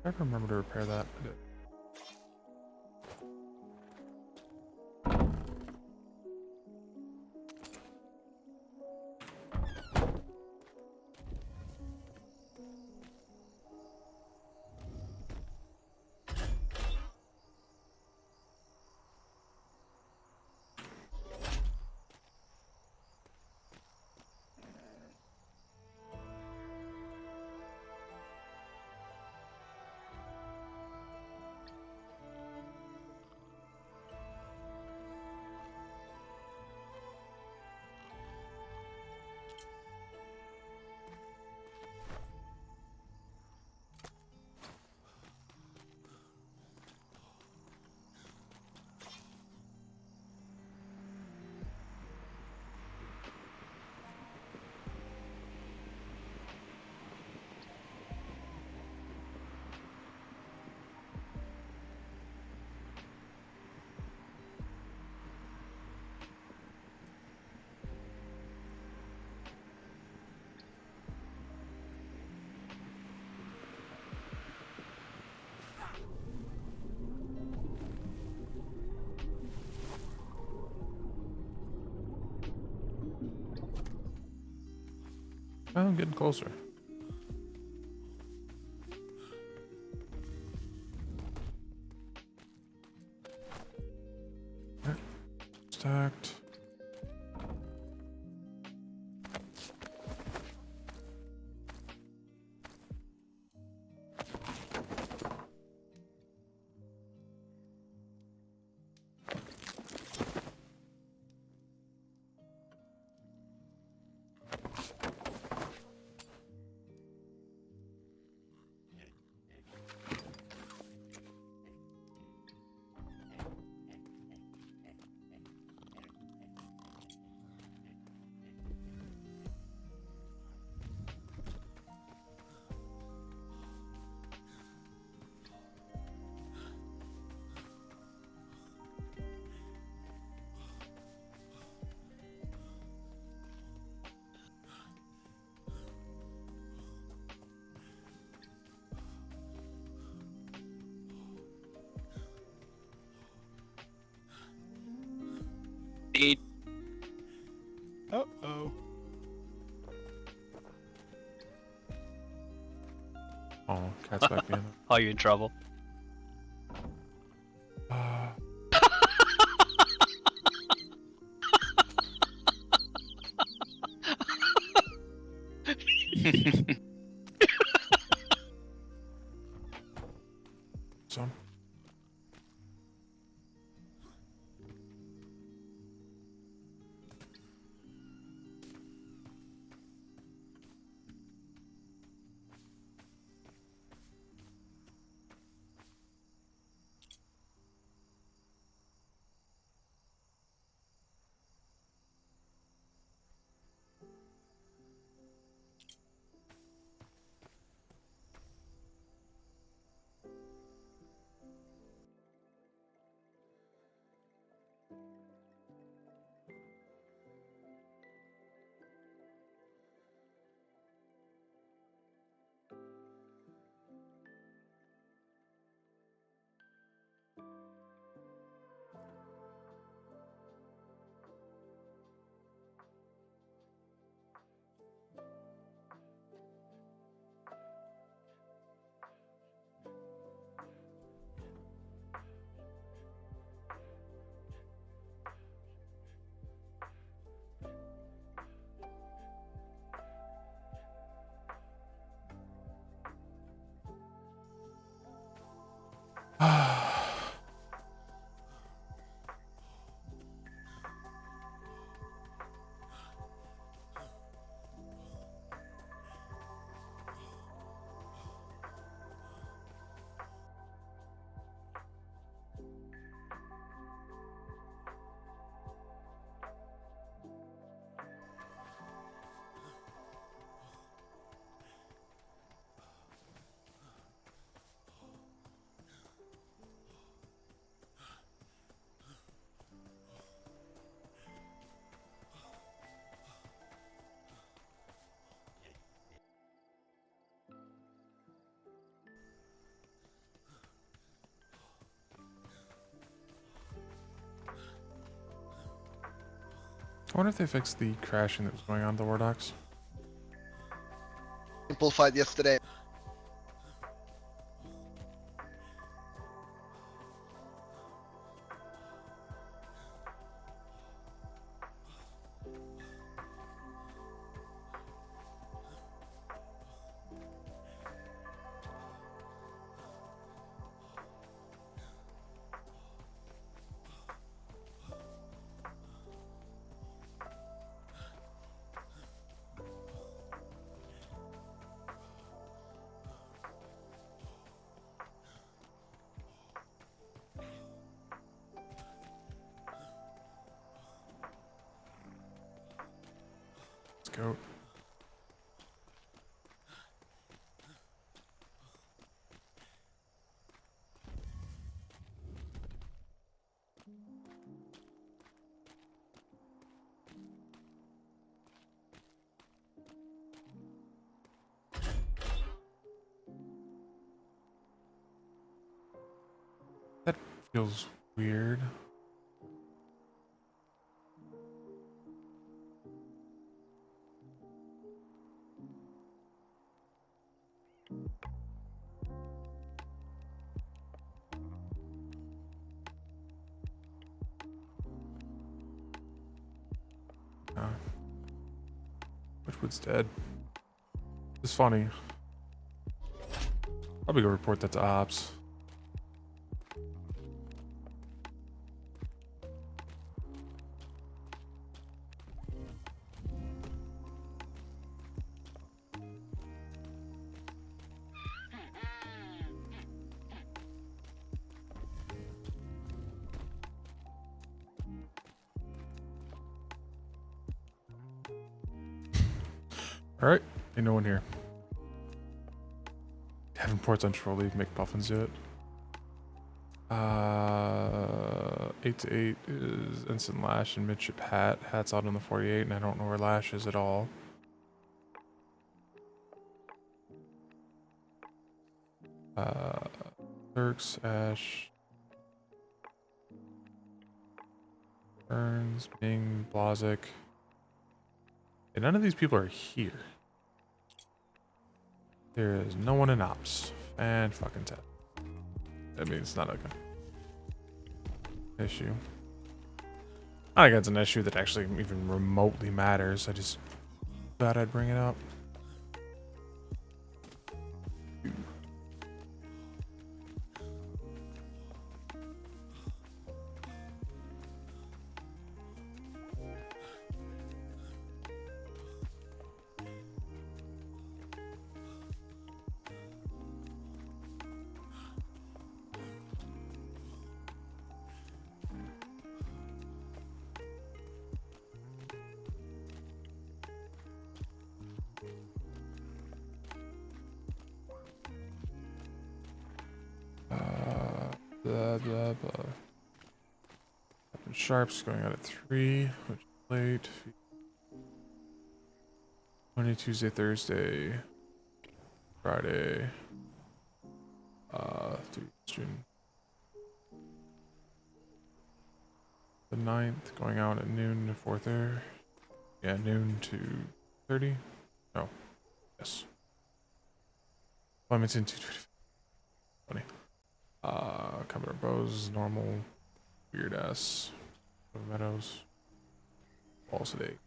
I can remember to repair that. Oh, I'm getting closer. Alright, stacked. Eight. Uh-oh. Oh, cat's back in. Are you in trouble? Uh, some. I wonder if they fixed the crashing that was going on at the War Docks. Simplified yesterday. Let's go. That feels weird. Whichwood's dead. It's funny. Probably go report that to ops. Alright, ain't no one here. Having ports on shore leave, make Puffins do it. 8 to 8 is Ensign Lash and Midship Hat. Hat's out on the 48, and I don't know where Lash is at all. Turks, Ash, Burns, Bing, Blazik. And none of these people are here. There is no one in ops. And fucking tap. I mean, it's not like an issue. I think it's an issue that actually even remotely matters. I just thought I'd bring it up. Blah, blah, blah. Captain Sharp's going out at 3, which is late. Monday, Tuesday, Thursday, Friday. Through June. The 9th, going out at noon to 4:30. Yeah, noon to 30. Oh, yes. Climate's in 225. Funny. Commodore Bose, normal, weird ass. Meadows. Balls at 8.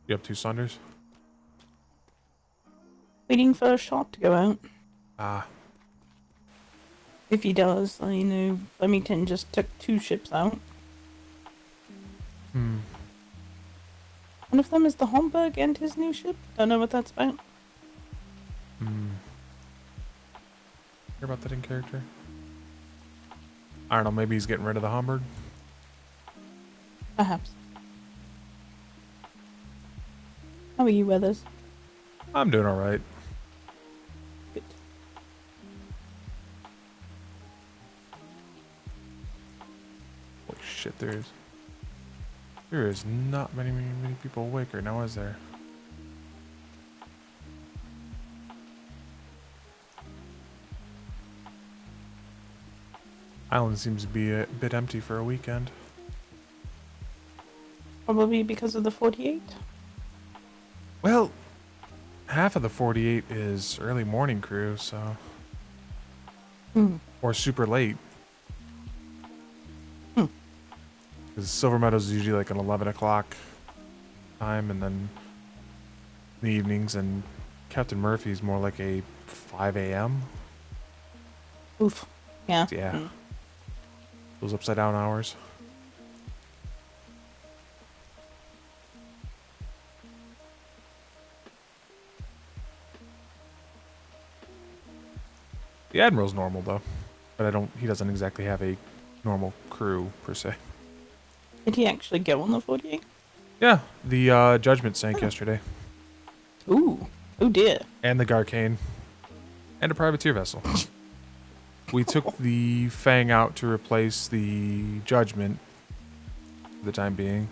You up to, Saunders? Waiting for a shot to go out. Ah, If he does, I know Flemington just took 2 ships out. One of them is the Homburg and his new ship. Don't know what that's about. Hear about that in character? I don't know, maybe he's getting rid of the Homburg. Perhaps. How are you, Weathers? I'm doing alright. Good. Holy shit, there is not many people awake right now, is there? Island seems to be a bit empty for a weekend. Probably because of the 48. Well, half of the 48 is early morning crew, so... Hmm. Or super late. Hmm. Because Silver Meadows is usually like an 11 o'clock time, and then in the evenings, and Captain Murphy's more like a 5 a.m. Oof. Yeah. Yeah. Hmm. Those upside down hours. The Admiral's normal though, but he doesn't exactly have a normal crew per se. Did he actually go on the 48? Yeah, the Judgment sank yesterday, Ooh. Oh dear. and the Garcane, and a privateer vessel. We took the Fang out to replace the Judgment for the time being,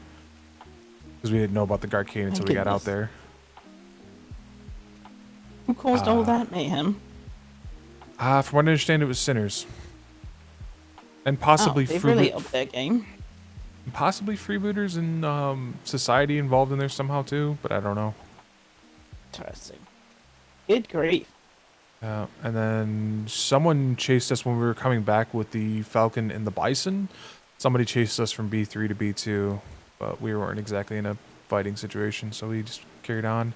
because we didn't know about the Garcane until we got out goodness. there. Who caused all that mayhem? From what I understand, it was Sinners, and possibly They've really upped their game. possibly freebooters and society involved in there somehow too, but I don't know. Interesting. Good grief. And then someone chased us when we were coming back with the Falcon and the Bison. Somebody chased us from B3 to B2, but we weren't exactly in a fighting situation, so we just carried on.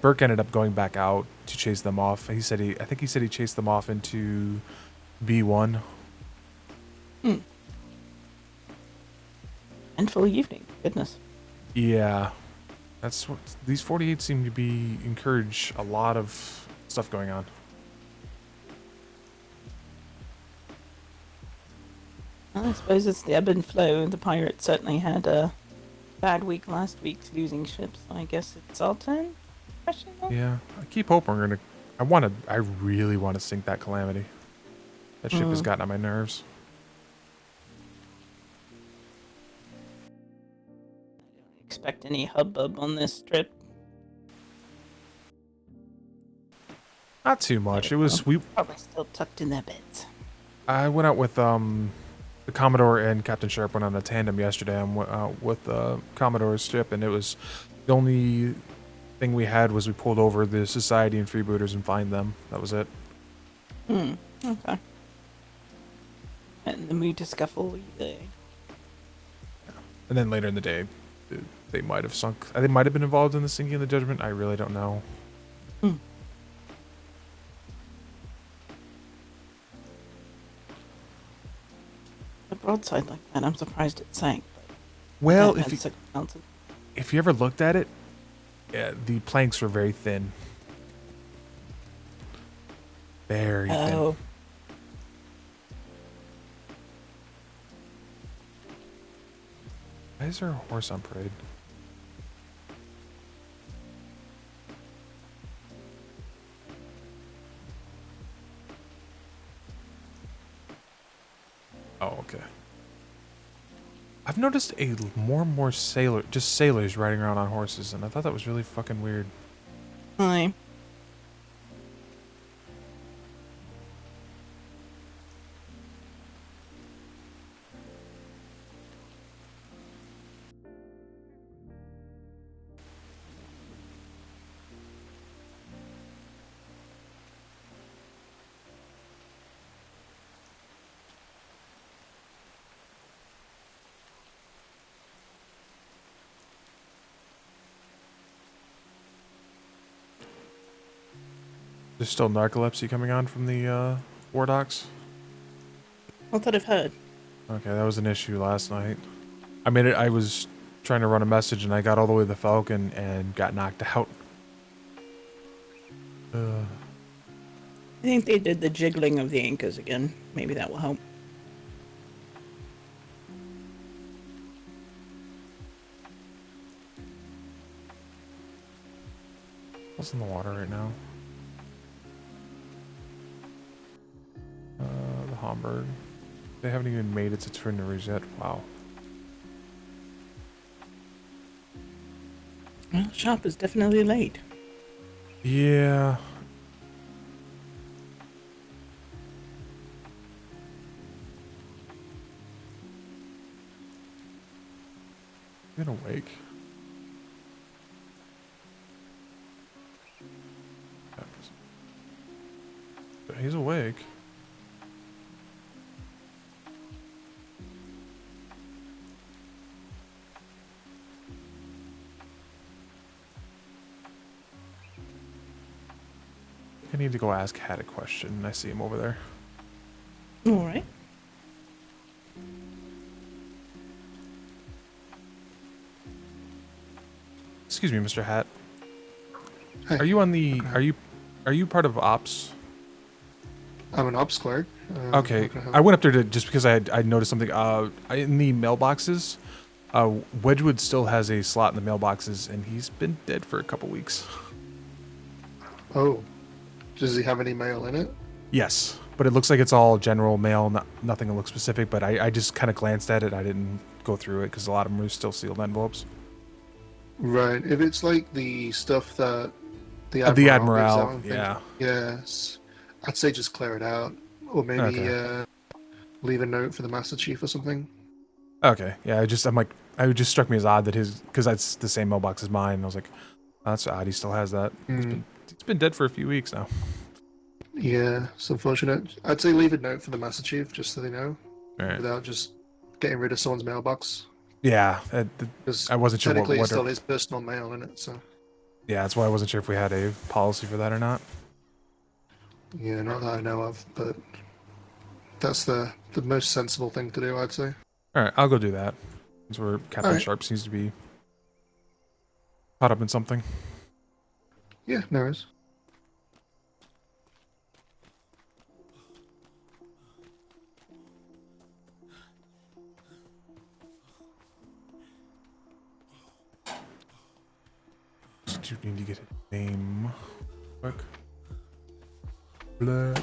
Burke ended up going back out to chase them off. I think he said he chased them off into B1. And full evening. Goodness. Yeah, that's what these 48 seem to be encourage a lot of stuff going on. Well, I suppose it's the ebb and flow. The pirates certainly had a bad week last week, losing ships. So I guess it's our turn. Question mark? Yeah, I keep hoping we're gonna. I really want to sink that Calamity. That ship has gotten on my nerves. Expect any hubbub on this trip. Not too much. It was Probably still tucked in their beds. I went out with the Commodore and Captain Sharp went on a tandem yesterday. I'm with the Commodore's ship, and it was the only thing we had was we pulled over the Society and Freebooters and find them. That was it. Okay. And the mood to scuffle either. And then later in the day, they might have sunk. They might have been involved in the sinking of the Judgment. I really don't know. A broadside like that, I'm surprised it sank. Well, if if you ever looked at it, yeah, the planks were very thin. Very thin. Why is there a horse on parade? Oh, okay. I've noticed more and more sailors riding around on horses, and I thought that was really fucking weird. Hi. There's still narcolepsy coming on from the war docks. Not that I've heard. Okay, that was an issue last night. I made it. I was trying to run a message, and I got all the way to the Falcon and got knocked out. I think they did the jiggling of the anchors again. Maybe that will help. What's in the water right now? The Hamburg. They haven't even made it to Twin Rivers yet. Wow. Well, shop is definitely late. Yeah. Been awake. He's awake. I need to go ask Hat a question. I see him over there. All right. Excuse me, Mr. Hat. Hey. Are you on the? Are you part of Ops? I'm an ops clerk. Okay, how can help? I went up there to just because I noticed something. In the mailboxes, Wedgwood still has a slot in the mailboxes, and he's been dead for a couple weeks. Oh, does he have any mail in it? Yes, but it looks like it's all general mail, nothing that looks specific. But I just kind of glanced at it. I didn't go through it because a lot of them are still sealed envelopes. Right. If it's like the stuff that the The Admiral gives out Admiral, and things, yeah. yes, I'd say just clear it out, or maybe leave a note for the Master Chief or something. Okay, yeah. It just struck me as odd that because that's the same mailbox as mine. And I was like, oh, that's odd. He still has that. It's been dead for a few weeks now. Yeah, it's unfortunate. I'd say leave a note for the Master Chief just so they know, All right. without just getting rid of someone's mailbox. Yeah, Because I wasn't sure technically what it's still his personal mail in it, so. Yeah, that's why I wasn't sure if we had a policy for that or not. Yeah, not that I know of, but that's the most sensible thing to do, I'd say. All right, I'll go do that. That's where Captain Alright. Sharp seems to be caught up in something. Yeah, no worries. Just do need to get a name. Quick. Blah.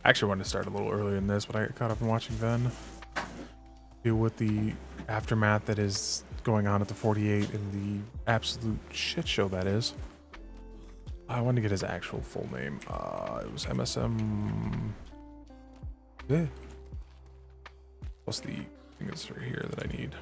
I actually wanted to start a little earlier than this, but I got caught up in watching Ven deal with the aftermath that is going on at the 48 and the absolute shit show that is. I wanted to get his actual full name. It was MSM. Yeah. Plus the thing that's right here that I need.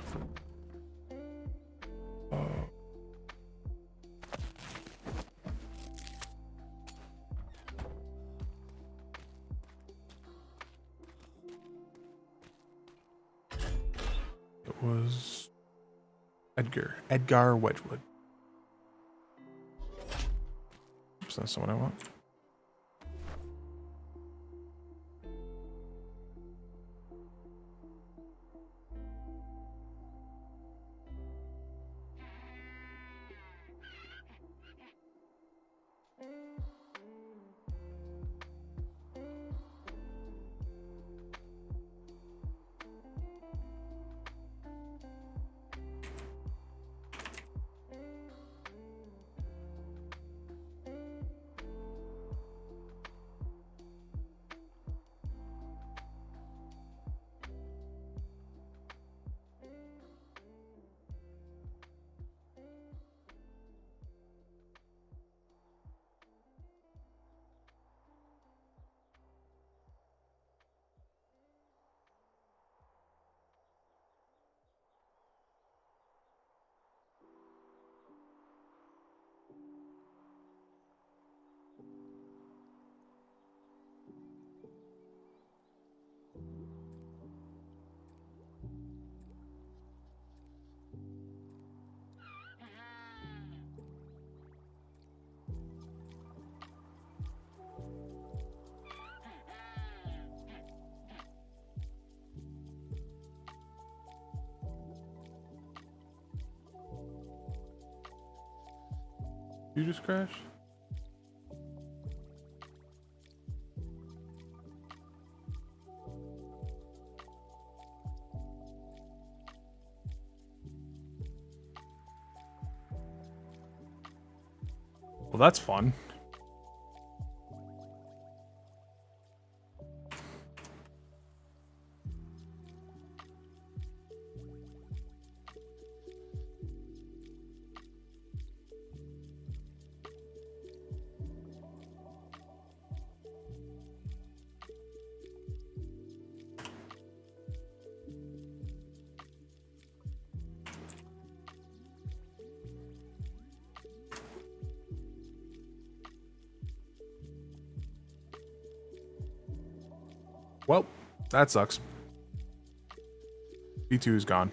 It was Edgar Wedgwood. Oops, that's the one I want. You just crash? Well, that's fun. Well, that sucks. B2 is gone.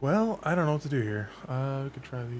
Well, I don't know what to do here. We could try the...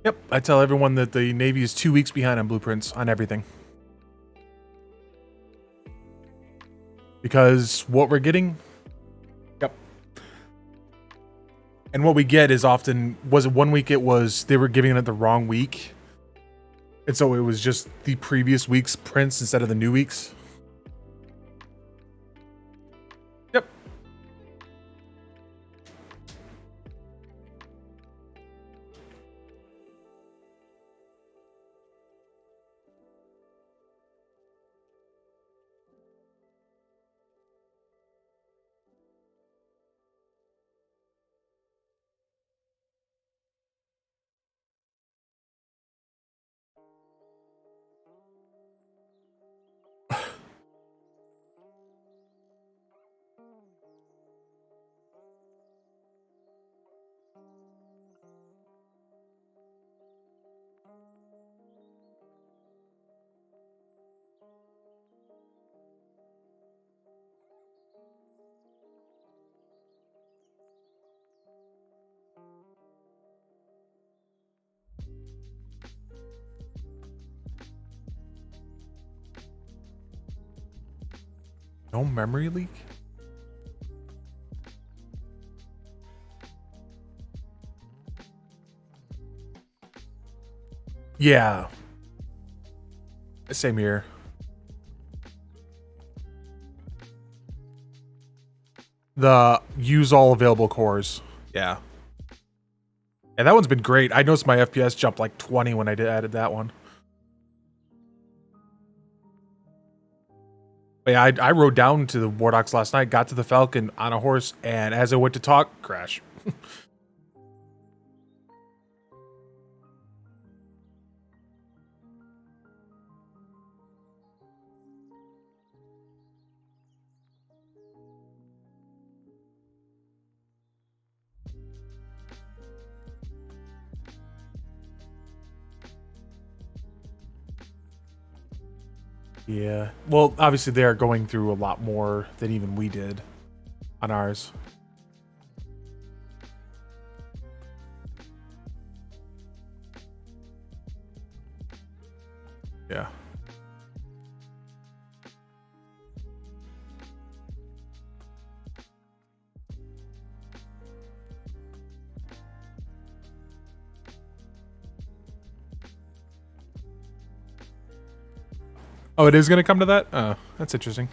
Yep, I tell everyone that the Navy is 2 weeks behind on blueprints on everything. Because what we're getting... Yep. And what we get is often... Was it 1 week it was... They were giving it the wrong week. And so it was just the previous week's prints instead of the new week's. Yep. No memory leak? Yeah. Same here. The use all available cores. Yeah. Yeah, that one's been great. I noticed my FPS jumped like 20 when I added that one. But yeah, I rode down to the Wardox last night, got to the Falcon on a horse, and as I went to talk, crash. Yeah. Well, obviously they are going through a lot more than even we did on ours. Yeah. Oh, it is gonna come to that? Oh, that's interesting.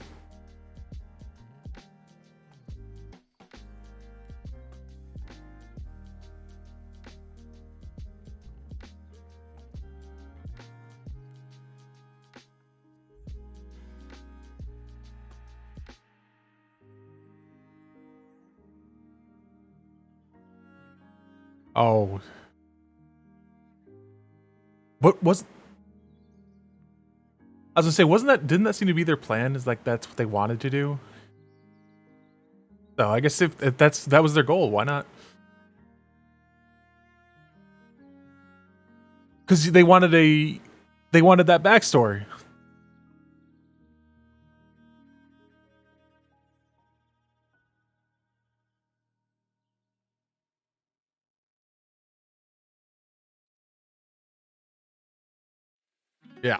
Oh. What was... I was gonna say, didn't that seem to be their plan? Is like, that's what they wanted to do? So I guess if that was their goal, why not? Because they wanted that backstory. Yeah.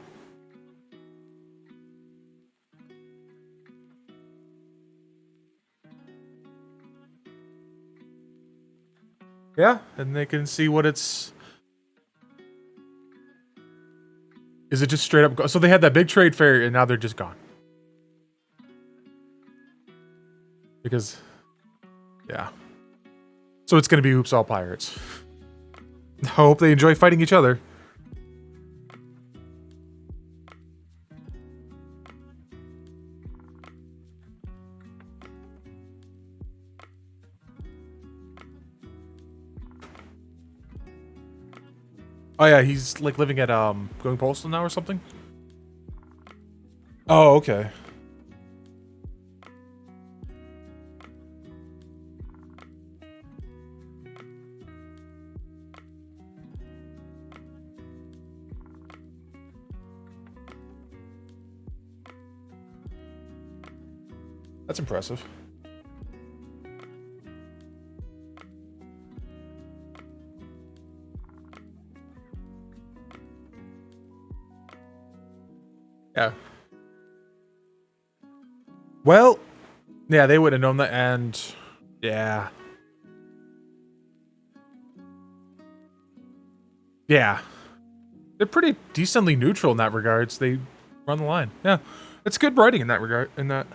Yeah, and they can see what it's... Is it just straight up... So they had that big trade fair, and now they're just gone. Because... Yeah. So it's going to be Oops All Pirates. I hope they enjoy fighting each other. Oh yeah, he's like living at Going Postal now or something? Oh, okay. That's impressive. Yeah. Well, yeah, they would have known that, and yeah. Yeah. They're pretty decently neutral in that regards. They run the line. Yeah. It's good writing in that regard, in that.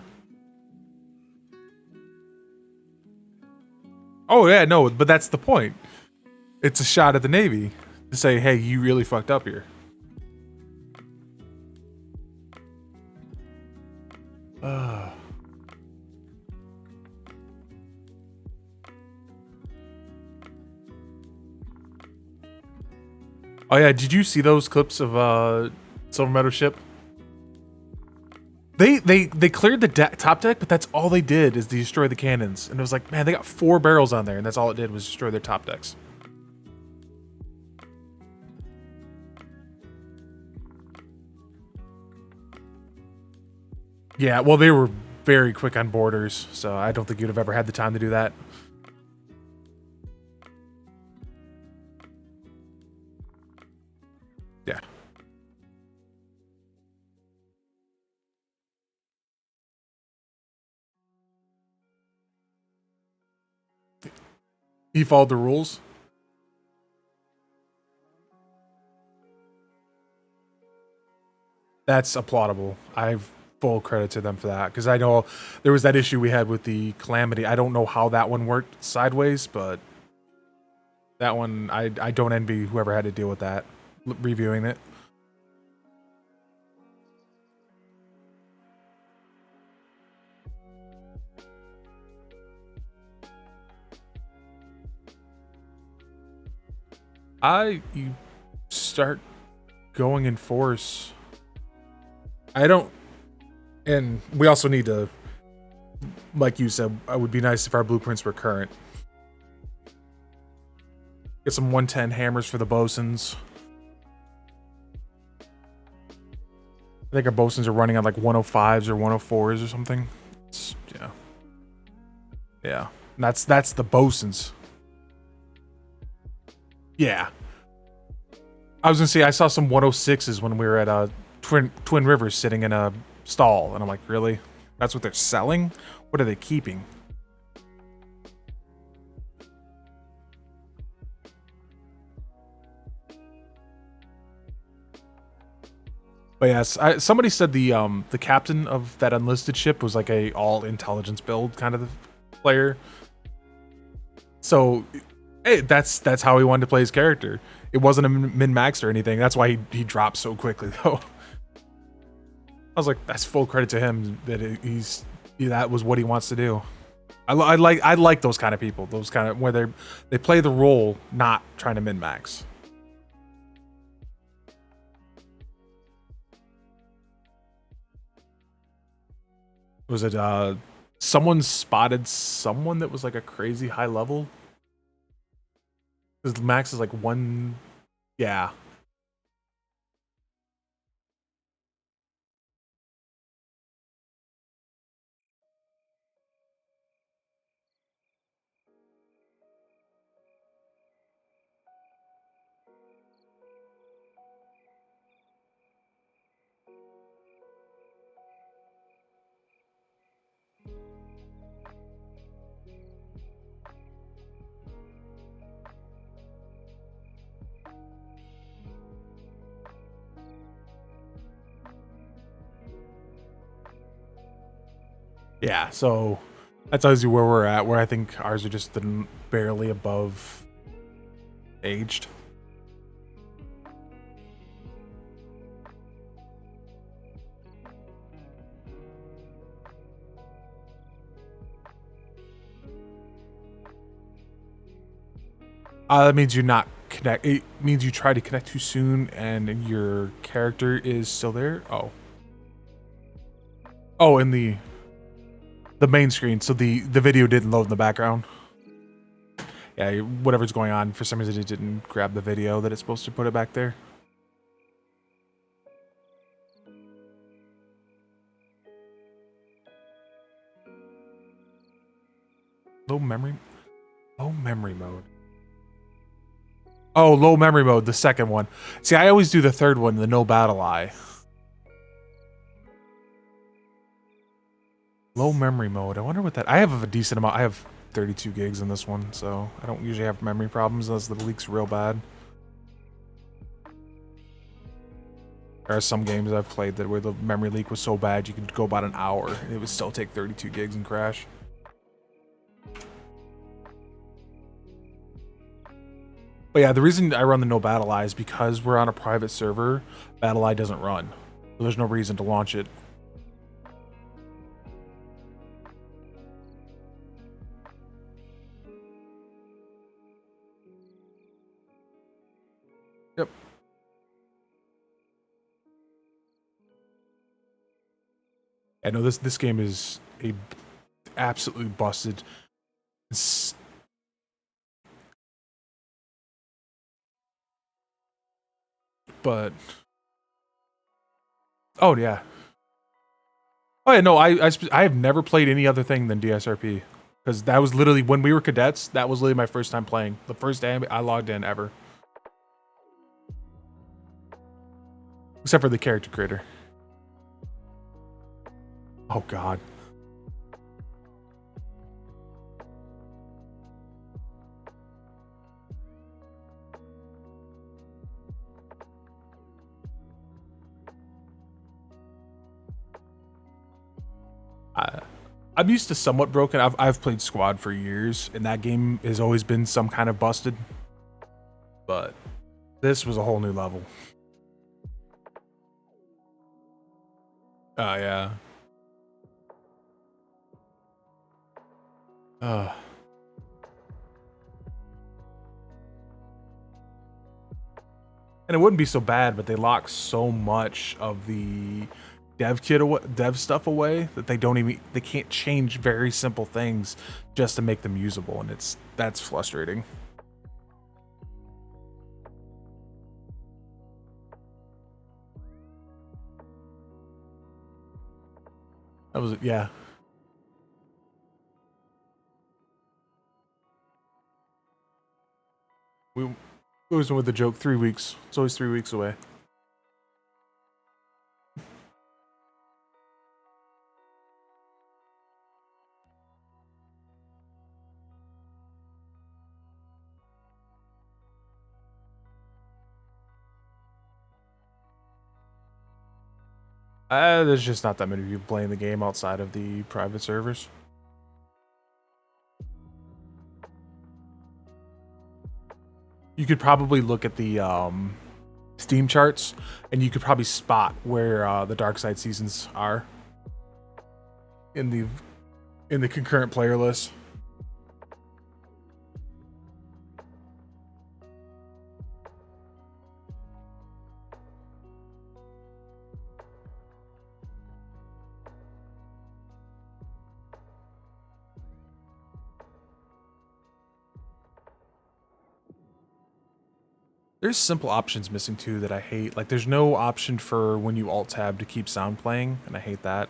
Oh, yeah, no, but that's the point. It's a shot at the Navy to say, hey, you really fucked up here. Oh yeah, did you see those clips of Silver Meadow ship? They cleared the top deck, but that's all they did is destroy the cannons. And it was like, man, they got 4 barrels on there, and that's all it did was destroy their top decks. Yeah, well, they were very quick on borders, so I don't think you'd have ever had the time to do that. Yeah. He followed the rules. That's applaudable. I've full credit to them for that, because I know there was that issue we had with the Calamity. I don't know how that one worked sideways, but that one, I don't envy whoever had to deal with that, reviewing it. You start going in force. I don't, and we also need to, like you said, it would be nice if our blueprints were current. Get some 110 hammers for the bosuns. I think our bosuns are running on like 105s or 104s or something. Yeah. Yeah. And that's the bosuns. Yeah. I was gonna say, I saw some 106s when we were at Twin Rivers sitting in a stall, and I'm like, really? That's what they're selling? What are they keeping? But yes, somebody said the captain of that unlisted ship was like a all intelligence build kind of player. So, hey, that's how he wanted to play his character. It wasn't a min-max or anything. That's why he dropped so quickly though. I was like, that's full credit to him that that was what he wants to do. I like those kind of people. Those kind of where they play the role, not trying to min-max. Was it someone spotted someone that was like a crazy high level? Because the max is like one, yeah. Yeah, so that tells you where we're at, where I think ours are just barely above aged. That means you're not connect. It means you try to connect too soon, and your character is still there. Oh, in the main screen. So the video didn't load in the background. Yeah, whatever's going on, for some reason it didn't grab the video that it's supposed to put it back there. Low memory mode. Oh, low memory mode, the second one. See, I always do the third one, the no battle eye. Low memory mode. I wonder what that... I have a decent amount. I have 32 gigs in this one, so I don't usually have memory problems unless the leak's real bad. There are some games I've played that where the memory leak was so bad you could go about an hour and it would still take 32 gigs and crash. But yeah, the reason I run the no battle eye is because we're on a private server, battle eye doesn't run. So there's no reason to launch it. Yep. I know this game is a absolutely busted. But oh yeah. Oh yeah, no, I have never played any other thing than DSRP. Because that was literally, when we were cadets, that was literally my first time playing. The first day I logged in ever. Except for the character creator. Oh god. I'm used to somewhat broken. I've played squad for years, and that game has always been some kind of busted. But this was a whole new level. Oh yeah. And it wouldn't be so bad, but they lock so much of the dev stuff away that they can't change very simple things just to make them usable, and that's frustrating. That was, yeah. We always went with the joke, 3 weeks. It's always 3 weeks away. There's just not that many people playing the game outside of the private servers. You could probably look at the Steam charts, and you could probably spot where the Darkside seasons are in the concurrent player list. There's simple options missing too that I hate. Like there's no option for when you alt tab to keep sound playing, and I hate that.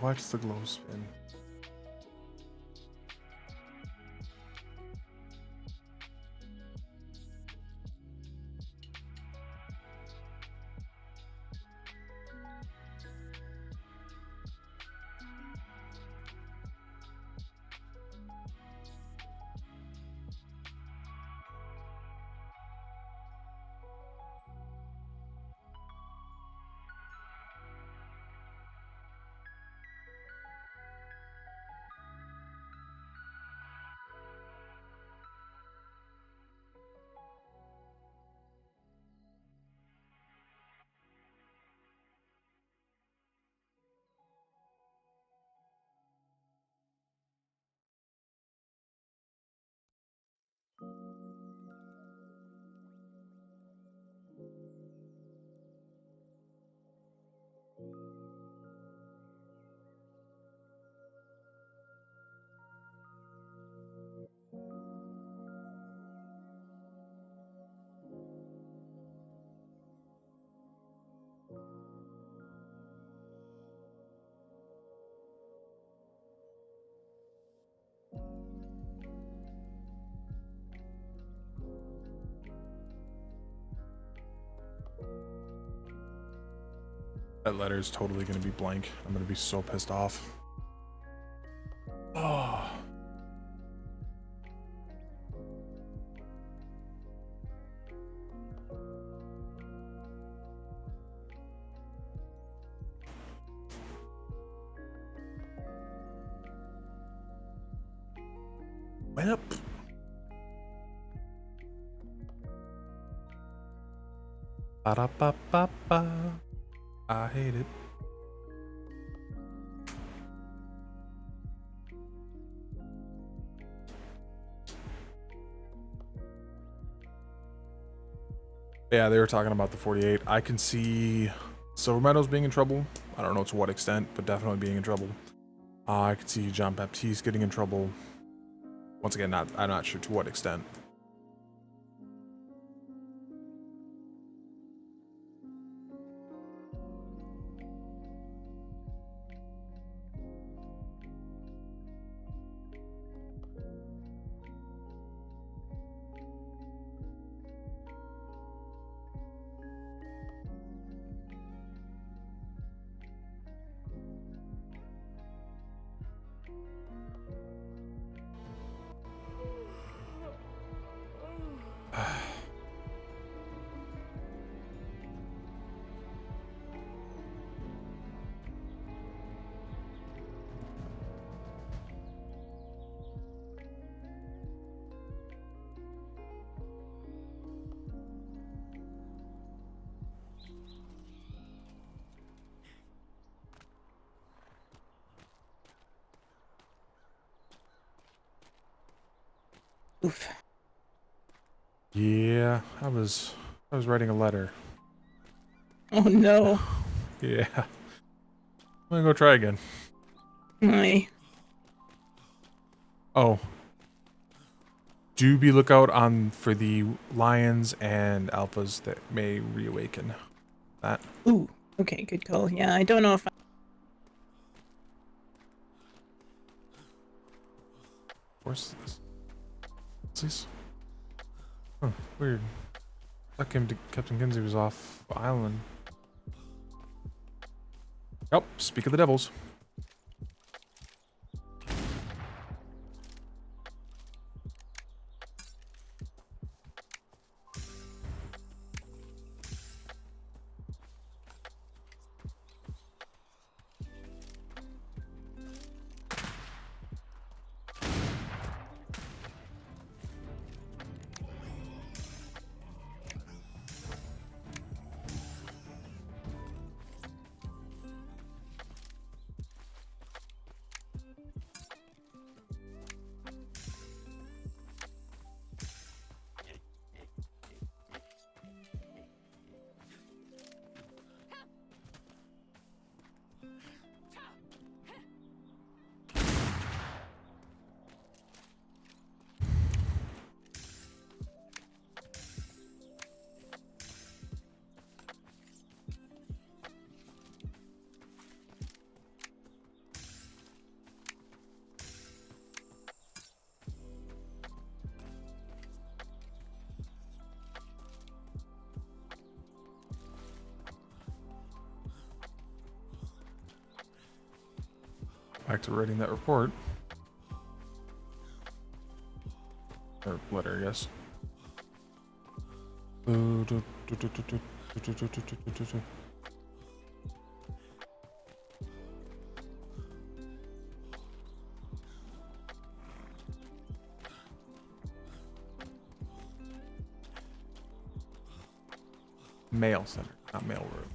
Why's the glow spin? That letter is totally going to be blank. I'm going to be so pissed off. Oh. Well. Ba-da-ba-ba-ba. I hate it. Yeah, they were talking about the 48. I can see Silver Meadows being in trouble. I don't know to what extent, but definitely being in trouble. I can see John Baptiste getting in trouble. Once again, I'm not sure to what extent. Oof. Yeah, I was writing a letter. Oh no. Yeah. I'm gonna go try again. Aye. Oh. Do be lookout on for the lions and alphas that may reawaken. That. Ooh. Okay, good call. Yeah, I don't know if Where's this? What's this? Oh, weird. That came to Captain Kinsey was off island. Oh, speak of the devils. Back to writing that report. Or letter, I guess. Mail center, not mail room.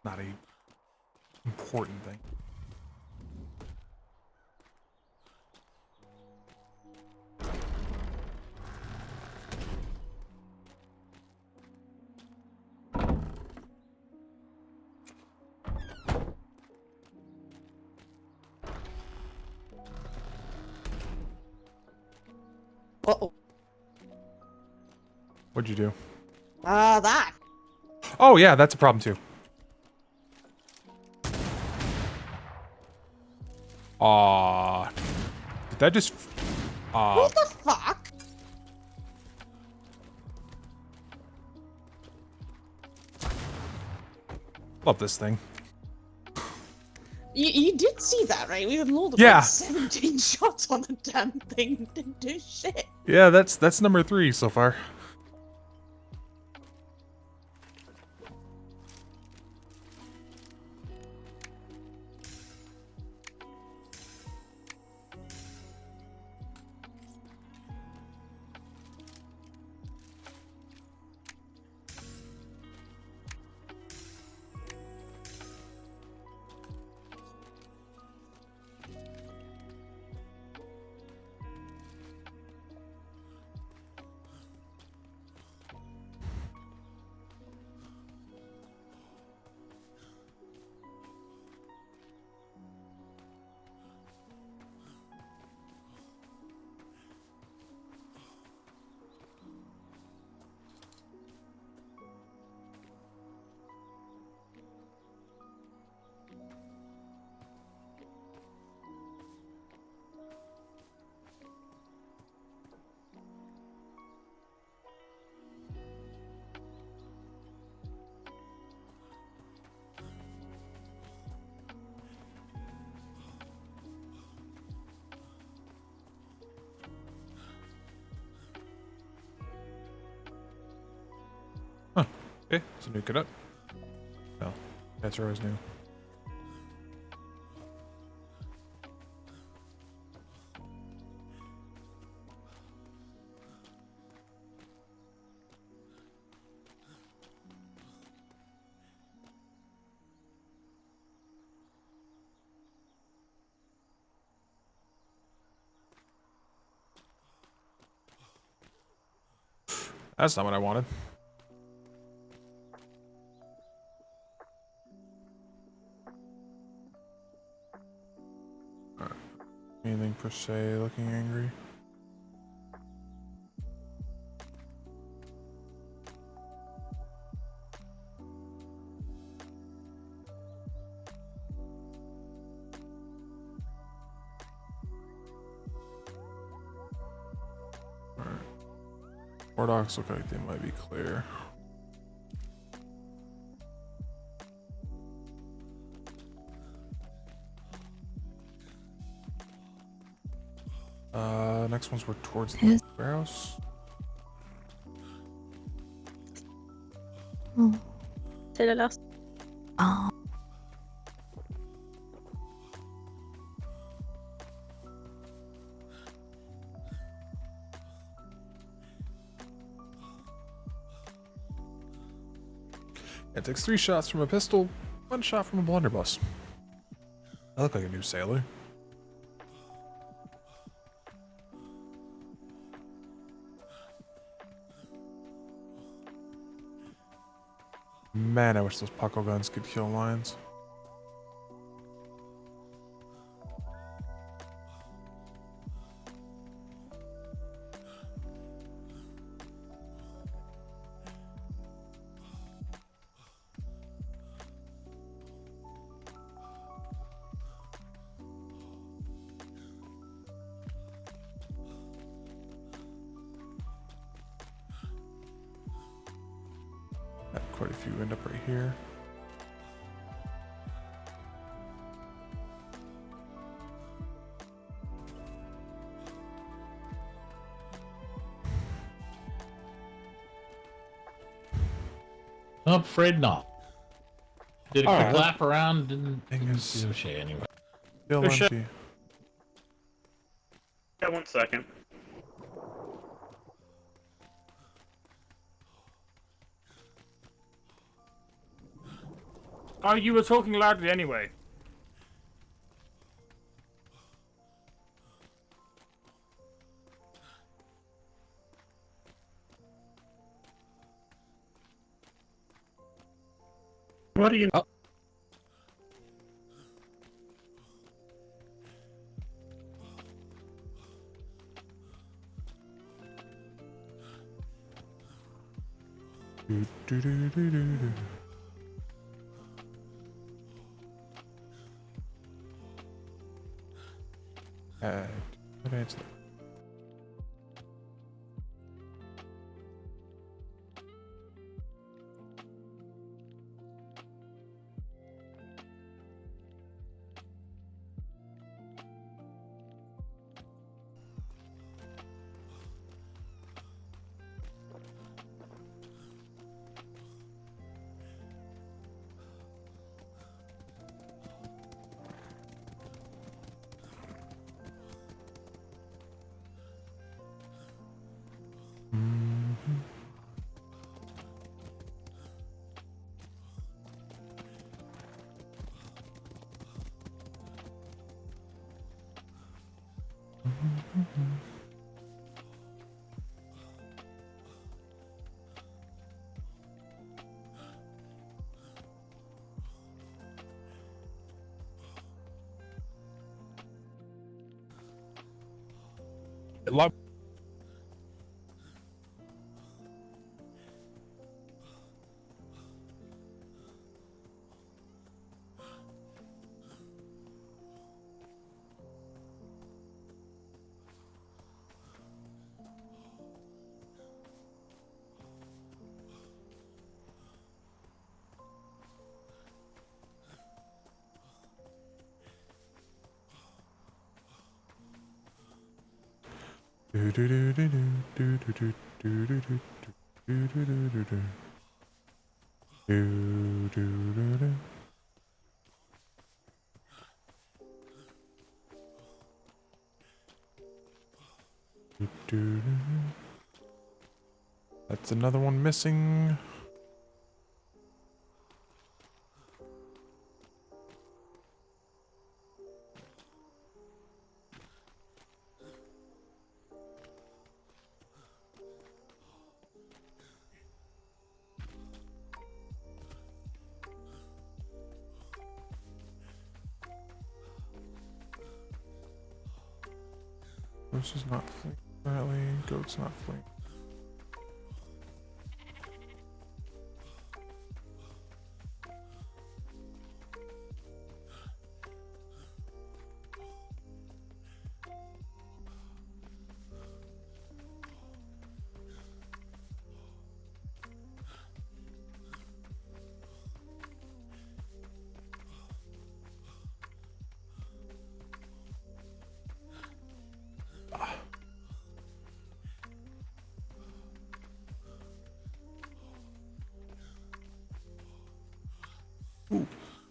Not a important thing. Uh-oh. What'd you do? That. Oh yeah, that's a problem too. Did that just? What the fuck? Love this thing. You did see that, right? We unloaded Yeah. like 17 shots on the damn thing. Didn't do shit. Yeah, that's number 3 so far. Huh. Okay, so nuke it up. No, that's always new. That's not what I wanted. Alright. Anything per se looking angry? Alright. Warlocks look like they might be clear. Next ones were towards the warehouse. C'est la last. Oh. It takes 3 shots from a pistol, 1 shot from a blunderbuss. I look like a new sailor. Man, I wish those Paco guns could kill lions. Quite a few end up right here. I'm afraid not. Did a All quick right. lap around, didn't Thing do is- shit anyway. Still There's empty. Yeah, 1 second. Oh, you were talking loudly anyway. What do you? Oh. Do, do, do, do, do, do. Advance that. Log. Do do do do do do do do do do do do do do do do do do do. Do, do, do. That's another one missing. Horse is not fleeing. Apparently, goat's not fleeing.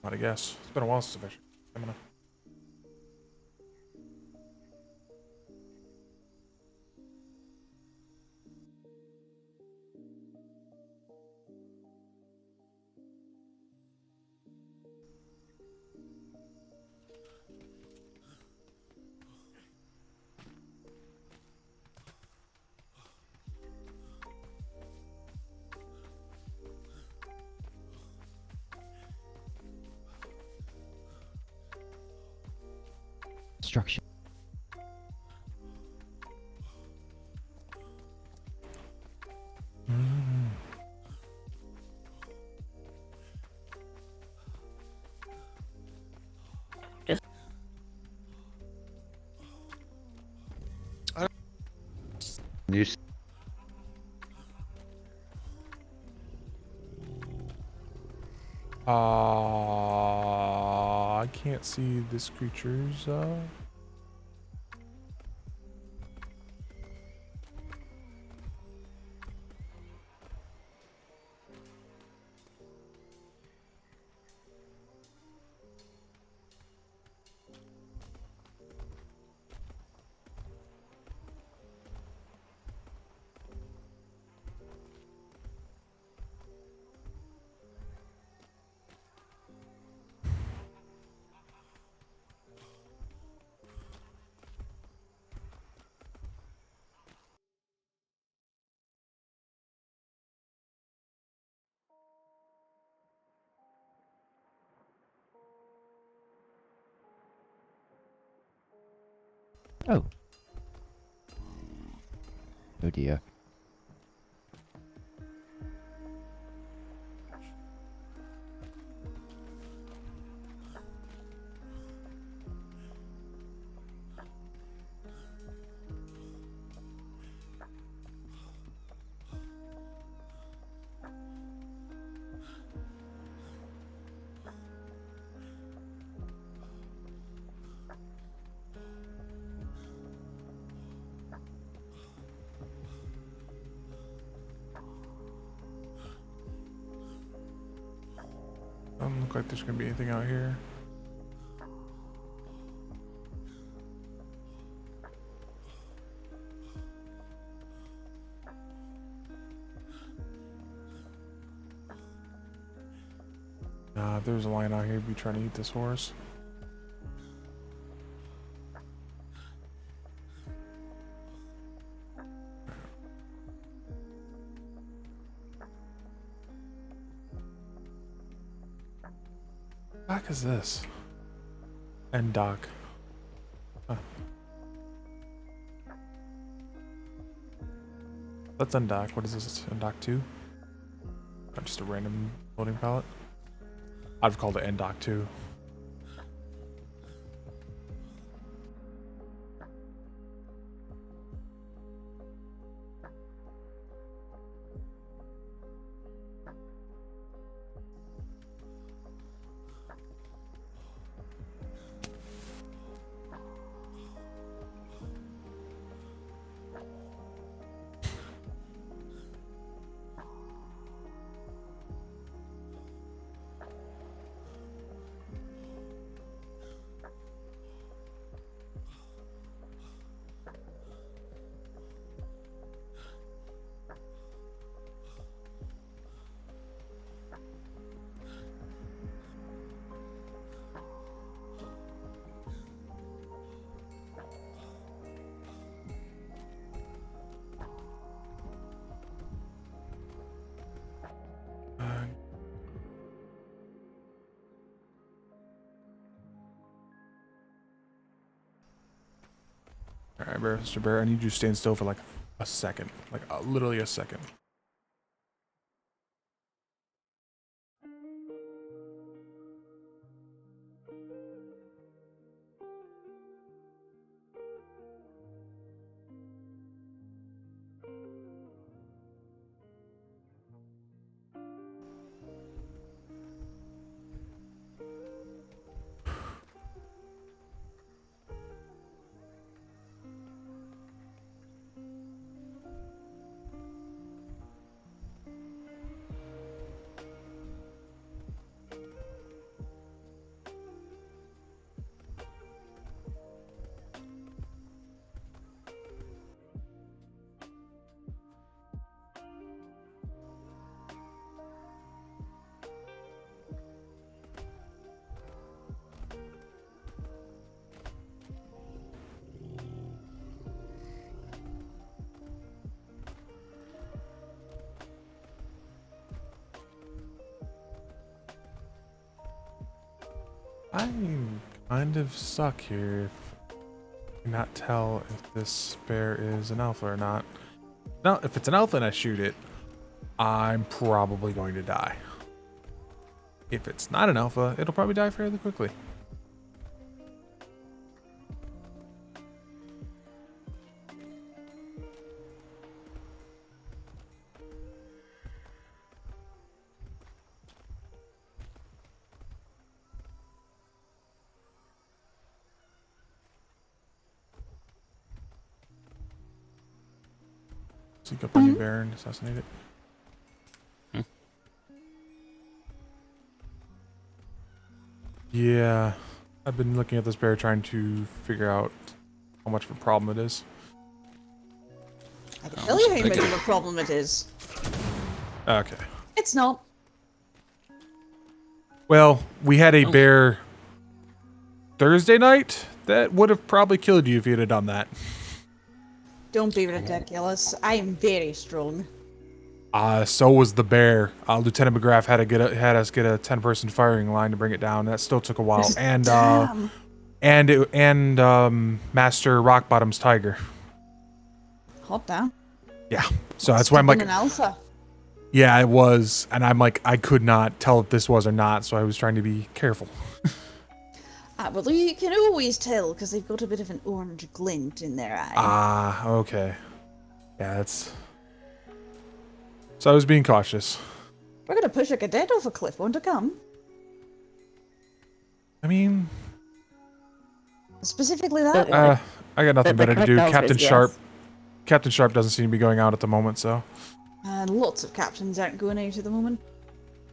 Not a guess. It's been a while since I've actually. I'm gonna. Structure. News. I can't see this creature's. Oh. Oh dear. Doesn't look like there's gonna be anything out here. Nah, if there was a lion out here, he'd be trying to eat this horse. What the fuck is this? End dock. Huh. Let's undock. What is this? Undock 2? Not just a random loading pallet? I've called it Endock 2. Alright, Mr. Bear, I need you to stand still for like a second. Like literally a second. I kind of suck here if I cannot tell if this bear is an alpha or not. Now, if it's an alpha and I shoot it, I'm probably going to die. If it's not an alpha, it'll probably die fairly quickly. Sneak up on your bear and assassinate it. Yeah, I've been looking at this bear trying to figure out how much of a problem it is. I can tell you how much of a problem it is. Okay. It's not. Well, we had a bear Thursday night that would have probably killed you if you had done that. Don't be ridiculous. I am very strong. So was the bear. Lieutenant McGrath had us get a 10-person firing line to bring it down. That still took a while. And Damn. and Master Rockbottom's tiger. Hot damn. Yeah. So that's why I'm like, An alpha. yeah, it was, and I'm like, I could not tell if this was or not, so I was trying to be careful. Well, you can always tell because they've got a bit of an orange glint in their eye. Ah, okay. Yeah, that's. So I was being cautious. We're gonna push a cadet off a cliff. Want to come? I mean, Specifically that. I got nothing the better to correct do. answer Captain is yes. Sharp. Captain Sharp doesn't seem to be going out at the moment, so. And lots of captains aren't going out at the moment.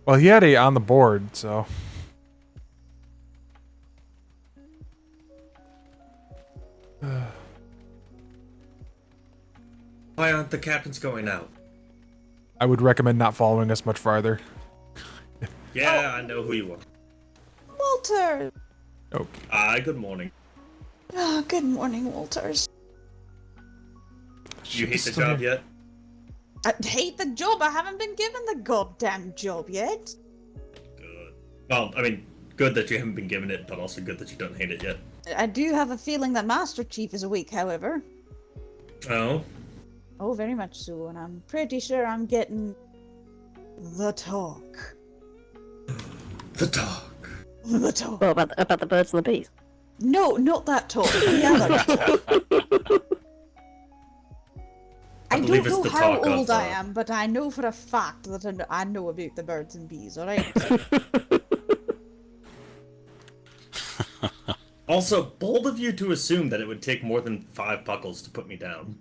Well, he had a on the board, so. Why aren't the captains going out? I would recommend not following us much farther. Yeah, I know who you are. Walter! Okay. Good morning. Oh, good morning, Walters. You hate the job yet? I hate the job. I haven't been given the goddamn job yet. Good. Well, I mean, good that you haven't been given it, but also good that you don't hate it yet. I do have a feeling that Master Chief is weak, however. Oh? Oh, very much so, and I'm pretty sure I'm getting the talk. The talk. The talk. Well, about the birds and the bees. No, not that talk. The other talk. I believe don't it's know the how talk of, old I am, but I know for a fact that I know about the birds and bees, alright? Also, bold of you to assume that it would take more than 5 buckles to put me down.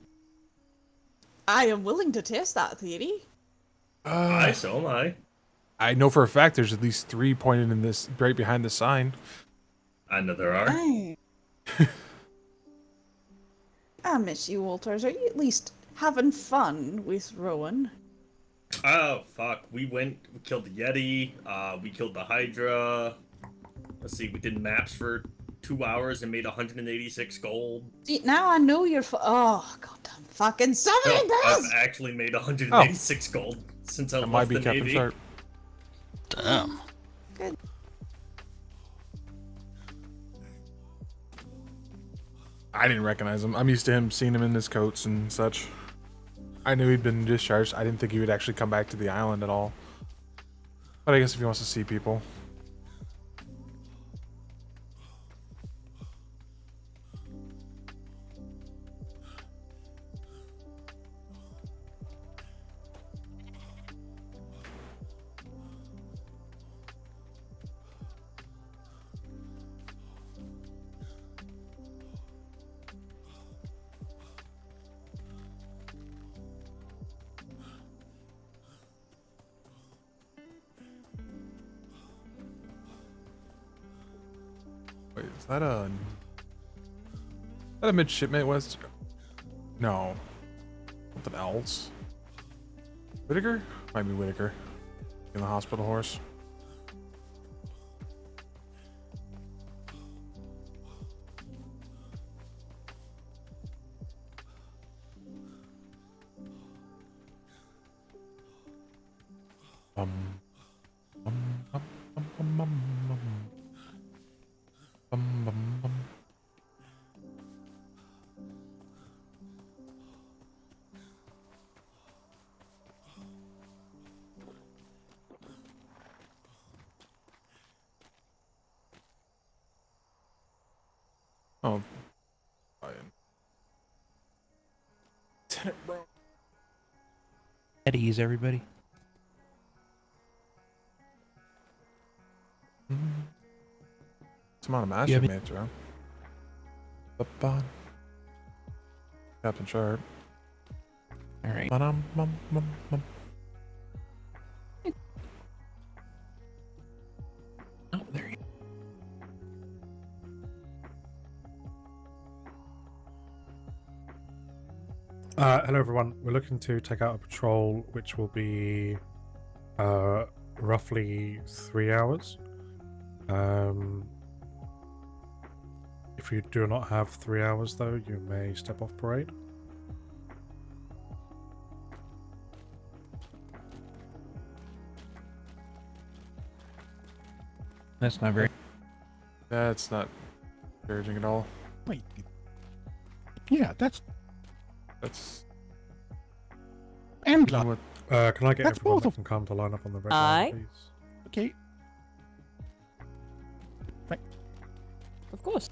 I am willing to test that theory. Aye, so am I. I know for a fact there's at least 3 pointed in this, right behind the sign. I know there are. Aye. I miss you, Walters. Are you at least having fun with Rowan? Oh, fuck. We killed the Yeti, we killed the Hydra. Let's see, we did maps for 2 hours and made 186 gold. See, now I know you're oh, goddamn fucking so many No, I've bells! actually made 186 gold since I That might left be the Captain Navy. Sharp. Damn. Good. I didn't recognize him. I'm used to him seeing him in his coats and such. I knew he'd been discharged. I didn't think he would actually come back to the island at all. But I guess if he wants to see people. Wait, is that a Mid-Shipmate West? No. Something else. Whitaker? Might be Whitaker. In the hospital horse. Bum, bum, bum, bum, bum, bum, bum. Bum, bum, bum. Oh. Fine. Lieutenant Bro. At ease, everybody. Some amount of You have master mates around. Up on. Captain Sharp. All right. Ba-dum, bum, bum, bum. Oh, there you Hello everyone, we're looking to take out a patrol which will be roughly 3 hours. If you do not have 3 hours though, you may step off parade. That's not very. That's not disparaging at all. Wait. Yeah, that's and Even with Can I get That's everyone both that of- can come to line up on the red Aye. line, please? okay. Of course.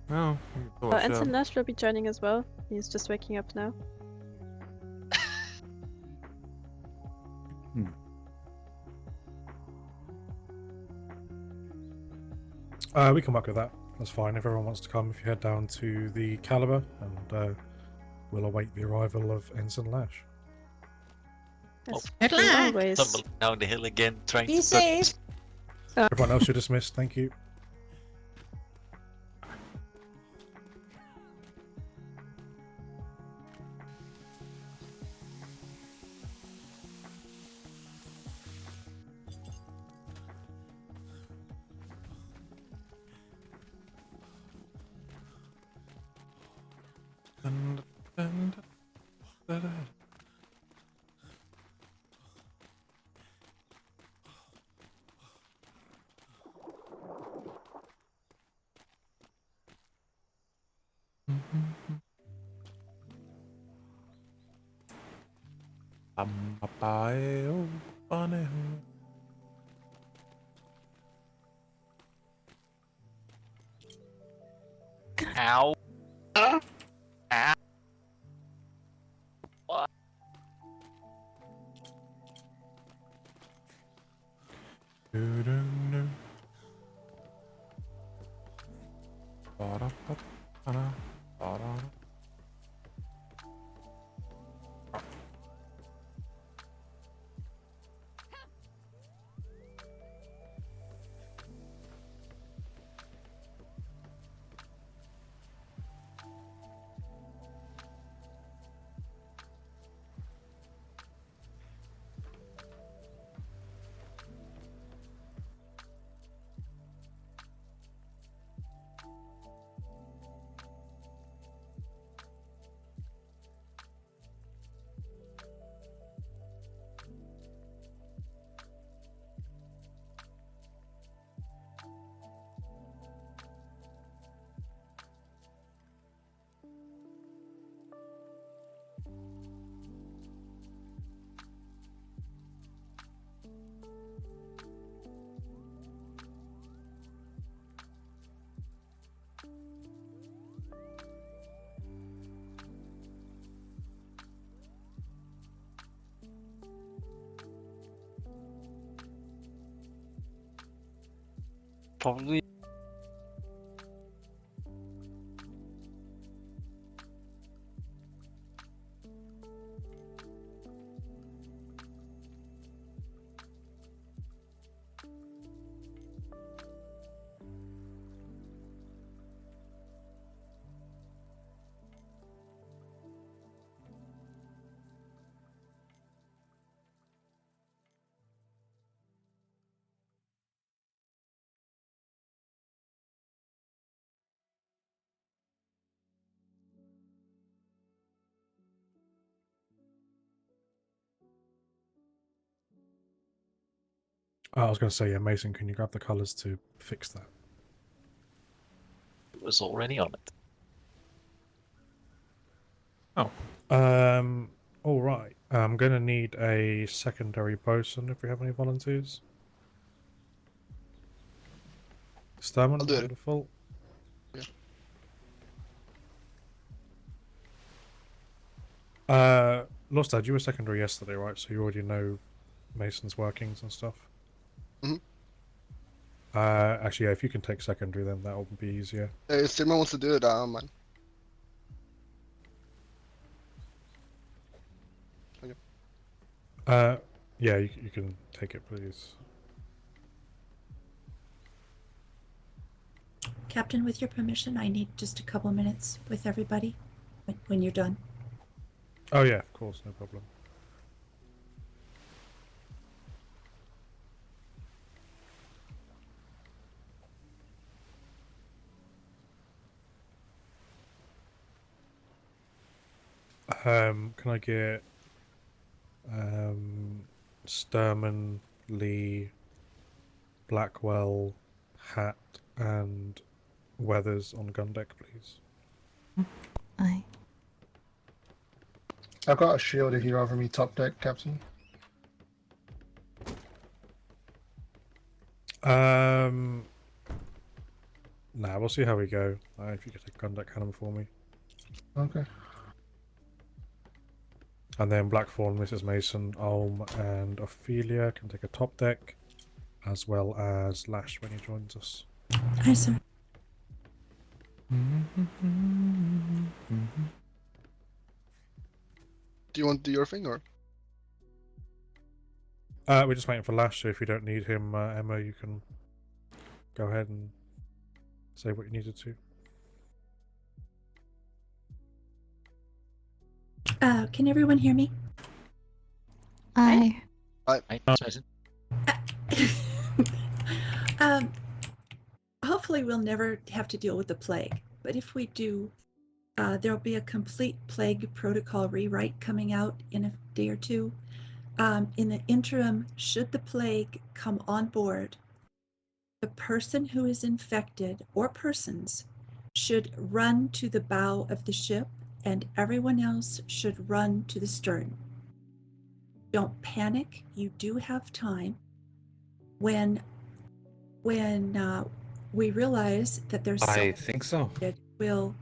no, we can pull a Ensign shell. Nash will be joining as well. He's just waking up now. We can work with that. That's fine. If everyone wants to come, if you head down to the Caliber, and we'll await the arrival of Ensign Lash. Yes, At we last! always. Tumbling down the hill again, trying Be to safe. Everyone else, you're dismissed. Thank you. Dun, dun, dun, dun. Papaeo, panejo. Ow. Ow. What? Do-do-do. Ba-da-ba-ba-da, ba-da. Probably. I was going to say, yeah, Mason, can you grab the colours to fix that? It was already on it. All right. I'm going to need a secondary bosun if we have any volunteers. Sturman, I'll do it. by default. Lost Dad, you were secondary yesterday, right? So you already know Mason's workings and stuff. Mhm. Actually, yeah, if you can take secondary, then that will be easier. If Sturman wants to do it, I don't mind. Yeah, you can take it, please. Captain, with your permission, I need just a couple minutes with everybody when you're done. Oh yeah, of course, no problem. Can I get Sturman, Lee, Blackwell, Hat, and Weathers on gun deck, please? Aye. I've got a shield if you'd rather me top deck, Captain. Nah, we'll see how we go. If you could take gun deck cannon for me. Okay. And then Blackthorn, Mrs. Mason, Ulm, and Ophelia can take a top deck, as well as Lash when he joins us. Aye, sir. Do you want to do your thing, or? We're just waiting for Lash, so if you don't need him, Emma, you can go ahead and say what you needed to. Can everyone hear me? Aye. Hopefully we'll never have to deal with the plague, but if we do, there'll be a complete plague protocol rewrite coming out in a day or two. In the interim, should the plague come on board, the person who is infected, or persons, should run to the bow of the ship, and everyone else should run to the stern. Don't panic. You do have time. When we realize that there's I think so. We'll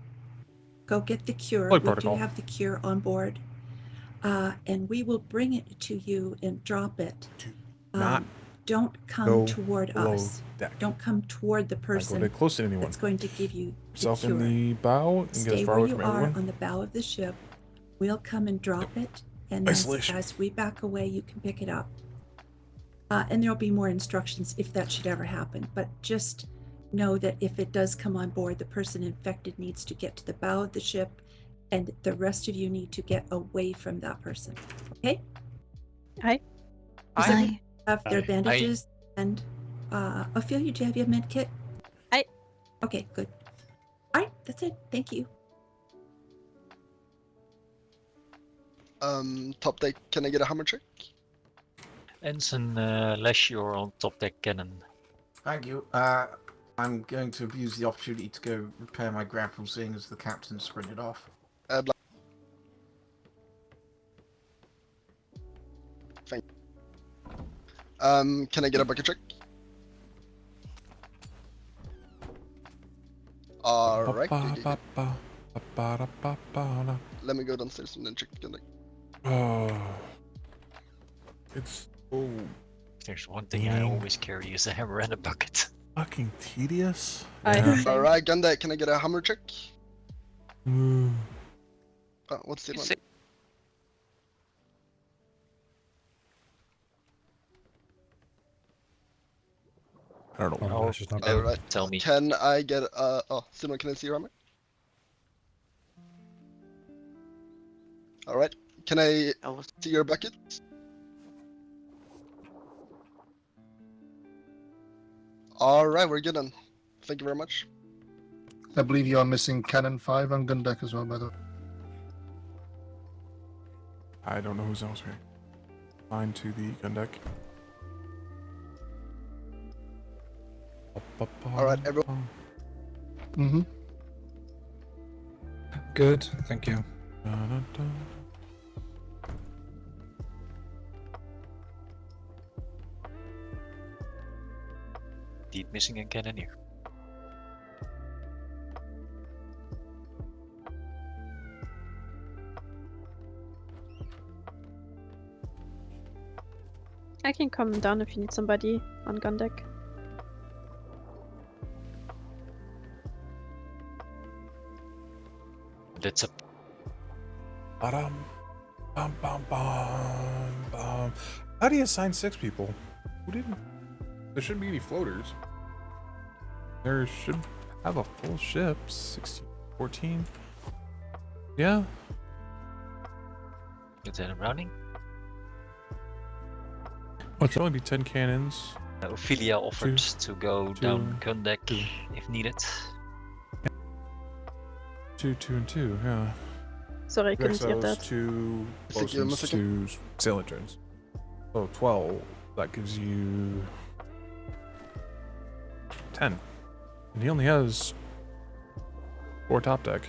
go get the cure. Plague We protocol. do have the cure on board. And we will bring it to you and drop it. Not don't come go toward below us. deck. Don't come toward the Not person go close to anyone. that's going to give you the Yourself cure. in the bow and get Stay as far where away you from are everyone. on the bow of the ship. We'll come and drop it, and Isolation. as we back away, you can pick it up. And there'll be more instructions if that should ever happen. But just know that if it does come on board, the person infected needs to get to the bow of the ship, and the rest of you need to get away from that person. Okay? Aye. Does everyone have their Aye. bandages? And Ophelia, do you have your med kit? Aye. Okay, good. All right, that's it. Thank you. Top deck, can I get a hammer check? Ensign Lash, you're on top deck cannon. Thank you. I'm going to abuse the opportunity to go repair my grapple, seeing as the captain sprinted off. Thank you. Can I get a bucket check? Alright. Let me go downstairs and then check the deck. Oh, it's so There's one thing I always carry is a hammer and a bucket. fucking tedious. Alright, gun deck, can I get a hammer check? What's the one? I don't know. Lash is not Oh, good. Alright. tell me. Can I get Simon, can I see your hammer? Alright. Can I see your bucket? Alright, we're good then. Thank you very much. I believe you are missing Cannon 5 on gun deck as well, by the way. I don't know who's else here. Fine to the gun deck. Alright, everyone. Mm-hmm. Good, thank you. Indeed missing a cannoneer. I can come down if you need somebody on gun deck. That's a Bum, bum, bum, bum. How do you assign 6 people? Who didn't? There shouldn't be any floaters. There should have a full ship. 16, 14. Yeah. Lieutenant Browning. It should only be 10 cannons. Ophelia offered to go down gun deck if needed. 2, 2, and 2. Yeah. Sorry, I couldn't hear Exos that. 2 Thank you, bosuns, 2 sail interns. So 12. That gives you 10. And he only has 4 top deck.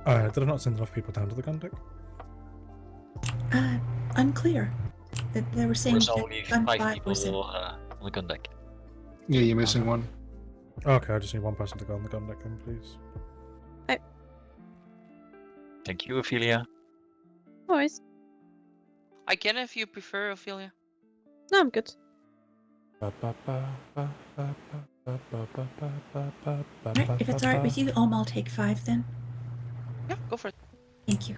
Did I not send enough people down to the gun deck? Unclear. They were saying There's that only gun 5 five was in. people on the gun deck. Yeah, you're missing one. Okay, I just need one person to go on the gun deck then, please. Thank you, Ophelia. No worries. I can if you prefer, Ophelia. No, I'm good. Right, if it's alright with you, I'll take 5 then. Yeah, go for it. Thank you.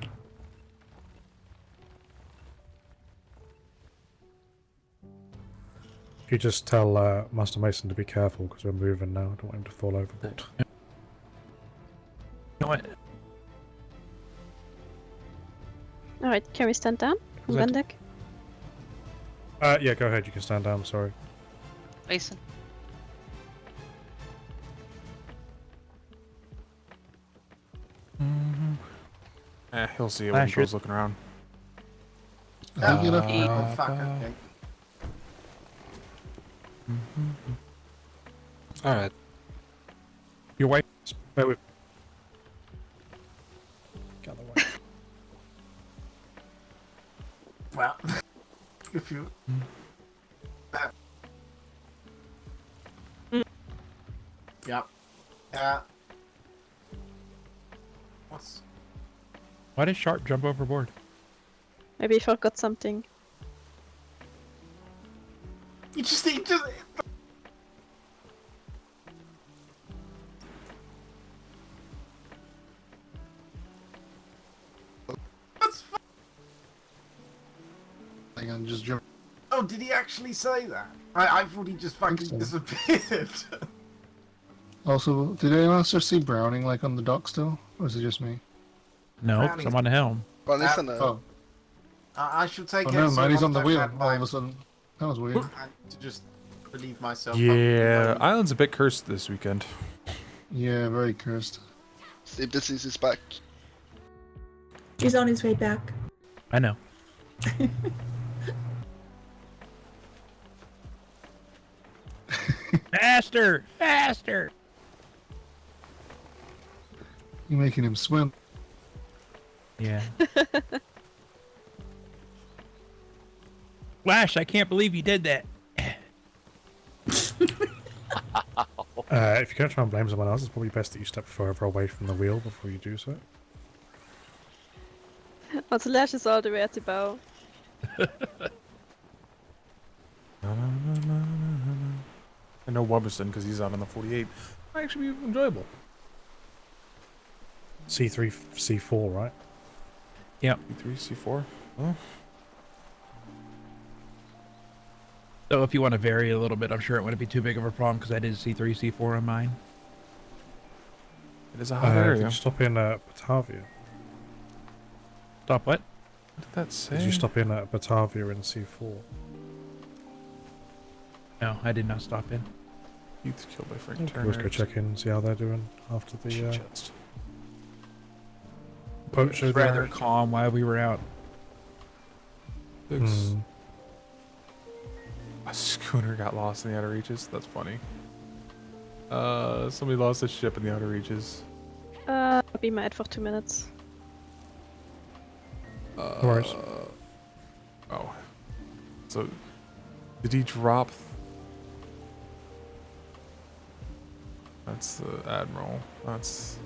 You just tell Master Mason to be careful because we're moving now. I don't want him to fall overboard. You know what? Alright, can we stand down on Is that- gun deck? Yeah, go ahead. You can stand down. Sorry. Mason. He'll see it when he Sure. goes looking around. Oh, fuck, okay. Alright. Your way. Wait, wait. Get out of the way. Well, if you. Yep. What's. Why did Sharp jump overboard? Maybe he forgot something. You just. Hang on, just jump. Oh, did he actually say that? I thought he just fucking disappeared. Also, did anyone else just see Browning like on the dock still? Or is it just me? No, Brownie's- I'm on the helm. Well, listen, Oh, I should take oh it. no, so man, he's long on the as I've wheel had all my- of a sudden. That was weird. To just relieve myself. Yeah, Island's a bit cursed this weekend. Yeah, very cursed. Steve Disease is back. He's on his way back. I know. Faster! Faster! You're making him swim. Yeah. Flash, I can't believe you did that. If you're going to try and blame someone else, it's probably best that you step further away from the wheel before you do so. Also, Lash is all the way at the bow. I know Wubberston because he's out on the 48. Might actually be enjoyable. C3, C4, right? Yep. C3, C4. Oh. So if you want to vary a little bit, I'm sure it wouldn't be too big of a problem because I did C3, C4 on mine. It is a hot Did area. you stop in Batavia? Stop what? What did that say? Did you stop in Batavia in C4? No, I did not stop in. Youth killed by Frank Let's Turner. go check in and see how they're doing after the Chest. boat It show. was rather calm while we were out. A schooner got lost in the outer reaches. That's funny. Somebody lost a ship in the outer reaches. I'll be mad for 2 minutes. No worries. Oh. So, did he drop? That's the Admiral. That's.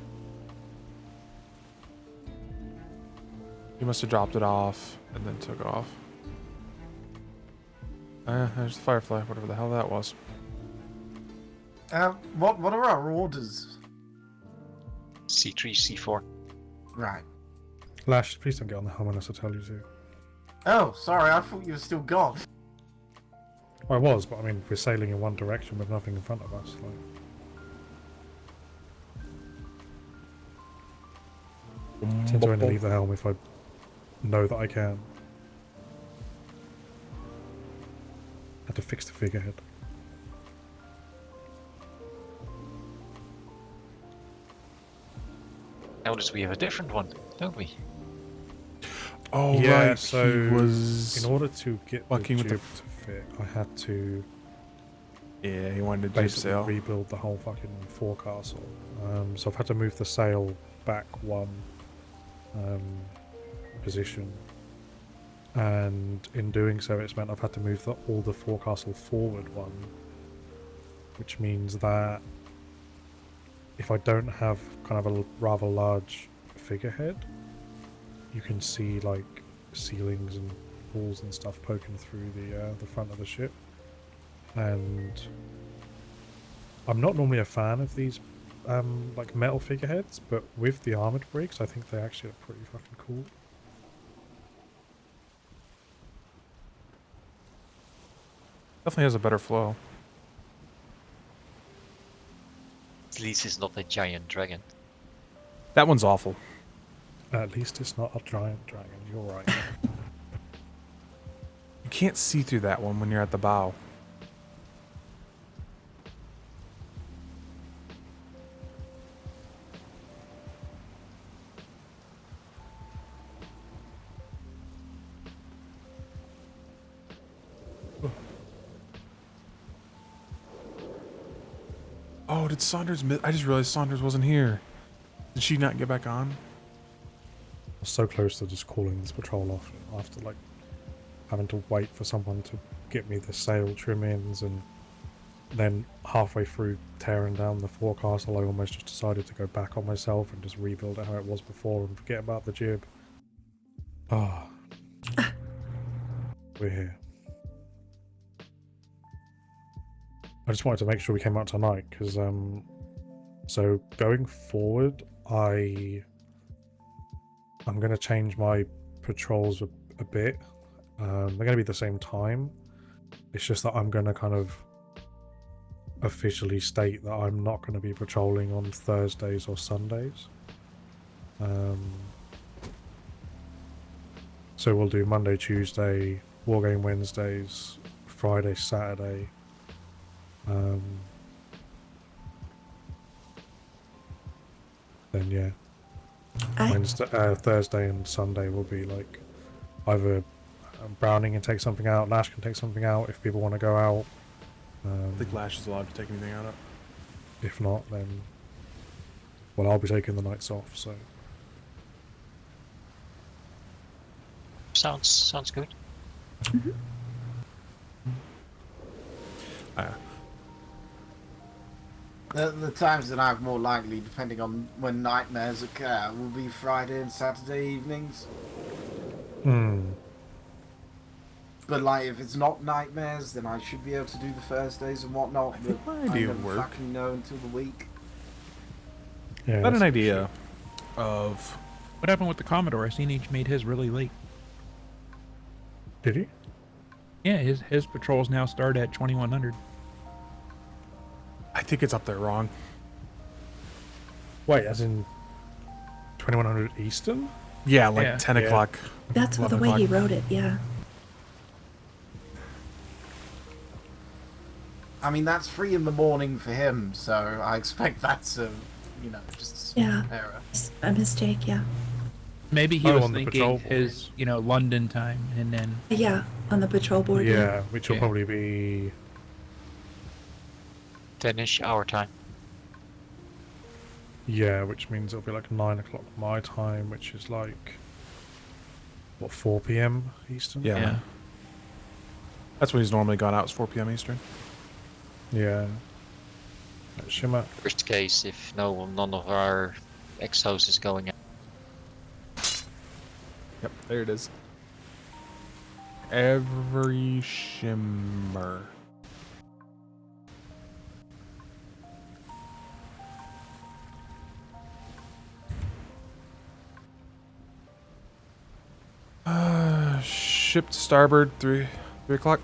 He must have dropped it off and then took off. There's the Firefly, whatever the hell that was. What are our orders? C3, C4. Right. Lash, please don't get on the helm unless I tell you to. Oh, sorry, I thought you were still gone. Well, I was, but I mean, we're sailing in one direction with nothing in front of us. Like... I tend to only leave the helm if I know that I can. Had to fix the figurehead. notice we have a different one, don't we? Oh, yeah, right. so he was in order to get the fucking jib with to fit, I had to Yeah, he wanted a jib basically sail. rebuild the whole fucking forecastle. So I've had to move the sail back one position, and in doing so, it's meant I've had to move all the forecastle forward one, which means that if I don't have kind of a rather large figurehead, you can see like ceilings and walls and stuff poking through the front of the ship. And I'm not normally a fan of these like metal figureheads, but with the armored brigs, I think they actually look pretty fucking cool. Definitely has a better flow. At least it's not a giant dragon. That one's awful. At least it's not a giant dragon, you're right. You can't see through that one when you're at the bow. Oh, did Saunders miss? I just realized Saunders wasn't here. Did she not get back on? I was so close to just calling this patrol off after like having to wait for someone to get me the sail trim-ins, and then halfway through tearing down the forecastle, I almost just decided to go back on myself and just rebuild it how it was before and forget about the jib. Ah. We're here. I just wanted to make sure we came out tonight, because so going forward, I'm going to change my patrols a bit. They're going to be the same time. It's just that I'm going to kind of officially state that I'm not going to be patrolling on Thursdays or Sundays. So we'll do Monday, Tuesday, Wargame Wednesdays, Friday, Saturday. Then yeah, Thursday and Sunday will be like either Browning can take something out, Lash can take something out if people want to go out. I think Lash is allowed to take anything out of. If not, then well, I'll be taking the nights off. So Sounds good. The times that I'm more likely, depending on when nightmares occur, will be Friday and Saturday evenings. But like, if it's not nightmares, then I should be able to do the Thursdays and whatnot. But I never fucking know until the week. Yeah, I had an idea of what happened with the Commodore. I seen he made his really late. Did he? Yeah, his patrols now start at 2100. I think it's up there wrong. Wait, as in 2100 Eastern? Yeah, like 10 o'clock. That's the way he wrote it, yeah. I mean, that's 3 in the morning for him, so I expect that's a, just a small error. A mistake, yeah. Maybe he was on the thinking patrol his, London time, and then... Yeah, on the patrol board. Yeah, which will probably be 10-ish our time. Yeah, which means it'll be like 9 o'clock my time, which is like, what, 4 p.m. Eastern? Yeah. That's when he's normally gone out, is 4 p.m. Eastern. Yeah. Shimmer. Worst case, if none of our ex-host is going out. Yep, there it is. Every shimmer. Ship to starboard, 3 o'clock.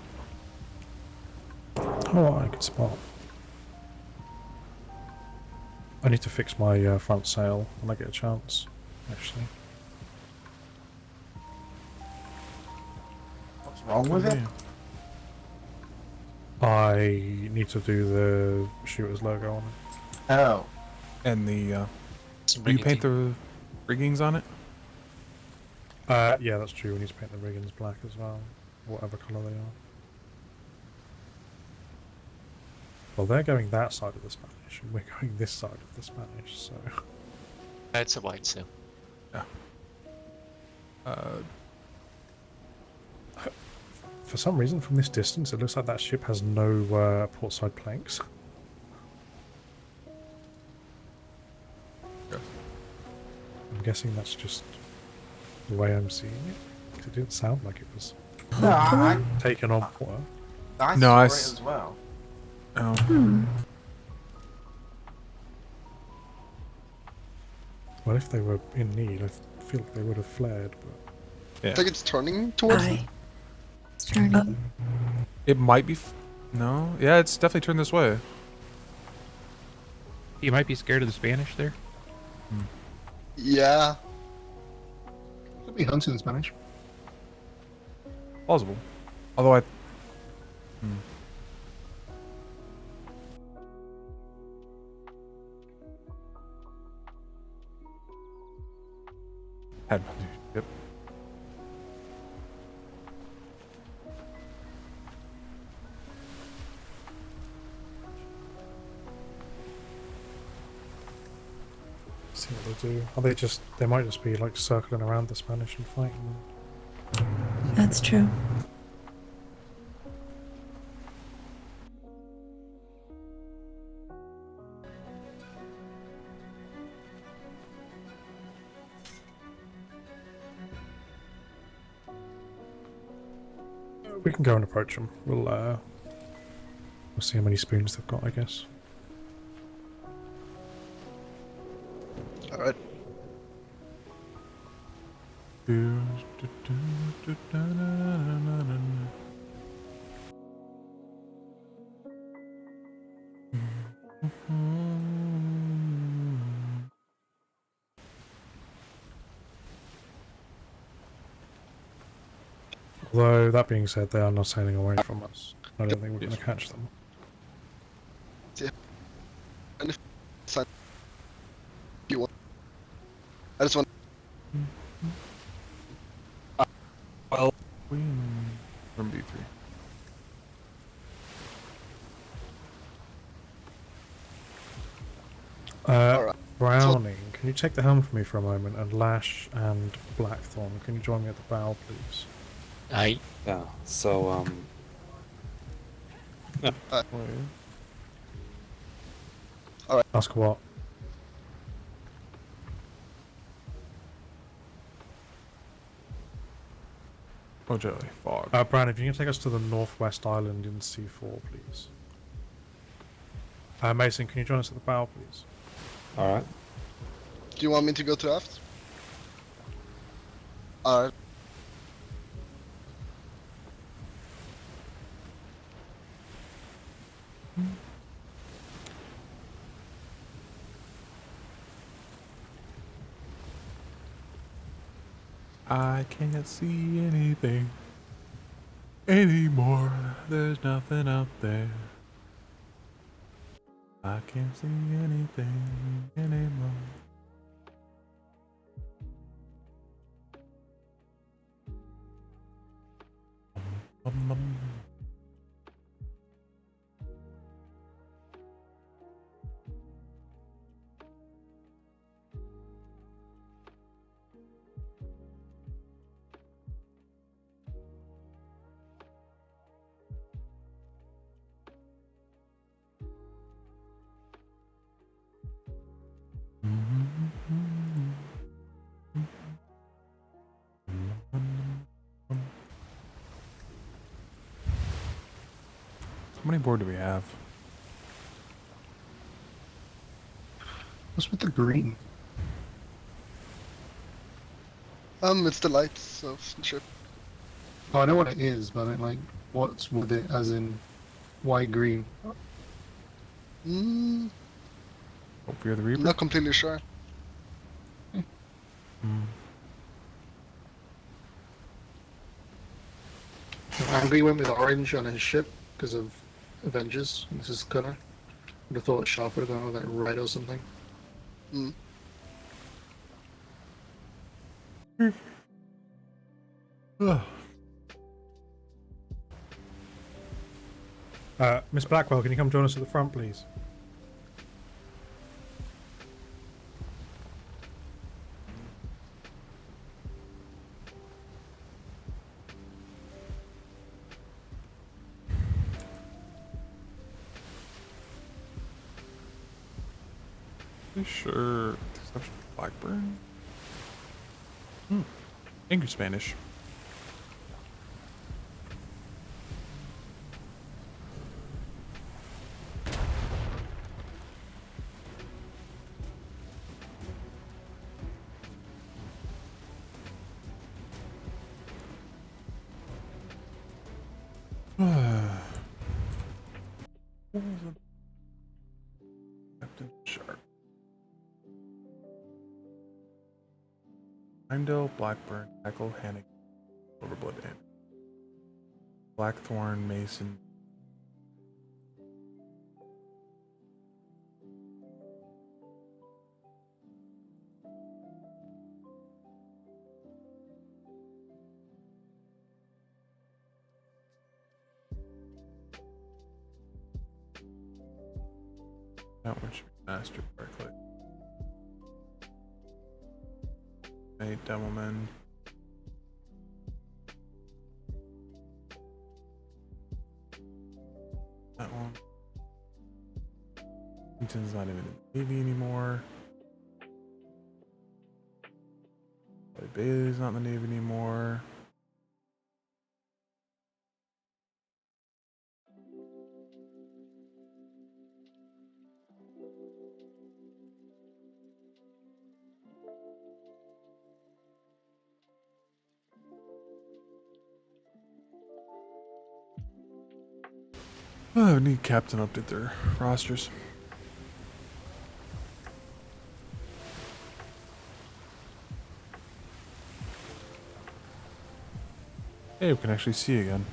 Oh, I could spot. I need to fix my front sail when I get a chance, actually. What's wrong with it? I need to do the shooter's logo on it. Oh. And the... will you paint the riggings on it? Yeah, that's true. We need to paint the riggings black as well, whatever colour they are. Well, they're going that side of the Spanish, and we're going this side of the Spanish, so... It's a white sail. Yeah. For some reason, from this distance, it looks like that ship has no portside planks. Yes. I'm guessing that's just the way I'm seeing it, because it didn't sound like it was No, I taken on water. No, saw I it s- as well. Oh. Well, if they were in need, I feel like they would have flared, but... Yeah. I think it's turning towards them. It's turning. It might be. No. Yeah, it's definitely turned this way. You might be scared of the Spanish there. Yeah. Could be hunting in Spanish. Plausible. Although I. Had. Yep. See what they do. Are they just... They might just be, like, circling around the Spanish and fighting them. That's true. We can go and approach them. We'll see how many spoons they've got, I guess. Alright. Although, that being said, they are not sailing away from us. I don't think we're going to catch them. Yeah. And if you want, I just want. Well, we from B3. Browning, can you take the helm from me for a moment? And Lash and Blackthorn, can you join me at the bow, please? Aye. Yeah, so, Alright. Ask what? Oh, jelly. Fog. Brown, if you can take us to the northwest island in C4, please. Mason, can you join us at the bow, please? alright. Do you want me to go to aft? Alright. I can't see anything anymore. There's nothing out there. I can't see anything anymore. How many board do we have? What's with the green? It's the lights of the ship. Oh, I know what it is, but I mean, like, what's with it, as in, why green? Mm, Hope you're the Reaper. I'm not completely sure. Angry went with orange on his ship because of Avengers. This is color. Would have thought Sharp would have gone with like red or something. Mm. Miss Blackwell, can you come join us at the front, please? Pretty sure. Exception of Blackburn? English Spanish. Captain Sharp. Heimdall, Blackburn, Echo, Hannigan, Overblood, and Blackthorn, Mason. That one should be mastered correctly. Hey, Devilman. That one. Eaton's not even in the Navy anymore. Bailey's not in the Navy anymore. Oh, I need Captain update their rosters. Hey, we can actually see again.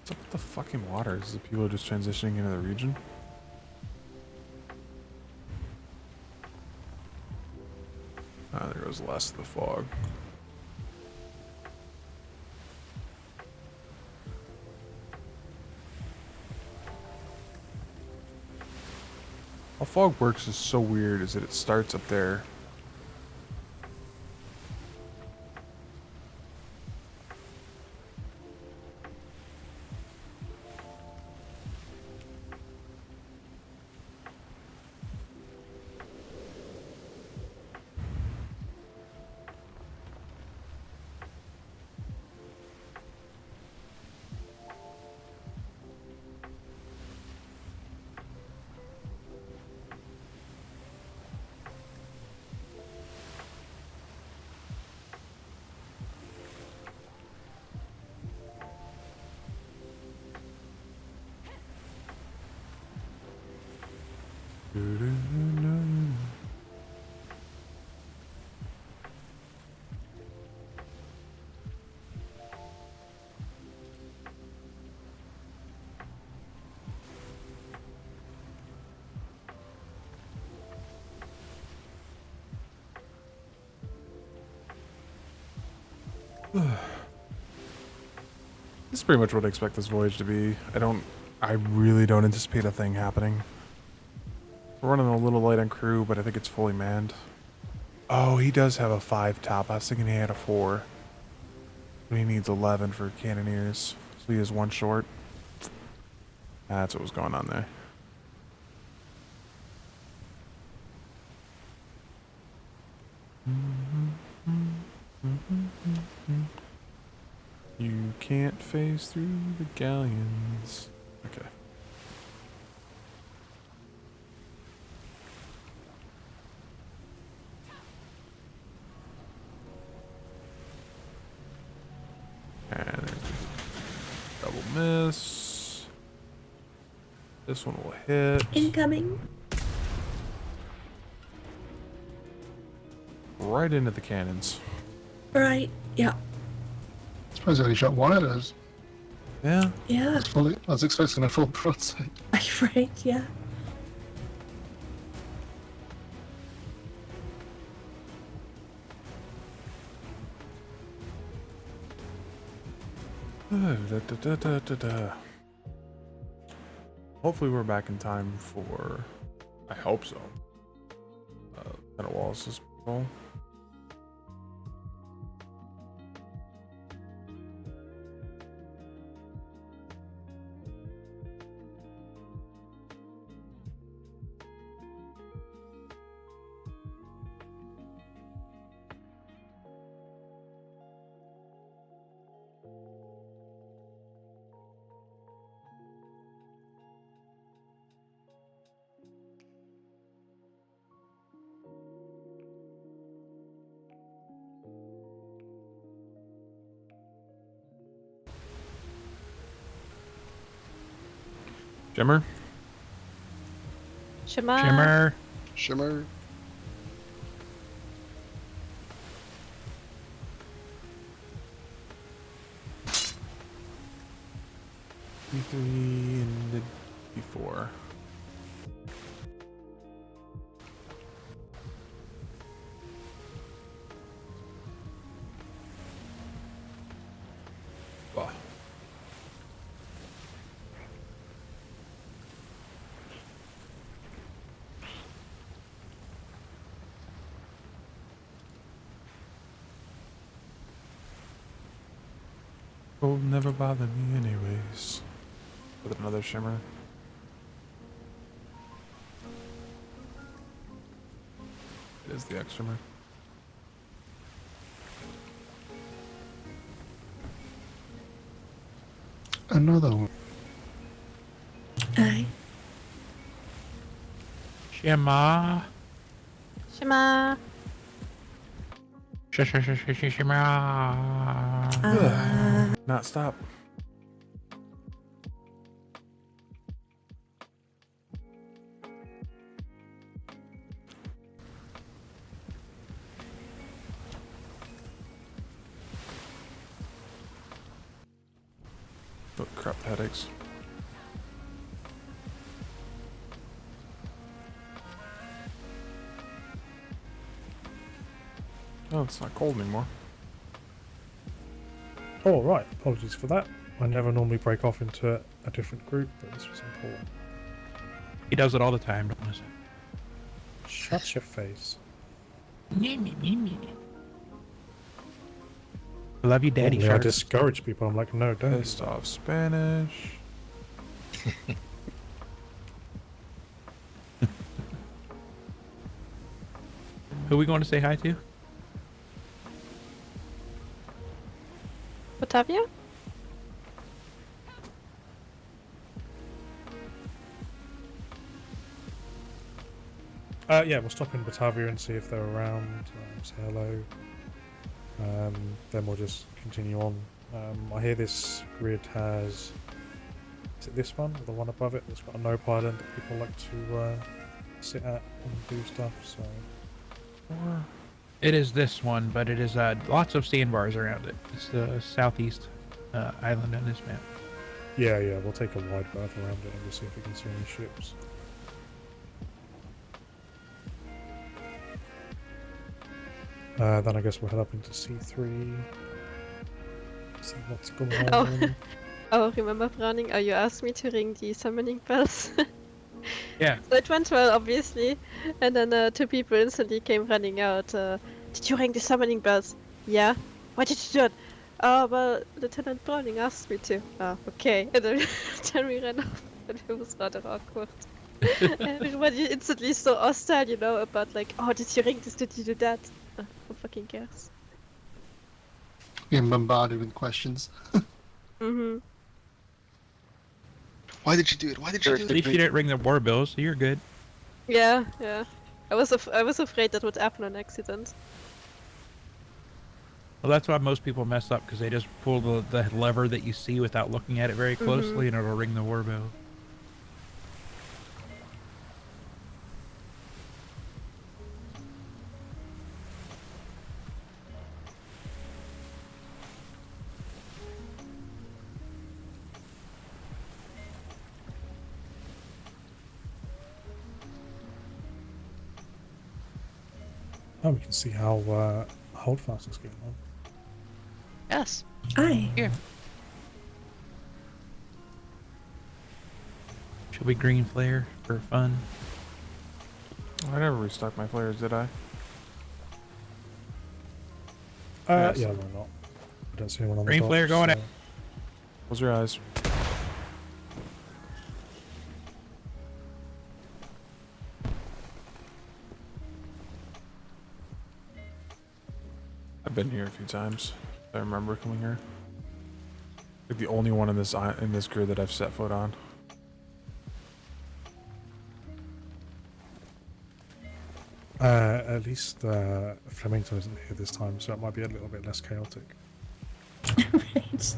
What's up with the fucking waters? Is the people just transitioning into the region? Ah, there goes the last of the fog. How fog works is so weird, is that it starts up there. This is pretty much what I expect this voyage to be. I really don't anticipate a thing happening. We're running a little light on crew, but I think it's fully manned. Oh, he does have a 5 top. I was thinking he had a 4. But he needs 11 for cannoneers. So he has 1 short. That's what was going on there. You can't phase through the galleons. Okay. And there's a double miss. This one will hit. Incoming. Right into the cannons. Right. Yeah. I suppose I only shot one of those. Yeah. Yeah. Well, I was expecting a full broadside. Right, yeah. Hopefully we're back in time for, I hope so, Lieutenant Wallace's patrol. Shimmer? Shimmer. Shimmer. B3 and B4. Oh. Oh, never bother me anyways. With another shimmer. It is the X shimmer. Another one. Aye. Shimmer. Shimmer. Shimmer. Not stop. Oh, crap, headaches. Oh, it's not cold anymore. Oh, right. Apologies for that. I never normally break off into a different group, but this was important. He does it all the time, don't listen. Shut your face. I love you, Daddy Normally I Shark. discourage people. I'm like, no, don't. Pissed off Spanish. Who are we going to say hi to? Batavia? Yeah, we'll stop in Batavia and see if they're around. Say hello. Then we'll just continue on. I hear this grid has. Is it this one or the one above it that's got a nope island that people like to sit at and do stuff? So. It is this one, but it is lots of sandbars around it. It's the southeast island on this map. Yeah, we'll take a wide berth around it and just see if we can see any ships. Then I guess we'll head up into C3. See what's going on. Oh, remember, Browning, you asked me to ring the summoning bells? Yeah. So it went well, obviously. And then 2 people instantly came running out. Did you ring the summoning bells? Yeah. Why did you do it? Oh, well, Lieutenant Browning asked me to. Ah, okay. And then, then we ran off. And it was rather awkward. And everybody instantly so hostile, you know, about like, oh, did you ring this? Did you do that? Who fucking cares? Being bombarded with questions. Mm-hmm. Why did you do it? Why did you do At least you didn't ring the war bells, so you're good. Yeah. I was afraid that would happen on accident. Well, that's why most people mess up, because they just pull the lever that you see without looking at it very closely, and it'll ring the war bell. Oh, we can see how Holdfast is going on. Yes. Aye. Here. Should we green flare for fun? I never restocked my flares, did I? Yeah, Yes. why not? I don't see anyone on Green the flare docks, going so... in. Close your eyes. I've been here a few times. I remember coming here. Like the only one in this grid that I've set foot on. At least Flemington isn't here this time, so it might be a little bit less chaotic. Right.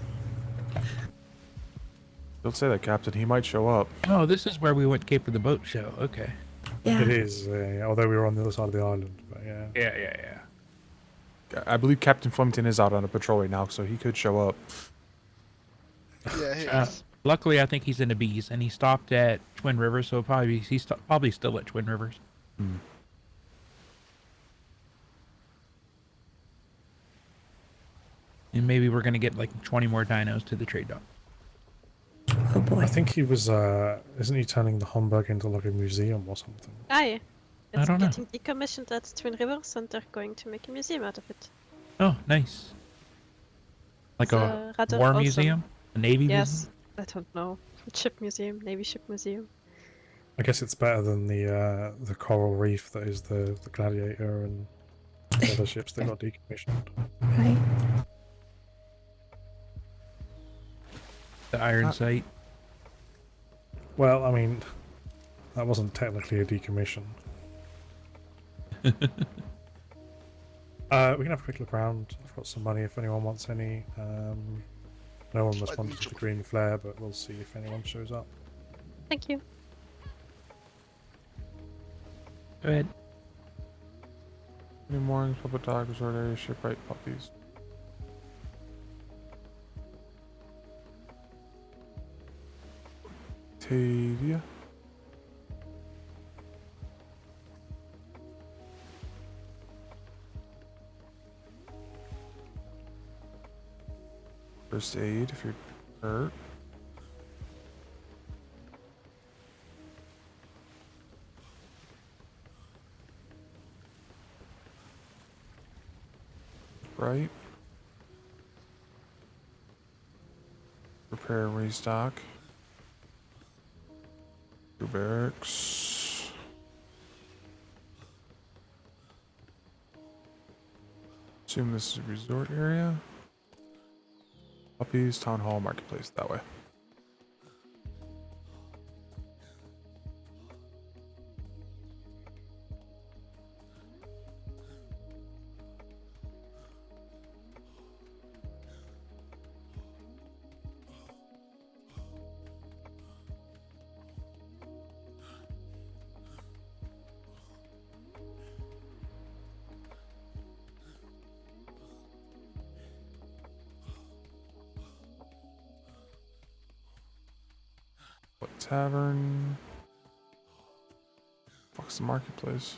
Don't say that, Captain. He might show up. Oh, this is where we went Cape for the boat show. Okay. Yeah. It is, although we were on the other side of the island, but yeah. Yeah. I believe Captain Flemington is out on a patrol right now, so he could show up. Yeah, he Uh, is. luckily, I think he's in the bees, and he stopped at Twin Rivers, so he's probably still at Twin Rivers. Hmm. And maybe we're gonna get like 20 more dinos to the trade dock. Oh boy. I think he was, isn't he turning the Homburg into like a museum or something? Aye. I It's don't know. getting decommissioned at Twin Rivers and they're going to make a museum out of it. Oh, nice. Like It's, a rather war awesome. museum, a navy Yes. museum. I don't know. Ship museum, Navy ship museum. I guess it's better than the coral reef that is the Gladiator and the other ships that got decommissioned. Right. The Iron Sight. Well, I mean, that wasn't technically a decommission. We can have a quick look around. I've got some money if anyone wants any. No one responded to the green flare, but we'll see if anyone shows up. Thank you. Go ahead. New moorings, public dog, resort area, shipwright, puppies. Tavia. First aid if you're hurt. Right. Repair and restock. Your barracks. Assume this is a resort area. Puppies, town hall, marketplace, that way. What tavern? Fuck's the marketplace?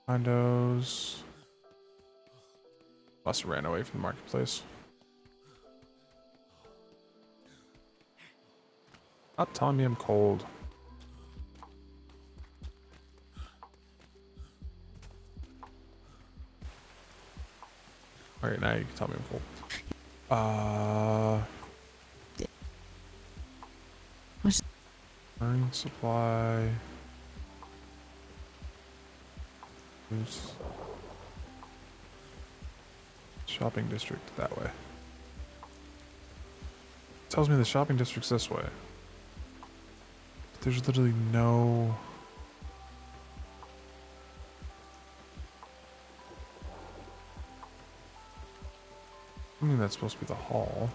Condos. Must have ran away from the marketplace. Stop telling me I'm cold. Alright, now you can tell me I'm cold. Marine supply. There's shopping district that way. Tells me the shopping district's this way. But there's literally no. I mean, that's supposed to be the hall.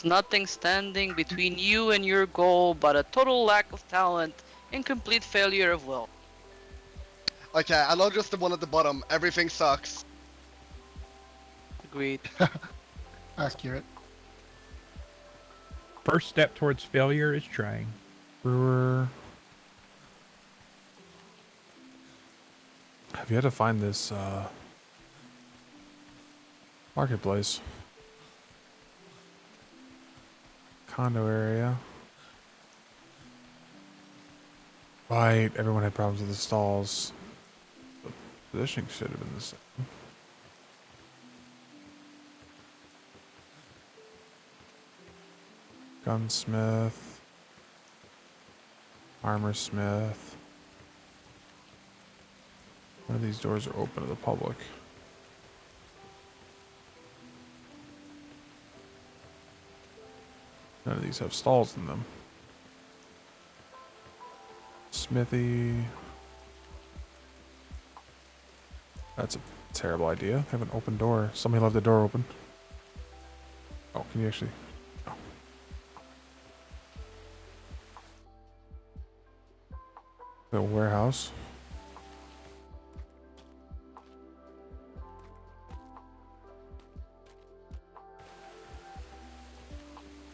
Nothing standing between you and your goal but a total lack of talent and complete failure of will. Okay, I know just the one at the bottom. Everything sucks. Agreed. Accurate. first step towards failure is trying. Brewer. Have yet to find this marketplace. Condo area. Right, everyone had problems with the stalls. The positioning should have been the same. Gunsmith. Armor smith. None of these doors are open to the public. None of these have stalls in them. Smithy. That's a terrible idea. Have an open door. Somebody left the door open. Oh, can you actually... Oh. The warehouse.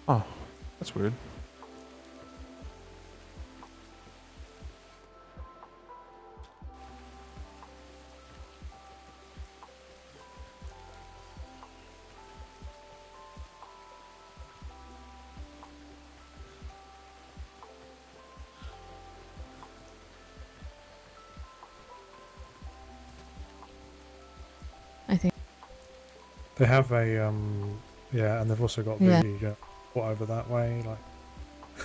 Oh, that's weird. I think They have a yeah, and they've also got Yeah. the over that way, like.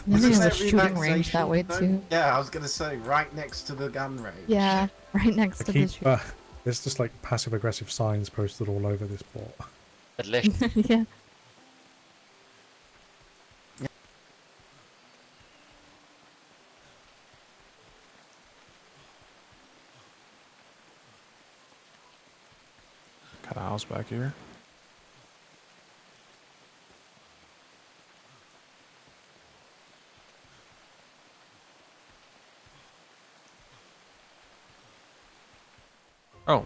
then they Isn't have a there shooting range that way relaxation, though? too. Yeah, I was gonna say right next to the gun range. Yeah, right next I to keep, the shooting. there's just like passive aggressive signs posted all over this port. Yeah. Got a house back here. Oh.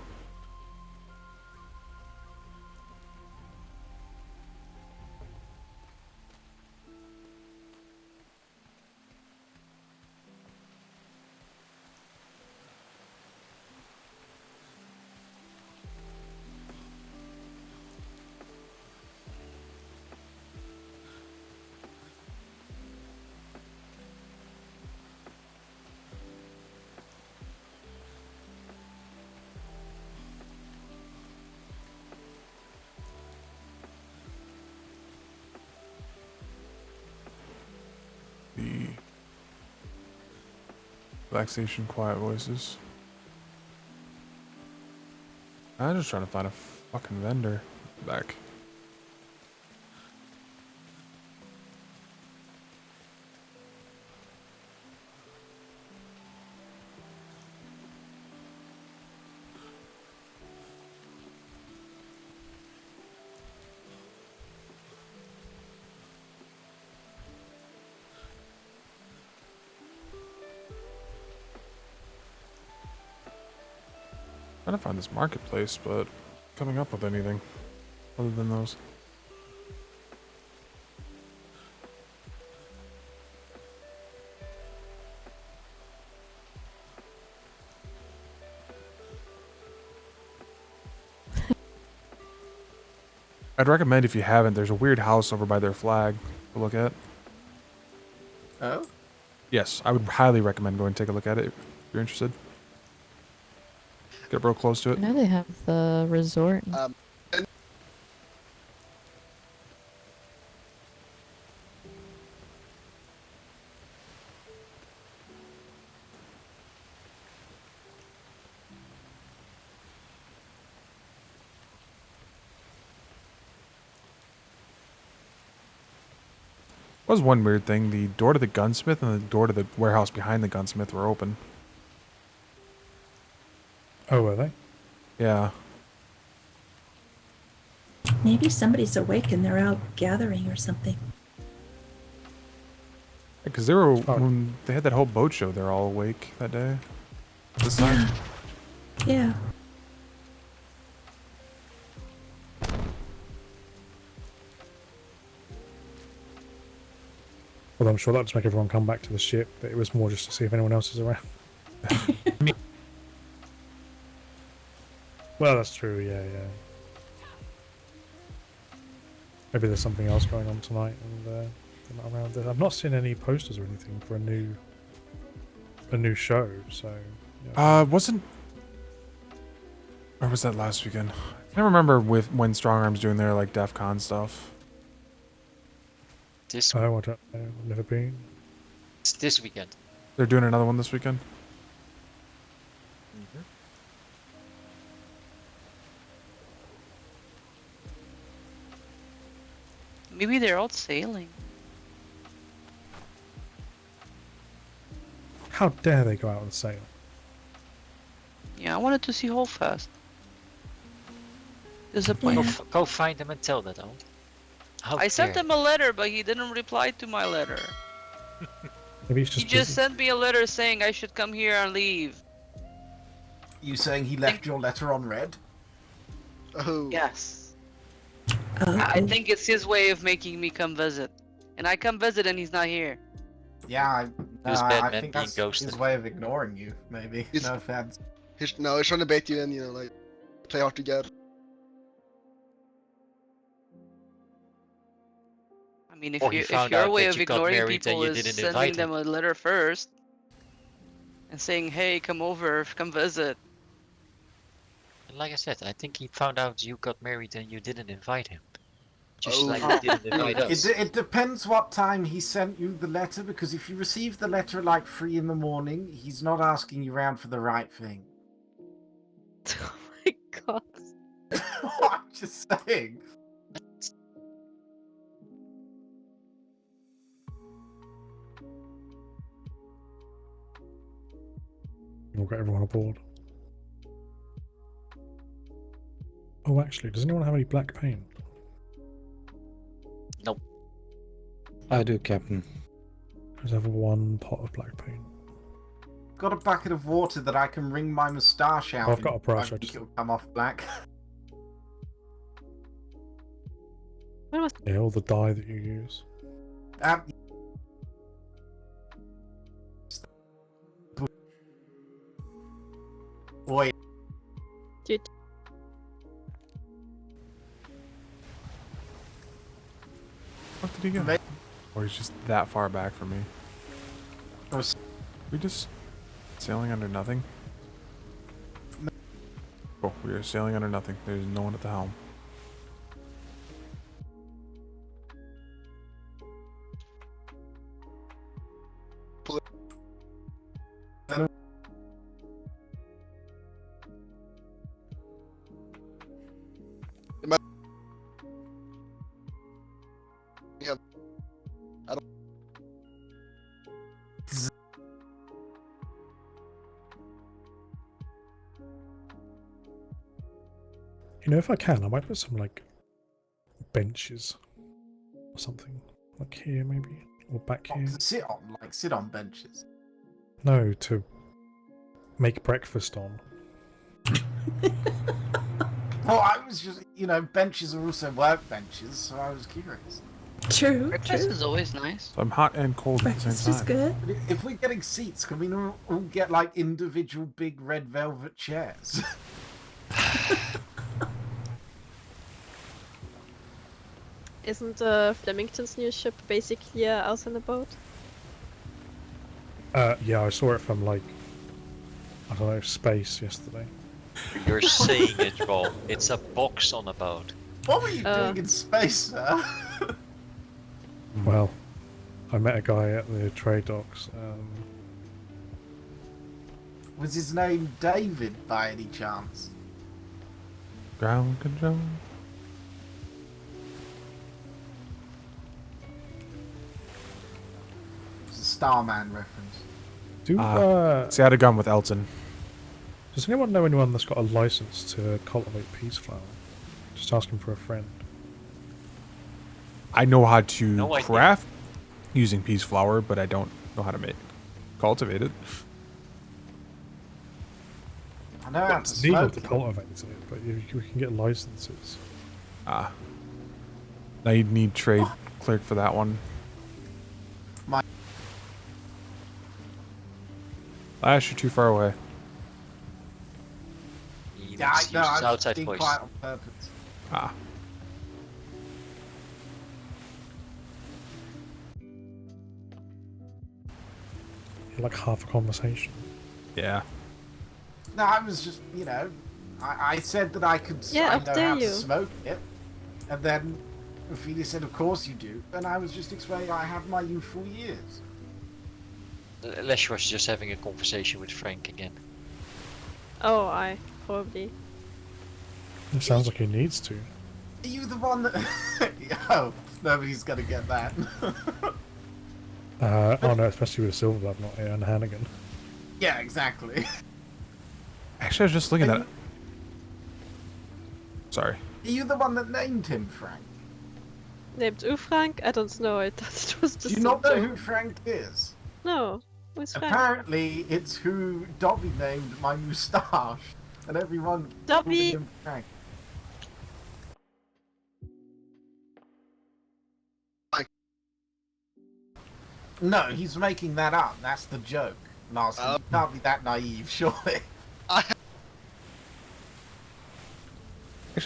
The relaxation, quiet voices. I'm just trying to find a fucking vendor back. Trying to find this marketplace, but coming up with anything other than those. I'd recommend, if you haven't, there's a weird house over by their flag to look at. Oh? Yes, I would highly recommend going and take a look at it if you're interested. Get real close to I it. know they have the resort. Was one weird thing. The door to the gunsmith and the door to the warehouse behind the gunsmith were open. Oh, were they? Yeah. Maybe somebody's awake and they're out gathering or something. Because they were, when they had that whole boat show, they're all awake that day. This time. Yeah. Although I'm sure that would make everyone come back to the ship, but it was more just to see if anyone else is around. Well, that's true, yeah. Maybe there's something else going on tonight and they're not around. I've not seen any posters or anything for a new show, so... Yeah. Wasn't... Or was that last weekend? I can't remember when Strongarm's doing their, like, DEF CON stuff. This I don't know. I've never been. It's this weekend. They're doing another one this weekend? Maybe they're out sailing. How dare they go out and sail? Yeah, I wanted to see Holfast. Disappointed. Go find him and tell that, oh. I sent him a letter, but he didn't reply to my letter. Maybe he's He just just busy. sent me a letter saying I should come here and leave. You saying he left your letter on red? Oh. Yes. I think it's his way of making me come visit. And I come visit and he's not here. Yeah, I Batman think being that's ghosted. his way of ignoring you, maybe. No offense. He's trying to bait you in, like, play hard to get. I mean, if, Or he if found your out way that of you got ignoring married and people you is didn't sending invite them a letter first and saying, hey, come over, come visit. And like I said, I think he found out you got married and you didn't invite him. Just Oh. like he didn't invite us. It depends what time he sent you the letter, because if you received the letter at like 3 in the morning, he's not asking you round for the right thing. Oh my god. I'm just saying. We'll get everyone aboard. Oh, actually, does anyone have any black paint? Nope. I do, Captain. Let's have one pot of black paint. Got a bucket of water that I can wring my moustache out. I've got a brush, I I think just- it'll come off black. Yeah, all the dye that you use. Boy. Dude. What did he get? Or he's just that far back from me. We just sailing under nothing? Oh, we are sailing under nothing. There's no one at the helm. Yeah. I don't. You know, if I can, I might put some, like, benches or something. Like here, maybe? Or back here. To sit on, like sit on benches. No, to make breakfast on. Well, I was just, benches are also work benches, so I was curious. True. Breakfast is always nice. So I'm hot and cold at the Breakfast same is time. good. But if we're getting seats, can we not all get like individual big red velvet chairs? Isn't Flemington's new ship basically out on a boat? Yeah, I saw it from, like, I don't know, space yesterday. You're saying it wrong. It's a box on a boat. What were you doing in space, sir? Well, I met a guy at the trade docks. Was his name David by any chance? Ground control. It's a Starman reference. See, I had a gun with Elton. Does anyone know anyone that's got a license to cultivate peace flower? Just asking for a friend. I know how to No idea. craft using peace flower, but I don't know how to cultivate it. I know how to It's legal smoke to it. cultivate it, but you can get licenses. Now you'd need trade cleared for that one. Lash, you're too far away. He Yeah, I needs to know, use I his was outside being voice. quiet on purpose. Ah. You're like half a conversation. Yeah. No, I was just, you know, I said that I could, Yeah, I up know there how you. to smoke it, and then Ophelia said, of course you do, and I was just explaining I had my youthful years. Lesh was just having a conversation with Frank again. Oh, I probably. It sounds like he needs to. Are you the one that... oh, nobody's gonna get that. Oh no, especially with Silverblood, not Ian Hannigan. Yeah, exactly. Actually, I was just looking at it. Sorry. Are you the one that named him Frank? Named who Frank? I don't know. I thought it was just. Do you a not know joke. who Frank is? No. Who's Frank? Apparently, it's who Dobby named my moustache, and everyone Dobby. called him Frank. No, he's making that up. That's the joke. Larson, you can't be that naive, surely. Actually,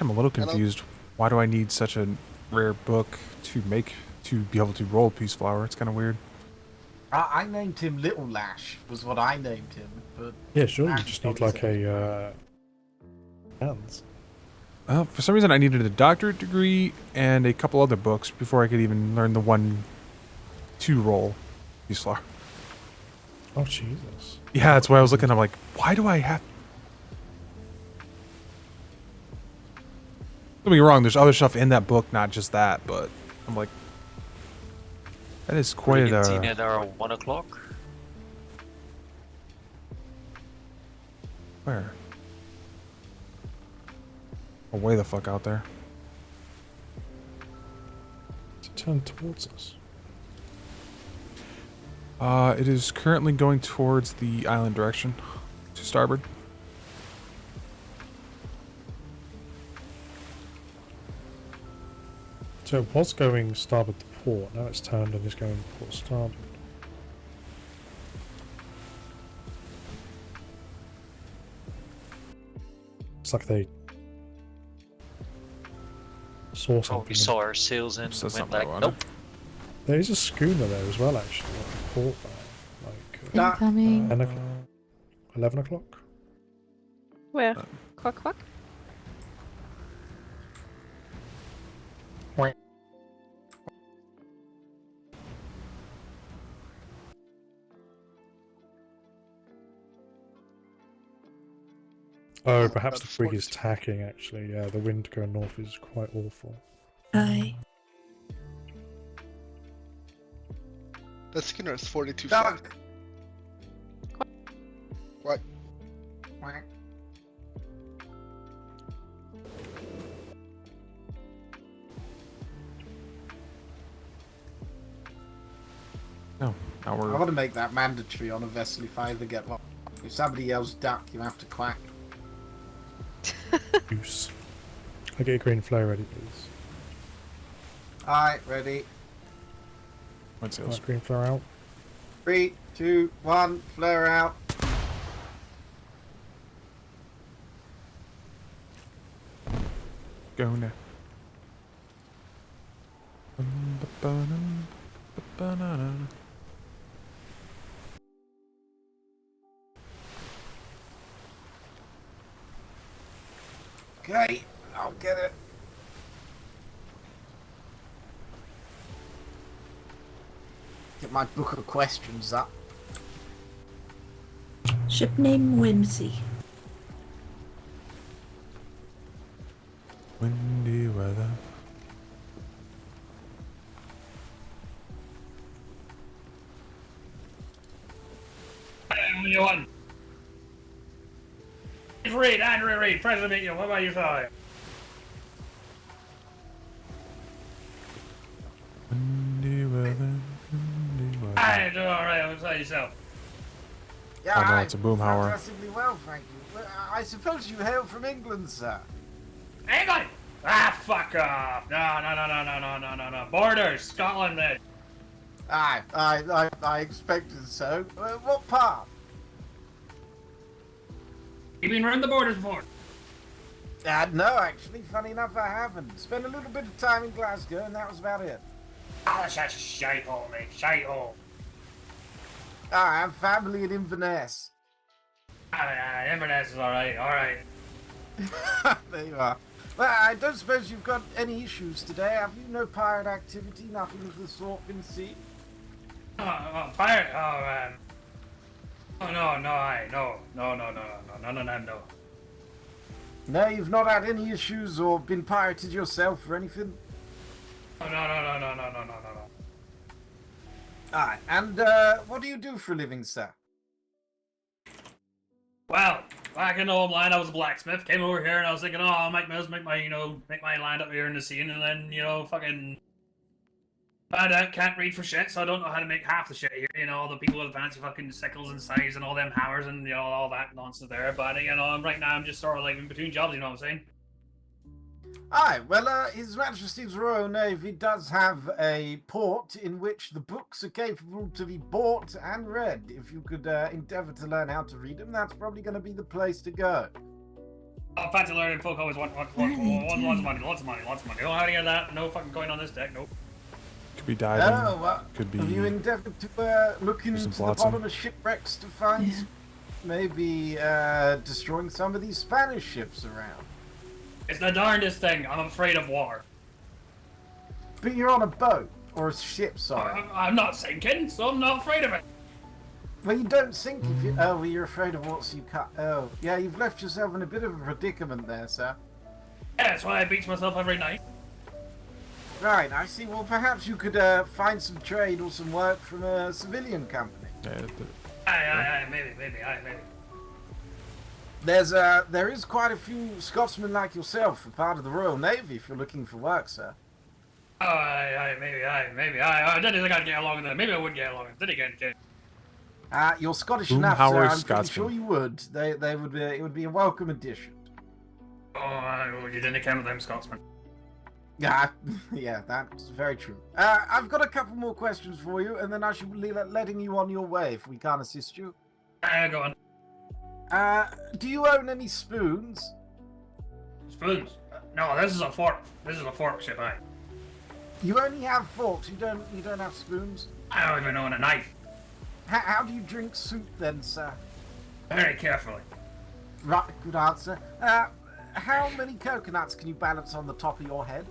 I'm a little confused. Why do I need such a rare book to be able to roll Peace Flower? It's kind of weird. I named him Little Lash, was what I named him, but... Yeah, sure, you Lash just Dobby need like said- a hands. For some reason, I needed a doctorate degree and a couple other books before I could even learn the 1-2 roll Peace Flower. Oh Jesus. Yeah, that's why I was looking. I'm like, why do I have? Don't get me wrong. There's other stuff in that book, not just that. But I'm like, that is quite a. Tina at our 1 o'clock. Where? Oh, way the fuck out there. To turn towards us. It is currently going towards the island direction, to starboard. So it was going starboard to port, now it's turned and is going port starboard. It's like they saw something. Oh, we saw our sails and Says went something like, about nope. There is a schooner there as well, actually. Like a port there. Like Incoming. 10 o'clock, 11 o'clock. Where? Quack quack. Oh, perhaps the brig is tacking, actually. Yeah, the wind going north is quite awful. Aye. The Skinner is 42 Doug! feet. What? Quack. No, now I we're. want to make that mandatory on a vessel if I ever get lost. If somebody yells duck, you have to quack. Goose. I'll get a green flow ready, please. Alright, ready. What's Right, green flow out. 3, 2, 1, flare out. Go now. Okay, I'll get it. Get my book of questions up. Ship name Whimsy. Windy weather. You want? Reed, Andrew Reed, President, you. What about you, fella? Windy weather. Windy weather. I do all right. What's that yourself? Yeah, Oh, no, aye, it's a boomhauer. fantastically well, thank you. Well, I suppose you hail from England, sir. England! Ah, fuck off! No. Borders, Scotland, then. Aye, I expected so. What part? You been around the borders before? No, actually, funny enough, I haven't. Spent a little bit of time in Glasgow, and that was about it. Ah, that's such a shite hole, mate. Shite hole. I have family in Inverness. Inverness is alright. There you are. Well, I don't suppose you've got any issues today, have you? No pirate activity, nothing of the sort been seen? Pirate? Oh, no, no. No, you've not had any issues or been pirated yourself or anything? No. Alright, and what do you do for a living, sir? Well, back in the homeland, I was a blacksmith. Came over here and I was thinking, oh, I might make my land up here in the scene, and then, fucking found out can't read for shit, so I don't know how to make half the shit here. All the people with fancy fucking sickles and scythes and all them hammers and, all that nonsense there. But, right now I'm just sort of like in between jobs, you know what I'm saying? Aye, well, His Majesty's Royal Navy does have a port in which the books are capable to be bought and read. If you could endeavour to learn how to read them, that's probably going to be the place to go. Oh, fancy learning folk always want lots of money. You don't have any of that. No fucking going on this deck, nope. Could be diving. Oh, well, could be. Have you endeavoured to look into the flotsam. bottom of shipwrecks to find maybe destroying some of these Spanish ships around? It's the darndest thing. I'm afraid of water. But you're on a boat, or a ship, sorry. I'm not sinking, so I'm not afraid of it. Well, you don't sink if you... Oh, well, you're afraid of what you cut... Oh, yeah, you've left yourself in a bit of a predicament there, sir. Yeah, that's why I beat myself every night. Right, I see. Well, perhaps you could find some trade or some work from a civilian company. Aye, maybe. There is quite a few Scotsmen like yourself, a part of the Royal Navy, if you're looking for work, sir. Oh, maybe. I didn't think I'd get along with them. Maybe I would get along with them. Then again, You're Scottish enough, sir. I'm pretty Scotsman. sure you would. They would be. It would be a welcome addition. Oh, you didn't count them Scotsmen. Yeah, yeah, that's very true. I've got a couple more questions for you, and then I should be letting you on your way if we can't assist you. Go on. Do you own any spoons? Spoons? No, this is a fork. This is a fork ship, aye. You only have forks. You don't have spoons. I don't even own a knife. How do you drink soup then, sir? Very carefully. Right, good answer. How many coconuts can you balance on the top of your head?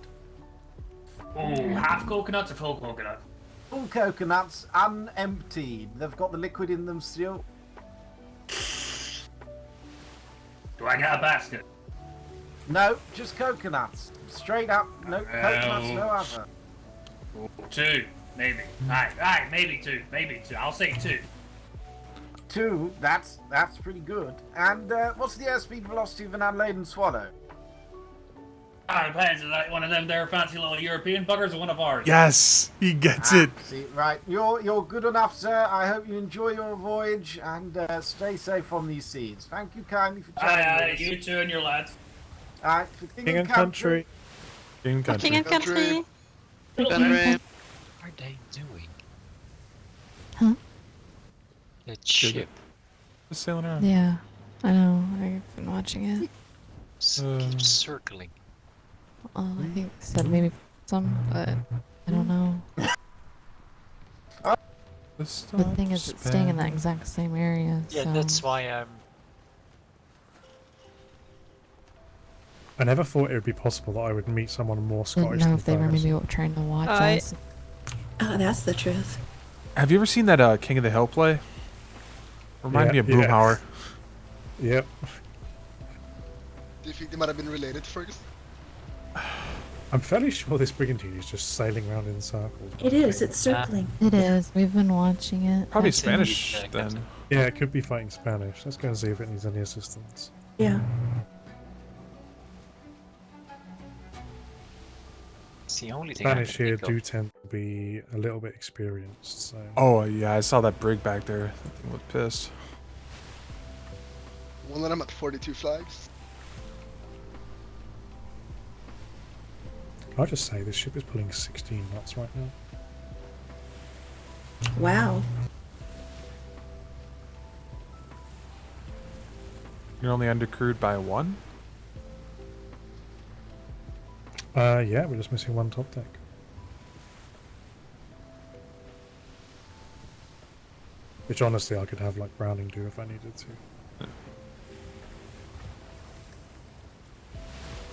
Oh, half coconuts or full coconut? Full coconuts, unemptied. They've got the liquid in them still. Do I get a basket? No, just coconuts. Straight up, no coconuts, no other. Two, maybe. Aye, maybe two. I'll say two. Two, that's pretty good. And what's the airspeed velocity of an unladen swallow? Depends. Is that one of them there fancy little European buggers or one of ours? Yes, he gets it. See, right, you're good enough, sir. I hope you enjoy your voyage and stay safe on these seas. Thank you kindly for chatting Aye, with us. you two and your lads. Alright, for King and country. King and King and country. What are they doing? Huh? That ship. Just sailing around. Yeah, I know. I've been watching it. Keeps circling. Well, I think they said maybe some, but I don't know. The thing is, it's staying in that exact same area. Yeah, so. that's why I'm. I never thought it would be possible that I would meet someone more I didn't Scottish know than if they were Fergus. maybe trying to watch I- us. Oh, that's the truth. Have you ever seen that King of the Hill play? Reminded me of Boomhauer. Yep. Do you think they might have been related, Fergus? I'm fairly sure this brigantine is just sailing around in circles. It is. It's circling. It is. We've been watching it. Probably Actually, Spanish then. Yeah, it could be fighting Spanish. Let's go and see if it needs any assistance. Yeah. It's the only thing I Spanish can here think of. do tend to be a little bit experienced, so... Oh yeah, I saw that brig back there. That thing looked pissed. One of them at 42 flags. I'll just say this ship is pulling 16 knots right now. Wow. You're only undercrewed by one? Yeah, we're just missing one top deck. Which honestly I could have like Browning do if I needed to.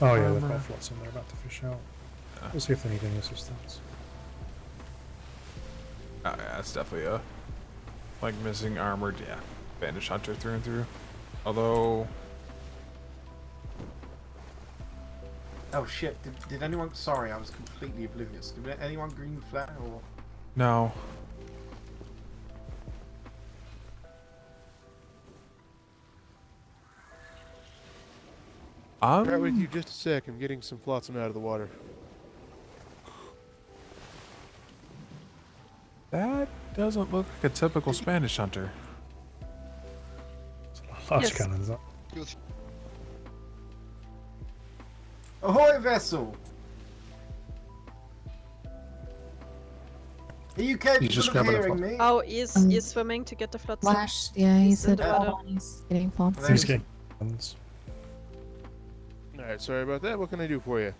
Oh yeah, they've got flotsam they're about to fish out. We'll see if they need any assistance. Oh yeah, that's definitely a like missing armored, yeah. Bandage hunter through and through. Although Oh shit, did anyone... Sorry, I was completely oblivious. Did anyone green flag or... no. Right with you just a sec. I'm getting some flotsam out of the water. That doesn't look like a typical Spanish hunter. Large cannons up. Ahoy, vessel! Are you capable of hearing me? Oh, he's swimming to get the flotsam. Flash, yeah, he said in the water. he's getting flotsam. He's getting cannons. Alright, sorry about that. What can I do for you?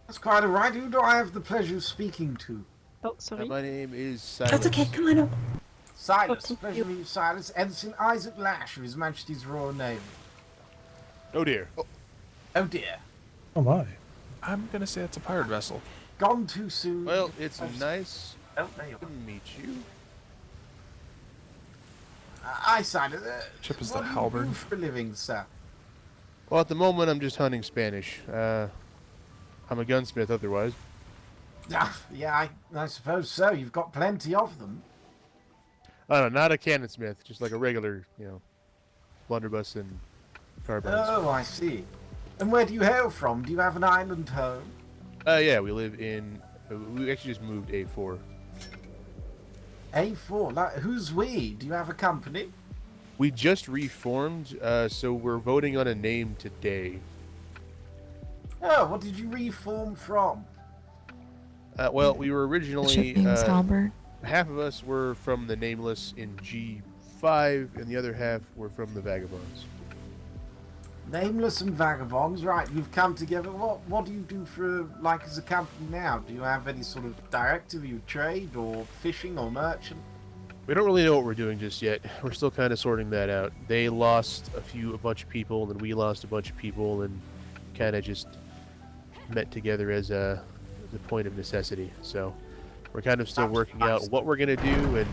That's quite alright. Who do I have the pleasure of speaking to? Oh, sorry. My name is Silas. That's okay, come on up. Silas. Pleasure to meet you, Silas. Ensign Isaac Lash of His Majesty's Royal Navy. Oh dear. Oh dear. Oh my. I'm gonna say it's a pirate vessel. Gone too soon. Well, it's nice to meet you. Aye, Silas. Chip is what the do you halberd. do for a living, sir? Well, at the moment, I'm just hunting Spanish. I'm a gunsmith otherwise. Yeah, I suppose so. You've got plenty of them. I don't know, not a cannon smith, just like a regular, blunderbuss and carbines. Oh, I see. And where do you hail from? Do you have an island home? Yeah, we live in... We actually just moved A4. A4? Like, who's we? Do you have a company? We just reformed, so we're voting on a name today. Oh, what did you reform from? Well, we were originally... Halberd. half of us were from the Nameless in G5, and the other half were from the Vagabonds. Nameless and Vagabonds, right, you've come together. What do you do for, like, as a company now? Do you have any sort of directive? You trade, or fishing, or merchant? We don't really know what we're doing just yet. We're still kind of sorting that out. They lost a bunch of people, and then we lost a bunch of people, and kind of just met together as a point of necessity. So we're kind of still working out what we're going to do, and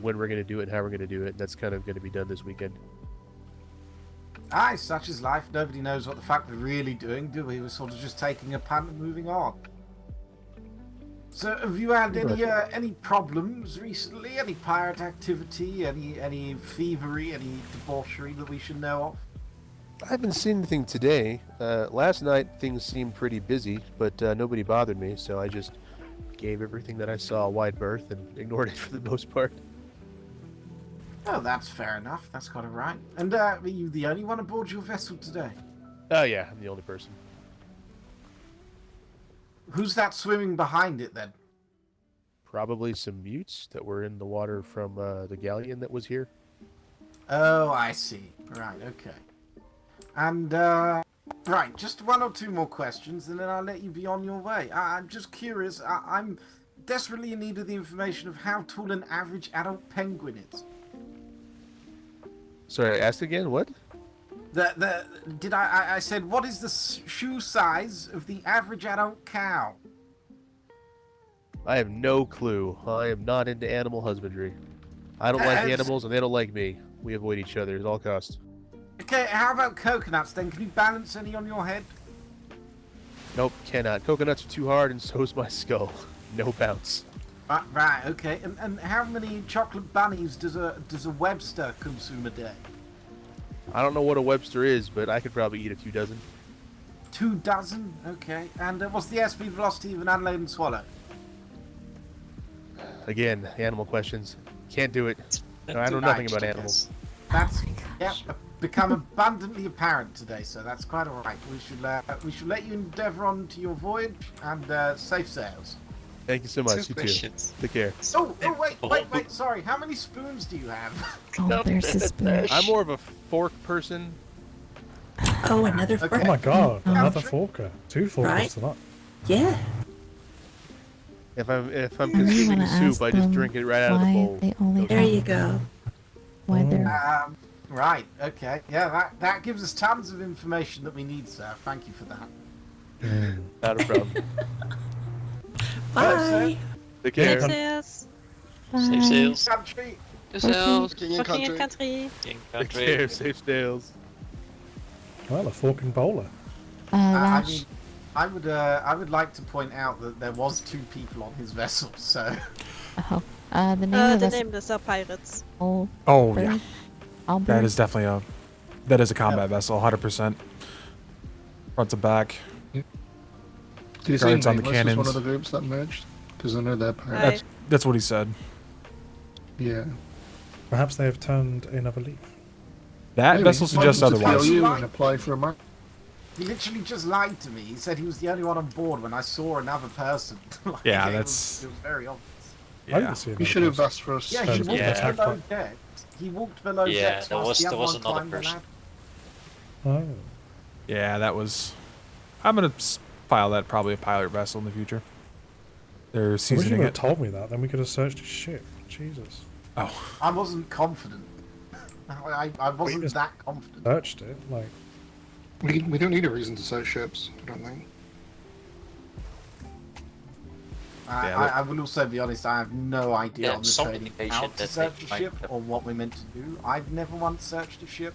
when we're going to do it, and how we're going to do it. And that's kind of going to be done this weekend. Aye, such is life. Nobody knows what the fuck they're really doing, do we? We're sort of just taking a punt and moving on. So, have you had any problems recently? Any pirate activity? Any thievery? Any debauchery that we should know of? I haven't seen anything today. Last night things seemed pretty busy, but nobody bothered me, so I just gave everything that I saw a wide berth and ignored it for the most part. Oh, that's fair enough. That's kind of right. And are you the only one aboard your vessel today? Oh yeah, I'm the only person. Who's that swimming behind it then? Probably some mutes that were in the water from the galleon that was here. Oh, I see. Right, okay. And, right, just one or two more questions, and then I'll let you be on your way. I'm just curious. I'm desperately in need of the information of how tall an average adult penguin is. Sorry, ask again, what? I said, what is the shoe size of the average adult cow? I have no clue. I am not into animal husbandry. I don't like animals, and they don't like me. We avoid each other at all costs. Okay, how about coconuts then? Can you balance any on your head? Nope, cannot. Coconuts are too hard, and so's my skull. No bounce. Right, okay. And how many chocolate bunnies does a Webster consume a day? I don't know what a Webster is, but I could probably eat a few dozen. 2 dozen? Okay. And what's the airspeed velocity of an unladen swallow? Again, animal questions. Can't do it. No, I know nothing about animals. That's become abundantly apparent today, so that's quite all right. We should let you endeavour on to your voyage and safe sails. Thank you so much. You too. Take care. Oh, wait. Sorry. How many spoons do you have? Oh, there's a spoon. I'm more of a fork person. Oh, another Okay. fork. Oh my god, Oh. another forker. 2 forkers Right. tonight. Yeah. If I'm Maybe you consuming wanna soup, ask I just them drink it right out of the why bowl. they only There have- you go. Why they're Right. Okay. Yeah. That gives us tons of information that we need, sir. Thank you for that. Not a problem. Bye. Take Safe care. sails. Safe sails. Country. To sails. King and Working in country. country. King Take country. care. Safe sails. Well, a forking bowler. I Lash. mean, I would like to point out that there was 2 people on his vessel, so. Oh. The name of The the nameless are pirates. vessel. Oh yeah, Albert. that is definitely a combat vessel, 100%. Front to back. Do you say Guards on the Nameless was one cannons. of the groups that merged? Because I know they're pirates. That's, that's what he said. Yeah. Perhaps they have turned another leaf. That Maybe. vessel suggests Might just fail otherwise. you and apply for a mark. He literally just lied to me. He said he was the only one on board when I saw another person. Like, Yeah, it that's- was very obvious. I didn't see You another should have person. asked for us. Yeah, he walked Yeah. below deck. He walked below Yeah, deck. there whilst was- the there other was one another climbed the person. ladder. Oh. Yeah, that was. I'm gonna file that probably a pilot vessel in the future. They're I wish you seasoning would have it. told me that, then we could have searched his ship. Jesus. Oh, I wasn't confident. I wasn't just- that confident. Searched it, like. We don't need a reason to search ships, I don't think. I will also be honest, I have no idea Yeah, on the some training indication how that to they search a might ship have- or what we're meant to do. I've never once searched a ship.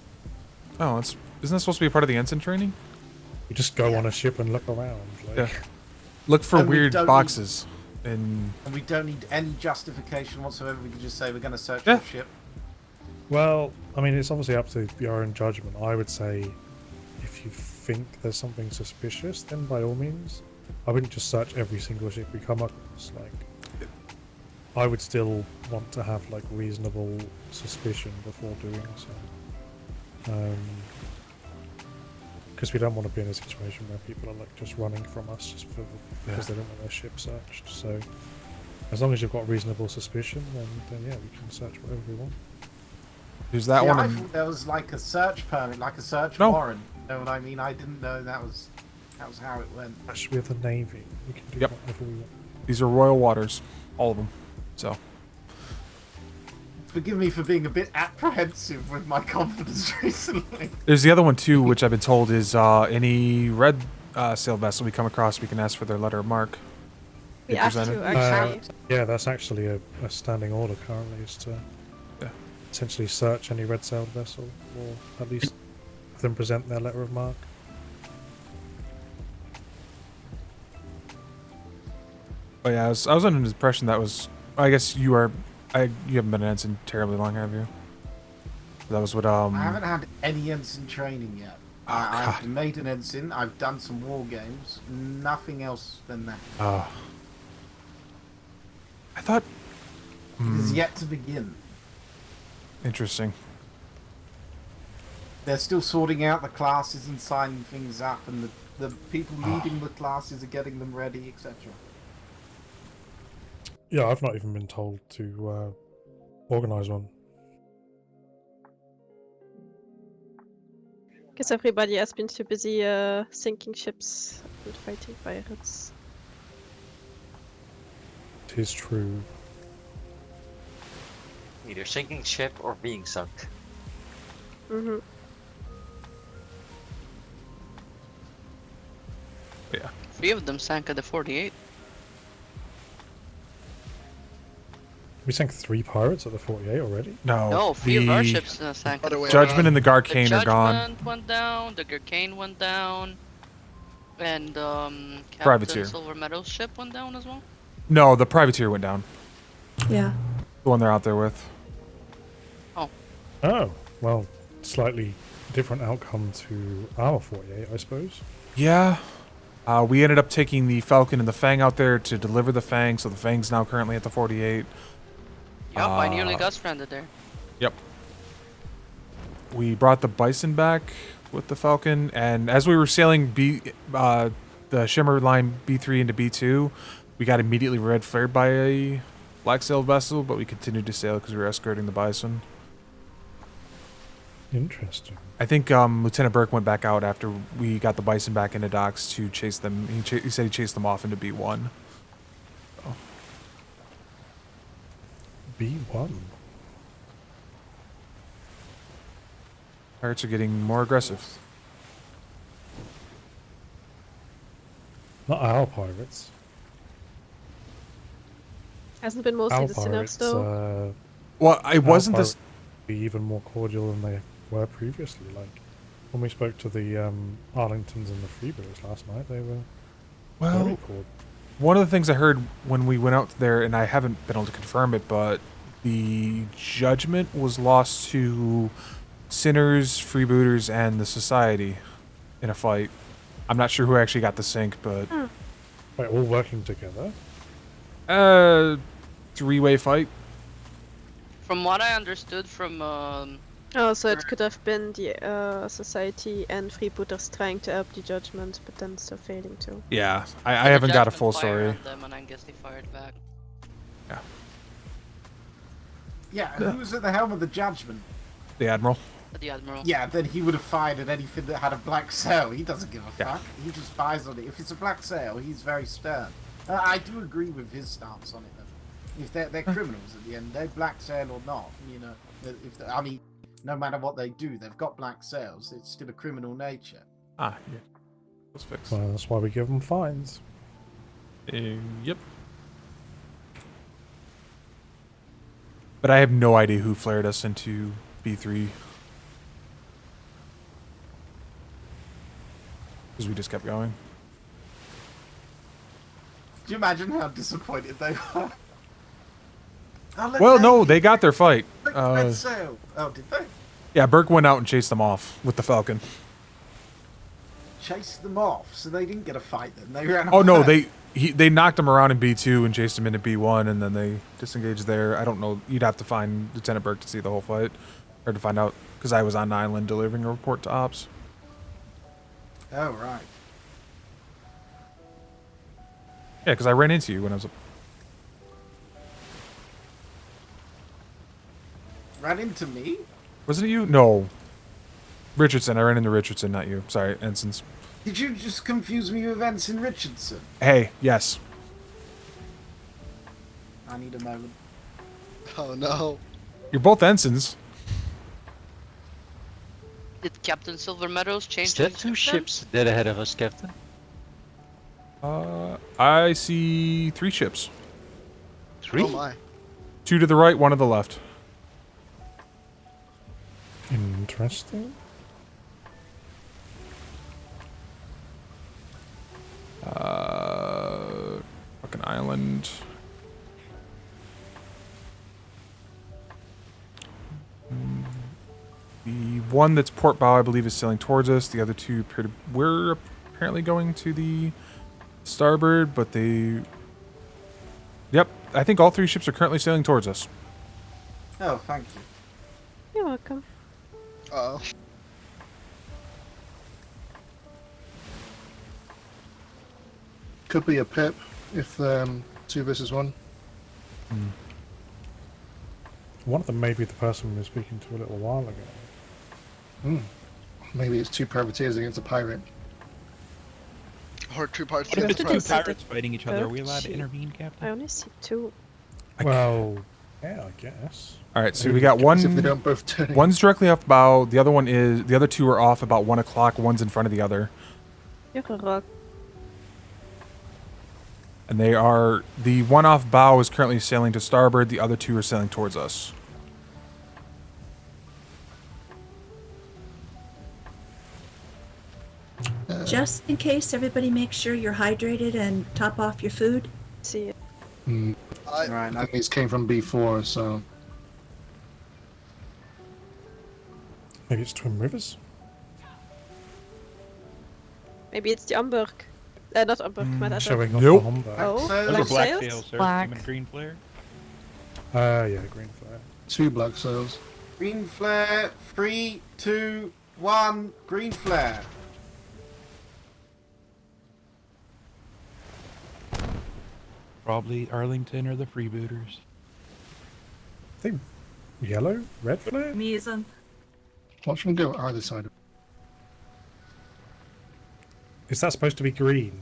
oh, isn't that supposed to be a part of the ensign training? You just go on a ship and look around. Like. Yeah. Look for And we weird don't need- boxes. And And we don't need any justification whatsoever. We can just say we're going to search Yeah. for a ship. Well, I mean, it's obviously up to your own judgment. I would say if you think there's something suspicious, then by all means. I wouldn't just search every single ship we come across. Like, I would still want to have like reasonable suspicion before doing so. Because we don't want to be in a situation where people are like just running from us just because they don't want their ship searched. So, as long as you've got reasonable suspicion, then yeah, we can search whatever we want. there's that Yeah, one. I in- thought there was like a search permit, like a search No. warrant. You know what I mean? I didn't know that was how it went. Especially with the Navy, we can do Yep. whatever we want. These are royal waters, all of them. So Forgive me for being a bit apprehensive with my confidence recently. there's the other one too, which I've been told is any red sail vessel we come across, we can ask for their letter of mark. We Be have presented. to actually. Yeah, that's actually a standing order currently, is to essentially search any red sailed vessel, or at least have them present their letter of mark. But yeah, I was under the impression that was. I guess you are. You haven't been an ensign terribly long, have you? That was what. I haven't had any ensign training yet. Oh, I've made an ensign. I've done some war games. Nothing else than that. I thought. It is yet to begin. Interesting. They're still sorting out the classes and signing things up, and the people leading the classes are getting them ready, etc. Yeah, I've not even been told to organise one. Because everybody has been too busy sinking ships and fighting pirates. It is true. Either sinking ship or being sunk. Mm-hmm. Yeah. 3 of them sank at the 48. We sank 3 pirates at the 48 already? No, 3 of our ships sank. At the Judgment and the Garcane the are gone. Judgment went down. The Garcane went down. And Captain Privateer. Silver Meadow's ship went down as well. No, the privateer went down. Yeah. The one they're out there with. Oh, well, slightly different outcome to our 48, I suppose. Yeah. We ended up taking the Falcon and the Fang out there to deliver the Fang, so the Fang's now currently at the 48. Yep, I nearly got stranded there. Yep. We brought the Bison back with the Falcon, and as we were sailing the Shimmer Line B3 into B2, we got immediately red flared by a black sailed vessel, but we continued to sail because we were escorting the Bison. Interesting. I think Lieutenant Burke went back out after we got the bison back into docks to chase them. He said he chased them off into B1. Oh. B1. Pirates are getting more aggressive. Not our pirates. Hasn't been mostly Our the sinners pirates, though. Well, it wasn't this. Be even more cordial than they were previously. Like when we spoke to the Arlingtons and the Freebooters last night, they were very cordial. One of the things I heard when we went out there, and I haven't been able to confirm it, but the judgment was lost to Sinners, Freebooters, and the Society in a fight. I'm not sure who actually got the sink, but Wait, all working together? Three-way fight. From what I understood from Oh, so it could have been the Society and Freebooters trying to help the Judgment, but then still failing to. Yeah, I haven't got a full story. them, and I guess they fired back. Yeah. Yeah, who was at the helm of the Judgment? The Admiral. The Admiral. Yeah, then he would have fired at anything that had a black sail. He doesn't give a fuck. He just fires on it. If it's a black sail, he's very stern. I do agree with his stance on it, though. If they're criminals at the end, they're black sail or not, you know. I mean, no matter what they do, they've got black sails. It's still a criminal nature. Ah, yeah. That's fixed. Well, that's why we give them fines. Yep. But I have no idea who flared us into B3. Because we just kept going. Do you imagine how disappointed they were? Well, no, they got their fight. Red sail. Oh, did they? Yeah, Burke went out and chased them off with the Falcon. Chased them off, so they didn't get a fight then. They ran Oh, no, away. they knocked him around in B2 and chased him into B1, and then they disengaged there. I don't know. You'd have to find Lieutenant Burke to see the whole fight. Or to find out, because I was on island delivering a report to Ops. Oh, right. Yeah, because I ran into you when I was... Ran into me? Wasn't it you? No. Richardson. I ran into Richardson, not you. Sorry, Ensigns. Did you just confuse me with Ensign Richardson? Hey, yes. I need a moment. Oh no. You're both ensigns. Did Captain Silver Meadows change Is that his two system? ships dead ahead of us, Captain? I see 3 ships. 3? Oh my. 2 to the right, 1 to the left. Interesting. Fucking island. The one that's port bow, I believe, is sailing towards us. The other 2 appear to... We're apparently going to the starboard, but they... Yep, I think all 3 ships are currently sailing towards us. Oh, thank you. You're welcome. Uh-oh. Could be a pip if 2 versus 1. One of them may be the person we were speaking to a little while ago. Maybe it's 2 privateers against a pirate. Or 2 parts What if against it's the two pirate. pirates fighting each other? Are we allowed to intervene, Captain? I only see 2. Well, yeah, I guess. All right, so we got one. If they don't both turn. One's directly off bow. The other one is. The other 2 are off about 1 o'clock. One's in front of the other, You're a rock. and they are. The one off bow is currently sailing to starboard. The other 2 are sailing towards us. Just in case, everybody make sure you're hydrated and top off your food. See it. I think these came from B4, so... Maybe it's Twin Rivers? Maybe it's the Umberg. Not Umberg, my other. Showing off Nope. the Humber. Oh, Those black are black sails? sails, sir. Black. Them and green flare. Yeah, green flare. 2 black sails. Green flare. 3, 2, 1. Green flare. Probably Arlington or the Freebooters. I think yellow? Red flare? Me is on. Watch them go either side. Is that supposed to be green?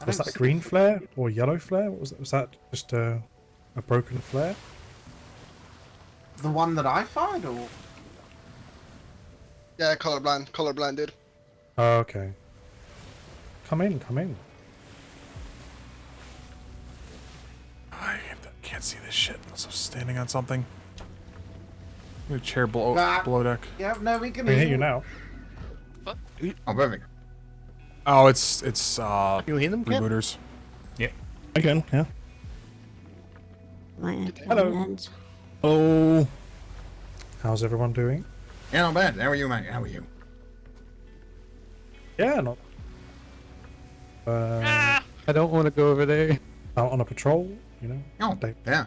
Was that a green flare or yellow flare? What was that? Was that just a broken flare? The one that I fired, or Yeah, colorblind, dude. Oh, okay. Come in, come in. I can't see this shit. Also standing on something. A chair below deck. yeah, no, we can I hear you now. Oh, perfect. Oh, it's You hear them, Cap? rebooters. Yeah. I can, yeah. Hello. Oh. How's everyone doing? Yeah, not bad. How are you, mate? How are you? Yeah, not. I don't want to go over there. Out on a patrol, you know. Oh, yeah.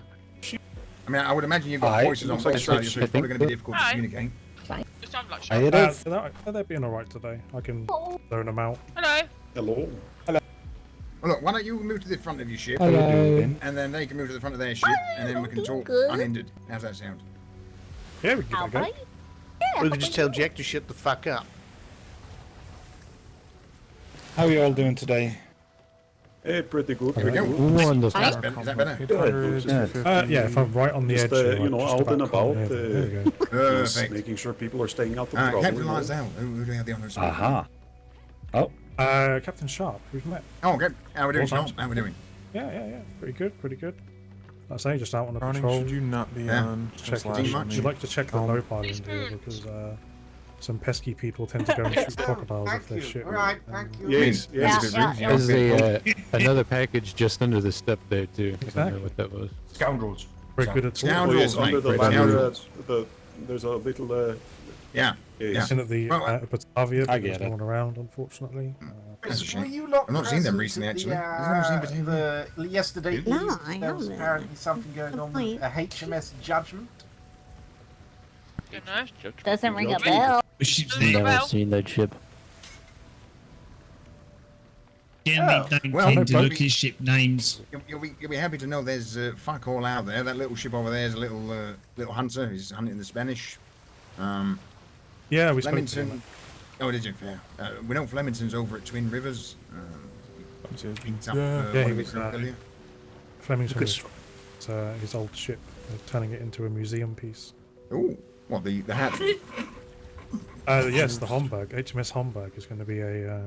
I mean, I would imagine you've got Aye. voices on both sides, so it's probably going to be difficult to communicate. It is. They're being alright today. I can zone them out. Hello. Hello. Hello. Well, look, why don't you move to the front of your ship, Hello. and then they can move to the front of their ship, and then we can talk unhindered. How's that sound? Yeah, we can give it a go. we could just tell Jack to shut the fuck up. How are you all doing today? Pretty good. Here we go. Wonderful. That's better. Is that better? Yeah, if I'm right on the edge. You know, out and about. There you go. Just making sure people are staying out of trouble. Captain Linesdale, who do we have the honour of speaking? Aha. Oh. Captain Sharp, we've met. Oh, okay. How we doing, Well, Sean? How we doing? Yeah. Pretty good, pretty good. I say just out on a Browning, patrol. should you not be on Check slash would on you the like to check the low island here because some pesky people tend to go and shoot crocodiles off their ship. Right, thank you. Yes, There's another package just under the step there too. I don't Exactly. know what that was. Scoundrels. Very good at Scoundrels, Yes, under the mate. ladder, Scoundrels. there's a little. Yeah. Yes. In at the Batavia, I but get there's it. no one around, unfortunately. That's a shame. Were you lot I've not seen them present recently, at actually. the, I've never seen Batavia. Yesterday No, eve, I there was haven't. apparently something going on with a HMS Judgment. You know? Doesn't ring a bell. Never seen that ship. Generally don't well, tend to no, look probably- at ship names. You'll be happy to know there's fuck all out there. That little ship over there is a little hunter. He's hunting the Spanish. Yeah, we spoke to Flemington. him. Oh, did you? Fair. We know Flemington's over at Twin Rivers. Picked up Yeah, one he of was his earlier. Flemington Because- was his old ship, turning it into a museum piece. Ooh, what the hat? Yes, the Homburg, HMS Homburg is going to be a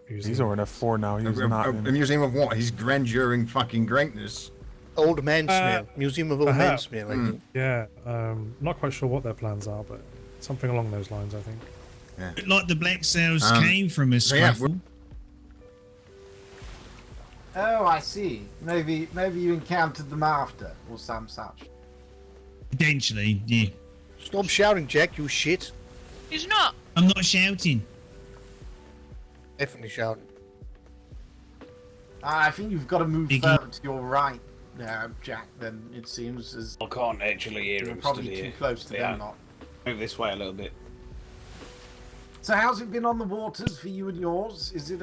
museum. He's over an F4 now. He's not A in. museum of what? His grandeur and fucking greatness. Old man smell. Museum of old man Perhaps. smell. I think. Yeah, not quite sure what their plans are, but something along those lines, I think. Yeah. Looked like the black sails Um, came from a so yeah, scuffle. Oh, I see. Maybe you encountered them after, or some such. Potentially, yeah. Stop shouting, Jack, you shit. He's not. I'm not shouting. Definitely shouting. I think you've got to move Iggy. further to your right now, Jack, then it seems as I can't actually hear you're him probably still too here. close to Yeah. them lot. Move this way a little bit. So how's it been on the waters for you and yours? Is it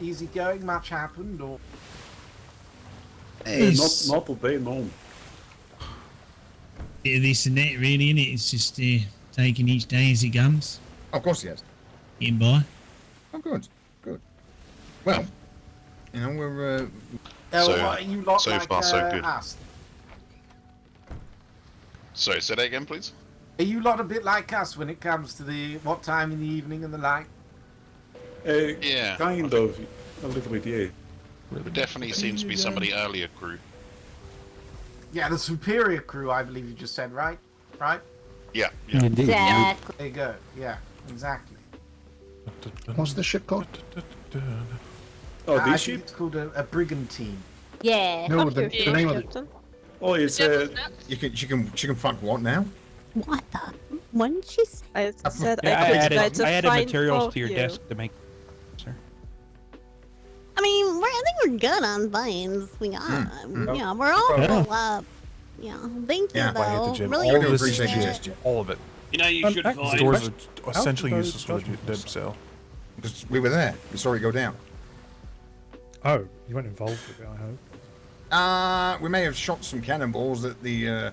easy going? Much happened, or? Not today, no. Bit of this and that, really, innit? It's just taking each day as it comes. Of course he has. Getting by. Oh, good. Well, you know, we're... what are you lot so like far, so good. us? Sorry, say that again, please. Are you lot a bit like us when it comes to the what time in the evening and the like? Yeah. Kind of. A little bit, yeah. There definitely seems to be some of the earlier crew. Yeah, the superior crew, I believe you just said, right? Right? Yeah. Indeed. Exactly. There you go. Yeah, exactly. What's the ship called? Oh, I this think ship? it's called a brigantine. Yeah. No, the name of it. Oh, it's She can fuck what now? What the? What did she say? I said Yeah, I could I added find materials both to your you. desk to make. Sir. I mean, I think we're good on vines. We got, yeah, we're all Yeah. full up. Yeah, thank you Yeah, I hit the though. gym. Really All of this appreciate is it. just all of it. You know, you should The find. doors are essentially useless for the dip sale. Because we were there. We saw it go down. Oh, you weren't involved with it, I hope. We may have shot some cannonballs at the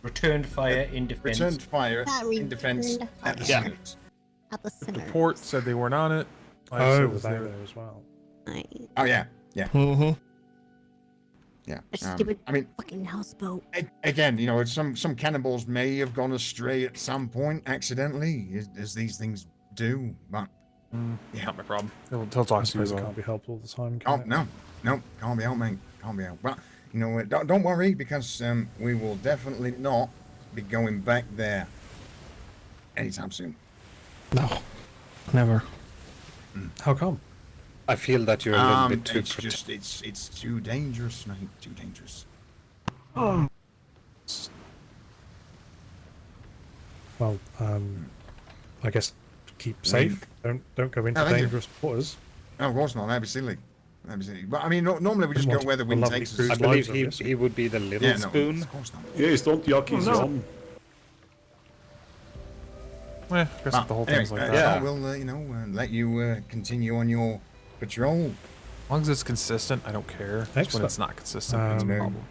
Returned fire in defense. returned fire Not in defense returned. at the Yeah. sinners. At the The center. port said they weren't on it. Life Oh, said was they they were- there as well? Oh yeah, yeah, Mm-hmm. yeah. A stupid I mean, fucking houseboat. again, you know, some cannonballs may have gone astray at some point accidentally, as these things do. But yeah, Not my problem. He'll I talk to you suppose it though. can't be helped all the time, oh can it? no, can't be out, mate. Can't be out. But you know, don't worry, because we will definitely not be going back there anytime soon. No, never. How come? I feel that you're a little bit too. It's just it's too dangerous, mate. Too dangerous. Well, I guess keep safe. Don't go into No, thank you. dangerous waters. No, of course not. That'd be silly. That'd be silly. But I mean, normally we just go where the wind lovely takes us. cruise I believe lives, obviously. he would be the little Yeah, no, spoon. of course not. Yes, don't yuck his no. yum. I guess But the whole anyway, thing's like that. yeah. We'll you know let you continue on your patrol. As long as it's consistent, I don't care. It's when Excellent. it's not consistent, it's a problem.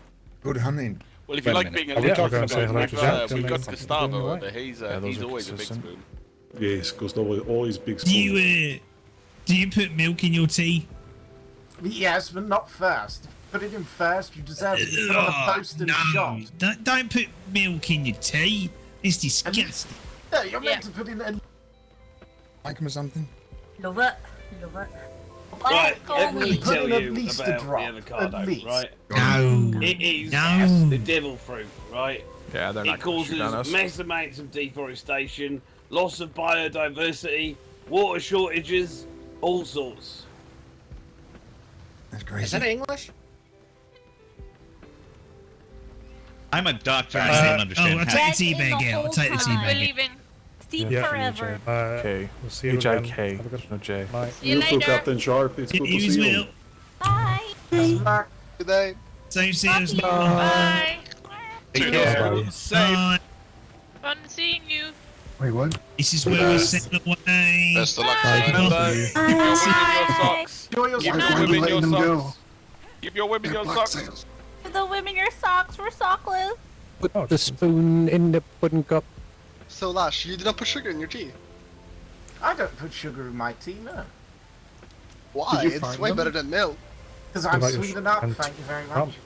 Good hunting. Well, if you Wait a like minute. being a Are we little talking about spoon, hello to Jack? we've got Something Gustavo doing over there. He's Yeah, those are always a big consistent. spoon. Yes, because always big Do spoon. you put milk in your tea? Yes, but not first. Put it in first, you deserve to be put on a post and shot. Don't put milk in your tea. It's disgusting. No, you're meant to put in a... Like him or something? Love it. Love it. Right, let me Put tell in at you least a about drop, the avocado, at least. right? No. It is No. the devil fruit, right? Yeah, they're not It gonna shoot on us. causes mass amounts of deforestation, loss of biodiversity, water shortages, all sorts. That's crazy. Is that English? I'm a doctor. I don't understand. I'll take the tea bag out. I'll take the tea bag out. Leaving. Steve Yeah, forever. K. We'll see you again. H-I-K. Have a good No J. night. See you You too, later. Captain Sharp. It's good to You as see well. you. Bye. Good day. Same seas. Bye. Take care. Bye. Fun seeing you. Wait, what? This is where we set away. Best of luck. Bye. Keep your women your socks. Enjoy your Give socks. your Why are you women letting your them go? socks. Give your women your Black socks. sails. For the women, your socks. We're sockless. Put the spoon in the pudding cup. So Lash, you did not put sugar in your tea. I don't put sugar in my tea, no. Why? Did you It's find way them? better than milk. Because I'm about your sweet enough, and thank you very rum? much.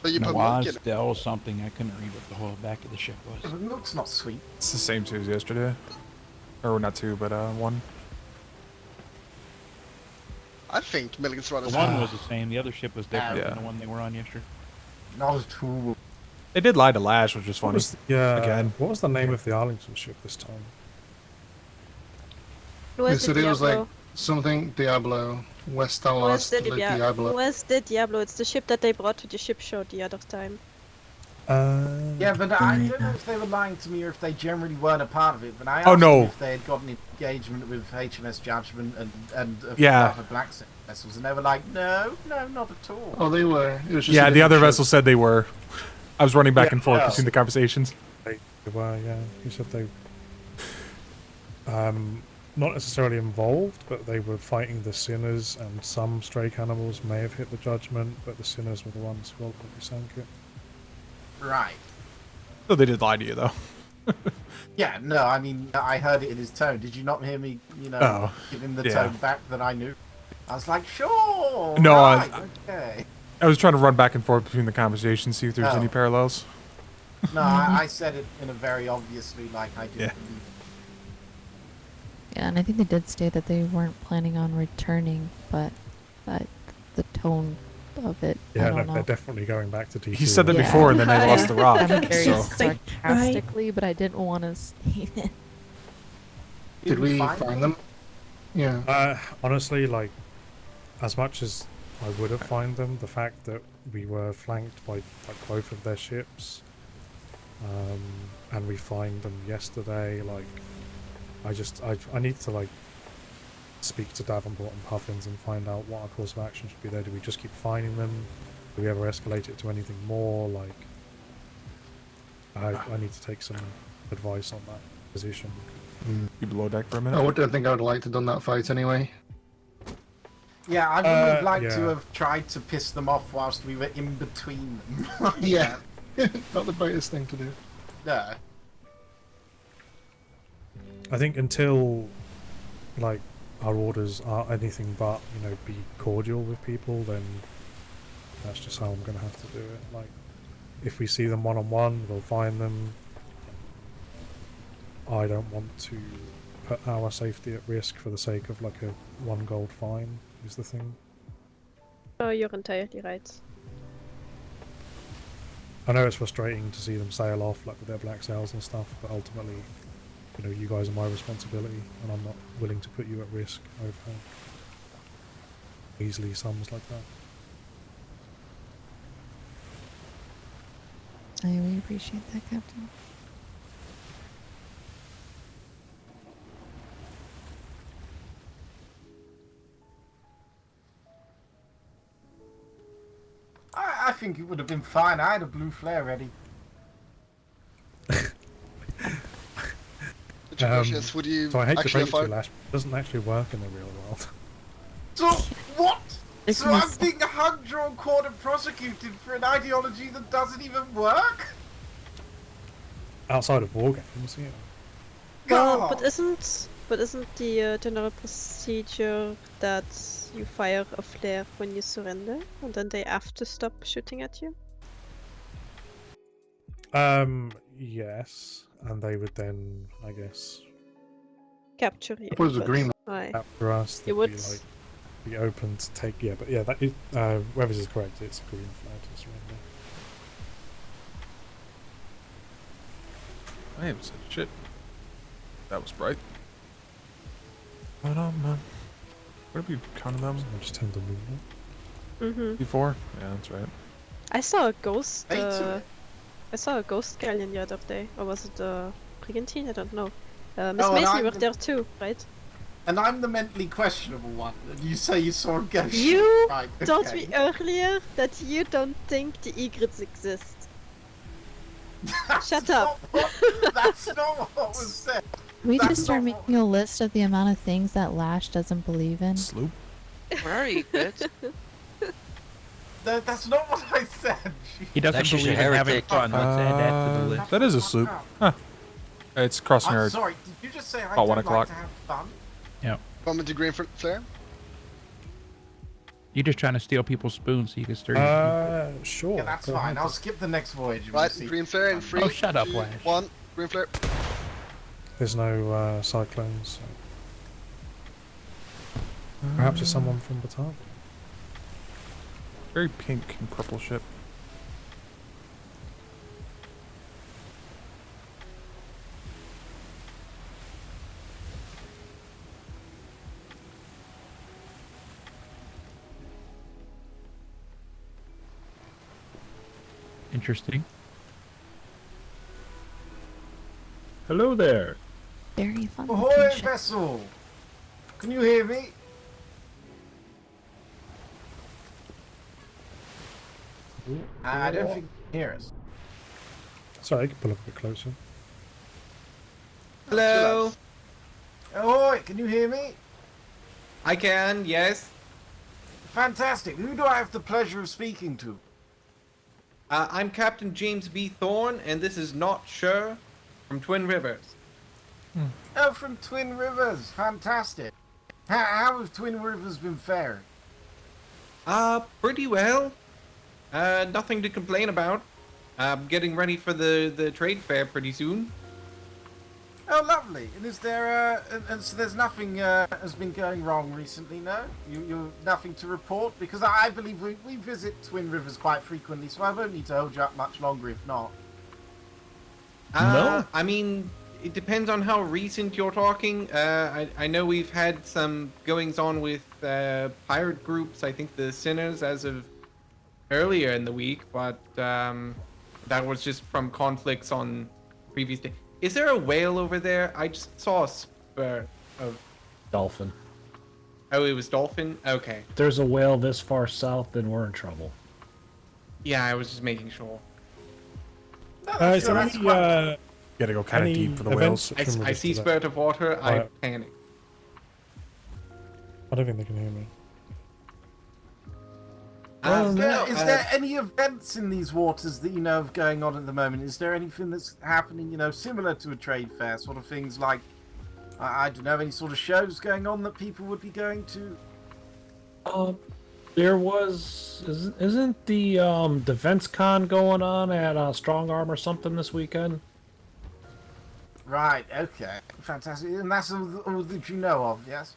But you put Was milk in it. still something I couldn't read what the whole back of the ship was. But milk's not sweet. It's the same two as yesterday. Or not two, but one. I think milk is rather The sweet. one was the same. The other ship was different Yeah. than the one they were on yesterday. Not at all. They did lie to Lash, which was What funny. was Again. What was the name of the Arlington ship this time? They West said de it was like Diablo. something Diablo. West West de Dallas, Diablo. West de Diablo. It's the ship that they brought to the ship show the other time. Yeah, but I don't know if they were lying to me or if they generally weren't a part of it. But I asked Oh, no. them if they had gotten engagement with HMS Judgment and a few Yeah. other black vessels, and they were like, no, not at all. Oh, they were. It was just Yeah, a the different other ship. vessel said they were. I was running back Yeah, and forth yeah. between the conversations. They were, yeah. You said they not necessarily involved, but they were fighting the sinners, and some stray cannibals may have hit the judgment, but the sinners were the ones who ultimately sank it. Right. So they did lie to you, though. Yeah, no, I mean, I heard it in his tone. Did you not hear me, Oh, give him the yeah. tone back that I knew? I was like, sure. No, right, okay. I was trying to run back and forth between the conversations, see if there's Oh. any parallels. No, I said it in a very obviously, like, I didn't Yeah. believe. Yeah, and I think they did state that they weren't planning on returning, but the tone of it, I Yeah, don't no, know. they're definitely going back to D2. He said that before, and then they lost the rock. Kind of very So. sarcastically, but I didn't want to state it. Did we find them? Yeah. Honestly, like, as much as I would have found them, the fact that we were flanked by like both of their ships, and we find them yesterday, like, I need to like speak to Davenport and Puffins and find out what our course of action should be there. Do we just keep finding them? Do we ever escalate it to anything more? Like, I need to take some advice on that position. You below deck for a minute? I think I would have liked to have done that fight anyway. Yeah, I would have liked yeah. to have tried to piss them off whilst we were in between them. Yeah. Not the greatest thing to do. No. I think until, like, our orders are anything but, you know, be cordial with people, then that's just how I'm going to have to do it. Like, if we see them one-on-one, we'll find them. I don't want to put our safety at risk for the sake of, like, a 1 gold fine, is the thing. Oh, you're entirely right. I know it's frustrating to see them sail off, like, with their black sails and stuff, but ultimately, you know, you guys are my responsibility, and I'm not willing to put you at risk over measly sums like that. We appreciate that, Captain. I think it would have been fine. I had a blue flare ready. Would you so I hate to actually break it to you, Lash, but it doesn't actually work in the real world. So, what? It's So I'm being hung, drawn, quartered, and prosecuted for an ideology that doesn't even work? Outside of war games, yeah. Well, but isn't the general procedure that you fire a flare when you surrender, and then they have to stop shooting at you? Yes, and they would then, I guess, Capture you. suppose the but- green Aye. capture us. It They'd would. be like be open to take. Yeah, but yeah, that is, Weathers is correct. It's a green flag to surrender. I haven't said shit. That was bright. But what have you counted them? I just tend to move it. Mhm. Before? Yeah, that's right. I saw a ghost. Hey, to it. I saw a ghost galleon the other day, or was it a brigantine? I don't know. Miss Oh, and Macy, I'm you were the- there too, right? And I'm the mentally questionable one. And you say you saw a ghost. You Right, told okay. me earlier that you don't think the egrets exist. Shut up. That's not what was said. We That's just start not what- making a list of the amount of things that Lash doesn't believe in. Sloop. Where are you, kids? That's not what I said. He doesn't That's just a believe in having heretic. fun. Let's add that to the list. That is a sloop. Huh. It's crossing I'm our sorry, did you just say I about don't 1 like o'clock. to have fun? Yeah. Comment to green flare? You're just trying to steal people's spoons so you can stir your Sure. Yeah, that's go fine. ahead. I'll skip the next voyage. and Right, we'll see. green flare in 3, Oh, shut up, 2, Lash. 1. Green flare. There's no cyclones. So. Perhaps it's someone from Bataan. very pink and purple ship. Interesting. Hello there. Very fun. looking Ahoy, ship. vessel! Can you hear me? I don't think you can hear us. Sorry, I can pull up a bit closer. Hello? Ahoy, can you hear me? I can, yes. Fantastic. Who do I have the pleasure of speaking to? I'm Captain James B. Thorne, and this is Not Sure from Twin Rivers. Oh, from Twin Rivers. Fantastic. How have Twin Rivers been faring? Pretty well. Nothing to complain about. Getting ready for the trade fair pretty soon. Oh, lovely. And is there, and so there's nothing has been going wrong recently, no? You nothing to report? Because I believe we visit Twin Rivers quite frequently, so I won't need to hold you up much longer if not. No? I mean, it depends on how recent you're talking. I know we've had some goings on with pirate groups, I think the Sinners, as of earlier in the week, but that was just from conflicts on previous days. Is there a whale over there? I just saw a spur of... Dolphin. Oh, it was dolphin? Okay. If there's a whale this far south, then we're in trouble. Yeah, I was just making sure. Is there any, Gotta go kind of any deep for the events whales. that I see spurt of water, I Alright. panic. I don't think they can hear me. Is there any events in these waters that you know of going on at the moment? Is there anything that's happening, you know, similar to a trade fair, sort of things like, I don't know, any sort of shows going on that people would be going to? There was isn't the Defense Con going on at Strong Arm or something this weekend? Right. Okay. Fantastic. And that's all that you know of, yes?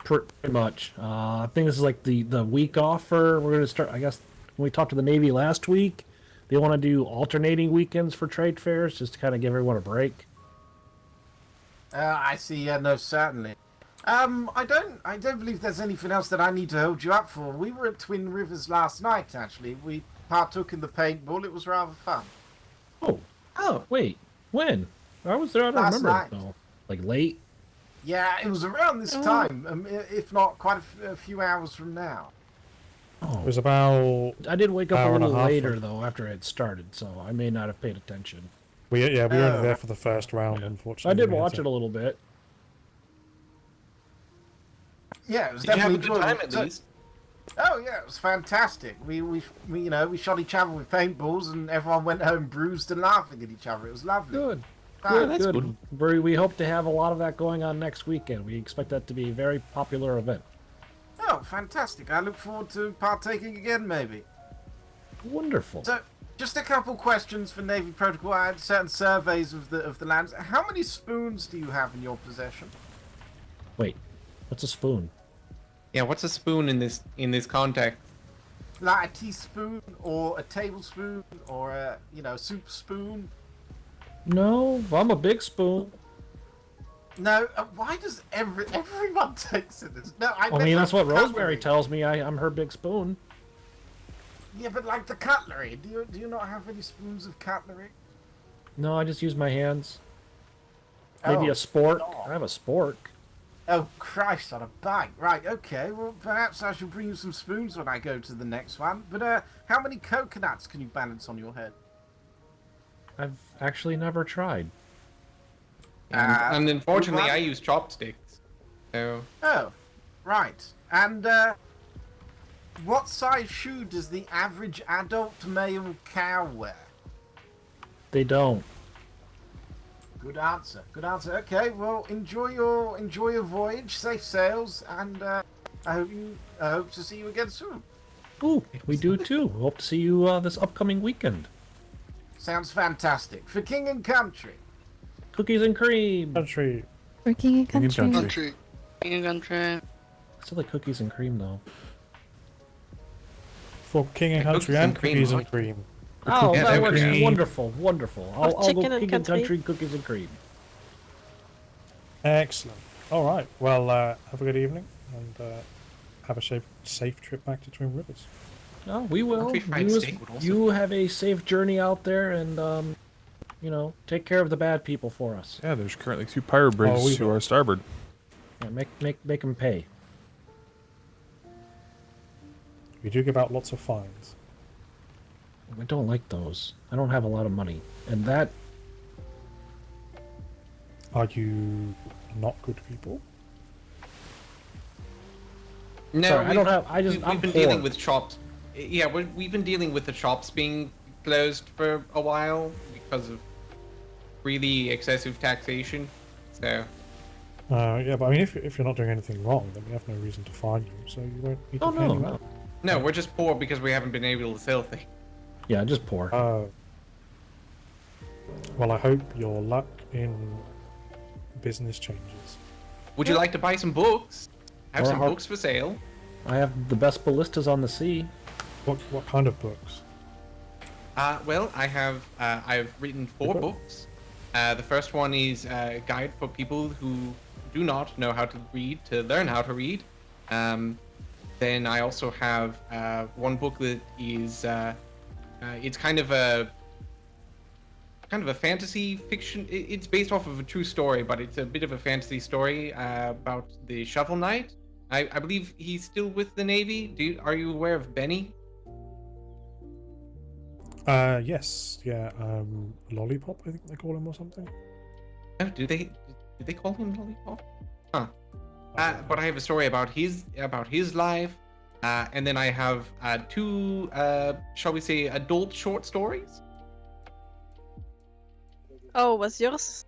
Pretty much. I think this is like the week offer. We're going to start, I guess, when we talked to the Navy last week, they want to do alternating weekends for trade fairs just to kind of give everyone a break. I see. Yeah, no, certainly. I don't believe there's anything else that I need to hold you up for. We were at Twin Rivers last night, actually. We partook in the paintball. It was rather fun. Oh, wait. When? I was there. I don't Last remember. night. No. Like late? Yeah, it was around this time, if not quite a few hours from now. It was about. I did wake up a hour and little half later, ago. though, after it had started, so I may not have paid attention. We were only there for the first round, unfortunately. I did We had watch to- it a little bit. Yeah, it was Did you have a definitely good time enjoyable. at least? Oh yeah, it was fantastic. We shot each other with paintballs, and everyone went home bruised and laughing at each other. It was lovely. Good. Fun. Good. We hope to have a lot of that going on next weekend. We expect that to be a very popular event. Oh, fantastic! I look forward to partaking again, maybe. Wonderful. So, just a couple questions for Navy Protocol. I had certain surveys of the lands. How many spoons do you have in your possession? Wait, what's a spoon? Yeah, what's a spoon in this context? Like a teaspoon or a tablespoon or a soup spoon? No, I'm a big spoon. No, why does everyone take scissors? No, I mean, that's what Rosemary tells me. I'm her big spoon. Yeah, but like the cutlery, do you not have any spoons of cutlery? No, I just use my hands. Maybe Oh, a spork. no. I have a spork. Oh, Christ on a bike. Right, okay, well, perhaps I shall bring you some spoons when I go to the next one. But, how many coconuts can you balance on your head? I've actually never tried. And unfortunately, good one. I use chopsticks. So Oh, right. And, what size shoe does the average adult male cow wear? They don't. Good answer. Good answer. Okay, well, enjoy your voyage, safe sails, and I hope to see you again soon. Ooh, we do too. Hope to see you this upcoming weekend. Sounds fantastic. For King and Country. Cookies and cream. Country. For King and King and Country. Country. King and Country. Still like cookies and cream though. For King and Country and cookies and cream. Oh, Yeah, that that works. would be- Wonderful, wonderful. I'll go chicken and King and country. Country, cookies and cream. Excellent. All right. Well, have a good evening and have a safe trip back to Twin Rivers. Oh, we will. Country fried steak would also You have a safe journey out there, and take care of the bad people for us. Yeah, there's currently 2 pirate brigs we to will. our starboard. Yeah, make them pay. We do give out lots of fines. I don't like those. I don't have a lot of money, and that. Are you not good people? No, Sorry, I we've- don't have. I just. we've I'm been poor. dealing with shops. Yeah, we've been dealing with the shops being closed for a while because of really excessive taxation. So Yeah, but I mean, if you're not doing anything wrong, then we have no reason to fine you, so you won't need to Oh pay no, any no. money. no, we're just poor because we haven't been able to sell things. Yeah, just poor. Well, I hope your luck in business changes. Would you like to buy some books? I have Or some har- books for sale. I have the best ballistas on the sea. What kind of books? Well, I've written 4 books. The first one is a guide for people who do not know how to read to learn how to read. Then I also have one book that is it's kind of a fantasy fiction. It's based off of a true story, but it's a bit of a fantasy story about the Shovel Knight. I believe he's still with the Navy. Are you aware of Benny? Yes, yeah, Lollipop, I think they call him or something. Oh, do they call him Lollipop? Huh. But I have a story about his life, And then I have two, shall we say, adult short stories. Oh, was yours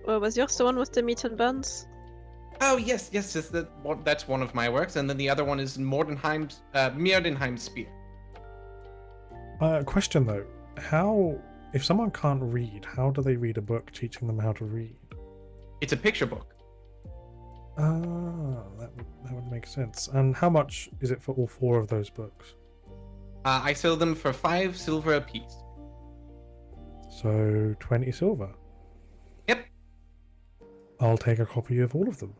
the one with the meat and buns? Oh yes, that's one of my works, and then the other one is Mierdenheim's Spear. Question though, if someone can't read, how do they read a book teaching them how to read? It's a picture book. Ah, that would make sense. And how much is it for all 4 of those books? I sell them for 5 silver apiece. So 20 silver. Yep. I'll take a copy of all of them.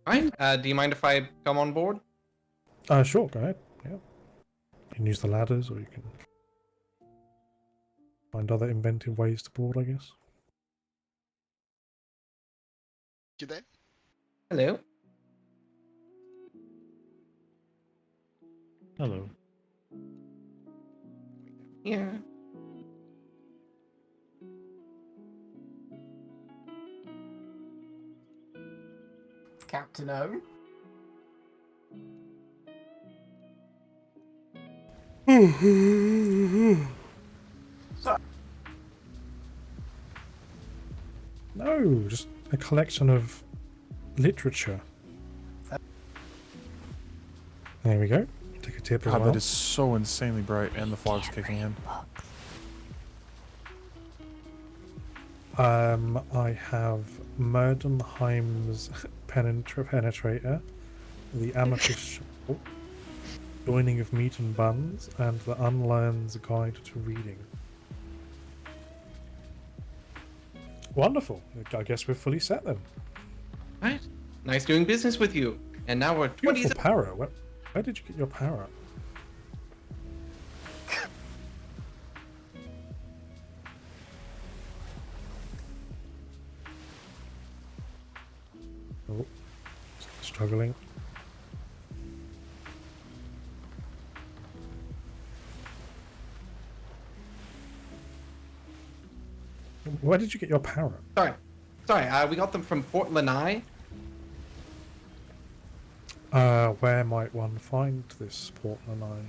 Right. Do you mind if I come on board? Sure, go ahead. Yeah. You can use the ladders, or you can find other inventive ways to board, I guess. You there? Hello. Hello. Yeah. Captain O. So, No, just a collection of literature. There we go. Take a tip as God, well. that is so insanely bright, and the fog's kicking in. I have Myrdenheim's Penetrator, the Amethyst Shovel, Joining of Meat and Buns, and the Unlearned's Guide to Reading. Wonderful. I guess we're fully set then. Right. Nice doing business with you. And now we're 20. Beautiful parrot. Where did you get your parrot? Oh, struggling. Where did you get your parrot? Sorry. We got them from Port Lanai. Where might one find this Port Lanai?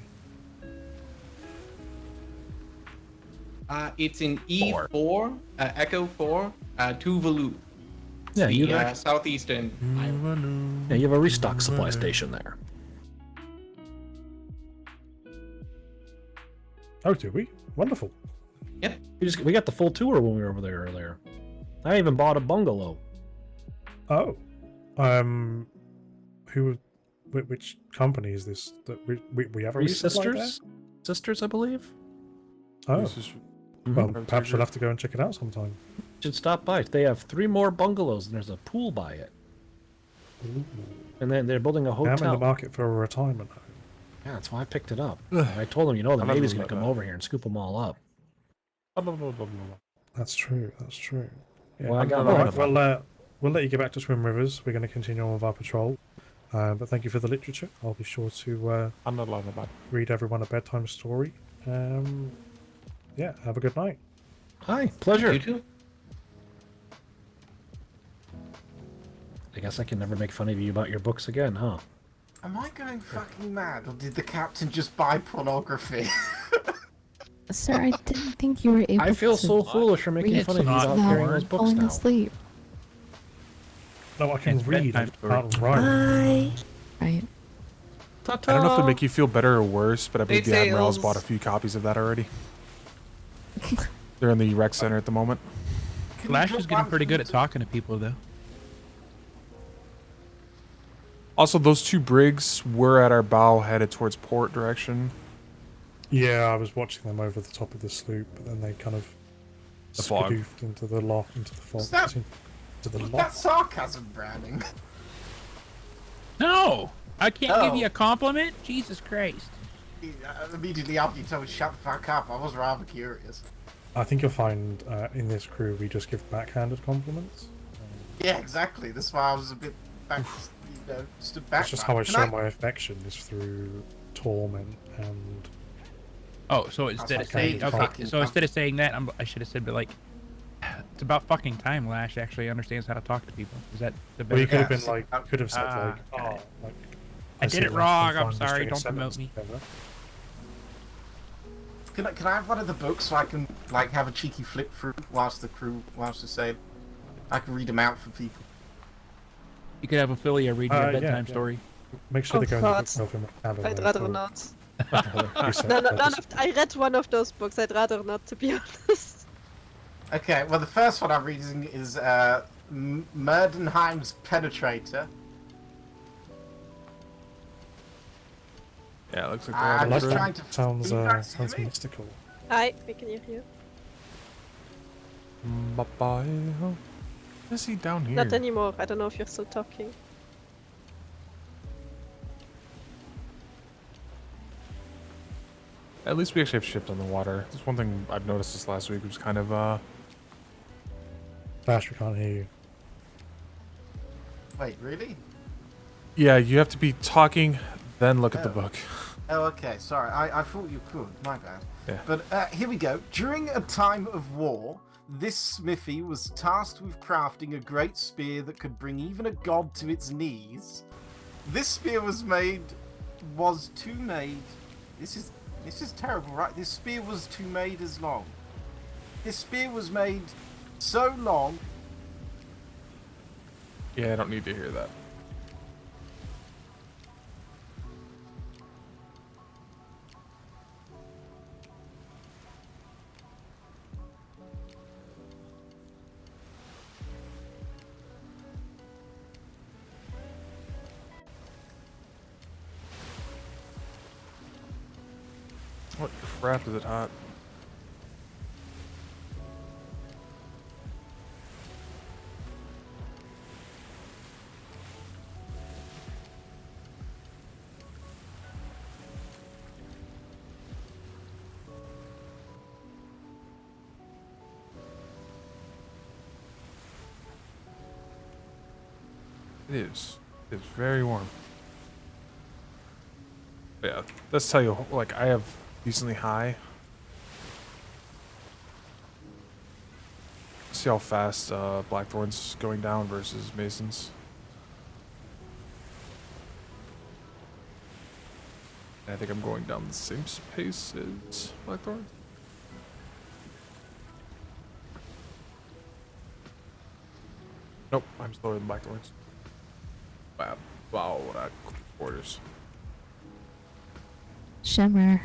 It's in E4, Echo 4, Tuvalu. Yeah, the you southeastern island. Yeah, you have a restock supply station there. Oh, do we? Wonderful. Yep. We got the full tour when we were over there earlier. I even bought a bungalow. Oh. Which company is this? That we have a Three resupply sisters? Sisters, I believe. there? Oh. Mm-hmm. Well, perhaps we'll have to go and check it out sometime. Should stop by. They have 3 more bungalows, and there's a pool by it. Ooh. And then they're building a hotel. I'm in the market for a retirement home. Yeah, that's why I picked it up. I told them, the Navy's going to come over here and scoop them all up. That's true. That's true. Yeah. Well, I got all one right. of them. Well, we'll let you get back to Swim Rivers. We're going to continue on with our patrol. But thank you for the literature. I'll be sure to read everyone a bedtime story. Yeah, have a good night. Hi, pleasure. You too. I guess I can never make fun of you about your books again, huh? am I going fucking mad, or did the captain just buy pornography? Sir, I didn't think you were able to. I feel so foolish for making read fun of you about without carrying those books falling now. asleep. No, I can It's read. I bedtime can't write. Right. I don't know if it'd make you feel better or worse, but I believe the Hey, Admiral's Tails. bought a few copies of that already. They're in the rec center at the moment. Flash is getting pretty good at talking to people, though. Also, those 2 brigs were at our bow headed towards port direction. Yeah, I was watching them over the top of the sloop, but then they kind of The fog. skadoofed into the fog. Was that- Into the Was lock. that sarcasm, Browning? No! I can't give Oh. you a compliment? Jesus Christ. Immediately after you told me shut the fuck up, I was rather curious. I think you'll find in this crew we just give backhanded compliments. Yeah, exactly. That's why I was a bit back, stood back. That's just how I Can show my affection, is through torment and... Oh, so instead of saying instead of saying that, I should have said, but like, it's about fucking time. Lash actually understands how to talk to people. Is that the Well, better? you could have been like, could have said like, got oh, like, I did it wrong. I'm sorry. Don't promote me. Can I have one of the books so I can like have a cheeky flip through whilst the sale? I can read them out for people. You could have Ophelia read you a bedtime story. Make sure they go in the book of I'd rather not. I read one of those books. I'd rather not, to be honest. Okay, well the first one I'm reading is Merdenheim's Penetrator. Yeah, it looks like I'm just trying to sounds sounds mystical. Hi, we can hear you. Bye-bye. Is he down here? Not anymore. I don't know if you're still talking. At least we actually have ships on the water. That's one thing I've noticed this last week. It was kind of Bash, we can't hear you. Wait, really? Yeah, you have to be talking, then look at the book. Oh, okay. Sorry, I thought you could. My bad. Yeah. But here we go. During a time of war, this smithy was tasked with crafting a great spear that could bring even a god to its knees. This spear was too made. This is terrible, right? This spear was too made as long. This spear was made so long. Yeah, I don't need to hear that. What crap is it hot? It is. It's very warm. Yeah, let's tell you, like, I have decently high. See how fast Blackthorn's going down versus Mason's. I think I'm going down the same pace as Blackthorn. Nope, I'm slower than Blackthorn's. Wow, that quarters. Shimmer.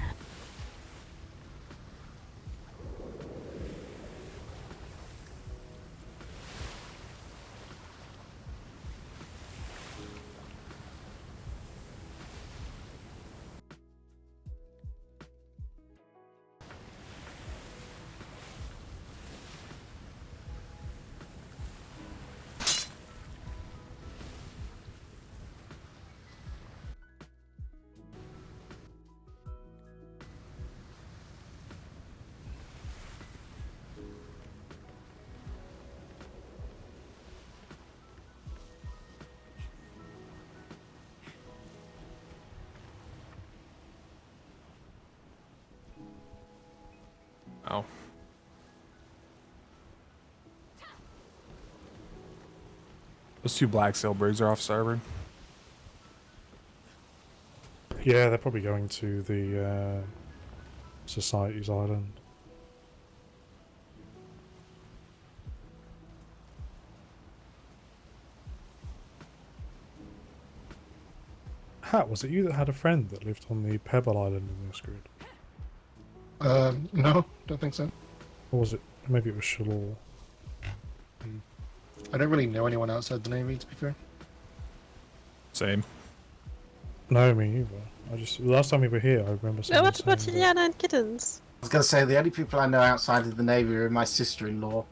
Oh. Those two black sailbirds are off starboard. Yeah, they're probably going to the Society's Island. Hat, was it you that had a friend that lived on the Pebble Island in this grid? No, don't think so. Or was it? Maybe it was Shalor. I don't really know anyone outside the Navy, to be fair. Same. No, me either. The last time we were here, I remember Now, what saying about Liliana and Kittens? I was gonna say the only people I know outside of the Navy are my sister-in-law.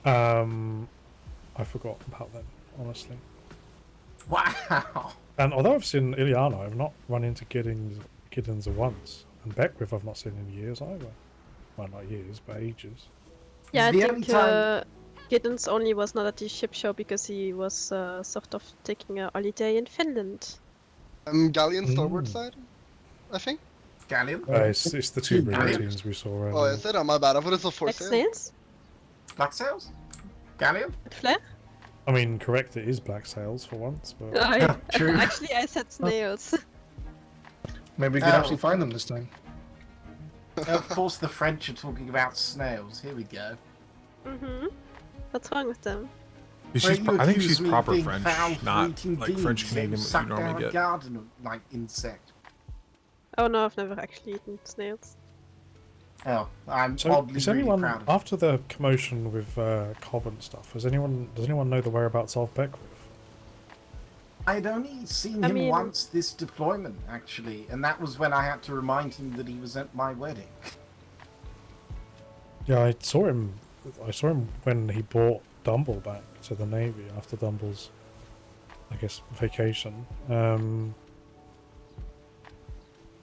I forgot about them, honestly. Wow. And although I've seen Ileana, I've not run into Giddens once. And Beckwith I've not seen in years either. Well, not years, but ages. Yeah, I The think only time- Giddens only was not at the ship show because he was sort of taking a holiday in Finland. Galleon starboard side, I think. Galleon? It's the two brigantines we saw earlier. Oh, is it? Oh, my bad. I thought it was the Black foresail. Sails? Black Sails? Galleon? Flare? I mean, correct, it is black sails for once, but... Actually, I said snails. Maybe we can actually find them this time. Of course, the French are talking about snails. Here we go. What's wrong with them? I think she's proper being French, foul for not eating like beans French Canadian and what you sucked normally down a get. garden of, like, insect. Oh no, I've never actually eaten snails. Oh, I'm So, oddly is really anyone, proud of after the commotion with Cobb and stuff, does anyone know the whereabouts of Beckwith? I'd only seen I him mean- once this deployment, actually, and that was when I had to remind him that he was at my wedding. Yeah, I saw him when he brought Dumble back to the Navy after Dumble's, I guess, vacation. And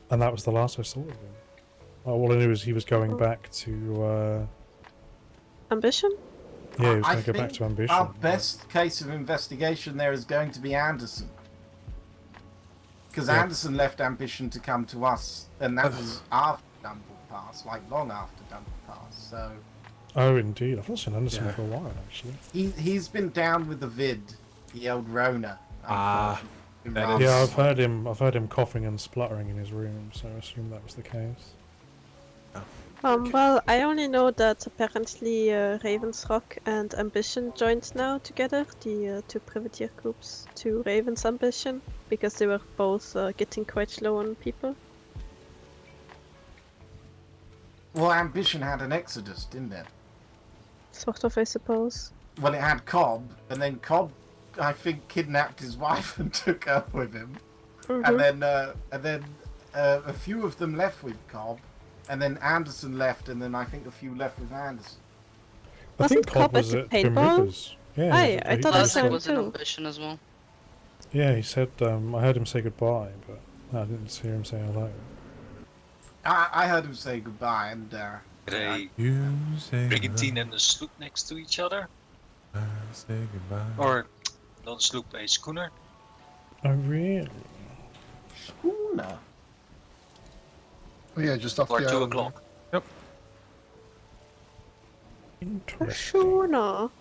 that was the last I saw of him. All I knew is he was going back to... Ambition? Yeah, he was I going to go back think to Ambition. our best case of investigation there is going to be Anderson. Because Yeah. Anderson left Ambition to come to us, and that was after Dumble Pass, like long after Dumble Pass, so... Oh, indeed. I've not seen Anderson Yeah. for a while, actually. He's been down with the vid, the old Rona. unfortunately. Yeah, I've heard him coughing and spluttering in his room, so I assume that was the case. Well, I only know that apparently Raven's Rock and Ambition joined now together, the two privateer groups to Raven's Ambition, because they were both getting quite low on people. Well, Ambition had an exodus, didn't it? Sort of, I suppose. Well, it had Cobb, and then Cobb, I think, kidnapped his wife and took her with him. And then a few of them left with Cobb, and then Anderson left, and then I think a few left with Anderson. I think Cobb was at Grim Rivers. Yeah, I thought he I saw him was an too. Ambition as well. Yeah, he said, I heard him say goodbye, but I didn't hear him say hello. I heard him say goodbye, and A brigantine and a sloop next to each other? Say goodbye. Or not sloop, a schooner? Oh, really? Schooner? Oh yeah, just off Or the 2 island. o'clock. Yep. Sure, no.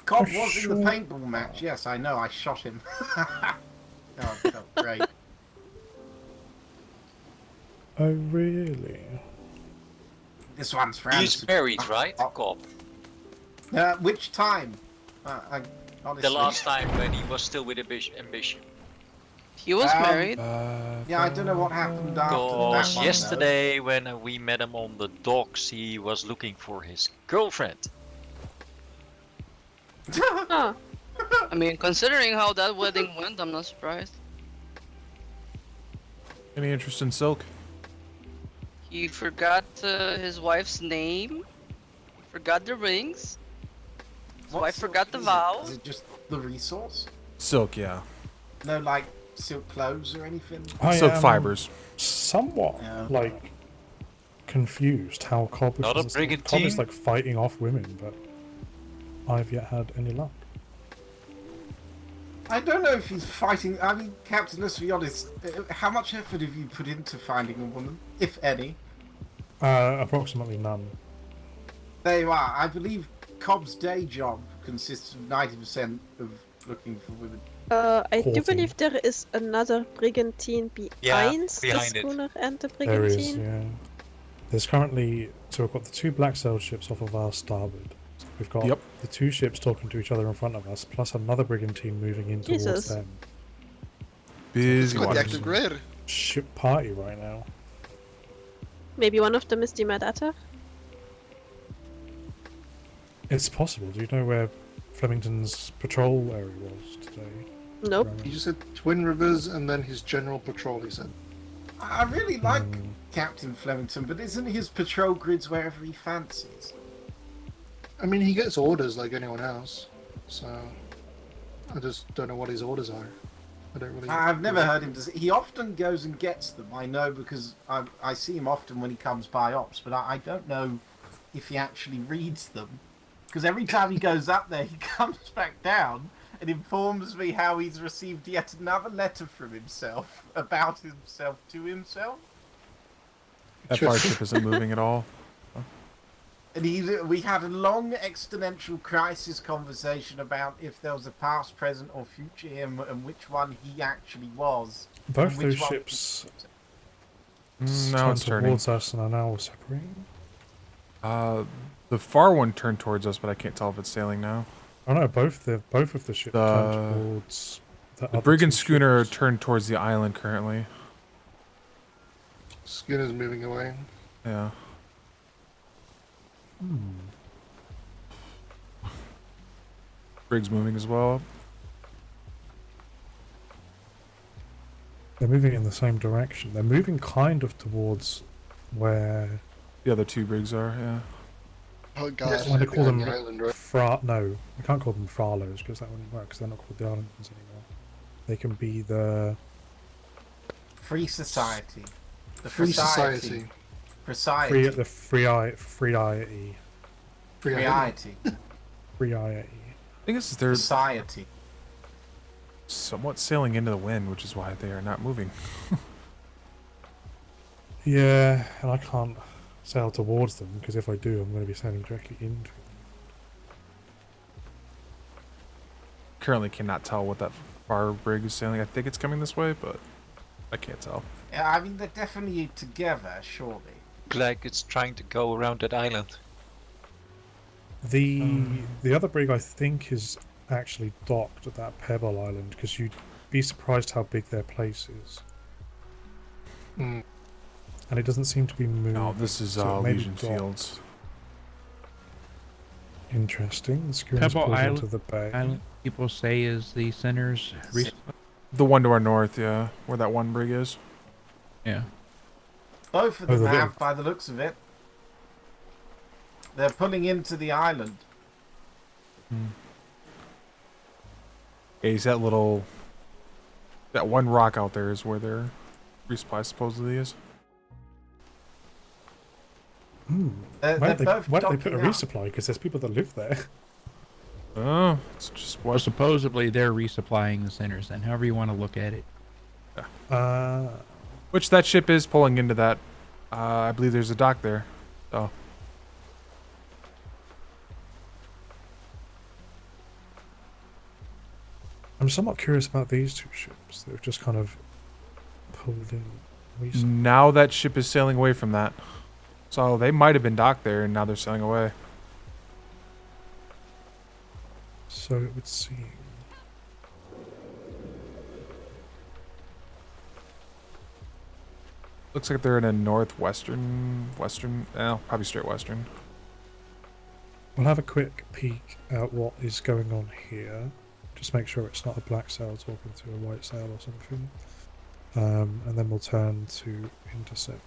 Cobb was in the paintball match. Yes, I know. I shot him. Oh, it felt great. Oh, really? This one's for He's Anderson. married, right, Cobb? Which time? I honestly... The last time when he was still with Ambition. He was married. Yeah, I don't know what happened after that Because one, yesterday when we met him on the docks, he was looking for his girlfriend. Oh. I mean, considering how that wedding went, I'm not surprised. Any interest in Silk? He forgot his wife's name, forgot the rings, his wife forgot the vow. Is it just the resource? Silk, yeah. No, like, silk clothes or anything? Silk fibers. Somewhat, like, confused how Cobb Not a is, brigantine? Cobb is, like, fighting off women, but I've yet had any luck. I don't know if he's fighting... I mean, Captain, let's be honest. How much effort have you put into finding a woman, if any? Approximately none. There you are. I believe Cobb's day job consists of 90% of looking for women. I do 14. believe there is another brigantine behind the behind it. schooner and the There is, brigantine. yeah. There's currently... So we've got the 2 black sail ships off of our starboard. We've got the 2 ships talking to each other in front of us, plus another brigantine moving in towards Jesus. them. Busy Got the waters. active grid. Ship party right now. Maybe one of them is the Mad-Hatter? It's possible. Do you know where Flemington's patrol area was today? Nope. He just said Twin Rivers and then his general patrol, he said. I really like Captain Flemington, but isn't his patrol grids wherever he fancies? I mean, he gets orders like anyone else, so I just don't know what his orders are. I don't really... I've never heard him. He often goes and gets them. I know because I see him often when he comes by ops, but I don't know if he actually reads them. Because every time he goes up there, he comes back down and informs me how he's received yet another letter from himself about himself to himself. That fire ship isn't moving at all. And we had a long existential crisis conversation about if there was a past, present, or future him, and which one he actually was. Both and which those one- ships Now turned it's turning. towards us and are now separating. The far one turned towards us, but I can't tell if it's sailing now. Oh no, both of the ships turned towards the The other brigand two schooner ships. turned towards the island currently. Schooner's moving away. Yeah. Brig's moving as well. They're moving in the same direction. They're moving kind of towards where the other two brigs are. Yeah. Oh god. When they call them the island, right? no, we can't call them Frarlos because that wouldn't work because they're not called the Islanders anymore. They can be the Free Society. The Free Society. Society. the Freeity. Freeity. Freeity. I think this is their Society. somewhat sailing into the wind, which is why they are not moving. Yeah, and I can't sail towards them because if I do, I'm going to be sailing directly into them. Currently cannot tell what that far brig is sailing. I think it's coming this way, but I can't tell. Yeah, I mean, they're definitely together, surely. Like it's trying to go around that island. The other brig I think is actually docked at that Pebble Island because you'd be surprised how big their place is. Mm. And it doesn't seem to be moving. No, this is so it may be Legion docked. Fields. Interesting. The schooner's Pebble pulled Island, into the bay. Island people say is the center's The one to our north, yeah, where that one brig is. Yeah. Both of Oh, them they're have, by the looks of it. They're pulling into the island. Yeah, he's that little... That one rock out there is where their resupply supposedly is. They're Why don't they both put a docking up. resupply? Because there's people that live there. Oh, it's just Well, supposedly they're resupplying the centers then, however you want to look at it. Which that ship is pulling into that. I believe there's a dock there. So. I'm somewhat curious about these two ships. They've just kind of pulled in recently. Now that ship is sailing away from that. So they might have been docked there and now they're sailing away. So it would seem. Looks like they're in a northwestern, probably straight western. We'll have a quick peek at what is going on here. Just make sure it's not a black sail talking to a white sail or something. And then we'll turn to intercept,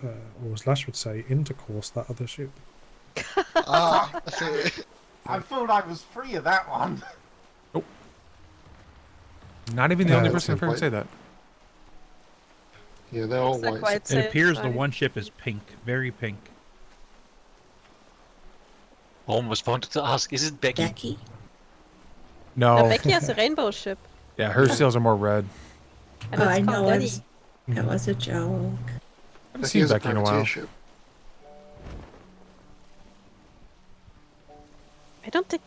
or as Lash would say, intercourse that other ship. Ah, I thought I was free of that one. Not even the only Yeah, person I've heard white. say that. Yeah, they're all Looks like white. white It sails, appears the sorry. one ship is pink, very pink. Almost wanted to ask, is it Becky? Becky? No. No, Becky has a rainbow ship. Yeah, her sails are more red. And Oh, it's I called know. Daddy. That was a joke. I haven't seen has a Becky in a privateer while. ship. I don't think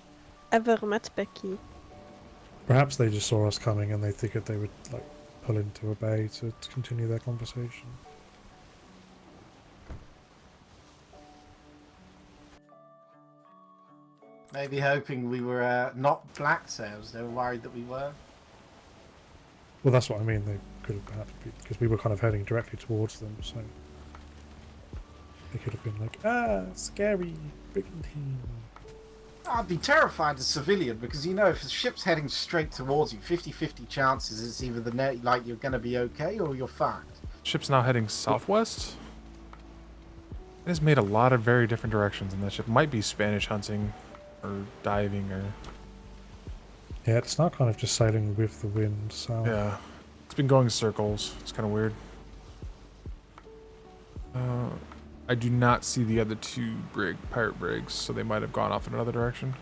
I ever met Becky. Perhaps they just saw us coming and they figured they would like pull into a bay to continue their conversation. Maybe hoping we were not black sails. They were worried that we were. Well, that's what I mean. They could have perhaps been, because we were kind of heading directly towards them, so they could have been like, scary, brigantine. I'd be terrified as a civilian because, you know, if the ship's heading straight towards you, 50-50 chances it's either like you're going to be okay or you're fucked. Ship's now heading southwest. It has made a lot of very different directions in that ship. Might be Spanish hunting or diving or... Yeah, it's not kind of just sailing with the wind, so... Yeah. It's been going circles. It's kind of weird. I do not see the other two pirate brigs, so they might have gone off in another direction.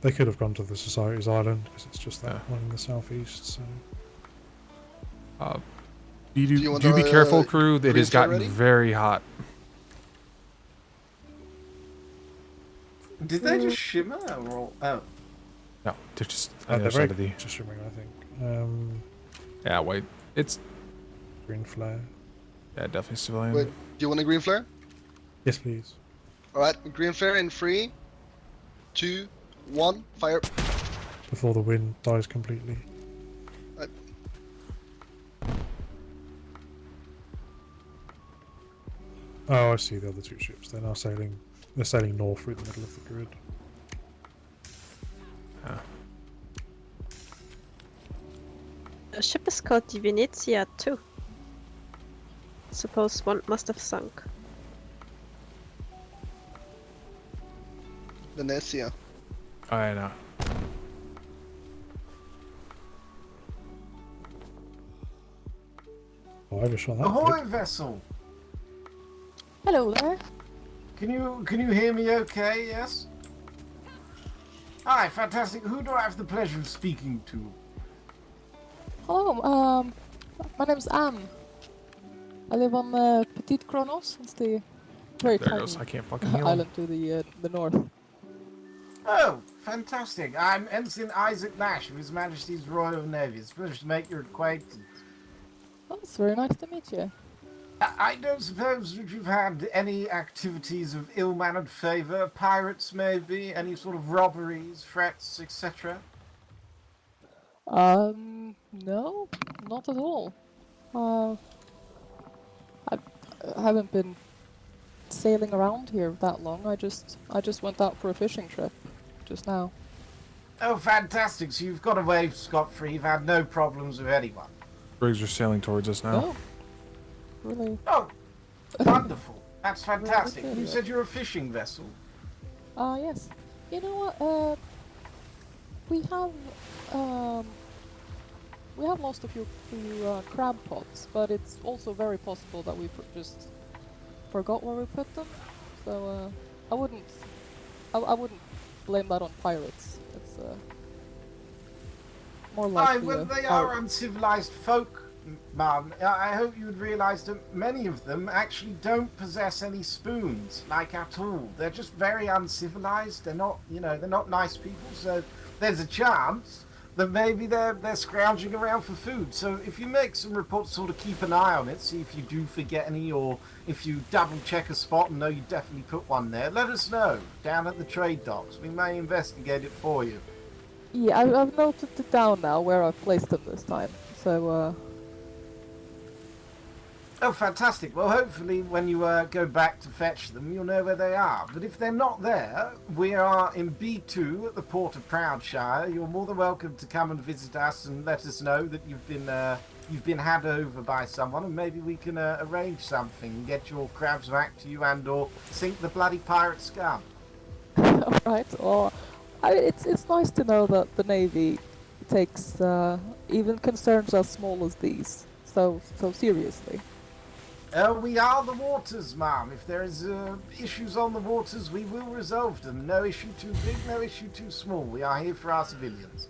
They could have gone to the Society's Island, because it's just that one in the southeast, so... Do be careful, crew. It has gotten very hot. did they just shimmer or oh? No, they're just Oh, on the they're other very side of the. just shimmering, I think. Yeah, white. It's Green flare. yeah, definitely civilian. Wait, do you want a green flare? Yes, please. Alright, green flare in 3, 2, 1, fire. Before the wind dies completely. Oh, I see the other two ships. They're now sailing. They're sailing north through the middle of the grid. The ship is called the Venezia too. Suppose one must have sunk. Venezia. I know. Oh, I just shot that. Ahoy, vessel! Hello there. Can you hear me okay, yes? Hi, fantastic. Who do I have the pleasure of speaking to? Hello, my name's Anne. I live on Petit Kronos. It's the very There it tiny goes. I can't fucking heal him. island to the north. Oh, fantastic. I'm Ensign Isaac Nash of His Majesty's Royal Navy. It's a pleasure to make your acquaintance. Oh, it's very nice to meet you. I don't suppose that you've had any activities of ill-mannered favour, pirates maybe, any sort of robberies, threats, etc.? No, not at all. I haven't been sailing around here that long. I just went out for a fishing trip just now. Oh, fantastic. So you've got away scot-free. You've had no problems with anyone. Brigs are sailing towards us now. Oh, really? Oh, wonderful. That's fantastic. Really? You said you're a fishing vessel. Yes. You know what? We have lost a few crab pots, but it's also very possible that we just forgot where we put them. So I wouldn't blame that on pirates. It's more likely. Well, they are uncivilized folk, ma'am. I hope you would realize that many of them actually don't possess any spoons, like at all. They're just very uncivilized. They're not, they're not nice people. So there's a chance that maybe they're scrounging around for food. So if you make some reports, sort of keep an eye on it, see if you do forget any, or if you double check a spot and know you definitely put one there, let us know down at the trade docks. We may investigate it for you. Yeah, I've noted it down now where I've placed them this time. So Oh, fantastic. Well, hopefully when you go back to fetch them, you'll know where they are. But if they're not there, we are in B2 at the port of Proudshire. You're more than welcome to come and visit us and let us know that you've been had over by someone, and maybe we can arrange something and get your crabs back to you and/or sink the bloody pirate scum. Alright, well, it's nice to know that the Navy takes even concerns as small as these so seriously. We are the waters, ma'am. If there is issues on the waters, we will resolve them. No issue too big, no issue too small. We are here for our civilians.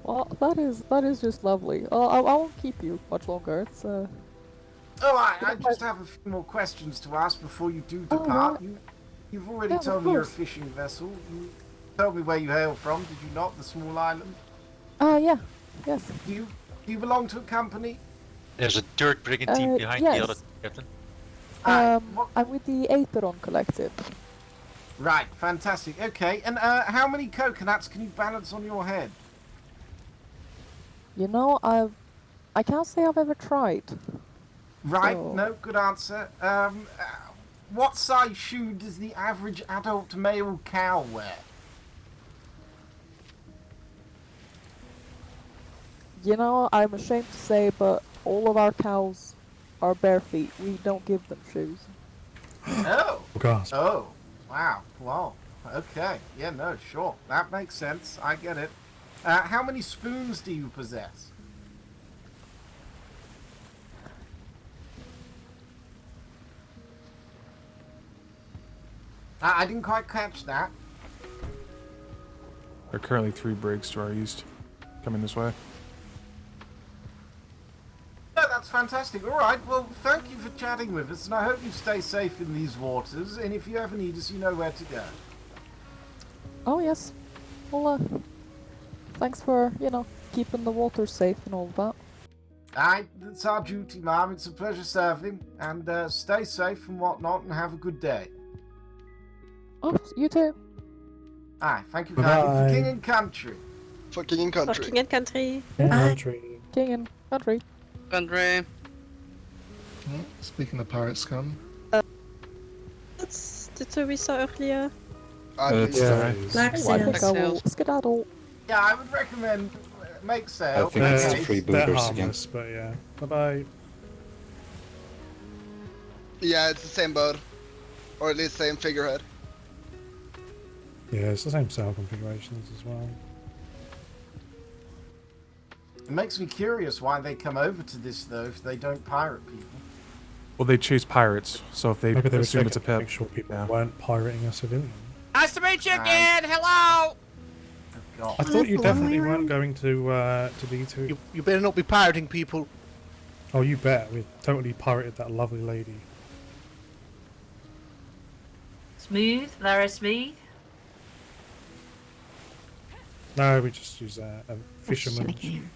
Well, that is just lovely. I won't keep you much longer. It's Oh, I just have a few more questions to ask before you do depart. You've already told me you're a fishing vessel. You told me where you hail from, did you not? The small island? Yeah. Yes. Do you belong to a company? There's a third brigantine behind yes. the other captain. I'm with the Aetheron Collective. Right, fantastic. Okay, and how many coconuts can you balance on your head? You know, I can't say I've ever tried. Right, So- no, good answer. What size shoe does the average adult male cow wear? You know, I'm ashamed to say, but all of our cows are bare feet. We don't give them shoes. Oh! Gasp. Oh, wow. Wow. Okay. Yeah, no, sure. That makes sense. I get it. How many spoons do you possess? I didn't quite catch that. There are currently 3 brigs to our east, coming this way. No, that's fantastic. All right, well, thank you for chatting with us, and I hope you stay safe in these waters, and if you ever need us, you know where to go. Oh yes. Well, thanks for, keeping the water safe and all that. Aye, it's our duty, ma'am. It's a pleasure serving. And stay safe and whatnot, and have a good day. Oh, you too. Aye, thank you kindly. For Bye-bye. King and Country. For King and For Country. King and Country. Country. King and Country. Country. Speaking of pirate scum. That's the two we saw earlier. I think I will skedaddle. Yeah, I would recommend make sail. I think it's the free They're booters again. harmless, but yeah. Bye-bye. Yeah, it's the same boat. Or at least same figurehead. Yeah, it's the same sail configurations as well. It makes me curious why they come over to this, though, if they don't pirate people. Well, they chase pirates, so if they Maybe they were assume it's a checking to pip. make sure people weren't pirating a civilian. Nice to meet you again. Hello. I thought you definitely weren't going to D2. You better not be pirating people. Oh, you bet. We totally pirated that lovely lady. Smooth, very smooth. No, we just use a fisherman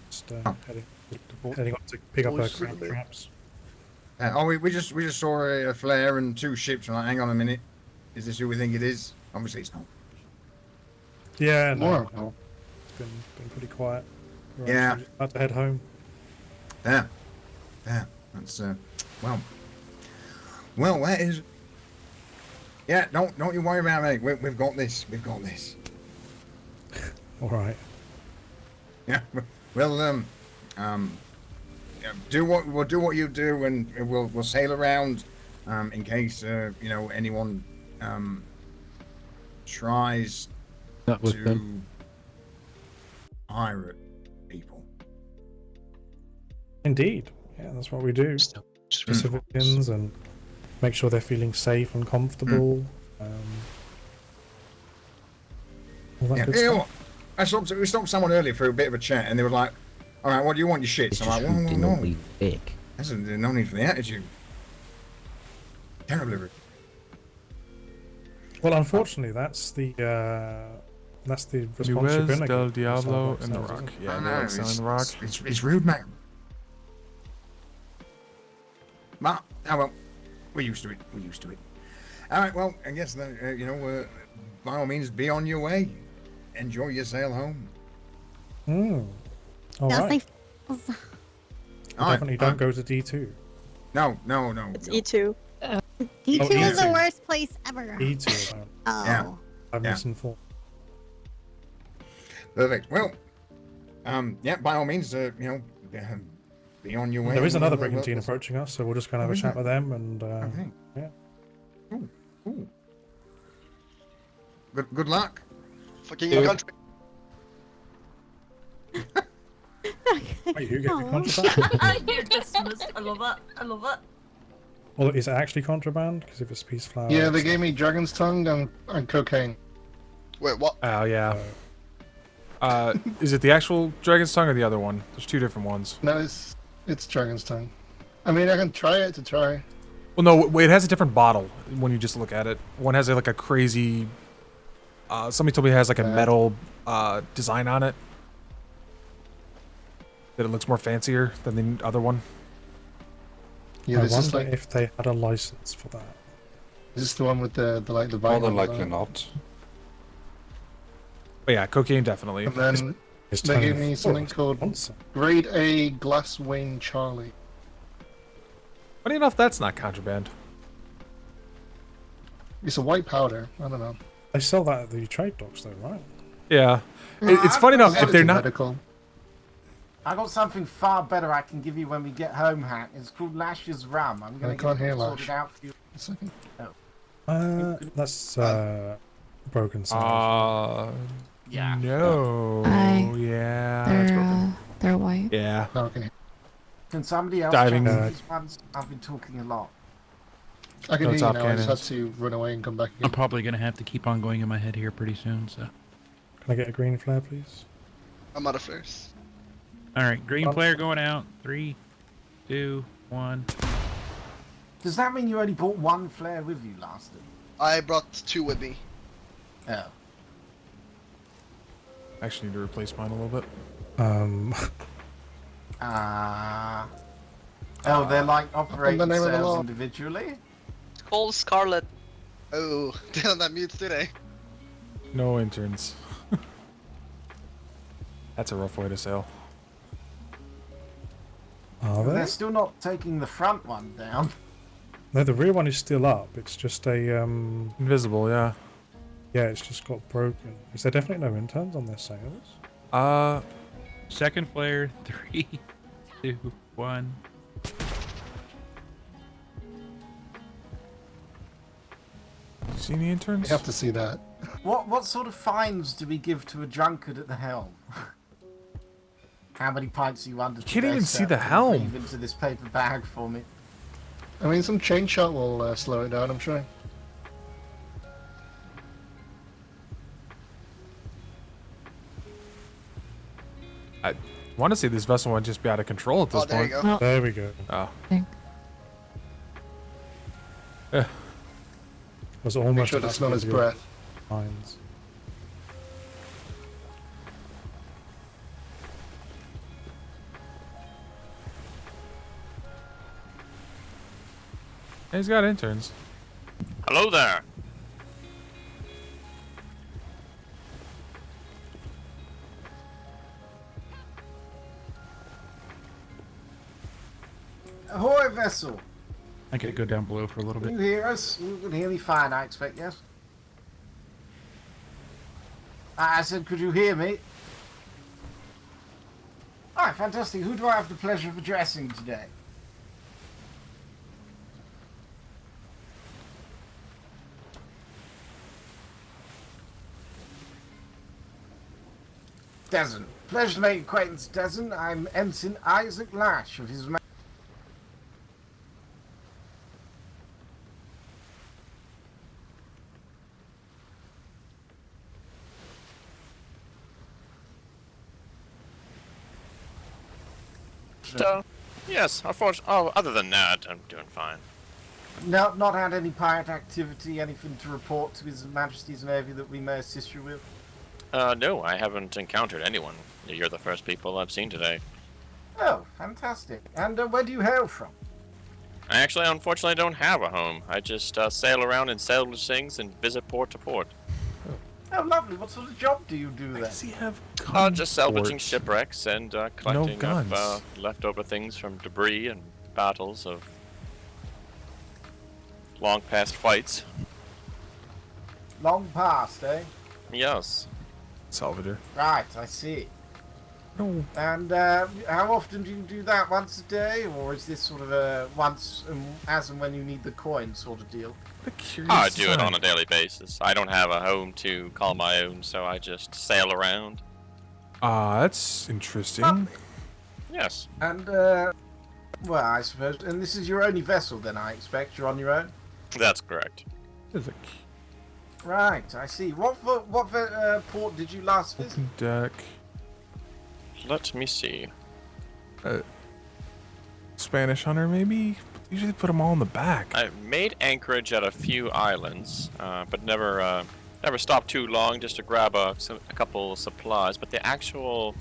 just heading up to pick up her crab traps. We just saw a flare and 2 ships. And like, hang on a minute, is this who we think it is? Obviously, it's not. Yeah, More. no. It's been pretty quiet. We're Yeah. actually about to head home. Yeah, that's well, that is. Yeah, don't you worry about it, mate. We've got this. We've got this. All right. Yeah, we'll do what you do, and we'll sail around, in case anyone tries Not with to them. pirate people. Indeed. Yeah, that's what we do. To civilians and make sure they're feeling safe and comfortable. All that Yeah, good you know stuff. what? We stopped someone earlier for a bit of a chat, and they were like, "All right, what do you want your shits?" I'm like, "Well, no, there's no need for the attitude." Terribly rude. Well, unfortunately, that's the response you're Nuez gonna del get. Diablo From and the South Rock. Wales, isn't it? Yeah, I they know, like selling the Rock. It's rude, man. But well, we're used to it. We're used to it. All right, well, I guess that by all means, be on your way. Enjoy your sail home. All right. Definitely don't Alright. go to D2. No. It's E2. Oh, D2 is the E2. worst place ever. D2. Oh. Yeah. I'm Yeah. misinformed. Perfect. Well, yeah, by all means, be on your way. There is another We'll- brigantine we'll- approaching us, so we'll just kind of have Oh, a is chat there? with them and Okay. yeah. Ooh. Good luck. For King and Country. Wait, who gets the Aw. contraband? You're dismissed. I love it. I love it. Well, is it actually contraband? Because if it's peace flower, Yeah, they it's- gave me dragon's tongue and cocaine. Wait, what? Oh, yeah. Is it the actual Dragon's Tongue or the other one? There's 2 different ones. No, it's dragon's tongue. I mean, I can try it to try. Well, no, wait, it has a different bottle when you just look at it. One has like a crazy. Somebody told me it has like a metal design on it. That it looks more fancier than the other one. Yeah, I this is wonder like if they had a license for that. this is the one with the More vinyl. than likely not. But yeah, cocaine definitely. And then It's they tiny gave me something forest called monster. Grade A Glass Wayne Charlie. Funny enough, that's not contraband. It's a white powder. I don't know. They sell that at the trade docks, though, right? Yeah, it's funny enough if they're not. Medical. I got something far better I can give you when we get home, Hat. It's called Lash's Rum. I'm gonna I can't get hear it sorted Lash. out for you. A second. That's broken sound. Yeah. No. Hi. Yeah. That's broken. They're white. Yeah. Okay. Can somebody else Diving. check these ones? I've been talking a lot. I can No hear you top now. I just had cannons. to run away and come back I'm again. probably gonna have to keep on going in my head here pretty soon. So, Can I get a green flare, please? I'm out of flares. all right, green flare going out. 3, 2, 1. Does that mean you only brought 1 flare with you, Lasted? I brought 2 with me. Oh. I actually need to replace mine a little bit. Oh, they're like operating the name of the cells law? individually? It's called Scarlet. Oh, they're on that mute today. No interns. That's a rough way to sail. Are They're they? still not taking the front one down. No, the rear one is still up. It's just a invisible. Yeah. Yeah, it's just got broken. Is there definitely no interns on their sails? Second flare. 3, 2, 1. See any interns? You have to see that. What sort of fines do we give to a drunkard at the helm? How many pints are you under? Can't even see the helm. Leave into this paper bag for me. I mean, some chain shot will slow it down, I'm sure. I want to say this vessel might just be out of control at this there point. you go. There we go. Oh. Was almost Make sure to about smell his your breath. lines. He's got interns. Hello there. Ahoy, vessel! I could go down below for a little Can bit. you hear us? You can hear me fine, I expect, yes? I said, could you hear me? Alright, fantastic. Who do I have the pleasure of addressing today? Desmond. Pleasure to make your acquaintance, Desmond. I'm Ensign Isaac Lash of His Majesty. Yes, unfortunately. Oh, other than that, I'm doing fine. No, not had any pirate activity, anything to report to His Majesty's Navy that we may assist you with? No, I haven't encountered anyone. You're the first people I've seen today. Oh, fantastic. And where do you hail from? I actually, unfortunately, don't have a home. I just sail around and salvage things and visit port to port. Oh, lovely. What sort of job do you do then? Does he have Just salvaging shipwrecks and collecting guns. up leftover things from debris and battles of long past fights. Long past, eh? Yes. Salvador. Right, I see. No. And how often do you do that? Once a day? Or is this sort of a once as and when you need the coin sort of deal? I do it on a daily basis. I don't have a home to call my own, so I just sail around. That's interesting. Yes. And, well, I suppose, and this is your only vessel then, I expect? You're on your own? That's correct. Right, I see. What port did you last visit? Deck. Let me see. Spanish hunter, maybe? Usually put them all in the back. I made anchorage at a few islands, but never stopped too long just to grab a couple of supplies. But the actual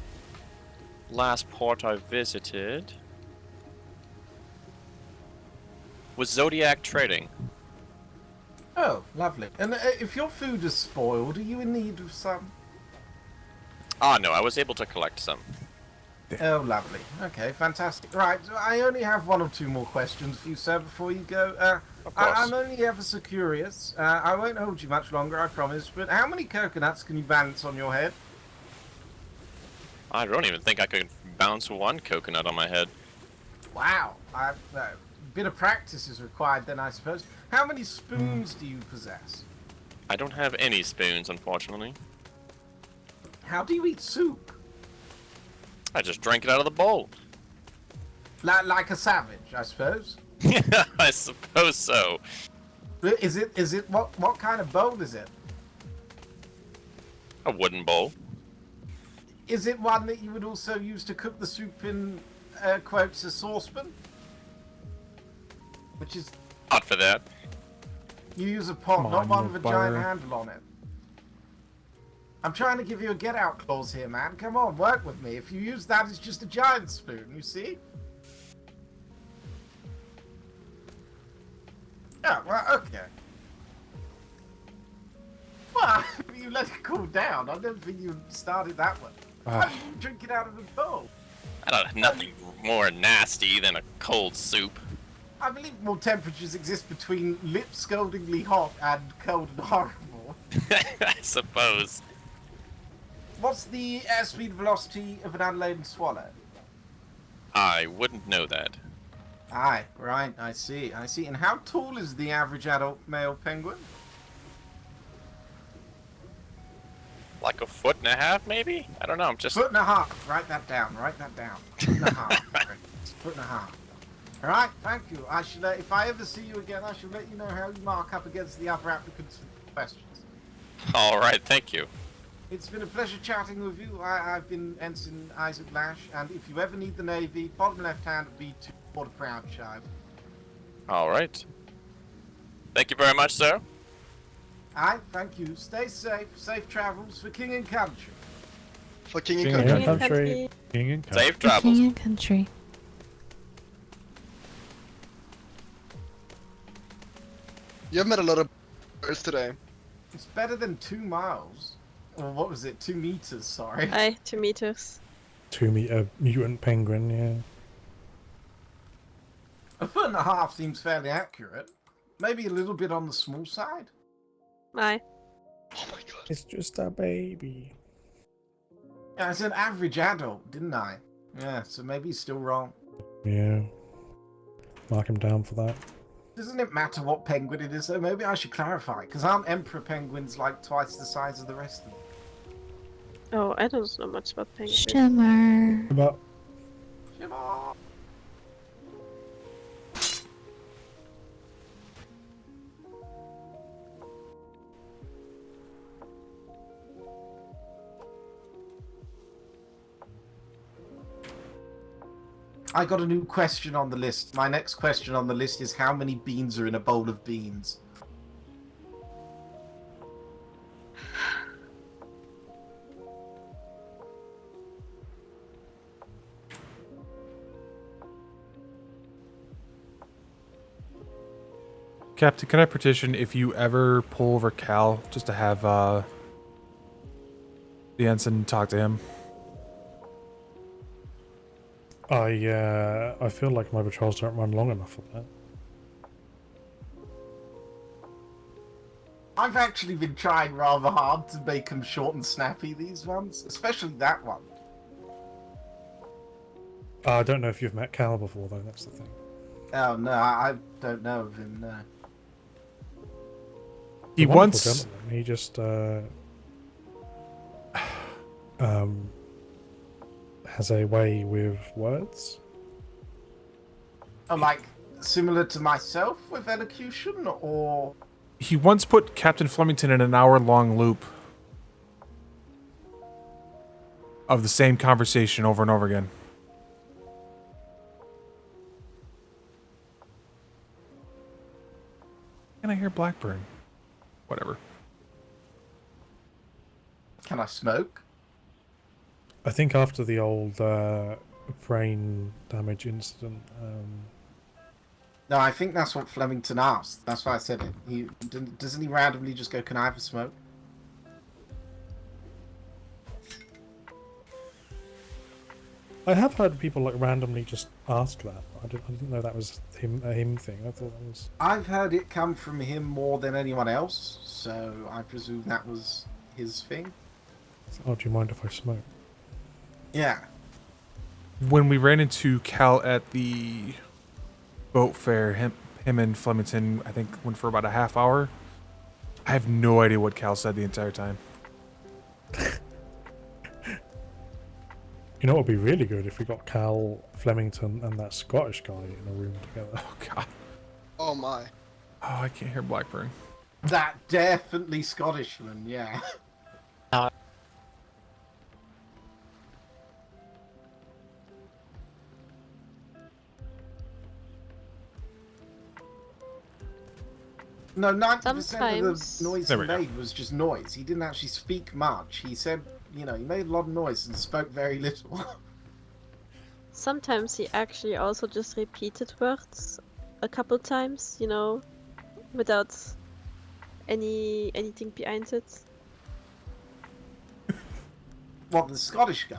last port I visited was Zodiac Trading. Oh, lovely. And if your food is spoiled, are you in need of some? Ah, no, I was able to collect some. Oh, lovely. Okay, fantastic. Right, I only have one or two more questions for you, sir, before you go. I'm only ever so curious. I won't hold you much longer, I promise, but how many coconuts can you balance on your head? I don't even think I could bounce one coconut on my head. Wow. A bit of practice is required then, I suppose. How many spoons do you possess? I don't have any spoons, unfortunately. How do you eat soup? I just drank it out of the bowl. Like a savage, I suppose? I suppose so. Is it, what kind of bowl is it? A wooden bowl. Is it one that you would also use to cook the soup in, quotes, a saucepan? Which is... Not for that. You use a pot, Come not on, one you with a giant butter. handle on it. I'm trying to give you a get-out clause here, man. Come on, work with me. If you use that, it's just a giant spoon, you see? Yeah, well, okay. Well, you let it cool down. I don't think you started that one. Why did you drink it out of a bowl? I don't know, nothing more nasty than a cold soup. I believe more temperatures exist between lip scaldingly hot and cold and horrible. I suppose. What's the airspeed velocity of an unladen swallow? I wouldn't know that. Aye, right, I see. And how tall is the average adult male penguin? Like a foot and a half, maybe? I don't know. I'm just. Foot and a half. Write that down. Foot and a half. Right. Foot and a half. All right. Thank you. I shall. If I ever see you again, I shall let you know how you mark up against the other applicants for questions. All right. Thank you. It's been a pleasure chatting with you. I've been Ensign Isaac Lash, and if you ever need the Navy, bottom left hand would be to Port Proudshire. All right. Thank you very much, sir. Aye, thank you. Stay safe. Safe travels for King and Country. For King King and and Country. country. King and country. Safe travels. King and country. You've met a lot of birds today. It's better than 2 miles. Or what was it? 2 meters, sorry. Aye, 2 meters. 2 meter mutant penguin, yeah. A foot and a half seems fairly accurate. Maybe a little bit on the small side. Aye. Oh my god. It's just a baby. Yeah, I said average adult, didn't I? Yeah, so maybe he's still wrong. Yeah. Mark him down for that. Doesn't it matter what penguin it is, though? Maybe I should clarify, because aren't emperor penguins like twice the size of the rest of them? Oh, I don't know much about penguins. Shimmer. About I got a new question on the list. My next question on the list is how many beans are in a bowl of beans? Captain, can I petition if you ever pull over Cal just to have the ensign talk to him? I feel like my patrols don't run long enough for that. I've actually been trying rather hard to make them short and snappy, these ones. Especially that one. I don't know if you've met Cal before, though, that's the thing. Oh, no, I don't know of him, no. He Wonderful once... gentleman. He just, has a way with words. Oh, like, similar to myself with elocution, or... He once put Captain Flemington in an hour-long loop of the same conversation over and over again. Can I hear Blackburn? Whatever. Can I smoke? I think after the old brain damage incident, No, I think that's what Flemington asked. That's why I said it. Doesn't he randomly just go, can I have a smoke? I have heard people like randomly just ask that. I didn't know that was a him thing. I thought that was. I've heard it come from him more than anyone else, so I presume that was his thing. Oh, do you mind if I smoke? Yeah. When we ran into Cal at the boat fair, him and Flemington, I think, went for about a half hour. I have no idea what Cal said the entire time. You know what would be really good if we got Cal, Flemington, and that Scottish guy in a room together. Oh, God. Oh my. Oh, I can't hear Blackburn. That definitely Scottishman, yeah. No, 90% of Sometimes. the noise he There we go. made was just noise. He didn't actually speak much. He said, you know, he made a lot of noise and spoke very little. Sometimes he actually also just repeated words a couple times, you know, without anything behind it. What, the Scottish guy?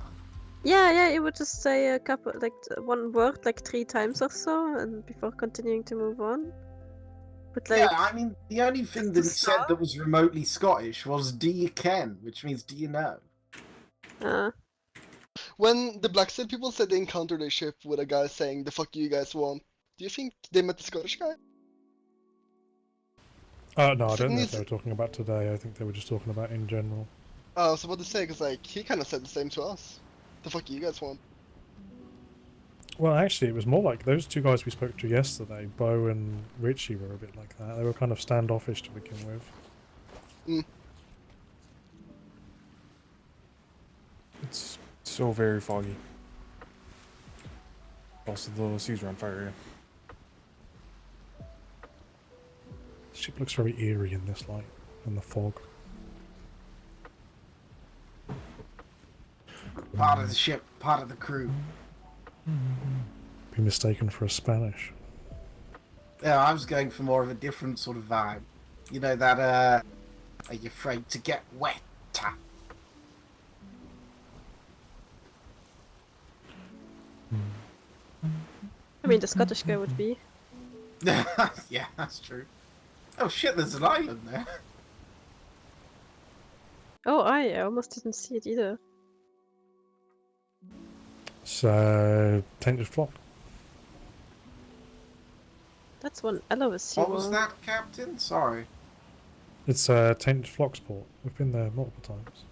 Yeah, he would just say a couple, like one word, like 3 times or so, and before continuing to move on. But like, Yeah, I mean, the only thing that he said that was remotely Scottish was "Do you ken?" which means "Do you know?" When the Blackside people said they encountered a ship with a guy saying "the fuck you guys want," do you think they met the Scottish guy? No, I don't know Sydney if they were talking about today. I think they were just talking about in general. I was about to say, because like he kind of said the same to us. The fuck you guys want? Well, actually, it was more like those two guys we spoke to yesterday, Bo and Richie, were a bit like that. They were kind of standoffish to begin with. It's so very foggy. Also, the seas are on fire again. The ship looks very eerie in this light and the fog. Part of the ship, part of the crew. Be mistaken for a Spanish. Yeah, I was going for more of a different sort of vibe. You know, that, are you afraid to get wet? I mean, the Scottish guy would be. Yeah, that's true. Oh shit, there's an island there. Oh, I almost didn't see it either. So, Tainted Flock. That's one hell of a sea What was wall. that, Captain? Sorry. It's Tainted Flock's port. We've been there multiple times.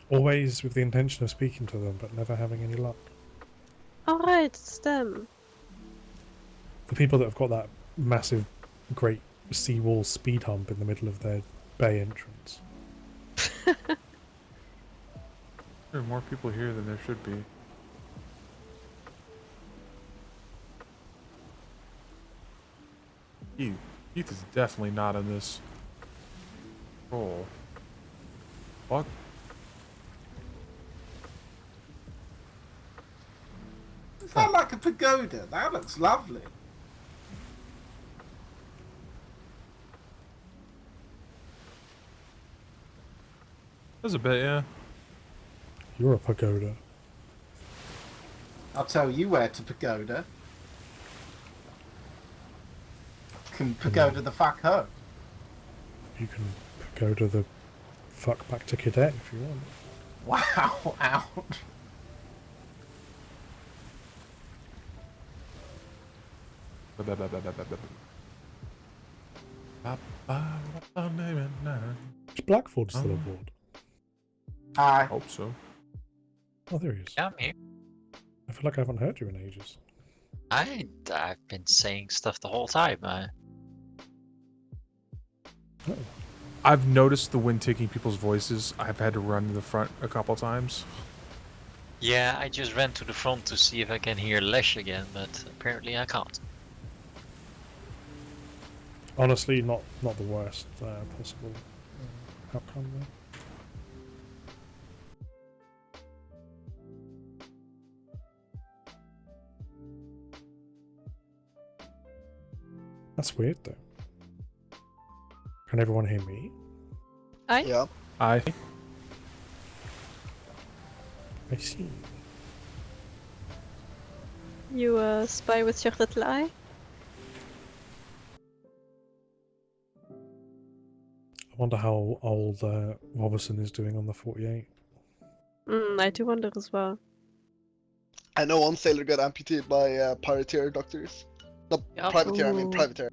Always with the intention of speaking to them, but never having any luck. Alright, it's them. The people that have got that massive, great seawall speed hump in the middle of their bay entrance. There are more people here than there should be. Keith is definitely not in this role. What? Is that like a pagoda? That looks lovely. There's a bit, yeah. You're a pagoda. I'll tell you where to pagoda. Can pagoda the fuck home. You can go to the fuck back to cadet if you want. Wow, ouch. Is Blackford still aboard? I hope so. Oh, there he is. Yeah, I'm here. I feel like I haven't heard you in ages. I've been saying stuff the whole time. I've noticed the wind taking people's voices. I've had to run to the front a couple times. Yeah, I just ran to the front to see if I can hear Lesh again, but apparently I can't. Honestly, not the worst possible outcome there. That's weird though. Can everyone hear me? Yeah. I see. You spy with your little eye? I wonder how old Robertson is doing on the 48. I do wonder as well. I know one sailor got amputated by privateer doctors. No, Yep. privateer, I mean Ooh. privateer.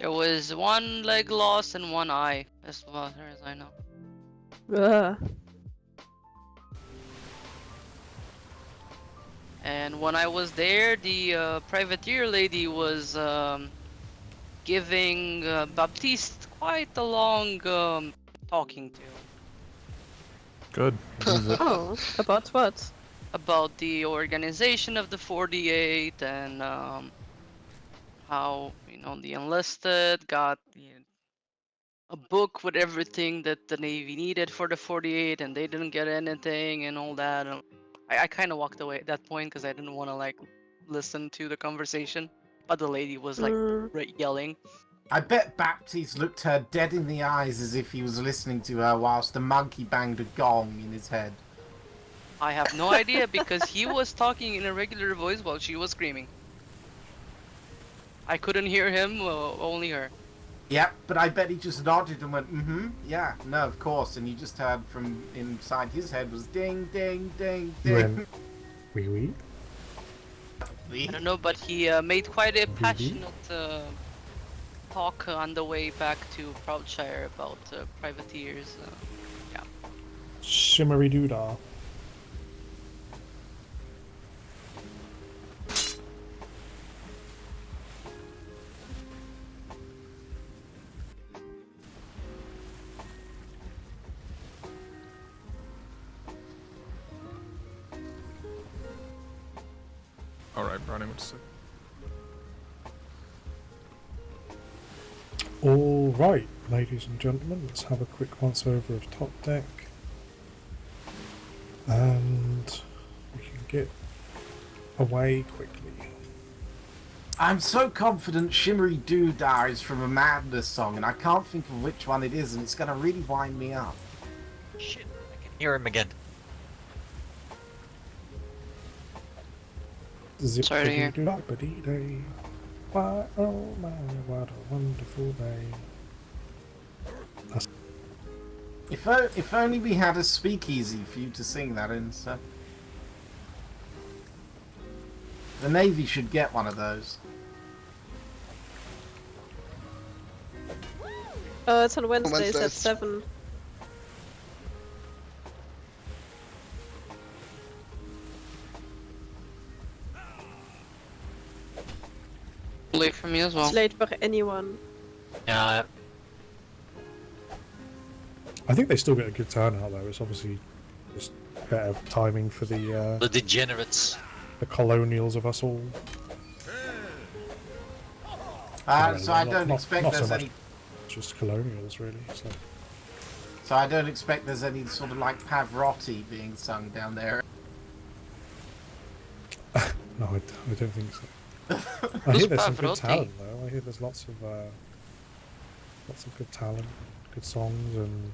There was one leg lost and one eye, as far as I know. Ugh. And when I was there, the privateer lady was giving Baptiste quite a long talking to. Good. Oh, about what? About the organization of the 48 and how the enlisted got a book with everything that the Navy needed for the 48, and they didn't get anything and all that. And I kind of walked away at that point because I didn't want to like listen to the conversation, but the lady was like yelling. I bet Baptiste looked her dead in the eyes as if he was listening to her whilst the monkey banged a gong in his head. I have no idea because he was talking in a regular voice while she was screaming. I couldn't hear him, only her. Yep, but I bet he just nodded and went, mm-hmm, yeah, no, of course. And you just heard from inside his head was ding, ding, ding, ding. Wee wee. I don't know, but he made quite a passionate talk on the way back to Proudshire about privateers. Yeah. Shimmery doodah. Alright, Brownie, what's it? Alright, ladies and gentlemen, let's have a quick once over of Top Deck. And we can get away quickly. I'm so confident Shimmery Doodah is from a Madness song, and I can't think of which one it is, and it's going to really wind me up. Shit, I can hear him again. Sorry to hear. Why, oh my, what a wonderful day. If only we had a speakeasy for you to sing that in, so. The Navy should get one of those. It's on Wednesdays at 7. Late for me as well. It's late for anyone. Yeah. I think they still get a good turnout though. It's obviously just better timing for the degenerates. The colonials of us all. So I don't expect there's any. Just colonials, really. So I don't expect there's any sort of like Pavarotti being sung down there. No, I don't think so. I hear there's some good talent though. I hear there's lots of good talent, good songs, and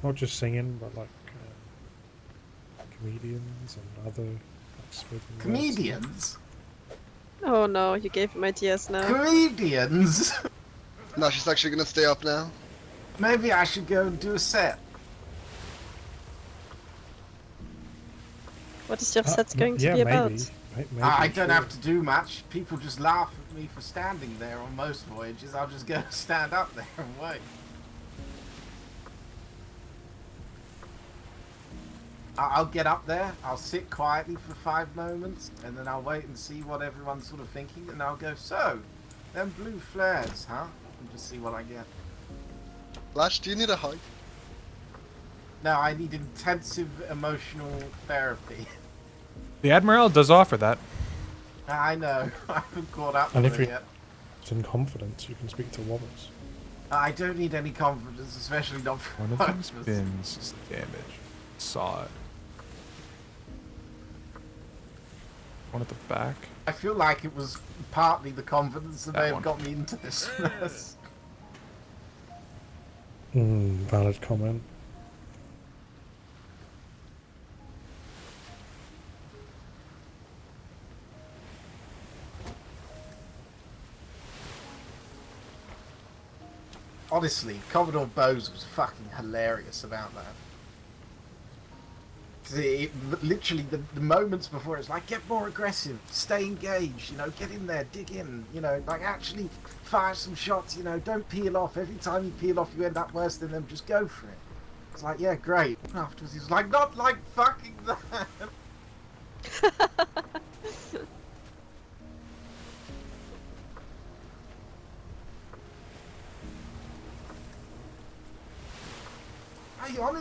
not just singing, but like comedians and other comedians. Oh no, you gave him ideas now. Comedians. No, she's actually gonna stay up now. Maybe I should go and do a set. What is your set going to be about? Maybe, I don't have to do much. People just laugh at me for standing there on most voyages. I'll just go stand up there and wait. I'll get up there, I'll sit quietly for 5 moments, and then I'll wait and see what everyone's sort of thinking, and I'll go, so, them blue flares, huh? And just see what I get. Lash, do you need a hug? No, I need intensive emotional therapy. The Admiral does offer that. I know, I haven't caught up And with if it you're yet. in confidence, you can speak to Wobbers. I don't need any confidence, especially not from One of these bins is damaged. Saw it. One at the back. I feel like it was partly the confidence that may have one. got me into this mess. Valid comment. Honestly, Commodore Bose was fucking hilarious about that. 'Cause literally, the moments before, it's like, get more aggressive, stay engaged, you know, get in there, dig in, you know, like actually fire some shots, you know, don't peel off. Every time you peel off, you end up worse than them, just go for it. It's like, yeah, great. Afterwards, he was like, not like fucking that.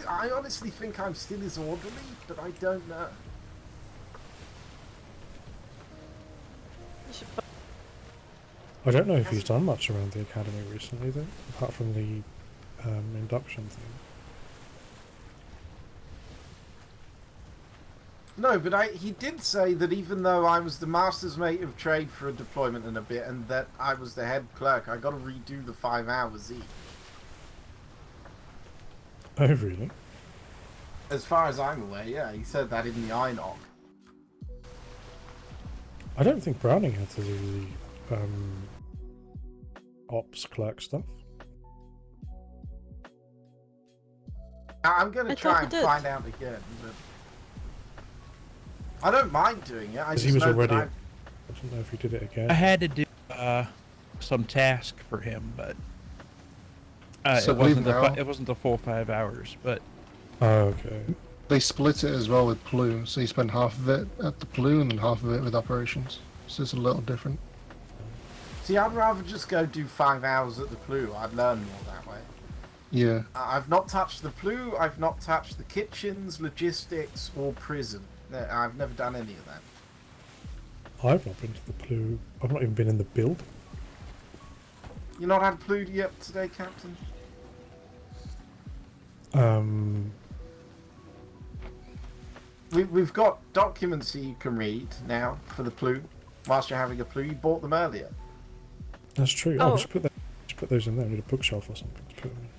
I honestly think I'm still his orderly, but I don't know. I don't know if he's done much around the academy recently, though, apart from the induction thing. No, but he did say that even though I was the master's mate of trade for a deployment and a bit, and that I was the head clerk, I got to redo the 5 hours each. Oh, really? As far as I'm aware, yeah, he said that in the INOC. I don't think Browning had to do the ops clerk stuff. I'm going to try and find out again, but I don't mind doing it. I just He was know already. that I don't know if he did it again. I had to do some task for him, but So it wasn't now- it wasn't the full 5 hours. But Oh, okay. They split it as well with Plu, so you spend half of it at the Plu and then half of it with operations. So it's a little different. See, I'd rather just go do 5 hours at the Plu. I'd learn more that way. Yeah. I've not touched the Plu, I've not touched the kitchens, logistics, or prison. I've never done any of that. I've not been to the Plu. I've not even been in the building. You not had Plu yet today, Captain? We've got documents that you can read now for the Plu. Whilst you're having a Plu, you bought them earlier. That's true. Oh. Oh, just put those in there. I need a bookshelf or something to put them in.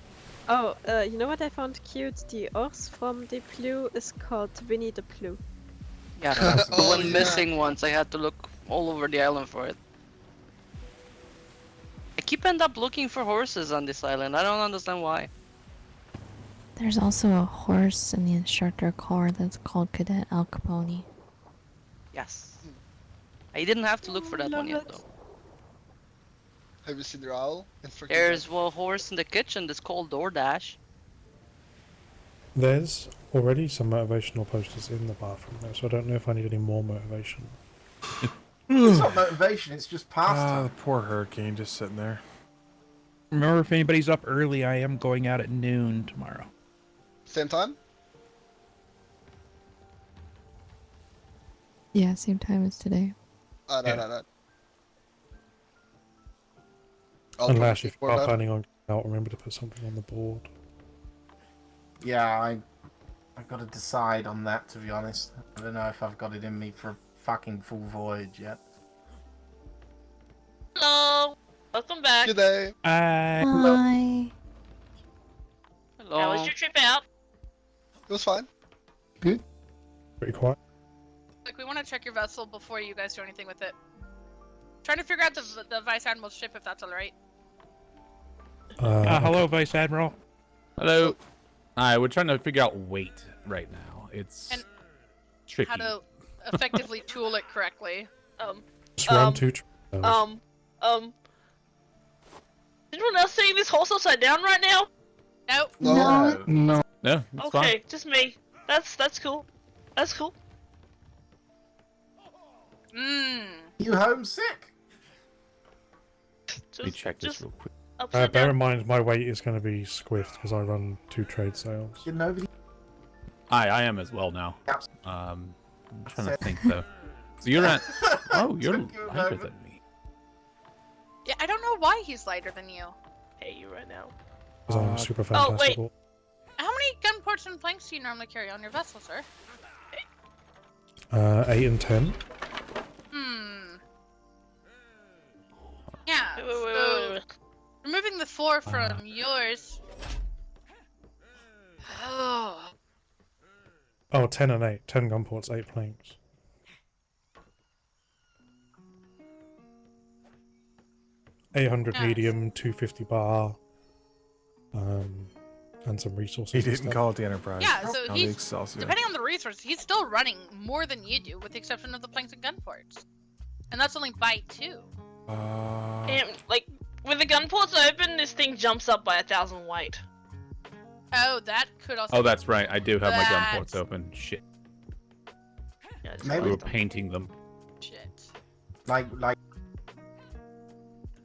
Oh, you know what I found cute? The horse from the Plu is called Winnie the Plu. Yeah, the one missing once. I had to look all over the island for it. I keep end up looking for horses on this island. I don't understand why. There's also a horse in the instructor corps that's called Cadet Al Capone. Yes. I didn't have to look for that one yet, though. Have you seen the owl? There's a horse in the kitchen that's called DoorDash. There's already some motivational posters in the bathroom there, so I don't know if I need any more motivation. It's not motivation, it's just Ah, pastime. the poor hurricane just sitting there. remember, if anybody's up early, I am going out at noon tomorrow. Same time? Yeah, same time as today. No. Unless if you are that. planning on going out, remember to put something on the board. Yeah, I've got to decide on that, to be honest. I don't know if I've got it in me for a fucking full voyage yet. Hello. Welcome back. Good day. Hi. Hello. How was your trip out? It was fine. Good. Pretty quiet. Like, we want to check your vessel before you guys do anything with it. Trying to figure out the Vice Admiral's ship, if that's alright. Hello, Vice Admiral. Hello. Hi, we're trying to figure out weight right now. It's And tricky. how to effectively tool it correctly. Just run 2 trails. Is anyone else seeing this horse upside down right now? Nope. No. No. No, it's Okay, fine. just me. That's cool. That's cool. You homesick? Let me check this real quick. Bear in mind, my weight is going to be squiffed because I run 2 trade sales. Nobody. I am as well now. I'm trying to think though. So you're at. Oh, you're lighter than me. Yeah, I don't know why he's lighter than you. Hey, you right now. Because I'm super Oh, wait. fantastical. How many gun ports and planks do you normally carry on your vessel, sir? 8 and 10. Yeah, so removing the 4 from yours. Oh. Oh, 10 and 8. 10 gun ports, 8 planks. $800 medium, 250 bar, and some resources. He and didn't stuff. call it the Enterprise. Yeah, so not the he's Excelsior. depending on the resources, he's still running more than you do, with the exception of the planks and gun ports, and that's only by 2. And like with the gun ports open, this thing jumps up by 1,000 weight. Oh, that could also. Oh, that's right. I do have my gun That's- ports open. Shit. Maybe We were painting them. Shit. Like.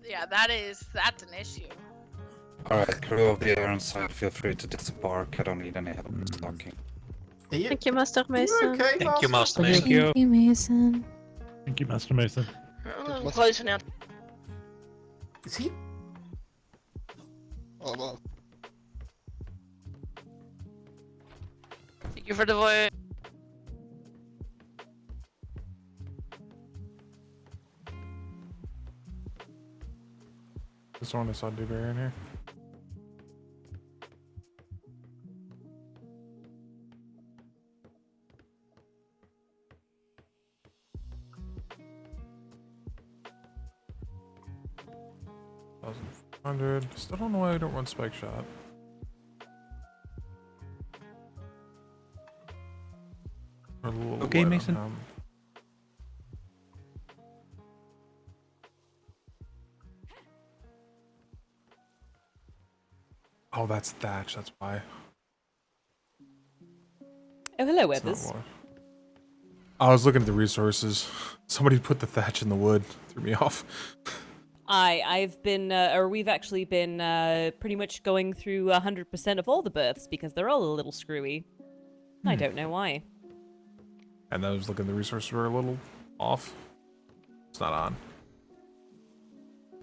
Yeah, that's an issue. Alright, crew of the Iron Side, feel free to disembark. I don't need any help stocking. Thank you, Master Mason. Thank you, Master Thank you, Mason. Thank you, Master Mason. I'm closing out. Is he? Oh well. Thank you for the voice. This one I saw Dewberry in here. $1,400. Still don't know why I don't run Spike Shot. We're a little Okay, light on Mason. him. Oh, that's Thatch. That's why. Oh, hello, That's not Weathers. why. I was looking at the resources. Somebody put the thatch in the wood. Threw me off. I've been, or we've actually been pretty much going through 100% of all the berths because they're all a little screwy. I don't know why. And I was looking, the resources were a little off. It's not on.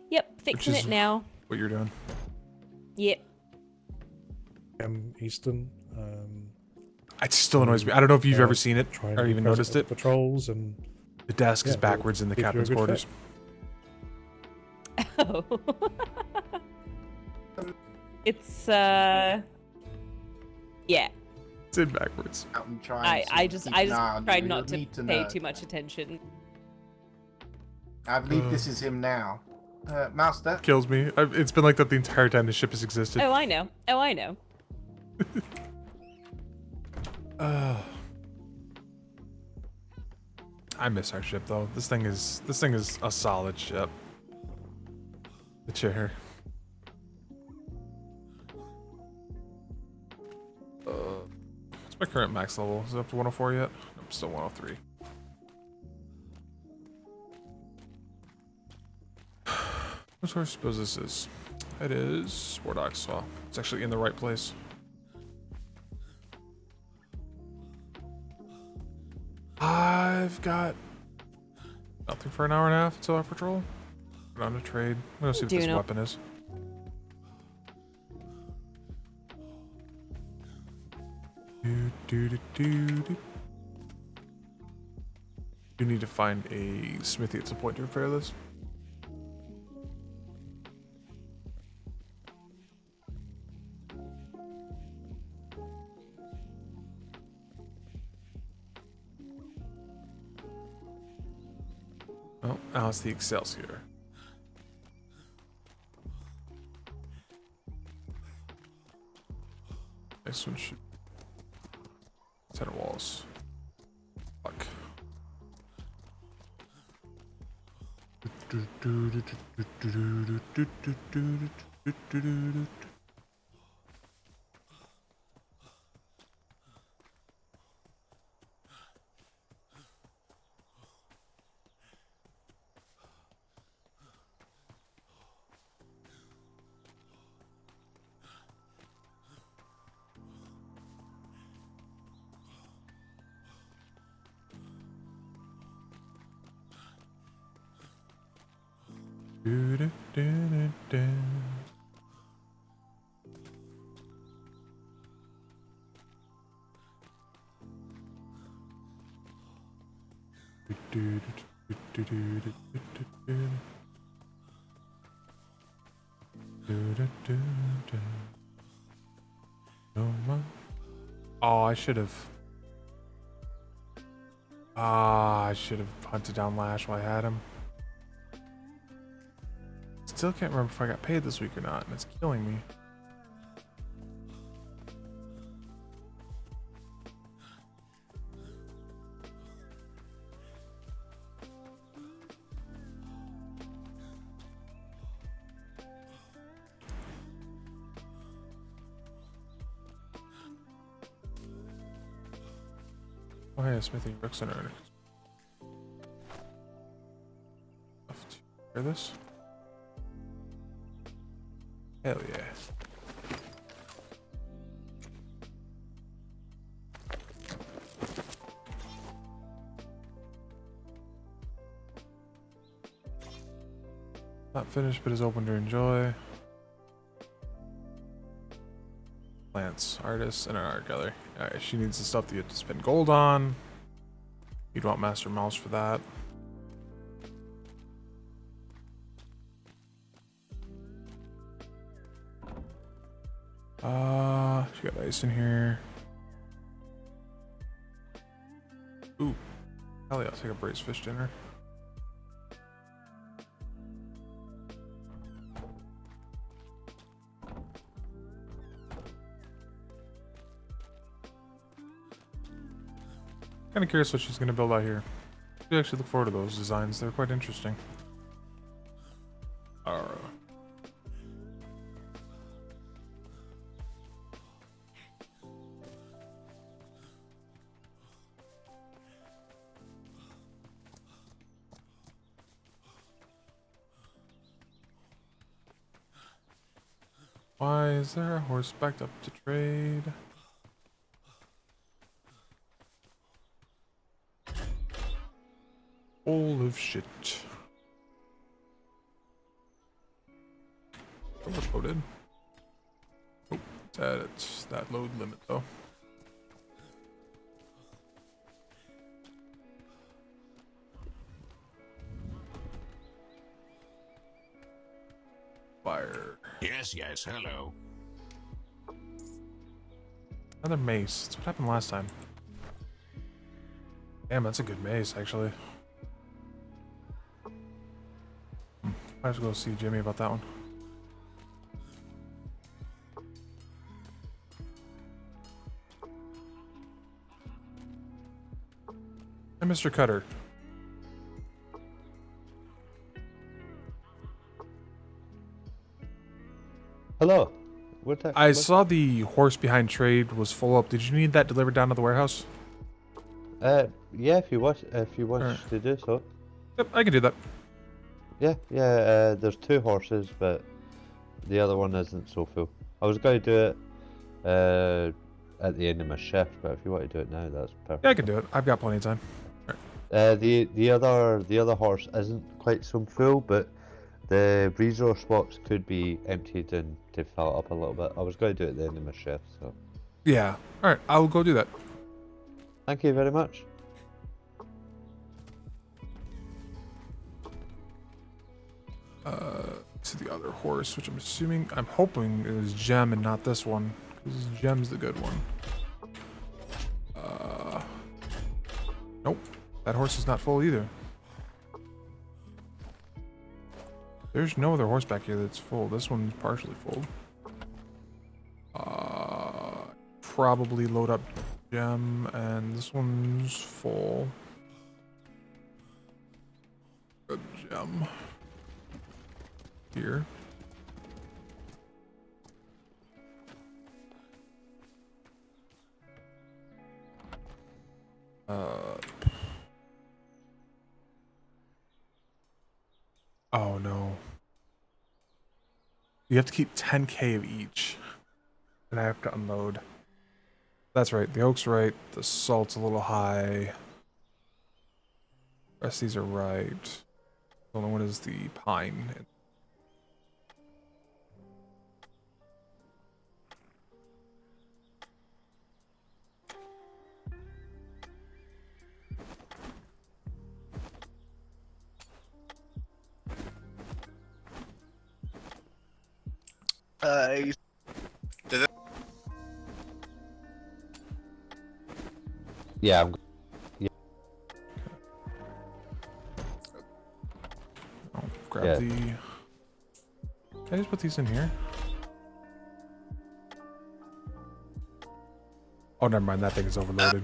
Yep, fixing is it now. What you're doing. Yep. Eastern. It still annoys me. I don't know if you've ever seen it trying to or be even present noticed at it. the patrols and The desk is yeah, backwards in the if you're a captain's good quarters. fit. Oh. It's, yeah. It's in backwards. I just tried not to pay too much attention. I believe this is him now. Master? Kills me. It's been like that the entire time the ship has existed. Oh, I know. Oh, I know. I miss our ship though. This thing is a solid ship. The chair. What's my current max level? Is it up to 104 yet? I'm still 103. What sort of suppose this is? It is War Dogs. Well, it's actually in the right place. I've got nothing for an hour and a half until our patrol. We're on a trade. I'm gonna see what Do you this know- weapon is. You need to find a smithy at some point to repair this. Oh, now it's the Excelsior. This one should. Center walls. Fuck. Oh, I should have. I should have hunted down Lash while I had him. Still can't remember if I got paid this week or not, and it's killing me. Oh yeah, Smithy Rook Center. Hear this? Hell yeah. Not finished, but is open to enjoy. Plants, artists, and an art gallery. Alright, she needs the stuff that you have to spend gold on. You'd want Master Mouse for that. She got ice in here. Ooh. Hell yeah, I'll take a braised fish dinner. Kind of curious what she's going to build out here. I actually look forward to those designs. They're quite interesting. Why is there a horse backed up to trade? Full of shit. Overloaded. Oh, it's that load limit though. Fire. Yes, yes, hello. Another mace. That's what happened last time. Damn, that's a good mace, actually. I have to go see Jimmy about that one. Hey, Mr. Cutter. Hello. I saw the horse behind trade was full up. Did you need that delivered down to the warehouse? Yeah, if you wish to do so. Yep, I can do that. Yeah, there's 2 horses, but the other one isn't so full. I was going to do it at the end of my shift, but if you want to do it now, that's perfect. Yeah, I can do it. I've got plenty of time. The other horse isn't quite so full, but the resource box could be emptied and to fill it up a little bit. I was going to do it at the end of my shift, so. Yeah. All right, I'll go do that. Thank you very much. To the other horse, which I'm hoping is Gem and not this one, because Gem's the good one. Nope, that horse is not full either. There's no other horse back here that's full. This one's partially full. Probably load up Gem, and this one's full. Good Gem. Here. Oh no. You have to keep 10k of each. And I have to unload. That's right, the oak's right, the salt's a little high. The rest of these are right. The only one is the pine. Yeah, I'll grab Yeah. the... Can I just put these in here? Oh, never mind. That thing is overloaded.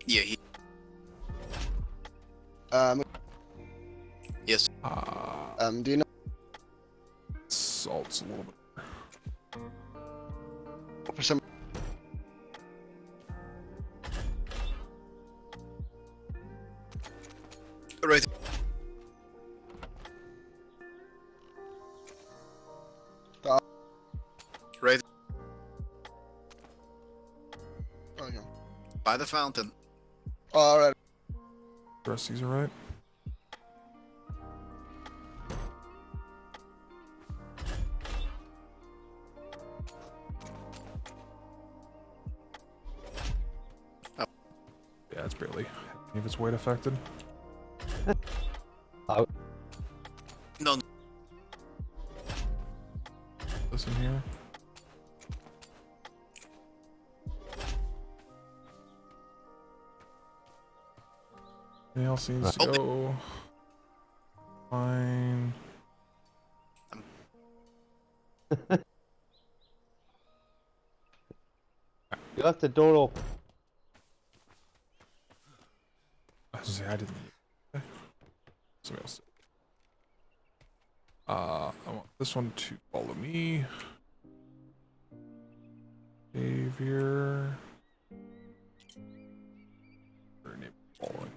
Yeah, yes. Do you know? Salt's a little bit. For some. Right. Right. Okay. By the fountain. Alright. Rusty's alright. Yeah, it's barely any of its weight affected. Out. No. Listen here. Anything else needs to go? Fine. You left the door open. I was gonna say I didn't. Okay. Somebody else. I want this one to follow me. Xavier. Her name following.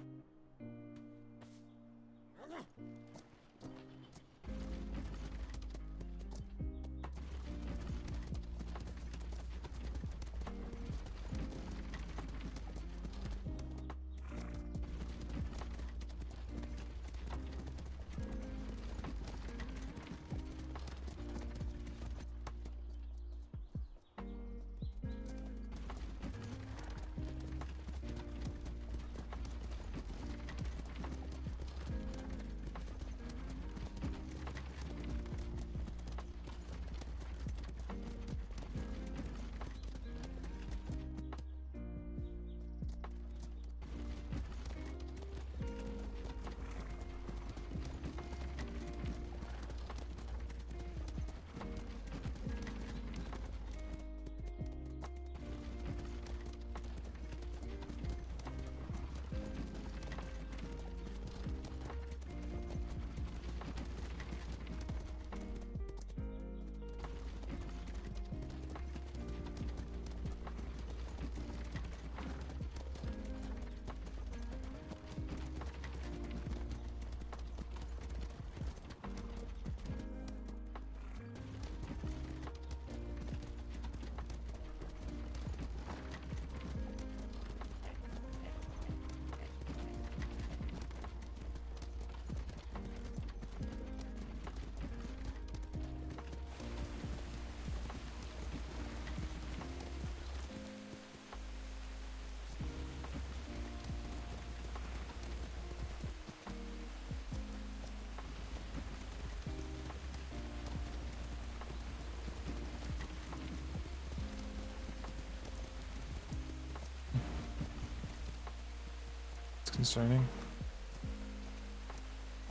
Concerning.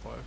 What?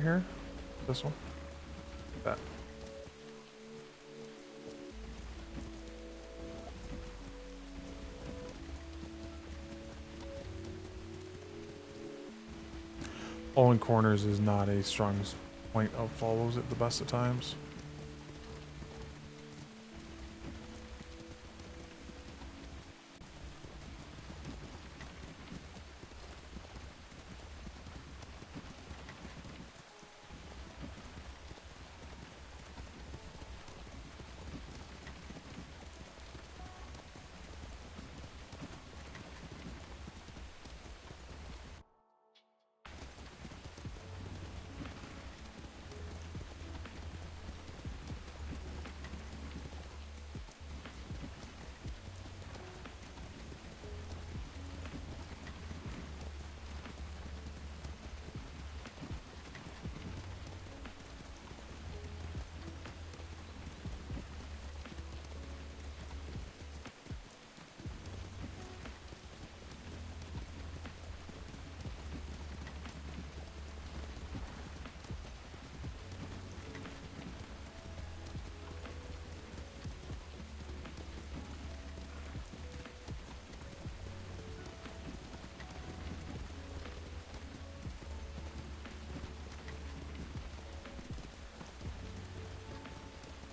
Here? This one? That. Pulling corners is not a strong point of follows at the best of times.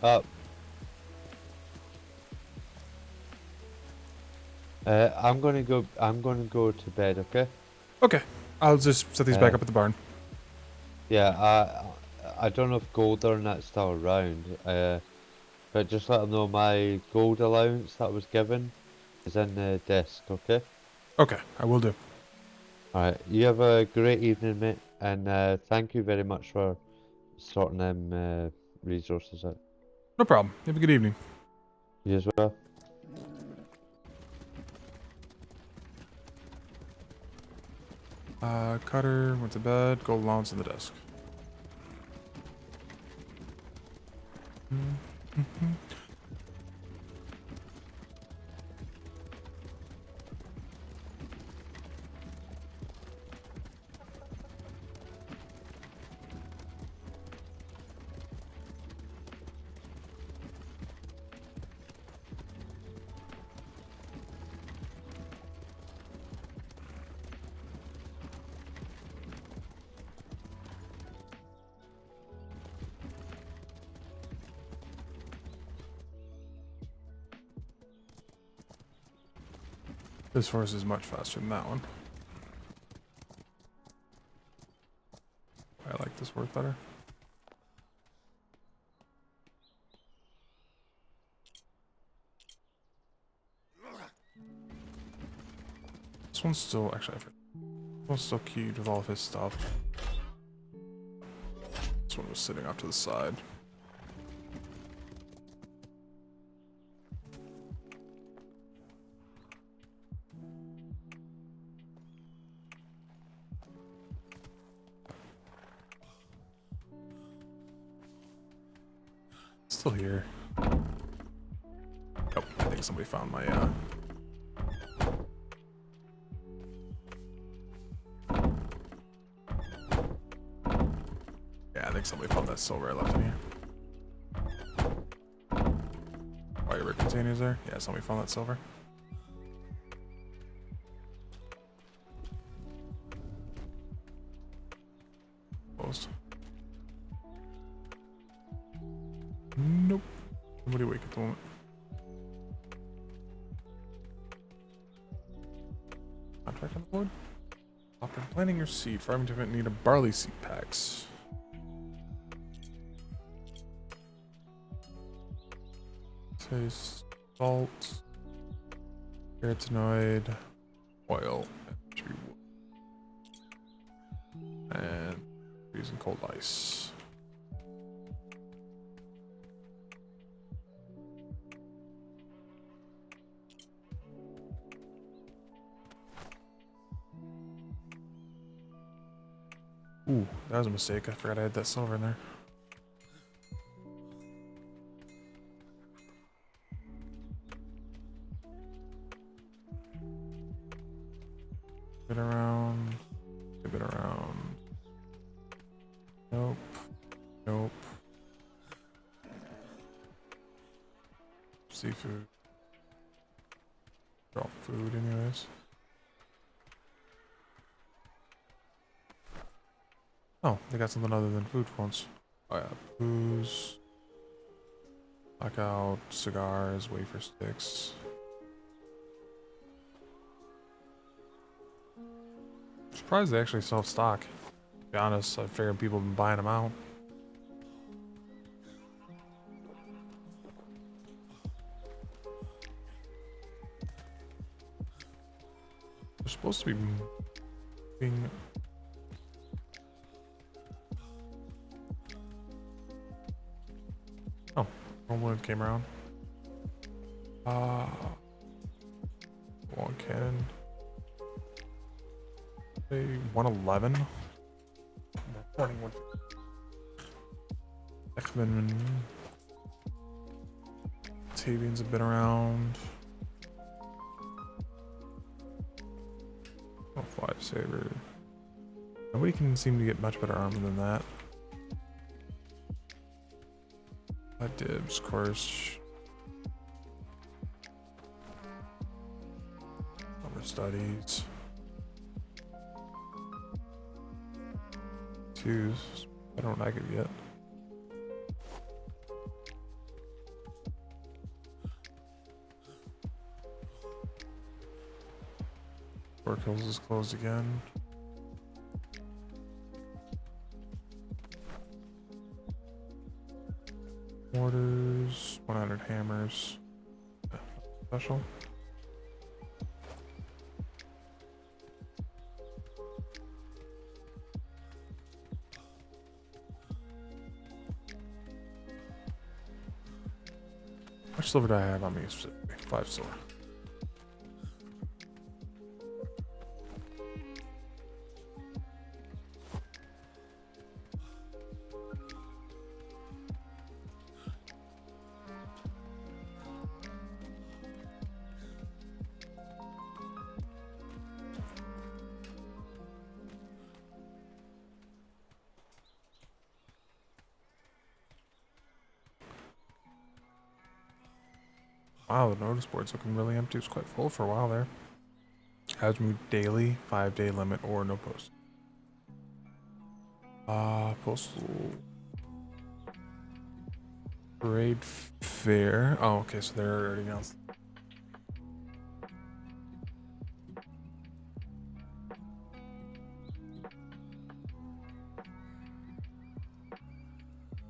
Up. I'm gonna go to bed. Okay. Okay. I'll just set these back up at the barn. Yeah. I don't know if gold or not still around. But just let them know my gold allowance that was given is in the desk. Okay. Okay, I will do. Alright, you have a great evening, mate, and thank you very much for sorting them resources out. No problem. Have a good evening. You as well. Cutter went to bed. Gold allowance in the desk. This horse is much faster than that one. I like this horse better. This one's still actually. This one's still queued with all of his stuff. This one was sitting off to the side. Still here. Oh, I think somebody found my yeah, I think somebody found that silver I left in here. Fire containers there? Yeah, somebody found that silver. Closed. Nope. Nobody awake at the moment. Contract on the board. After planting your seed, farming to need a barley seed packs. Taste, salt, carotenoid, oil, and using cold ice. Ooh, that was a mistake. I forgot I had that silver in there. Bit around. A bit around. No. seafood. They're all food, anyways. Oh, they got something other than food for once. Oh yeah, booze. Blackout, cigars, wafer sticks. Surprised they actually still have stock. To be honest, I figured people have been buying them out. They're supposed to be being. Oh, one came around. One cannon. Say 111. 41. Ekman. Tavians have been around. Oh, 5 saber. Nobody can seem to get much better armor than that. Dibs, of course. Armor studies. 2s. I don't like it yet. Work Hills is closed again. Mortars, 100 hammers. Special. How much silver do I have on me specifically? 5 silver. Wow, the notice board's looking really empty. It's quite full for a while there. Has moved daily, 5-day limit, or no post. Postal parade fair. Oh, okay, so they're already announced.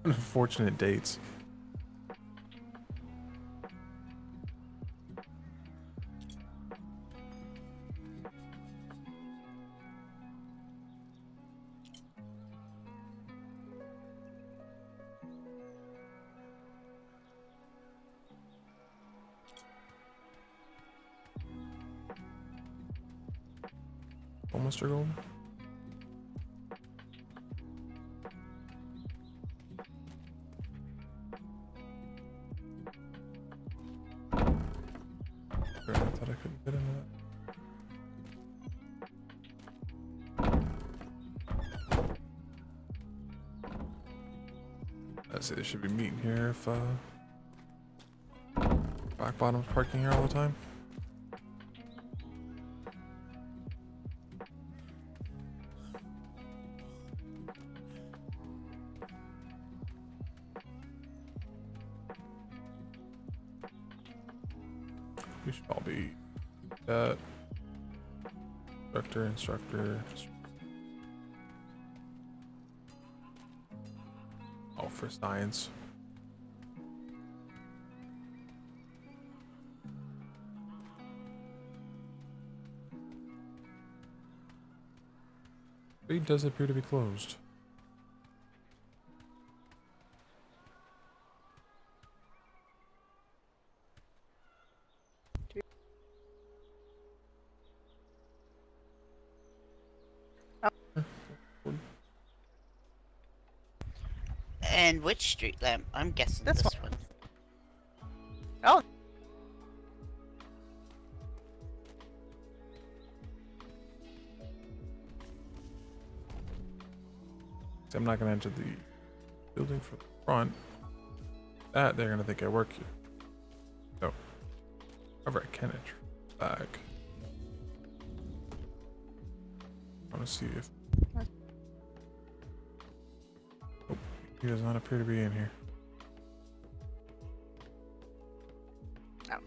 Unfortunate dates. Mr. Gold. I thought I couldn't fit into that. I'd say there should be meat in here if Black Bottom's parking here all the time. We should all be that instructor. Oh, for science. It does appear to be closed. And which street lamp? I'm guessing this one. Oh. I'm not gonna enter the building from the front. That they're gonna think I work here. No. However, I can back. I want to see if. Oh, he does not appear to be in here. Oh.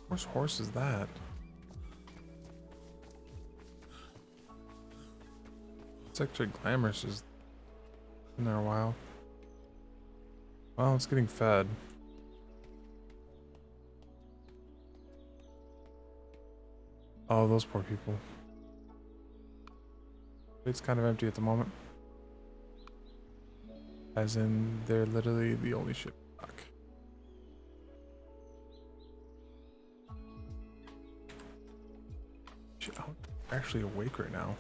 Whose horse is that? It's actually glamorous. Is been there a while. Well, it's getting fed. Oh, those poor people. It's kind of empty at the moment. As in, they're literally the only ship back. Shit, I'm actually awake right now.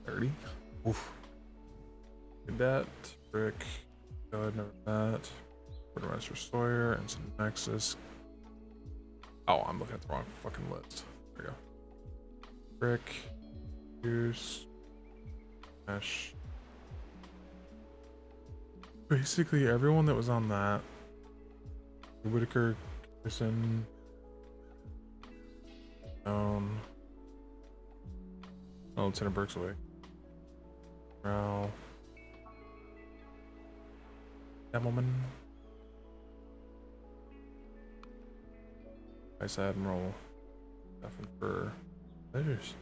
30? Oof. Cadet, Rick, God, never met. Quartermaster Sawyer, Ensign Nexus. Oh, I'm looking at the wrong fucking list. There we go. Rick, Goose, Ash. Basically, everyone that was on that. Whitaker, Pearson, oh, Lieutenant Burke's away. Morale. Devilman. Vice Admiral. Nothing for pleasures.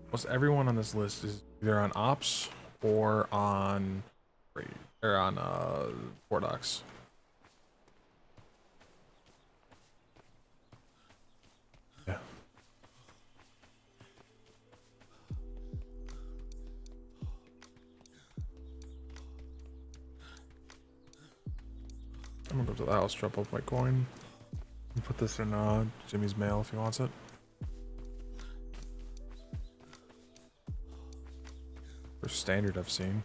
Almost everyone on this list is either on ops or on Port Docks. Yeah. I'm gonna go to the house, drop off my coin, and put this in Jimmy's mail if he wants it. First standard I've seen.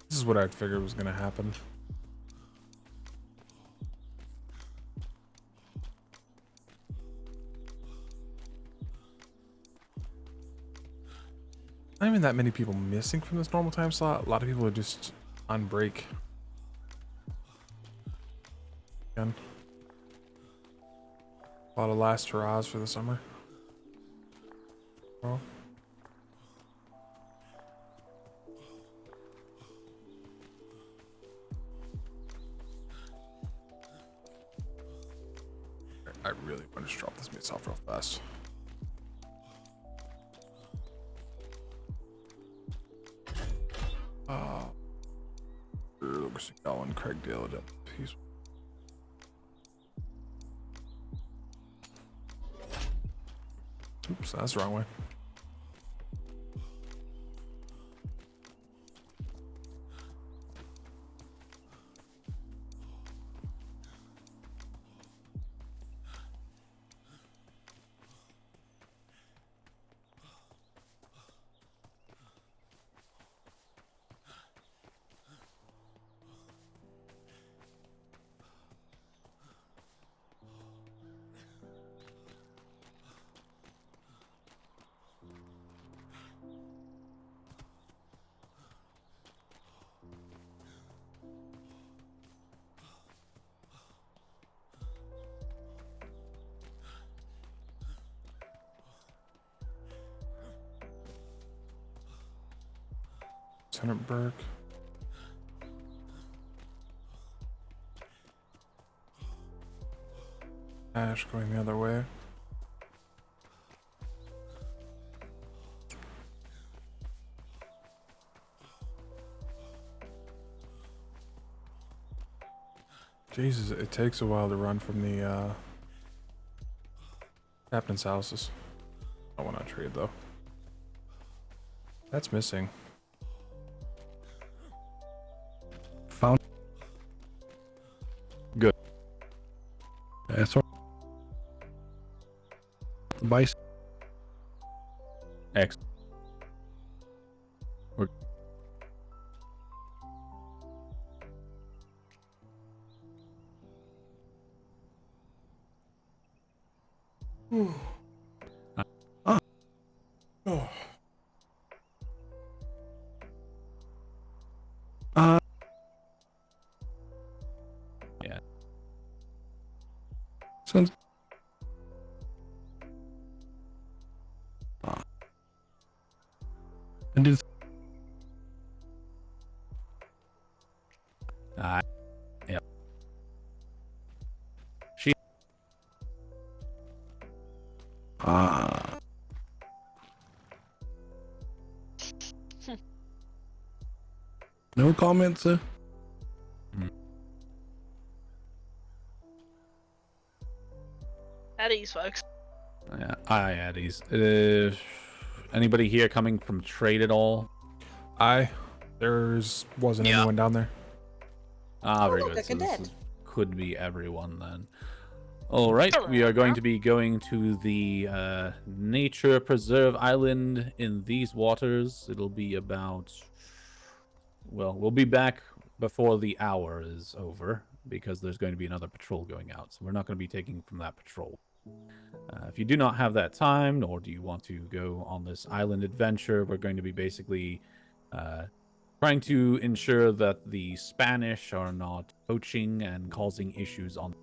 This is what I'd figured was gonna happen. Not even that many people missing from this normal time slot. A lot of people are just on break. Again. A lot of last hurrahs for the summer. Well. I really want to drop this mitts off real fast. Lucas Allen, Craig Dale, peace. Oops, that's the wrong way. Lieutenant Burke. Ash going the other way. Jesus, it takes a while to run from the captain's houses. I want to trade though. That's missing. Found. Good. That's all. The bison. Excellent. We're yeah. Sounds. And did Yep. She. No comments, sir. At ease, folks. Yeah, aye, Addies. Anybody here coming from trade at all? Wasn't anyone down there. Ah, very look, good. a So this cadet. could be everyone then. All right, we are going to be going to the Nature Preserve Island in these waters. It'll be about... Well, we'll be back before the hour is over, because there's going to be another patrol going out. So we're not going to be taking from that patrol. If you do not have that time, nor do you want to go on this island adventure, we're going to be basically trying to ensure that the Spanish are not poaching and causing issues on.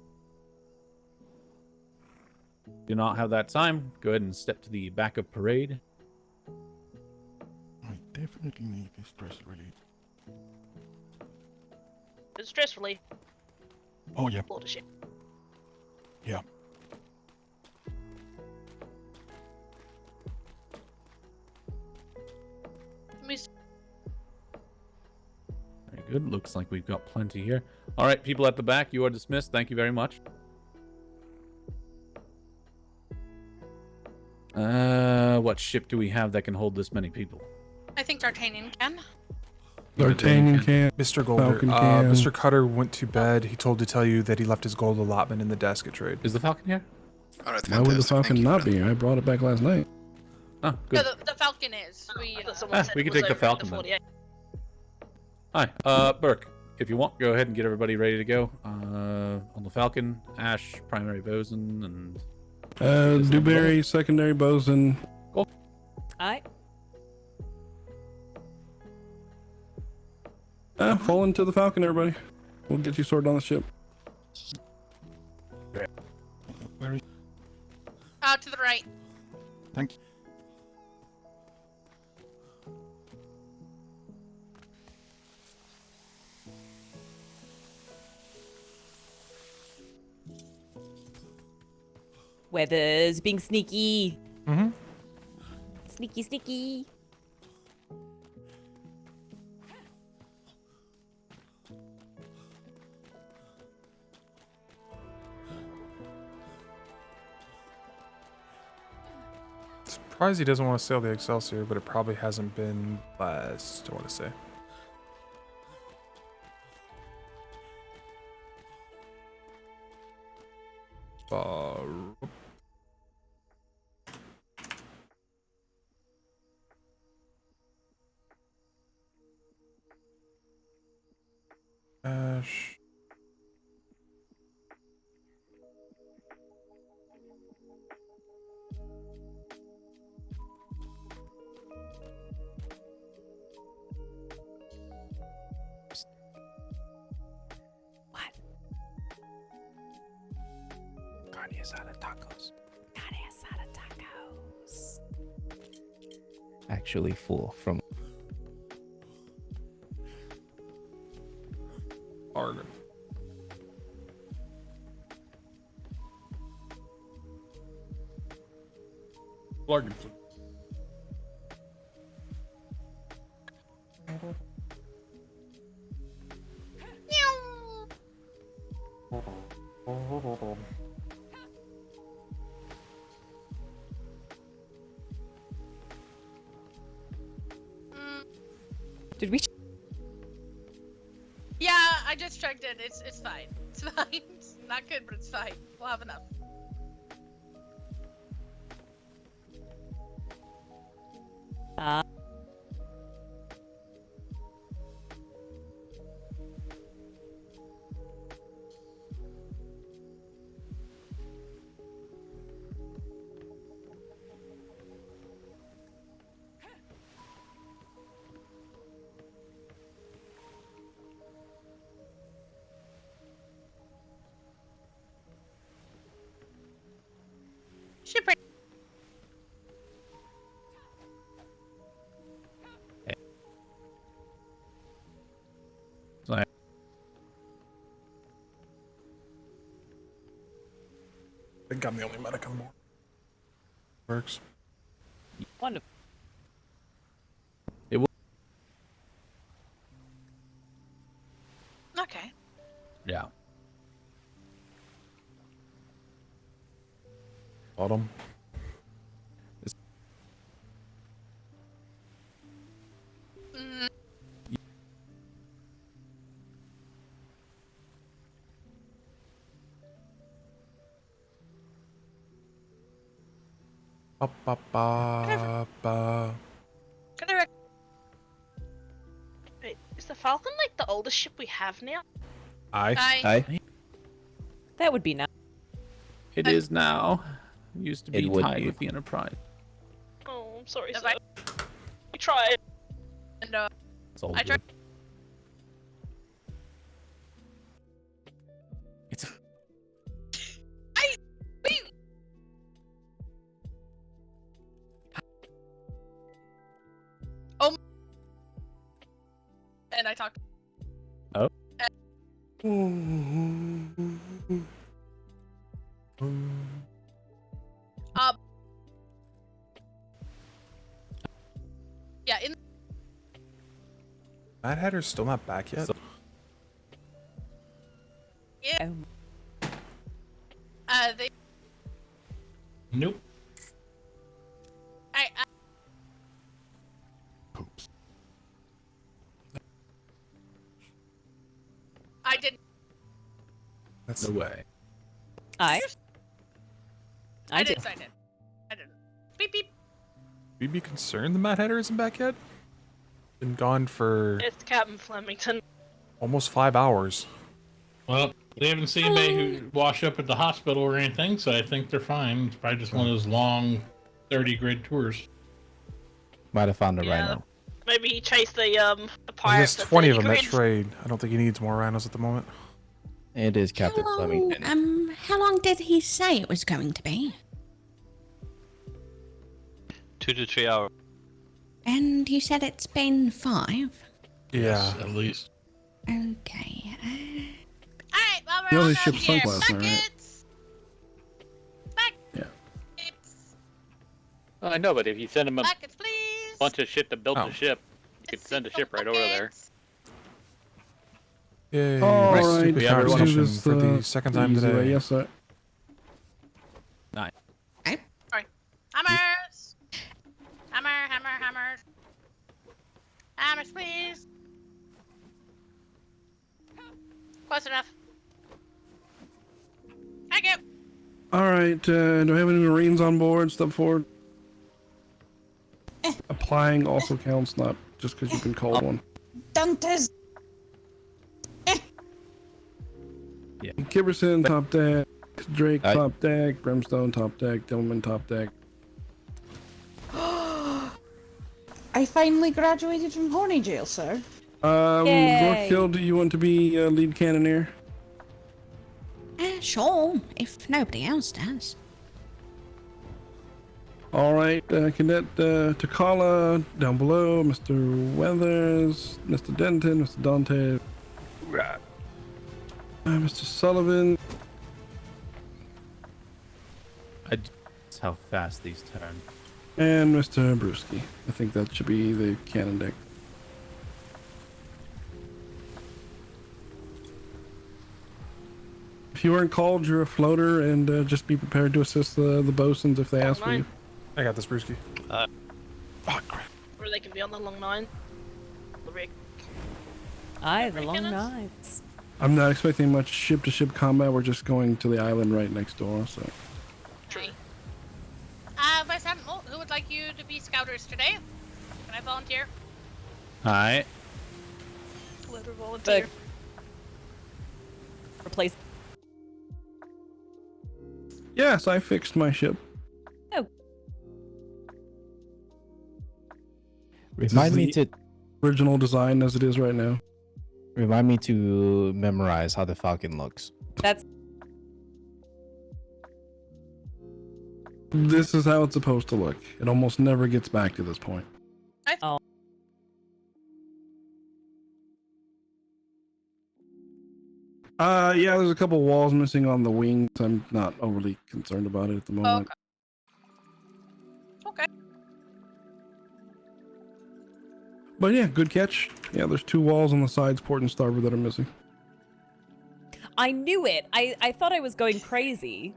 Do not have that time, go ahead and step to the back of parade. I definitely need this stress relief. It's stress relief. Oh yeah. Load of shit. Yeah. Very good. Looks like we've got plenty here. All right, people at the back, you are dismissed. Thank you very much. What ship do we have that can hold this many people? I think D'Artagnan can. D'Artagnan can. Mr. Golder, Falcon can. Mr. Cutter went to bed. He told to tell you that he left his gold allotment in the desk at trade. Is the Falcon here? All right, Why would the Falcon not be here? I brought it back last night. Oh, No, good. the Falcon is. We can take the Falcon then. Hi, Burke. If you want, go ahead and get everybody ready to go. On the Falcon, Ash, primary bosun, and... Dewberry, secondary bosun. Cool. Aye. Fall into the Falcon, everybody. We'll get you sorted on the ship. Where is... Out to the right. Thank you. Weather's being sneaky. Mm-hmm. Sneaky, sneaky. Surprised he doesn't want to sail the Excelsior, but it probably hasn't been blessed, I want to say. Ash. Carne asada tacos. Carne asada tacos. Actually full from... Bargain. Bargain. Did we? Yeah, I just checked it. It's fine. It's fine. It's not good, but it's fine. We'll have enough. Shipwreck. I think I'm the only medic on board. Works. Wonderful. It will. Okay. Yeah. Bottom. Mm, Ba, ba, ba, ba. can I rec- Wait, is the Falcon like the oldest ship we have now? Aye. That would be nice. It is now. Used to be It would tied be. with the Enterprise. Oh, I'm sorry, sir. We tried. And It's all I tried. good. It's Wait. Oh. And I talked. Oh. Yeah, in Mad Hatter's still not back yet. yeah. They. Nope. I didn't. That's no way. I I did. didn't sign it. I didn't. Beep beep. You'd be concerned the Mad Hatter isn't back yet? Been gone for It's Captain Flemington. almost 5 hours. Well, they haven't seen anybody who wash up at the hospital or anything, so I think they're fine. It's probably just one of those long 30-grid tours. Might have found a Yeah. rhino. Maybe he chased the He pirate. has 20 of them at trade. I don't think he needs more rhinos at the moment. It is Captain Flemington. How long did he say it was going to be? 2 to 3 hours. And you said it's been 5? Yeah. At least. Okay. Alright, well, You we're know all they done shipped here. sunk last night, right? I know, but if you send them a Buckets, please. bunch of shit to build Oh. the ship, you could send a ship right over there. Yay. All Nice right, stupid Yeah, everyone let's do conversation this for the the second time easy way. today. Yes, sir. Nice. Hammers. Hammers. Hammers, please. Close enough. Thank you. All right. Do I have any Marines on board? Step forward. Applying also counts, not just because you've been called one. Dante's. Yeah. Kibberson top deck, Drake Aye. top deck, Brimstone top deck, Dillman top deck. I finally graduated from Horny Jail, sir. Yay. Gorkill, do you want to be lead cannoneer? Sure, if nobody else does. All right, Cadet Takala down below, Mr. Weathers, Mr. Denton, Mr. Dante, Mr. Sullivan. That's how fast these turn. And Mr. Brewski. I think that should be the cannon deck. If you weren't called, you're a floater, and just be prepared to assist the bosuns if they ask for you. I got this, Brewski. Or they can be on the long nine. The rig. Aye, the long nights. I'm not expecting much ship-to-ship combat. We're just going to the island right next door, so. True. Vice Admiral, who would like you to be scouters today? Can I volunteer? Alright. Let her volunteer. Replace. Yes, I fixed my ship. Oh. Remind me to original design as it is right now. Remind me to memorize how the Falcon looks. That's. This is how it's supposed to look. It almost never gets back to this point. Oh. Yeah, there's a couple walls missing on the wings. I'm not overly concerned about it at the moment. Okay. But yeah, good catch. Yeah, there's 2 walls on the sides, port and starboard, that are missing. I knew it. I thought I was going crazy.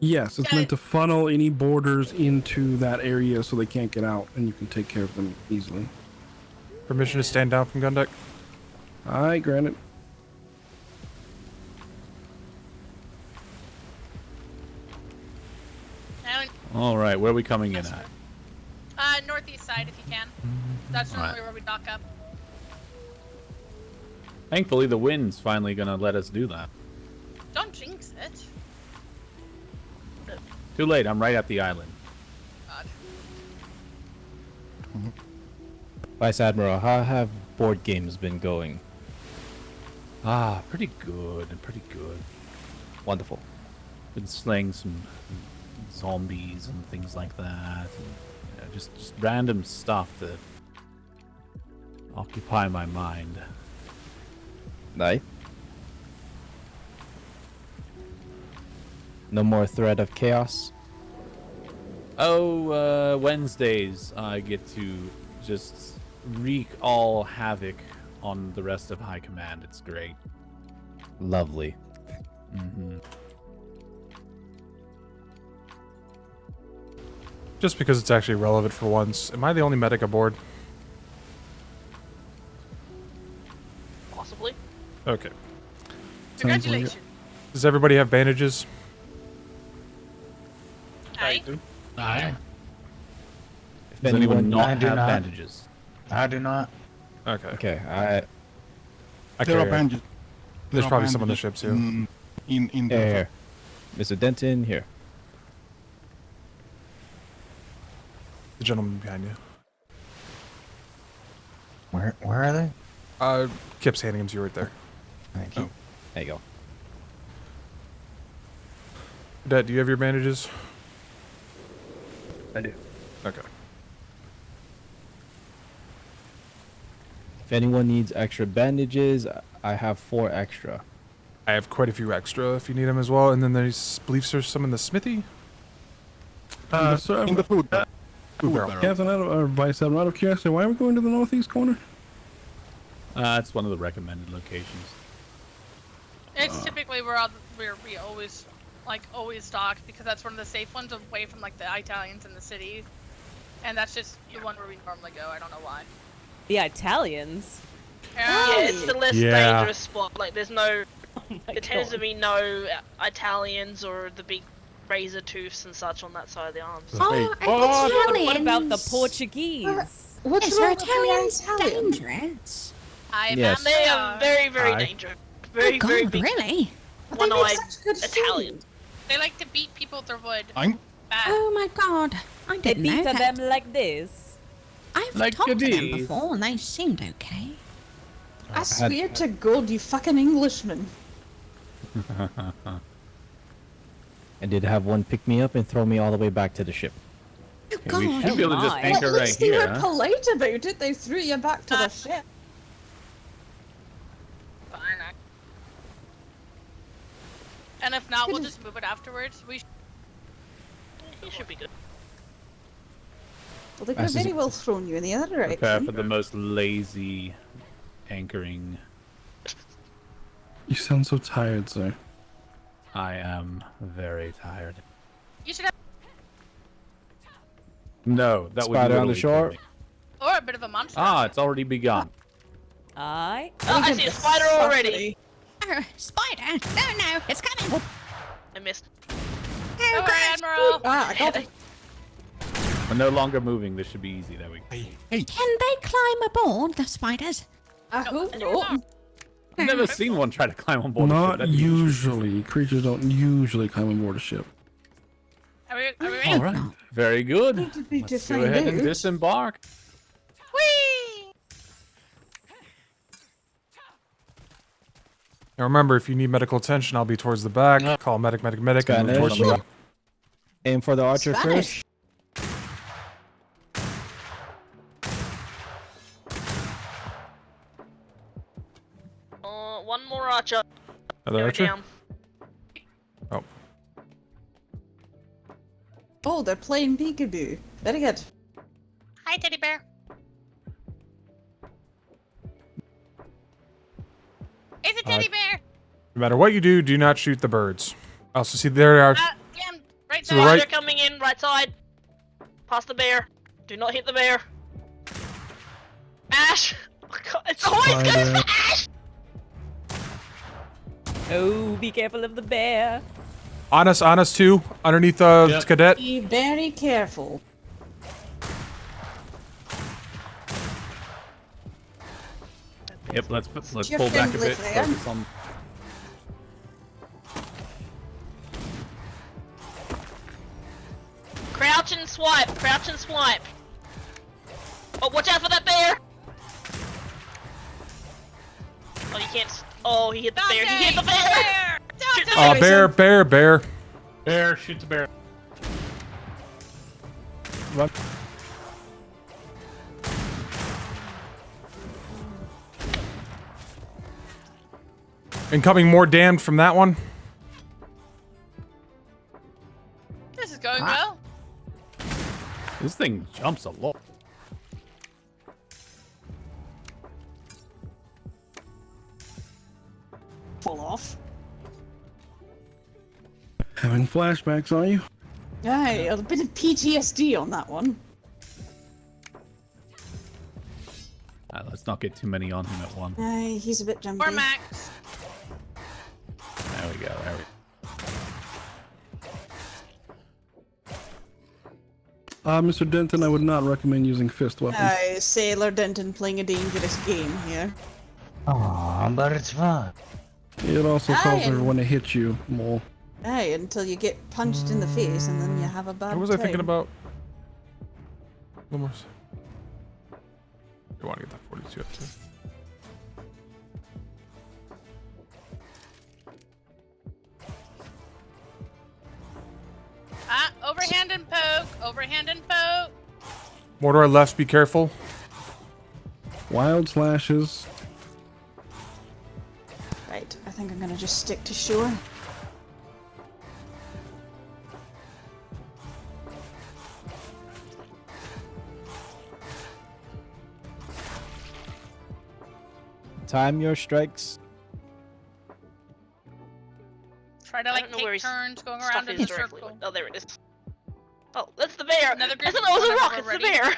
Yes, it's meant to funnel any boarders into that area so they can't get out, and you can take care of them easily. Permission to stand down from gun deck? Aye, granted. Alright, where are we coming in at? Northeast side if you can. That's normally where we dock up. Thankfully, the wind's finally gonna let us do that. Don't jinx it. Too late, I'm right at the island. God. Vice Admiral, how have board games been going? Ah, pretty good. Wonderful. Been slaying some zombies and things like that. And, just random stuff to occupy my mind. Nice. No more threat of chaos? Oh, Wednesdays I get to just wreak all havoc on the rest of High Command. It's great. Lovely. Just because it's actually relevant for once. Am I the only medic aboard? Possibly. Okay. Congratulations. Does everybody have bandages? Aye. Aye. Does anyone not do have not. bandages? I do not. Okay. Okay, I There are carry it. bandages. There's There are probably some on the bandages ships too. In the Here. Mr. Denton, here. The gentleman behind you. Where are they? Kip's handing him to you right there. Thank you. There you go. Dad, do you have your bandages? I do. Okay. If anyone needs extra bandages, I have 4 extra. I have quite a few extra if you need them as well. And then there's, believe there's some in the smithy. So In the food barrel. Captain, or Vice Admiral, out of curiosity, why are we going to the northeast corner? It's one of the recommended locations. It's typically where we always dock because that's one of the safe ones away from like the Italians in the city, and that's just the one where we normally go. I don't know why. The Italians. Yeah, it's the less Yeah. dangerous spot. Like, there's no. my There tends God. to be no Italians or the big razor tooths and such on that side of the arms. What about the Portuguese? What's Are Italians dangerous? I Yes. They are very, very Aye. dangerous. Very, Oh very God, big really? one-eyed such good Italians. They like to beat people with their wood. I'm Bad. Oh my God, I They didn't know beat that. them like this. I've Like talked to them these. before and they seemed okay. I swear to God, you fucking Englishman. I did have one pick me up and throw me all the way back to the ship. Oh We God. should be able to just my. anchor right here. Huh? polite about it. They threw you back to the ship. Fine. And if not, we'll just move it afterwards. He should be good. Well, they could have very well thrown you in the other Prepare for the most lazy anchoring. You sound so tired, sir. I am very tired. You should have, No, that would Spider on the literally shore. kill me. or a bit of a monster. Ah, it's already begun. Aye. Oh, I see a spider already. Spider! No, it's coming! I missed. Oh, Admiral. Ah, I got it. We're no longer moving. This should be easy. There we go. Hey. Can they climb aboard the spiders? I hope not. I've never seen one try to climb on board a ship. Not That'd be interesting. usually. Creatures don't usually climb on board a ship. Are we ready? All right. Very good. be Let's to go find ahead and out. disembark. Whee! Now remember, if you need medical attention, I'll be towards the back. Call medic, and move Spanish. towards me. Aim for the archer Spanish. first. One more archer. Another Go archer? down. Oh. Oh, they're playing peekaboo. Very good. Hi, teddy bear. It's a teddy bear. No matter what you do, do not shoot the birds. Also, see, there they are. Yeah, right To the side. right. They're coming in, right side. Past the bear. Do not hit the bear. Ash! Oh, God, it's always good Spider. for Ash! Oh, be careful of the bear. On us too, underneath the Yep. cadet. Be very careful. Yep. Let's Your pull back a friendly bit. there. Focus on. Crouch and swipe. Crouch and swipe. Oh, watch out for that bear! Oh, you can't. Oh, he hit the bear. He hit the bear! Shoot the Bear. Bear, shoot the bear. Run. Incoming more damned from that one. This is going well. This thing jumps a lot. Fall off. Having flashbacks, are you? Aye, a bit of PTSD on that one. Let's not get too many on him at once. Aye, he's a bit jumpy. Or Max. There we go. There we go. Mr. Denton, I would not recommend using fist weapons. Aye, Sailor Denton playing a dangerous game here. Aw, but it's fun. It also Aye, calls and- everyone to hit you more. Aye, until you get punched in the face and then you have a bad What was I thinking time. about? One more. I want to get that 42 up too. Ah, overhand and poke. Overhand and poke. More to our left, be careful. Wild slashes. Right, I think I'm gonna just stick to shore. Time your strikes. Try to I like don't know where take he's turns going stuff around in is a directly. circle. Oh, there it is. Oh, that's the bear! Another I group thought that was a whenever rock, we're it's the ready. bear!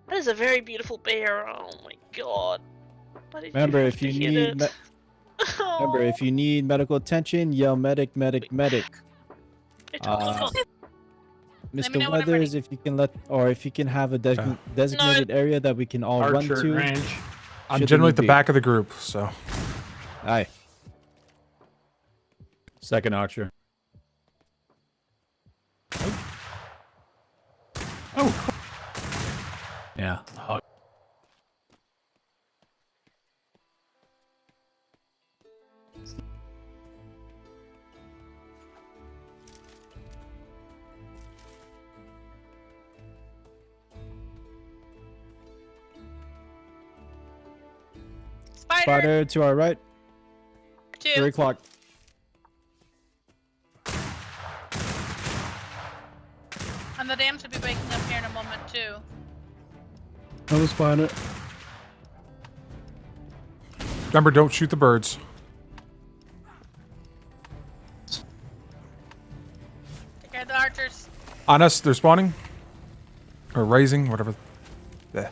That is a very beautiful bear, oh my god. Why did Remember, have if you to hit need it? remember if you need medical attention, yell medic, medic, medic. Let me Mr. know when I'm Weathers, if you can if you can have a designated area that we can all run Archer to. range. I'm should generally need at the be. back of the group, so. Aye. Second archer. Oh. Yeah. Spider. Spider to our right. 3 o'clock. And the dam should be waking up here in a moment too. Another spider. Remember, don't shoot the birds. Take care of the archers. On us, they're spawning. Or raising, whatever. There.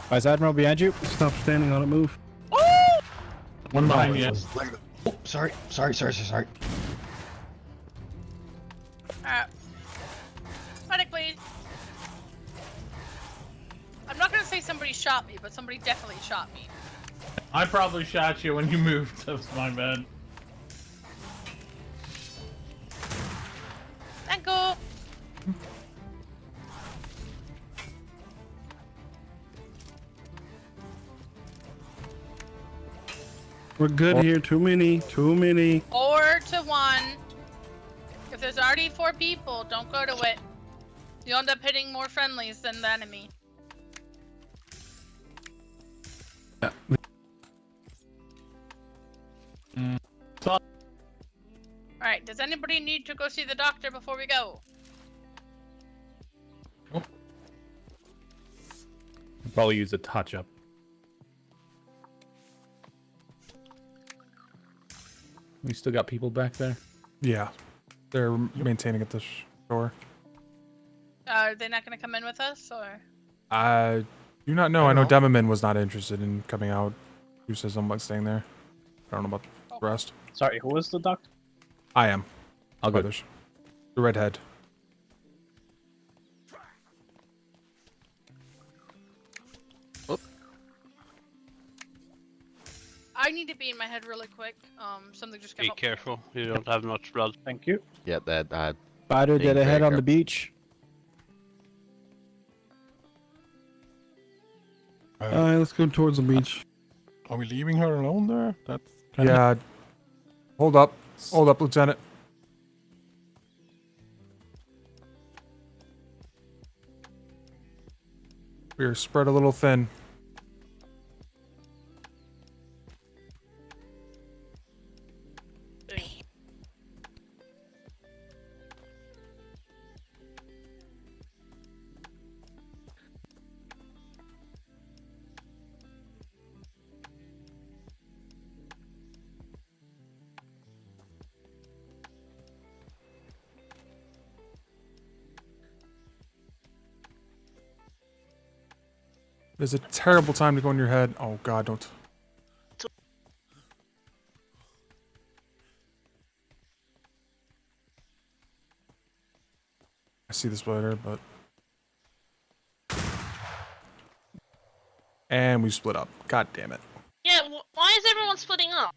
Vice Admiral behind you. Stop standing on it, move. One behind you. Oh, sorry. shot me, but somebody definitely shot me. I probably shot you when you moved. That's my bad. Thank you. We're good here. Too many. Too many. 4 to 1. If there's already 4 people, don't go to it. You end up hitting more friendlies than the enemy. Alright, does anybody need to go see the doctor before we go? Probably use a touch up. We still got people back there? Yeah. They're maintaining at the shore. Are they not going to come in with us, or? I do not know. I know Demomin was not interested in coming out. Who says something about staying there? I don't know about the rest. Sorry, who was the doctor? I am. I'll go. The redhead. I need to be in my head really quick. Something just came Be up. careful, you don't have much blood. Thank you. Yeah, that. Spider did a head on the beach. Alright, let's go towards the beach. Are we leaving her alone there? That's Yeah. Hold up. Hold up, Lieutenant. We are spread a little thin. There's a terrible time to go in your head. Oh god, don't. I see the splitter, but... And we split up. God damn it. Yeah, why is everyone splitting up?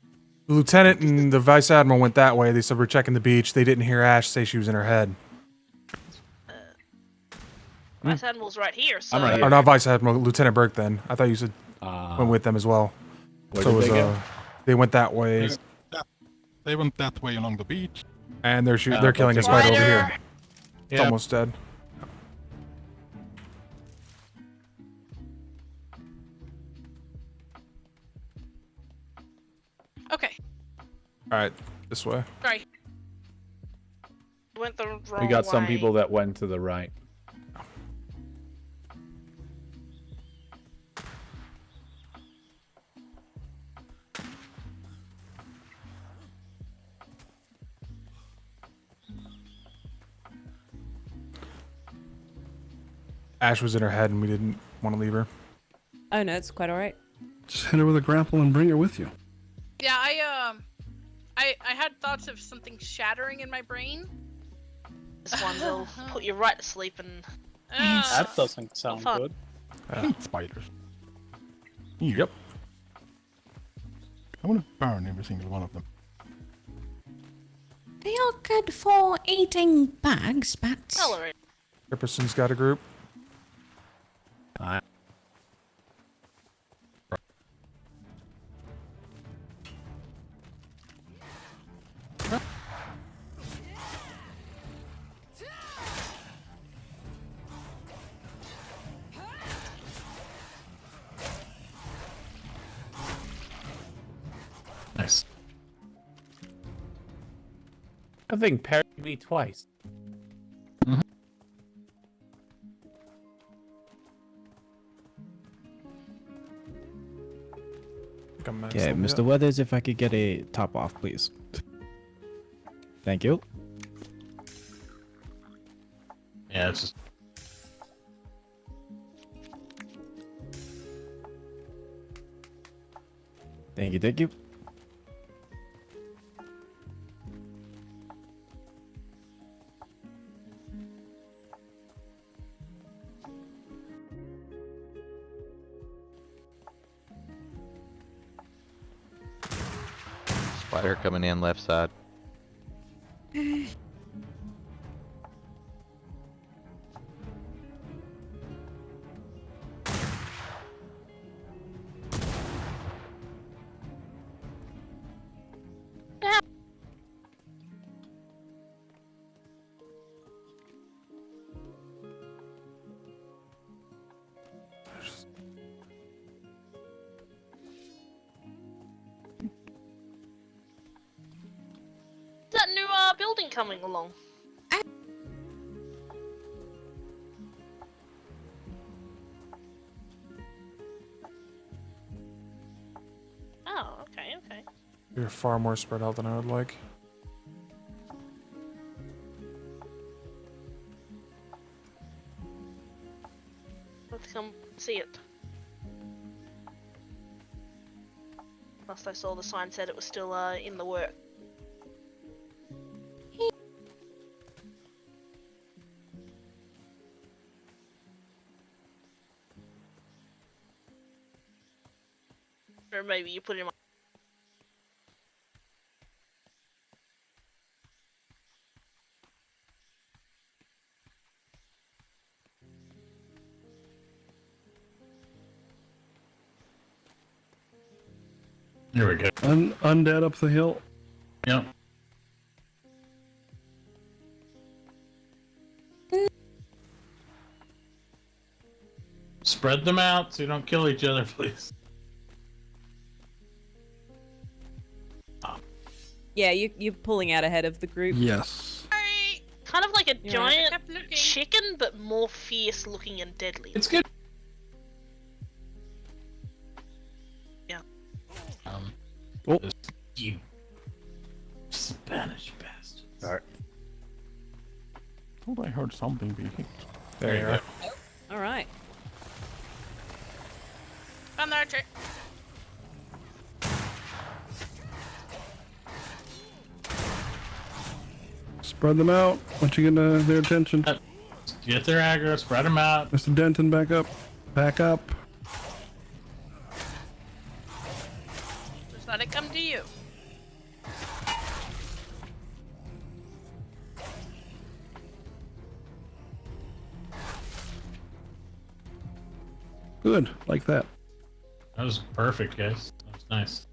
The lieutenant and the vice admiral went that way. They said we're checking the beach. They didn't hear Ash say she was in her head. Vice Admiral's right here, so... Or not vice admiral, Lieutenant Burke then. I thought you said went with them as well. Where So did it was, they go? they went that way. They went that way along the beach. And they're they're killing a spider over here. It's Yeah. almost dead. Okay. Alright, this way. Sorry. Went the wrong We got some way. people that went to the right. Ash was in her head and we didn't want to leave her. Oh no, it's quite alright. Just hit her with a grapple and bring her with you. Yeah, I had thoughts of something shattering in my brain. This one will put you right to sleep and... That doesn't sound fun. good. I hate spiders. Yep. I want to burn every single one of them. They are good for eating bags, but... Jefferson's got a group. Nice. I think parried me twice. Okay, Mr. Weathers, if I could get a top off, please. Thank you. Yeah, it's just... Thank you, thank you. Spider coming in left side. That new building coming along. Oh, okay, okay. You're far more spread out than I would like. Let's come see it. Last I saw, the sign said it was still in the work. Or maybe you put it in my... There we go. Undead up the hill. Yep. Spread them out so you don't kill each other, please. Yeah, you're pulling out ahead of the group. Yes. Kind of like a Yeah. giant chicken, but more fierce looking and deadly. It's good. Yeah. Oh. You Spanish bastard. Alright. Thought I heard something being hit. There you are. All right. Found the archer. Spread them out once you get their attention. Get their aggro, spread them out. Mr. Denton, back up. Back up. Just let it come to you. Good, like that. That was perfect, guys. That was nice.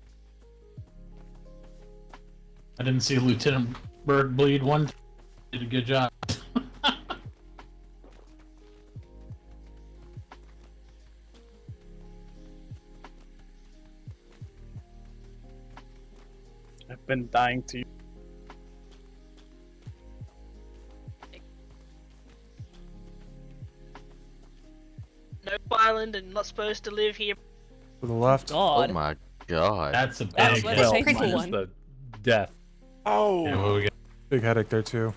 I didn't see Lieutenant Berg bleed one. Did a good job. I've been dying to. No island and not supposed to live here. To the left. Oh my god. That's a That's big what it takes for minus one. the death. Oh! Yeah, what we got? Big headache there too.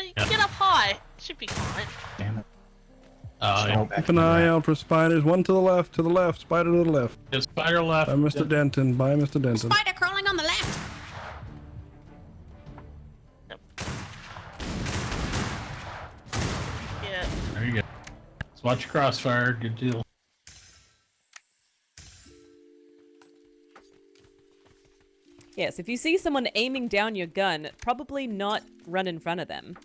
You can get up high. Should be fine. Damn it. Oh, Keep an eye out for spiders. One to the left, spider to the left. yeah. Spider left. By Mr. Denton, by Mr. Denton. Spider crawling on the left. Yeah. There you go. Let's watch your crossfire. Good deal. Yes, if you see someone aiming down your gun, probably not run in front of them.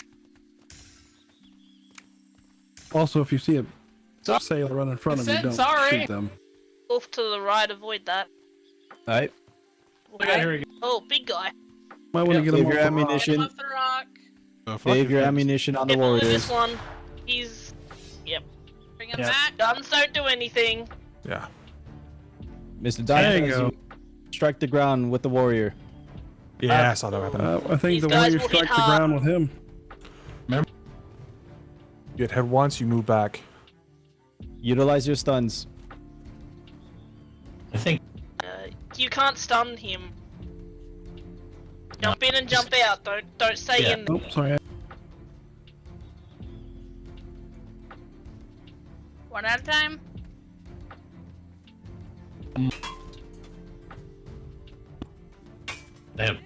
Also, if you see a sailor run in front of you, don't shoot them. Off to the right, avoid that. Alright. Okay, here we go. Oh, big guy. Might want to get Save him your off ammunition. Off the rock. Save your ammunition on the Get below warriors. this one. He's... Yep. Bring him Yeah. back. Guns don't do anything. Yeah. Mr. There you Dante, go. strike the ground with the warrior. Yeah, I saw that happen. I think These the guys warrior will hit strike the hard. ground with him. You get hit once, you move back. Utilize your stuns. I think You can't stun him. Jump in and jump out. Don't stay Yeah. in there. Oh, sorry. One at a time. damn.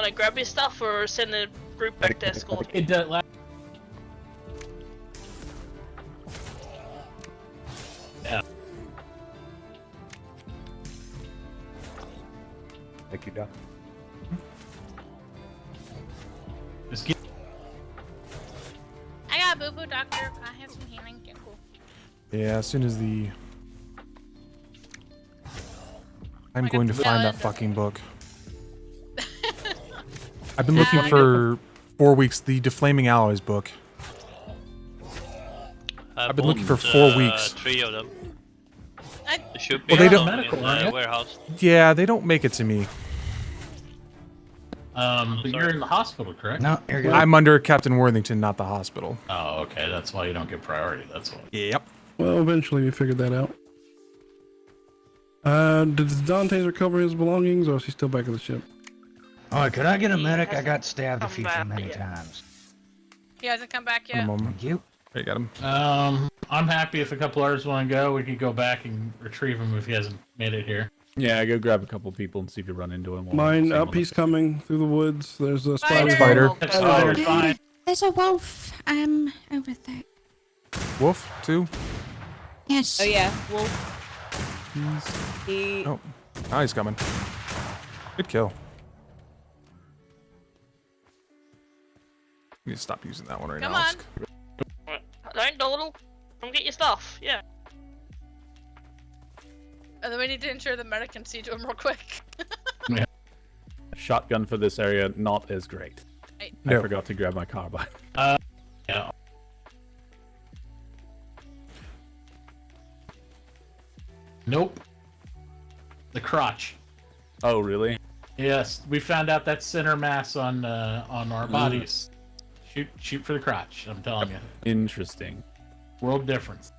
want to grab your stuff or send the group back to escort? It does. Yeah. Thank you, Doc. Just get. I got a boo-boo doctor. I have some healing. Get cool. Yeah, as soon as the... I'm going to find that fucking book. I've been looking for 4 weeks, the Deflaming Alloys book. I've been looking for 4 weeks. 3 of them. I... There should Well, be they some don't- in the warehouse. Yeah, they don't make it to me. But you're in the hospital, correct? No, you're good. I'm under Captain Worthington, not the hospital. Oh, okay. That's why you don't get priority. That's why. Yep. Well, eventually we figured that out. Did Dante's recover his belongings, or is he still back at the ship? Oh, could I get a medic? I got stabbed a few too many times. He hasn't come back In a yet. moment. Thank you. There you got him. I'm happy if a couple others want to go. We could go back and retrieve him if he hasn't made it here. Yeah, go grab a couple people and see if you run into him. Mine up, he's coming through the woods. There's a Spider. spider. Spider's fine. There's a wolf, over there. Wolf, too? Yes. Oh yeah, wolf. He. Oh, now he's coming. Good kill. You need to stop using that one right Come now. on. Don't dawdle. Come get your stuff. Yeah. And then we need to ensure the medic can see to him real quick. Shotgun for this area, not as great. Right. I No. forgot to grab my carbine. Yeah. Nope. The crotch. Oh, really? Yes, we found out that center mass on our bodies. Shoot for the crotch. I'm telling you. Interesting. World difference.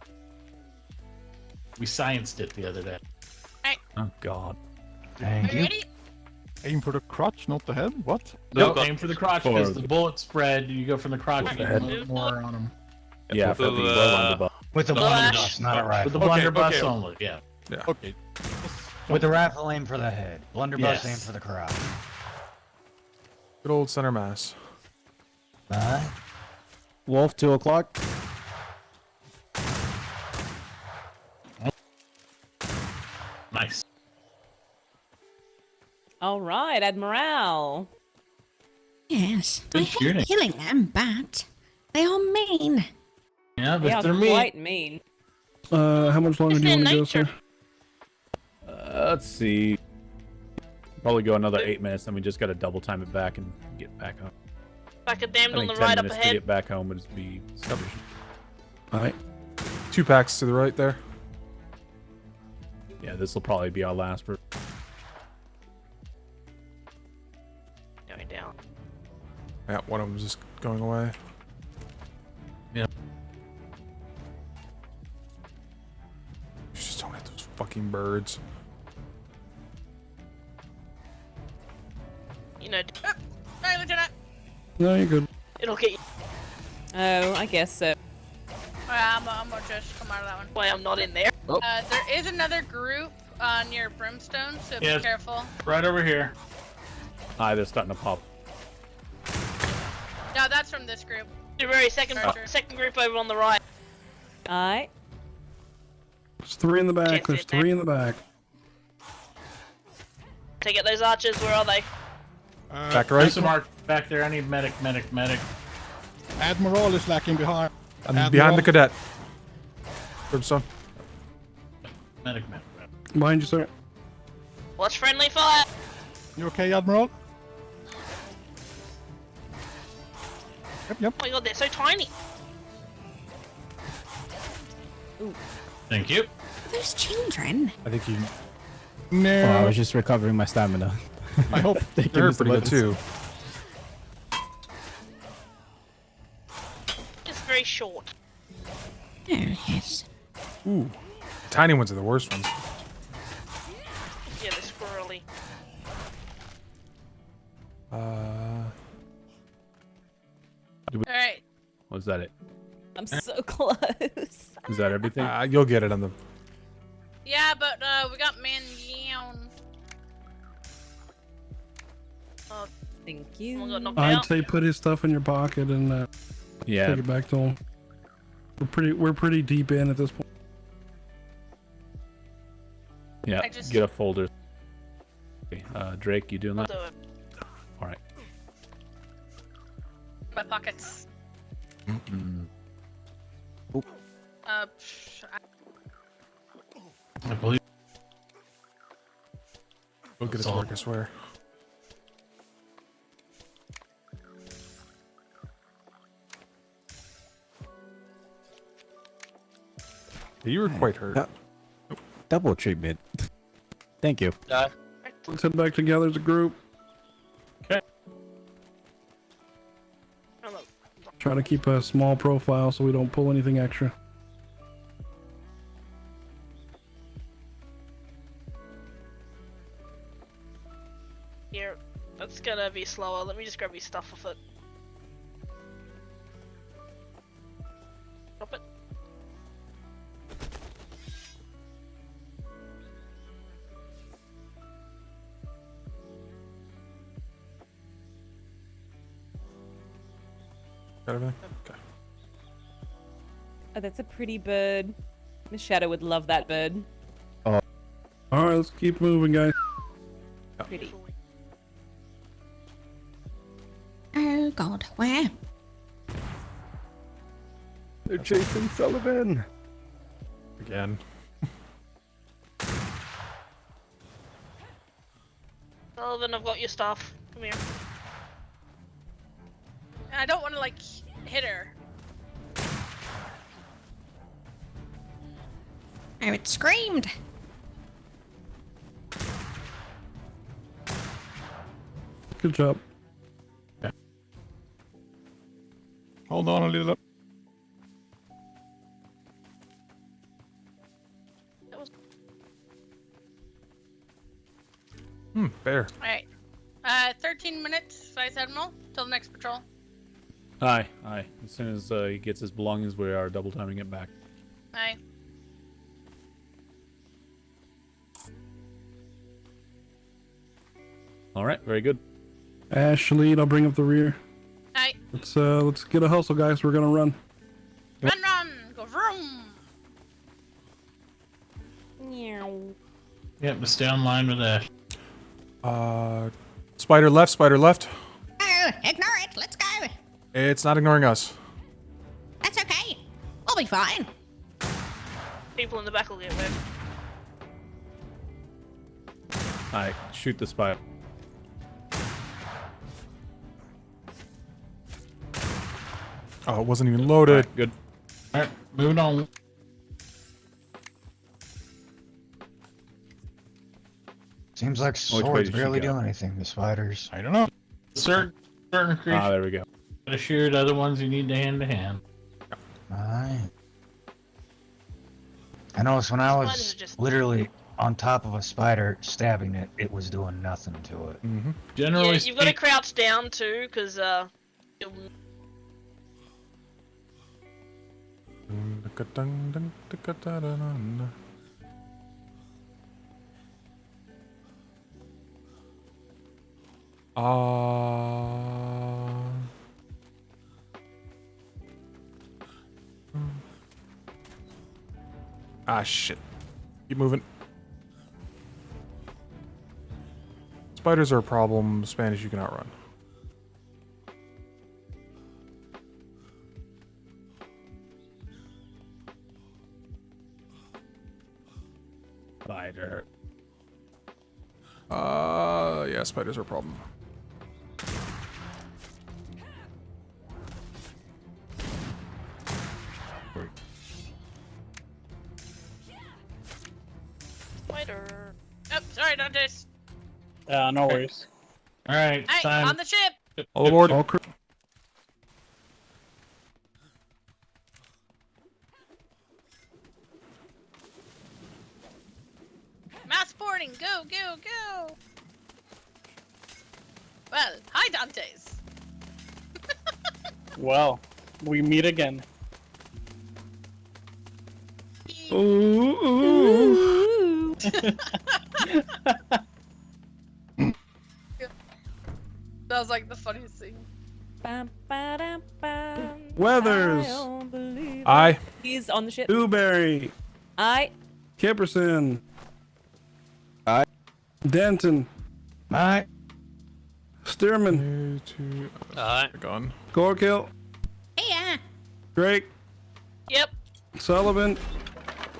We scienced it the other day. Oh, God. Thank Are you you. ready? Aim for the crotch, not the head. What? No, No, aim for the crotch for because the- the bullet spread. You go from the crotch, you the get head. a little more on them. Yeah, for the blunderbuss. With the Flash. blunderbuss, not a With rifle. the blunderbuss okay. only, yeah. Okay. With the rifle, aim for the head. Blunderbuss, Yes. aim for the crotch. Good old center mass. Wolf, 2 o'clock. Nice. All right, Admiral. Yes. Good I shooting. hate killing them, but they are mean. Yeah, They but are they're mean. quite mean. How much longer It's do you their want to go, nature. sir? Let's see. Probably go another 8 minutes, then we just gotta double time it back and get back home. Like a I damned on think the 10 right up minutes to ahead. get back home would be sufficient. Alright. 2 packs to the right there. Yeah, this will probably be our last. Going down. Yeah, one of them's just going away. Yeah. Just don't hit those fucking birds. You know, Hi, Lieutenant. No, you're good. it'll get you. Oh, I guess so. I'm gonna just come out of that one. Why I'm not in there. There is another group near Brimstone, so Yes. be careful. Right over here. Hi, they're starting to pop. No, that's from this group. The very second group over on the right. Alright. There's 3 in the back. Can't There's sit there. 3 in the back. Take it, those archers. Where are they? Back There's right. some arch back there. I need medic. Admiral is lacking behind. I'm behind the cadet. Brimstone. Medic. Behind you, sir. Watch friendly fire. You okay, Admiral? Yep. Oh my god, they're so tiny. Thank you. Those children. I think you. No. Oh, I was just recovering my stamina. I hope Thank you, They're Mr. pretty good Weathers. too. Just very short. Oh, yes. Ooh. The tiny ones are the worst ones. Yeah, they're squirrely. Alright. Was that it? I'm so close. Is that everything? You'll get it on the. Yeah, but we got man down. Thank you. Someone got knocked I'd out. say put his stuff in your pocket and Yeah. take it back to him. We're pretty deep in at this point. Yeah. I just- Get a folder. Okay, Drake, you doing I'll that? do it. All right. My pockets. Mm. I believe. Go get it to work, I swear. You were quite hurt. Double treatment. Thank you. Let's head back together as a group. Okay. Try to keep a small profile so we don't pull anything extra. Here, that's gonna be slower. Let me just grab your stuff off it. Drop it. Got everything? Okay. Oh, that's a pretty bird. Miss Shadow would love that bird. All right, let's keep moving, guys. Pretty. Oh God, where? They're chasing Sullivan. Again. Sullivan, I've got your stuff. Come here. I don't want to like hit her. Oh, it screamed. Good job. Hold on a little. Bear. Alright. 13 minutes, Vice Admiral, till the next patrol. Aye. As soon as he gets his belongings, we are double timing it back. Aye. All right. Very good. Ash, lead. I'll bring up the rear. Aye. Let's get a hustle, guys. We're gonna run. Run! Go vroom! Meow. Yep, but stay online with Ash. Spider left, spider left. Oh, ignore it. Let's go. It's not ignoring us. That's okay. We'll be fine. People in the back will get wet. Alright, shoot the spider. Oh, it wasn't even loaded. Alright, good. Alright, moving on. Seems like Which way swords did she barely go? do anything, the spiders. I don't know. Certain creatures. Ah, there we go. To shoot, other ones you need to hand. Alright. I noticed when I Spiders was are just- literally on top of a spider stabbing it, it was doing nothing to it. Mm-hmm. Generally Yeah, you've got to crouch down too, because you'll... Ah, shit. Keep moving. Spiders are a problem. Spanish you can outrun. Spider. Yeah, spiders are a problem. Spider. Oh, sorry, Dantes. No worries. Alright, Hey, time. on the ship! All aboard. All crew. Mass boarding, go, go, go! Well, hi, Dantes. Well, we meet again. The That was like the funniest thing. Bam, ba-dam, bam. Weathers. I don't believe it. Aye. He's on the ship. Dewberry. Aye. Kipperson. Aye. Denton. Aye. Stearman. Aye. Gone. Gorkill. Yeah. Drake. Yep. Sullivan.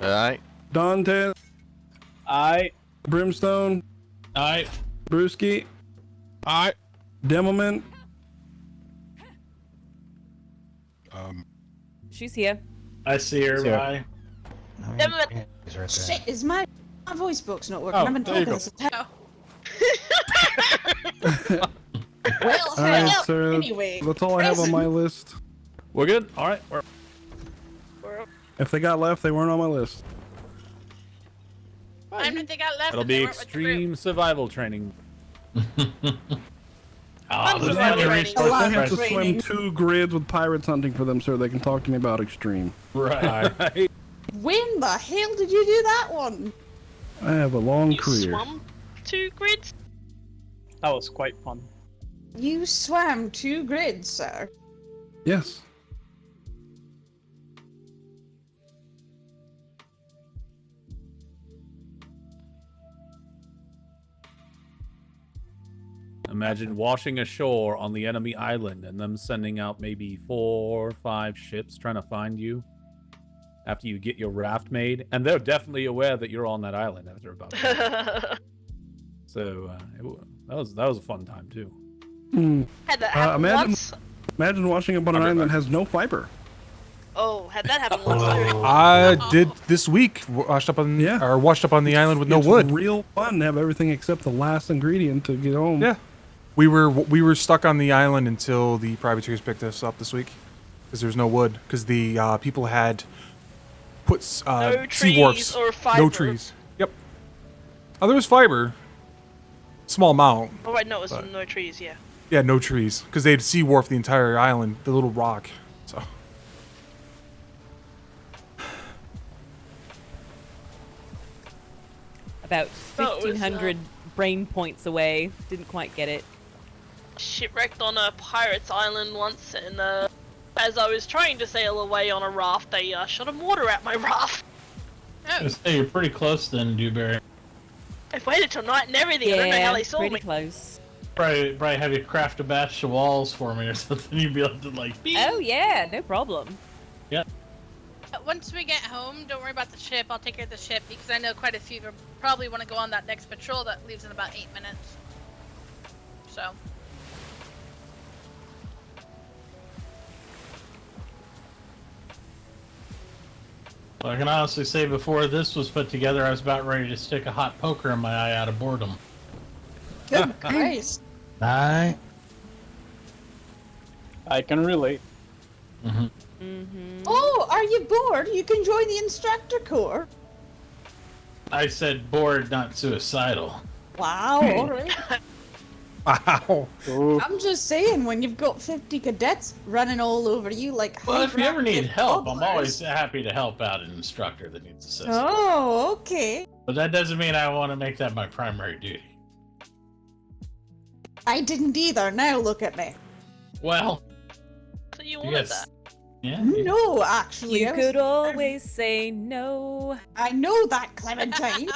Aye. Dante. Aye. Brimstone. Aye. Brewski. Aye. Demelman. She's here. I see her. See her. Bye. Damn it. He's right there. Shit, is my voice box not working? Oh, I've been there you talking go. this entire. Well, All right, hell, sir. anyway. That's all I have on my list. We're good. All right. If they got left, they weren't on my list. I don't think I left. It'll and they be weren't with the group. extreme survival training. Oh, There's there's no no training. resource I have to Training. swim 2 grids with pirates hunting for them, sir. They can talk to me about extreme. Right. When the hell did you do that one? I have a long You career. swum 2 grids? That was quite fun. You swam 2 grids, sir. Yes. Imagine washing ashore on the enemy island and them sending out maybe 4 or 5 ships trying to find you after you get your raft made, and they're definitely aware that you're on that island after about. So that was a fun time too. Had that happen once? Imagine washing up on an island that has no fiber. Oh, had that happen once too. I did this week. Washed up on the island with no It's wood. real fun to have everything except the last ingredient to get home. Yeah. We were stuck on the island until the privateers picked us up this week because there's no wood because the people had put No sea wharfs. trees or No fiber. trees. Yep. Oh, there was fiber. Small amount. Oh, right, no, it was But- no trees, yeah. Yeah, no trees because they'd sea wharf the entire island, the little rock. So. About That was, 1,500 brain points away. Didn't quite get it. Shipwrecked on a pirate's island once, and as I was trying to sail away on a raft, they shot a mortar at my raft. I was gonna say, you're pretty close then, Dewberry. I waited till night and everything. I don't know how they saw pretty me. close. Probably have you craft a batch of walls for me or something. You'd be able to like. Beep. Oh yeah, no problem. Yeah. Once we get home, don't worry about the ship. I'll take care of the ship because I know quite a few of them probably want to go on that next patrol that leaves in about 8 minutes. So. Well, I can honestly say before this was put together, I was about ready to stick a hot poker in my eye out of boredom. Good Christ. Aye. I can relate. Oh, are you bored? You can join the instructor corps. I said bored, not suicidal. Wow, alright. Wow. I'm just saying, when you've got 50 cadets running all over you like Well, if you ever need hyperactive help, I'm toddlers. always happy to help out an instructor that needs assistance. Oh, okay. But that doesn't mean I want to make that my primary duty. I didn't either. Now look at me. Well, So you you wanted guys, that. yeah. No, actually. You I was- could always say no. I know that, Clementine.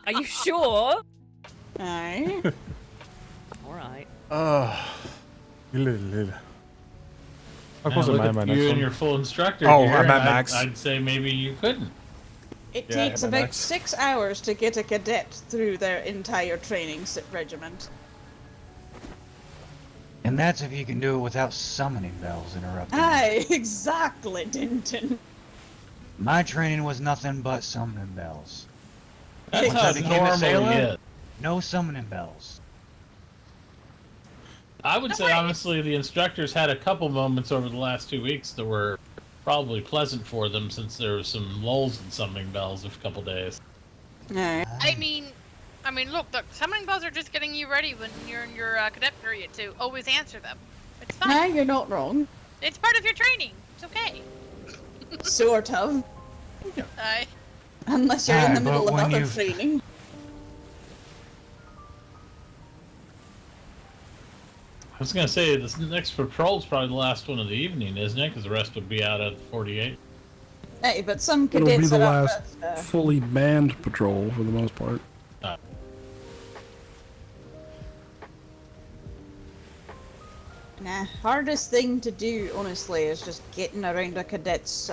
Are you sure? Aye. All right. Little. How Now close am look I at in my you next and one? your full instructor. Oh, gear, I'm at and max. I'd say maybe you couldn't. It Yeah, I takes hit my about max. 6 hours to get a cadet through their entire training regiment. And that's if you can do it without summoning bells interrupting. you. Aye, exactly, Dinton. My training was nothing but summoning bells. That's Once how I it became a normally sailor, is. no summoning bells. I would say honestly, the instructors had a couple moments over the last 2 weeks that were probably pleasant for them, since there was some lulls in summoning bells of a couple days. Aye. I mean, look, summoning bells are just getting you ready when you're in your cadet period to always answer them. It's fine. No, you're not wrong. It's part of your training. It's okay. Sort of. Aye. Unless you're in the Aye, middle but of when other you've- training. I was gonna say this next patrol's probably the last one of the evening, isn't it? Because the rest would be out at 48. Hey, but some It'll be cadets the are up last at, fully manned patrol for the most part. Nah, hardest thing to do, honestly, is just getting around a cadet's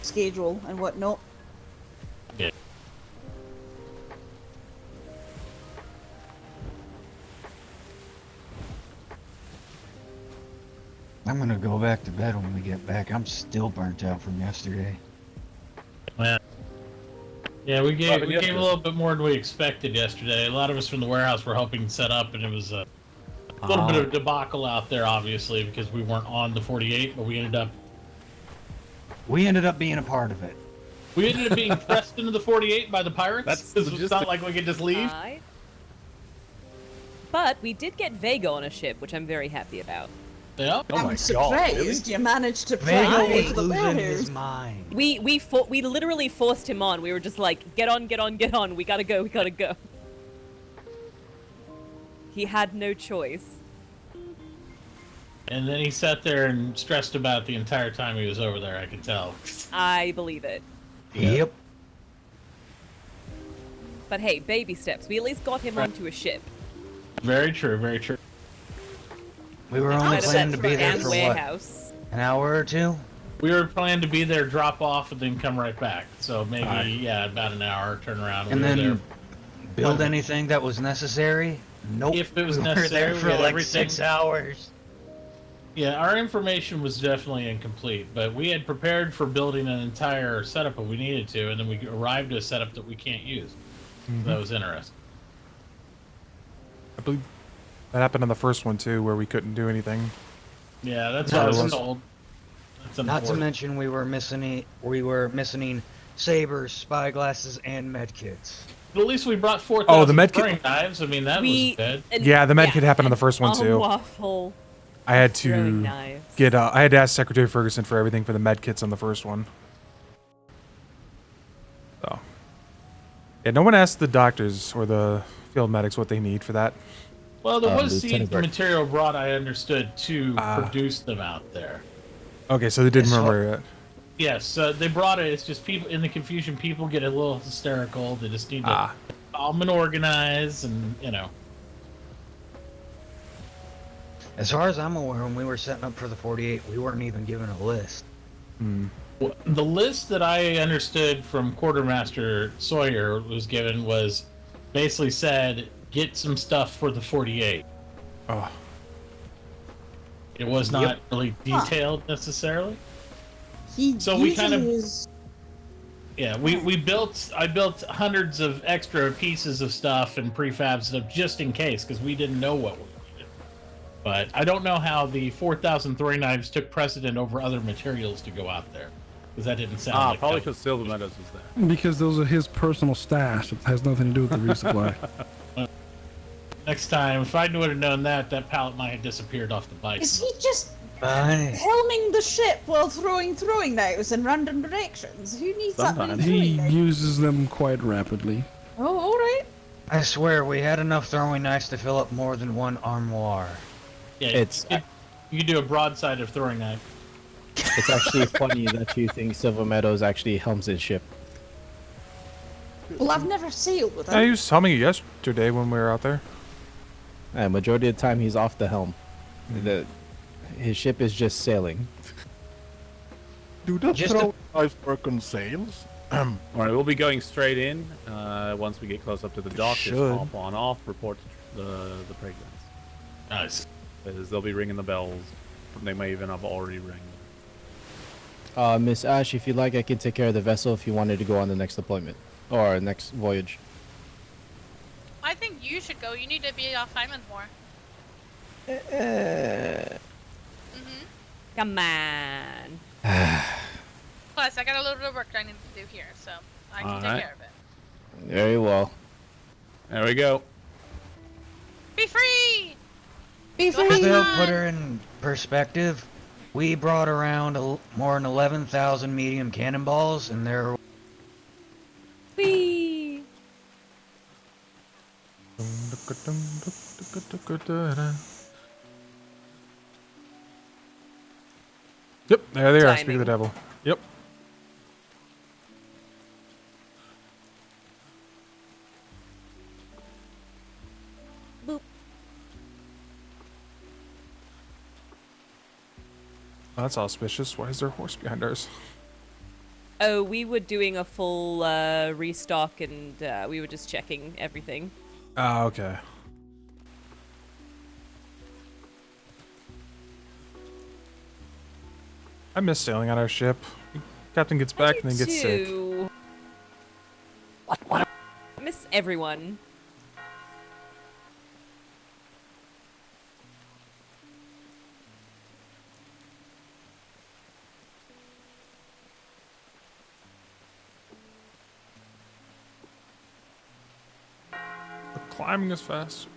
schedule and whatnot. Yeah. I'm gonna go back to bed when we get back. I'm still burnt out from yesterday. Yeah, we gave a yesterday? little bit more than we expected yesterday. A lot of us from the warehouse were hoping to set up, and it was a little bit of a debacle out there, obviously, because we weren't on the 48, but we ended up being a part of it. We ended up being pressed into the 48 by the pirates. It's not like we could just leave. But we did get Vega on a ship, which I'm very happy about. Yeah. Oh my I'm surprised you managed to play Vega with was the losing warehouse. his mind. We literally forced him on. We were just like, get on, get on, get on. We gotta go, we gotta go. He had no choice. And then he sat there and stressed about it the entire time he was over there, I could tell. I believe it. Yep. But hey, baby steps. We at least got him onto a ship. Very true, very true. We were only planning to be there for warehouse. what? An hour or two? We were planning to be there, drop off, and then come right back. So maybe, yeah, about an hour, turn around. And we were then there. build anything that was necessary? Nope. If it was we necessary, were there we for had like everything. 6 hours. Yeah, our information was definitely incomplete, but we had prepared for building an entire setup if we needed to, and then we arrived at a setup that we can't use. So that was interesting. I believe that happened on the first one too, where we couldn't do anything. Yeah, that's what I was told. That's Not to unfortunate. mention we were missing sabers, spyglasses, and medkits. But at least we brought 4,000 Oh, the med throwing kit. knives. I mean, that was good. Yeah, the med kit happened on the first one too. Waffle. I had throwing to knives. get. I had to ask Secretary Ferguson for everything for the med kits on the first one. So, yeah, no one asked the doctors or the field medics what they need for that. Well, there was Lieutenant seed material brought, I understood, to Ah. produce them out there. Okay, so they didn't Yes, remember it. Yes, they brought it. It's just people in the confusion. People get a little hysterical. They just need to calm and organize, and you know. As far as I'm aware, when we were setting up for the 48, we weren't even given a list. Well, the list that I understood from Quartermaster Sawyer was given was basically said, get some stuff for the 48. Oh. It was not really detailed necessarily. He So we kind of- usually is- Yeah, I built hundreds of extra pieces of stuff and prefab stuff just in case, because we didn't know what we needed. But I don't know how the 4,000 throwing knives took precedent over other materials to go out there, because that didn't sound like probably that because Silver Meadows was there. Because those are his personal stash. It has nothing to do with the resupply. Next time, if I would have known that, that pallet might have disappeared off the bike. Is he just Bye. helming the ship while throwing knives in random directions? Who needs that many He throwing knives? uses them quite rapidly. Oh, alright. I swear, we had enough throwing knives to fill up more than one armoire. Yeah, It's- you could do a broadside of throwing knife. It's actually funny that you think Silver Meadows actually helms his ship. Well, I've never sailed with I him. was humming it yesterday when we were out there. And majority of the time he's off the helm. His ship is just sailing. Do the Just throw knives work on sails? All right, we'll be going straight in. Once we get close up to the dock, just Should. hop on off, report to the pregnants. Nice. Because they'll be ringing the bells. They may even have already ring. Miss Ash, if you like, I can take care of the vessel if you wanted to go on the next deployment. Or next voyage. I think you should go. You need to be off island more. Come on. Plus, I got a little bit of work I need to do here, so I can take Alright. care of it. Very well. There we go. Be free! Be Go free! have To fun! put her in perspective, we brought around more than 11,000 medium cannonballs, and there were Whee! Yep, there they are. Speak of Timing. the devil. Yep. Boop. Oh, that's auspicious. Why is there a horse behind ours? Oh, we were doing a full restock, and we were just checking everything. Ah, okay. I miss sailing on our ship. Captain gets back and then gets sick. Too. What? I miss everyone. But climbing is fast.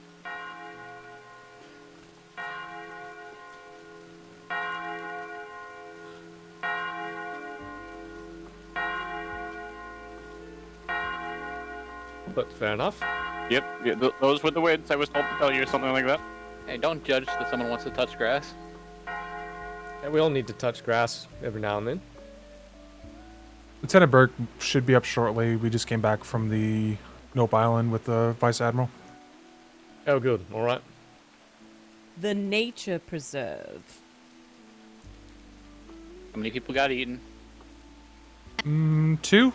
But fair enough. Yep, yeah, those were the winds. I was told to tell you, or something like that. Hey, don't judge that someone wants to touch grass. Yeah, we all need to touch grass every now and then. Lieutenant Burke should be up shortly. We just came back from the Nope Island with the Vice Admiral. Oh, good. All right. The Nature Preserve. How many people got eaten? 2?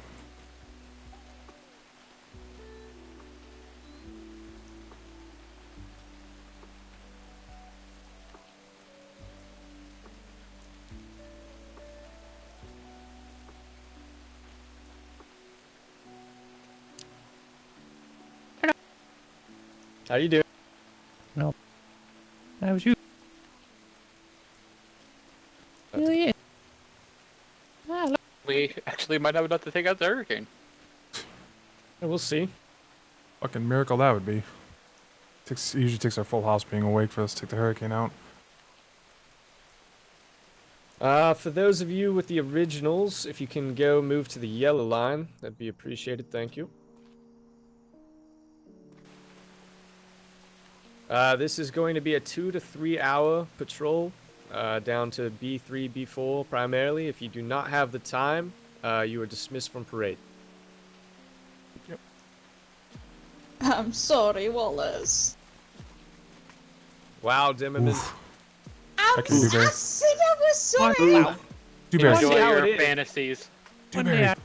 How you doing? No. That was you. Yeah. We actually might have enough to take out the hurricane. Yeah, we'll see. Fucking miracle that would be. It usually takes our full house being awake for us to take the hurricane out. For those of you with the originals, if you can go move to the yellow line, that'd be appreciated. Thank you. This is going to be a 2 to 3 hour patrol, down to B3, B4 primarily. If you do not have the time, you are dismissed from parade. Yep. I'm sorry, Wallace. Wow, Dimmerman. I can do I better. said I was sorry. Do better. Enjoy how your it is. fantasies. Do better.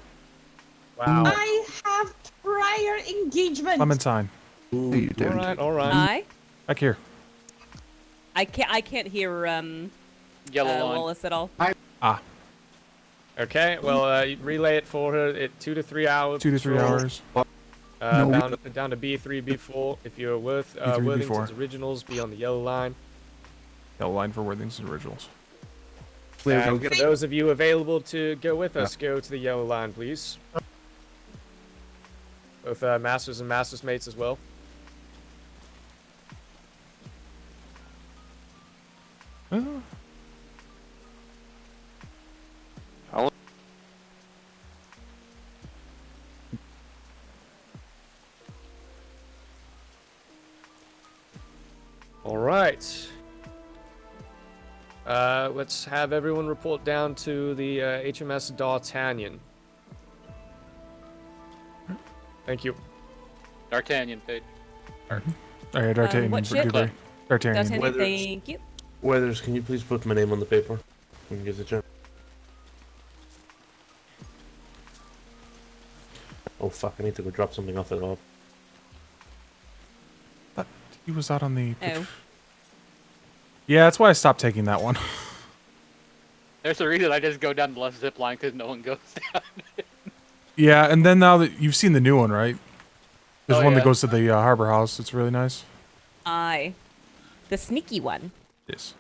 Wow. I have prior engagement. Clementine. All right. I Back here. I can't hear Yellow line. Wallace at all. Ah. Okay, well, you relay it for her at 2 to 3 hours. 2 to 3 patrol. hours. Down to B3, B4. If you're with B3, Worthington's B4. originals, be on the yellow line. Yellow line for Worthington's originals. And for those of you available to go with us, go to the yellow line, please. Both masters and masters mates as well. All right. Let's have everyone report down to the HMS D'Artagnan. Thank you. D'Artagnan, Paige. Alright, D'Artagnan. what ship? D'Artagnan. D'Artagnan, thank you. Weathers, can you please put my name on the paper when you get the chance? Oh fuck, I need to go drop something off at all. But he was out on the... Oh. Yeah, that's why I stopped taking that one. There's a reason I just go down the left zip line because no one goes down. Yeah, and then now that you've seen the new one, right? There's Oh, one yeah. that goes to the harbor house. It's really nice. I. The sneaky one. Yes.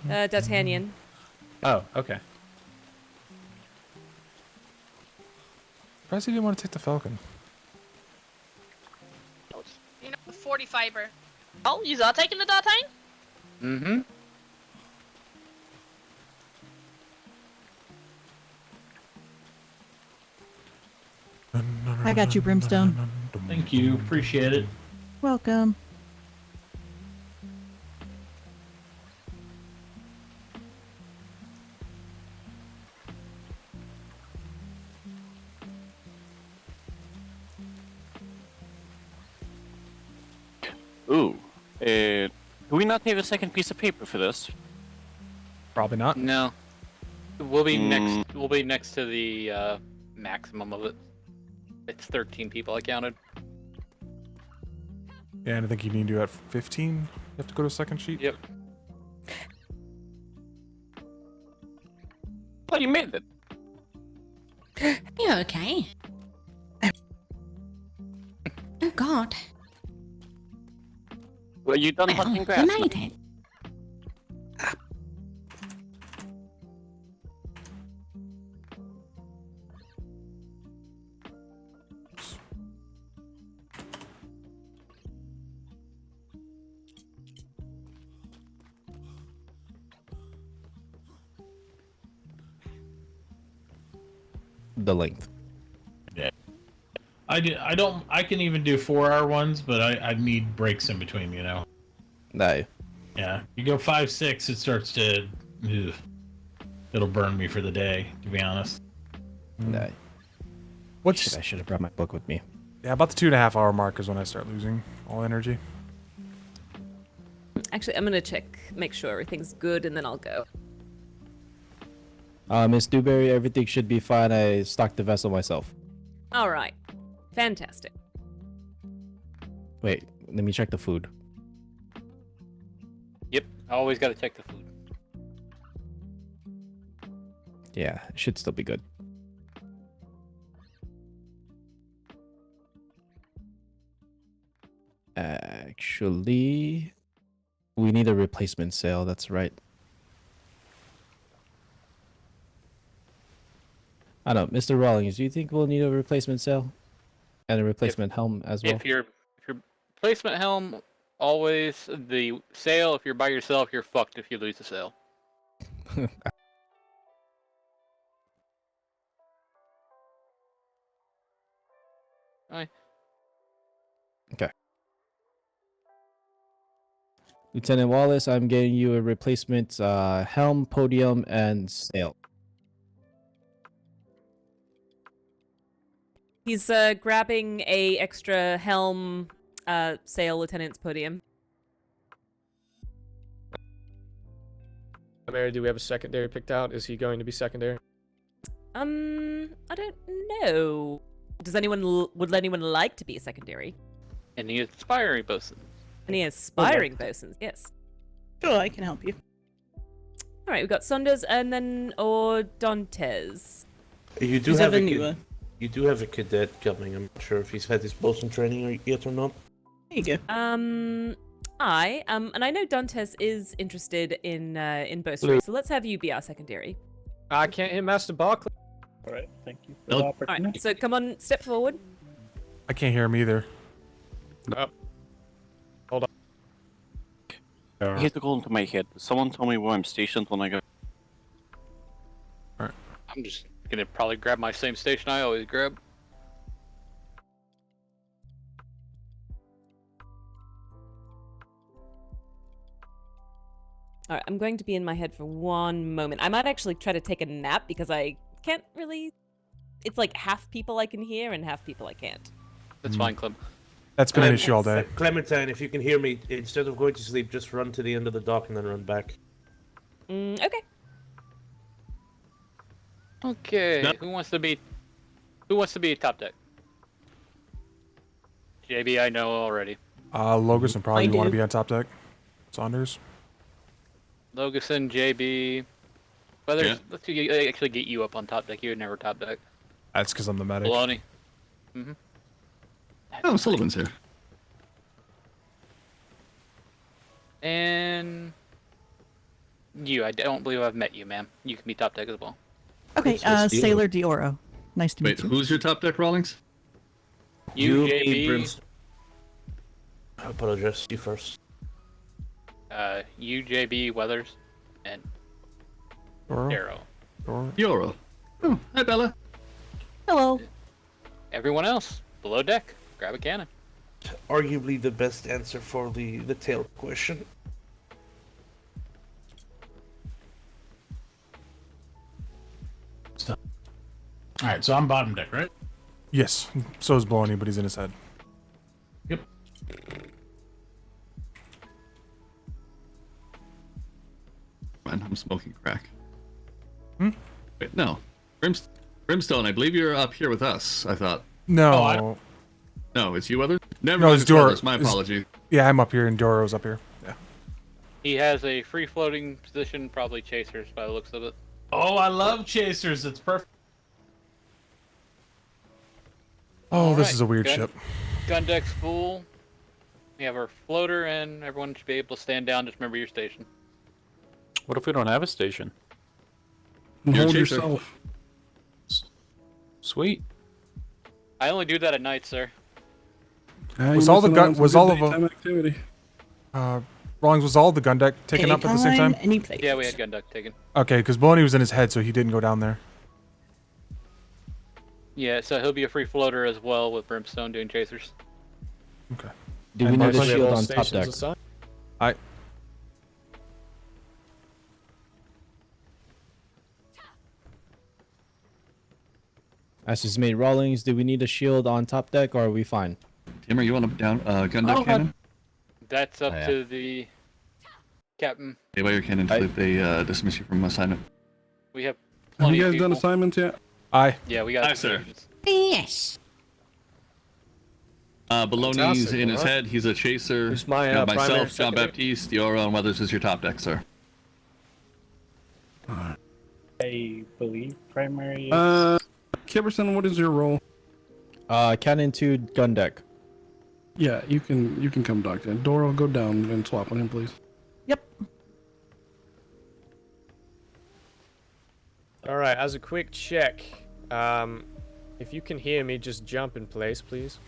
D'Artagnan. Oh, okay. Surprised he didn't want to take the Falcon. You know, the 40 fiber. Oh, you are taking the D'Artagnan? Mm-hmm. I got you, Brimstone. Thank you. Appreciate it. Welcome. Ooh. Do we not have a second piece of paper for this? Probably not. No. We'll be next. We'll be next to the maximum of it. It's 13 people I counted. Yeah, and I think you need to do at 15. You have to go to a second sheet. Yep. Oh, you made it. You okay? Oh God. Well, you done hunting grass? You made it. The length. Yeah. I can even do 4-hour ones, but I need breaks in between, you know. No. Yeah. You go 5, 6, it starts to ugh. It'll burn me for the day, to be honest. No. What's I should have brought my book with me. Yeah, about the 2.5 hour mark is when I start losing all energy. Actually, I'm gonna check, make sure everything's good, and then I'll go. Miss Dewberry, everything should be fine. I stocked the vessel myself. All right. Fantastic. Wait, let me check the food. Yep. I always got to check the food. Yeah, it should still be good. Actually, we need a replacement sail. That's right. I don't know, Mr. Rawlings, do you think we'll need a replacement sail? And a replacement helm as well? If your replacement helm, always the sail. If you're by yourself, you're fucked if you lose the sail. Aye. Okay. Lieutenant Wallace, I'm getting you a replacement helm, podium, and sail. He's grabbing a extra helm, sail, lieutenant's podium. Mary, do we have a secondary picked out? Is he going to be secondary? I don't know. Does anyone would anyone like to be a secondary? Any aspiring bosun? Any aspiring bosuns? Yes. Sure, I can help you. All right, we've got Saunders and then Dantes. You do have you do have a cadet coming. I'm not sure if he's had his bosun training yet or not. There you go. And I know Dantes is interested in bosunry, so let's have you be our secondary. I can't hit Master Barkley. All right, thank you for the opportunity. All right, so come on, step forward. I can't hear him either. Oh. Hold on. I hate to go into my head. Someone tell me where I'm stationed when I go. Alright. I'm just gonna probably grab my same station I always grab. All right, I'm going to be in my head for one moment. I might actually try to take a nap because I can't really. It's like half people I can hear and half people I can't. That's fine, Clem. That's been an issue all day. Clementine, if you can hear me, instead of going to sleep, just run to the end of the dock and then run back. Okay. Okay. Yep. Who wants to be top deck? JB, I know already. Logos and probably I you want to do. be on top deck. Saunders. Loguson, JB. Let's actually get you up on top deck. You would never top deck. That's because I'm the medic. Baloney. Mm-hmm. Oh, Sullivan's here. And you, I don't believe I've met you, ma'am. You can be top deck as well. Okay, Sailor Dioro. Nice to meet you. Who's your top deck, Rawlings? You, JB. I apologize. You first. You, JB, Weathers, and Darrow. Yoro. Oh, hi, Bella. Hello. Everyone else, below deck, grab a cannon. Arguably the best answer for the tail question. All right, so I'm bottom deck, right? Yes. So is Bloney, but he's in his head. Yep. Man, I'm smoking crack. Hmm? Wait, no. Brimstone, I believe you're up here with us, I thought. No. No, it's you, Weather? Never No, mind, it's Doro. Weathers, my apology. Yeah, I'm up here and Doro's up here. Yeah. He has a free floating position, probably chasers by the looks of it. Oh, I love chasers. It's perfect. Oh, this Alright, is a weird gun- ship. Gun deck's full. We have our floater, and everyone should be able to stand down. Just remember your station. What if we don't have a station? Hold yourself. Sweet. I only do that at night, sir. Was all the gun? Was all of them? Activity. Rawlings, was all the gun deck taken up at the same time? Any place. Yeah, we had gun deck taken. Okay, because Bloney was in his head, so he didn't go down there. Yeah, so he'll be a free floater as well with Brimstone doing chasers. Okay. Do we need a shield on top deck? I. As made Rawlings, do we need a shield on top deck or are we fine? Timmer, you want to down gun deck cannon? That's up Oh, yeah. to the captain. Stay by your cannon until they dismiss you from assignment. We have Have plenty you of guys done people. assignments yet? Aye. Yeah, we got. Aye, sir. Yes. Baloney's Fantastic, in his alright. head. He's a chaser. Who's my, You got primary myself, John secondary? Baptiste, Dioro, and Weathers is your top deck, sir. I believe primary. Kibberson, what is your role? Cannon to gun deck. Yeah, you can come dock then. Doro, go down and swap on him, please. All right, as a quick check, if you can hear me, just jump in place, please.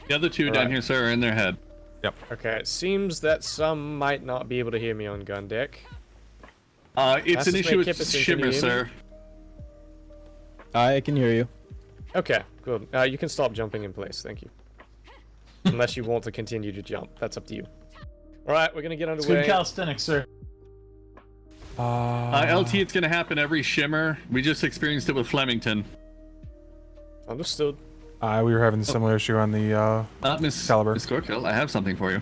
The other two down Alright. here, sir, are in their head. Yep. Okay, it seems that some might not be able to hear me on gun deck. It's an Assistant issue with Kipperson, can you Shimmer, hear me? sir. I can hear you. Okay, good. You can stop jumping in place, thank you. Unless you want to continue to jump, that's up to you. All right, we're gonna get It's underway. good calisthenics, sir. LT, it's gonna happen every Shimmer. We just experienced it with Flemington. Understood. We were having a similar issue on the Miss Caliber. Miss Gorkill, I have something for you.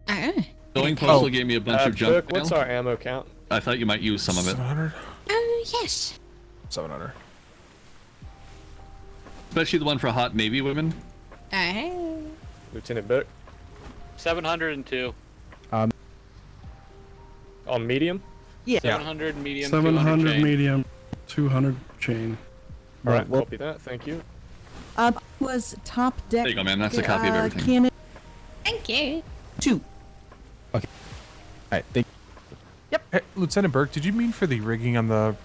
Oh. Going Postal gave me a bunch of junk Burke, what's mail. our ammo count? I thought you might use some of it. 700. Oh, yes. 700. Especially the one for hot Navy women. Oh. Lieutenant Burke. 702. On medium? Yeah. 700 medium. 700 200 chain. medium, 200 chain. All right, well- copy that. Thank you. Was top deck. There you go, man. That's a copy of everything. Cannon Thank you. 2. Alright, thank Hey, Lieutenant Burke, did you mean for the rigging on the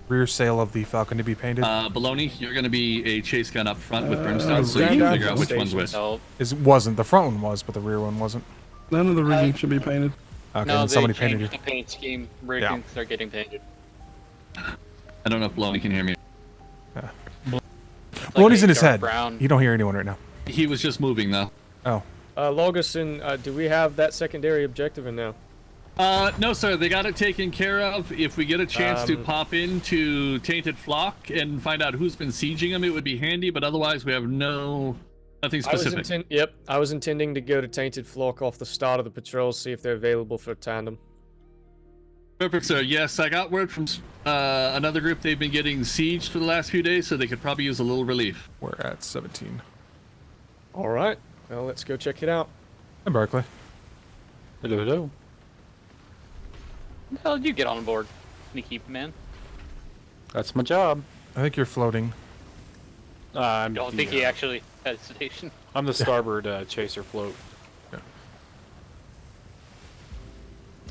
rear sail of the Falcon to be painted? Baloney, you're gonna be a chase gun up front with Brimstone, so you stand can up figure out for which one's which. No, It wasn't. The front one was, but the rear one wasn't. None of the rigging should be painted. Okay, no, then they somebody changed painted the it. paint scheme. Riggings are getting painted. I don't know if Baloney can hear me. Bloney's in his dark head. brown. You don't hear anyone right now. He was just moving though. Oh. Logerson, do we have that secondary objective in now? No, sir. They got it taken care of. If we get a chance to Um, pop into Tainted Flock and find out who's been sieging them, it would be handy. But otherwise, we have nothing specific. I was intending to go to Tainted Flock off the start of the patrol, see if they're available for tandem. Perfect, sir. Yes, I got word from another group. They've been getting sieged for the last few days, so they could probably use a little relief. We're at 17. All right. Well, let's go check it out. Hey, Berkeley. Hello, hello. How the hell did you get on board, sneaky man? That's my job. I think you're floating. I don't think he actually has a station. I'm the starboard chaser float. Yeah.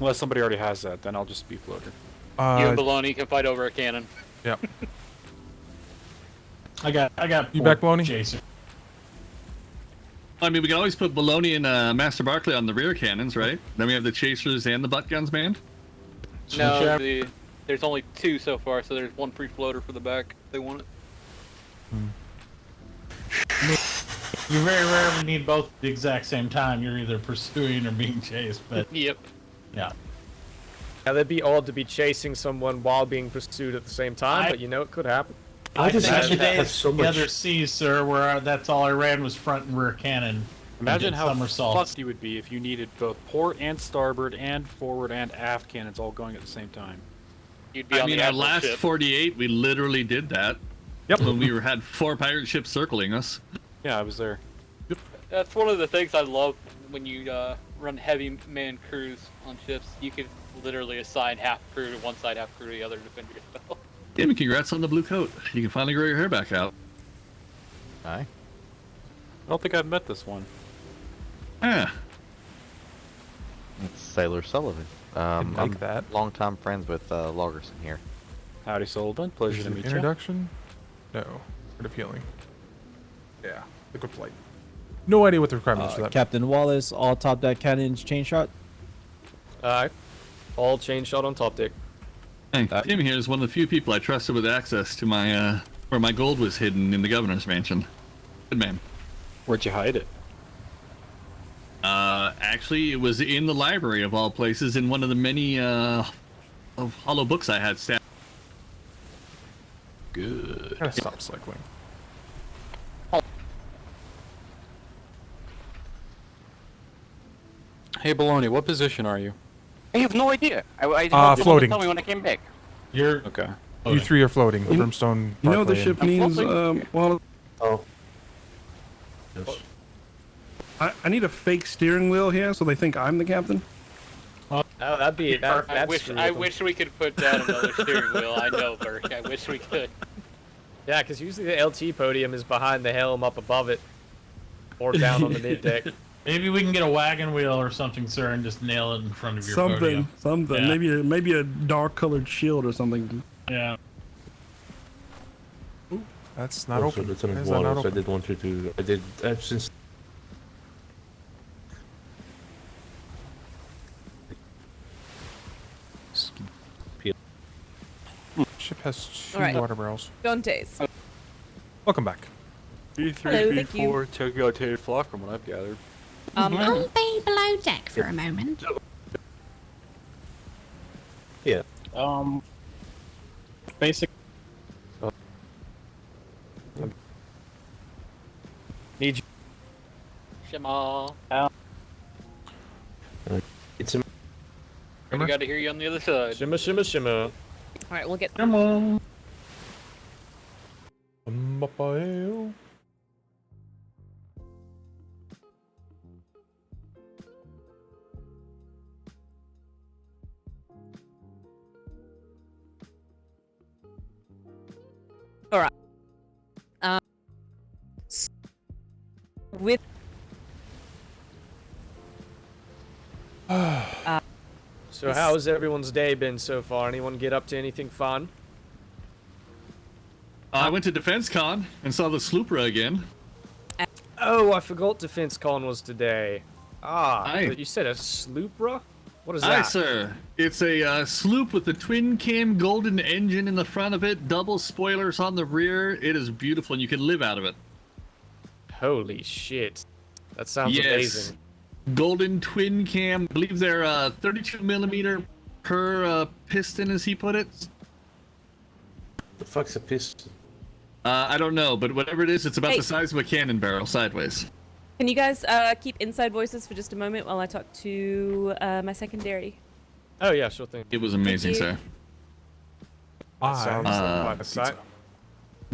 Unless somebody already has that, then I'll just be floater. You and Baloney can fight over a cannon. Yep. I got. You back, Baloney? Jason. I mean, we can always put Baloney and Master Barkley on the rear cannons, right? Then we have the chasers and the butt guns manned. No, the There's only 2 so far, so there's 1 free floater for the back if they want it. You very rarely need both at the exact same time. You're either pursuing or being chased, but Yep. yeah. Yeah, that'd be odd to be chasing someone while being pursued at the same time, but you know, it could happen. I think Imagine the that days so the much- other seas, sir, where that's all I ran was front and rear cannon. Imagine and how somersaults. fucked you would be if you needed both port and starboard and forward and aft cannons all going at the same time. You'd be I on mean, the our Admiral last ship. 48, we literally did that. Yep. When we had 4 pirate ships circling us. Yeah, I was there. That's one of the things I love when you run heavy man crews on ships. You could literally assign half crew to one side, half crew to the other to defend yourself. Damn, congrats on the blue coat. You can finally grow your hair back out. Aye. I don't think I've met this one. Yeah. It's Sailor Sullivan. I'm longtime friends with Lagerson here. Howdy, Sullivan. Pleasure Is to it meet you. introduction? No. Word of healing. Yeah. Liquid flight. No idea what the requirements for that. Captain Wallace, all top deck cannons, chain shot. Alright. All chain shot on top deck. Hey, Tim here is one of the few people I trusted with access to my, where my gold was hidden in the governor's mansion. Good man. Where'd you hide it? Actually, it was in the library of all places in one of the many, of hollow books I had stashed. Good. Gotta stop cycling. Hey, Baloney, what position are you? I have no idea. I floating. Tell me when I came back. You're okay. You 3 are floating. Brimstone. You know the Barclay, ship and- needs, well, Oh. Yes. I need a fake steering wheel here so they think I'm the captain. Oh, that'd be that. I wish we could put down another steering wheel. I know, Burke. I wish we could. Yeah, because usually the LT podium is behind the helm, up above it, or down on the mid deck. Maybe we can get a wagon wheel or something, sir, and just nail it in front of your podium. Something. Yeah. Maybe a dark colored shield or something. Yeah. That's not Also, open. Lieutenant Why is that not Wallace, I open? did want you to. I did since. Ship has 2 Alright. water barrels. Dante's. Welcome back. B3, Hello, thank you. B4, took rotated flock from what I've gathered. I'll be below deck for a moment. Yeah. Basic. Need you. Shema. It's a. We got to hear you on the other side. Shimmer, shimmer, shimmer. Alright, we'll get. Come on. Alright. With. So how's everyone's day been so far? Anyone get up to anything fun? I went to Defense Con and saw the Sloopra again. Oh, I forgot Defense Con was today. Ah, Aye. but you said a sloopra? What is Aye, that? sir. It's a sloop with a twin cam golden engine in the front of it, double spoilers on the rear. It is beautiful, and you can live out of it. Holy shit. That sounds Yes. amazing. Golden twin cam. I believe they're 32 millimeter per piston, as he put it. The fuck's a piston? I don't know, but whatever it is, it's about Hey. the size of a cannon barrel sideways. Can you guys keep inside voices for just a moment while I talk to my secondary? Oh yeah, sure thing. It was amazing, you. sir. Sounds like a sight.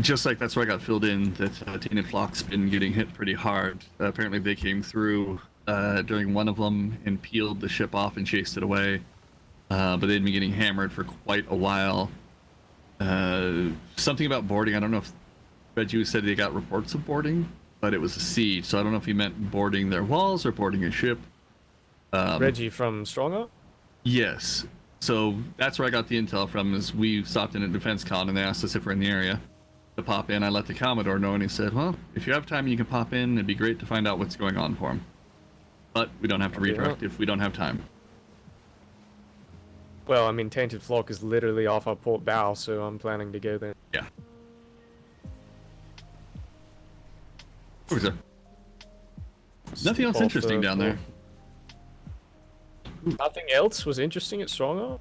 Just like that's where I got filled in, that Tina Flock's been getting hit pretty hard. Apparently they came through during one of them and peeled the ship off and chased it away. But they'd been getting hammered for quite a while. Something about boarding, I don't know if Reggie said they got reports of boarding, but it was a siege, so I don't know if he meant boarding their walls or boarding a ship. Reggie from Stronger? Yes. So that's where I got the intel from, is we stopped in at Defense Con and they asked us if we're in the area to pop in. I let the Commodore know and he said, well, if you have time you can pop in, it'd be great to find out what's going on for him. But we don't have to redirect if we don't have time. Well, I mean, Tainted Flock is literally off our port bow, so I'm planning to go there. Yeah. Where's there? Nothing else Off interesting the down there. Nothing else was interesting at Stronghold?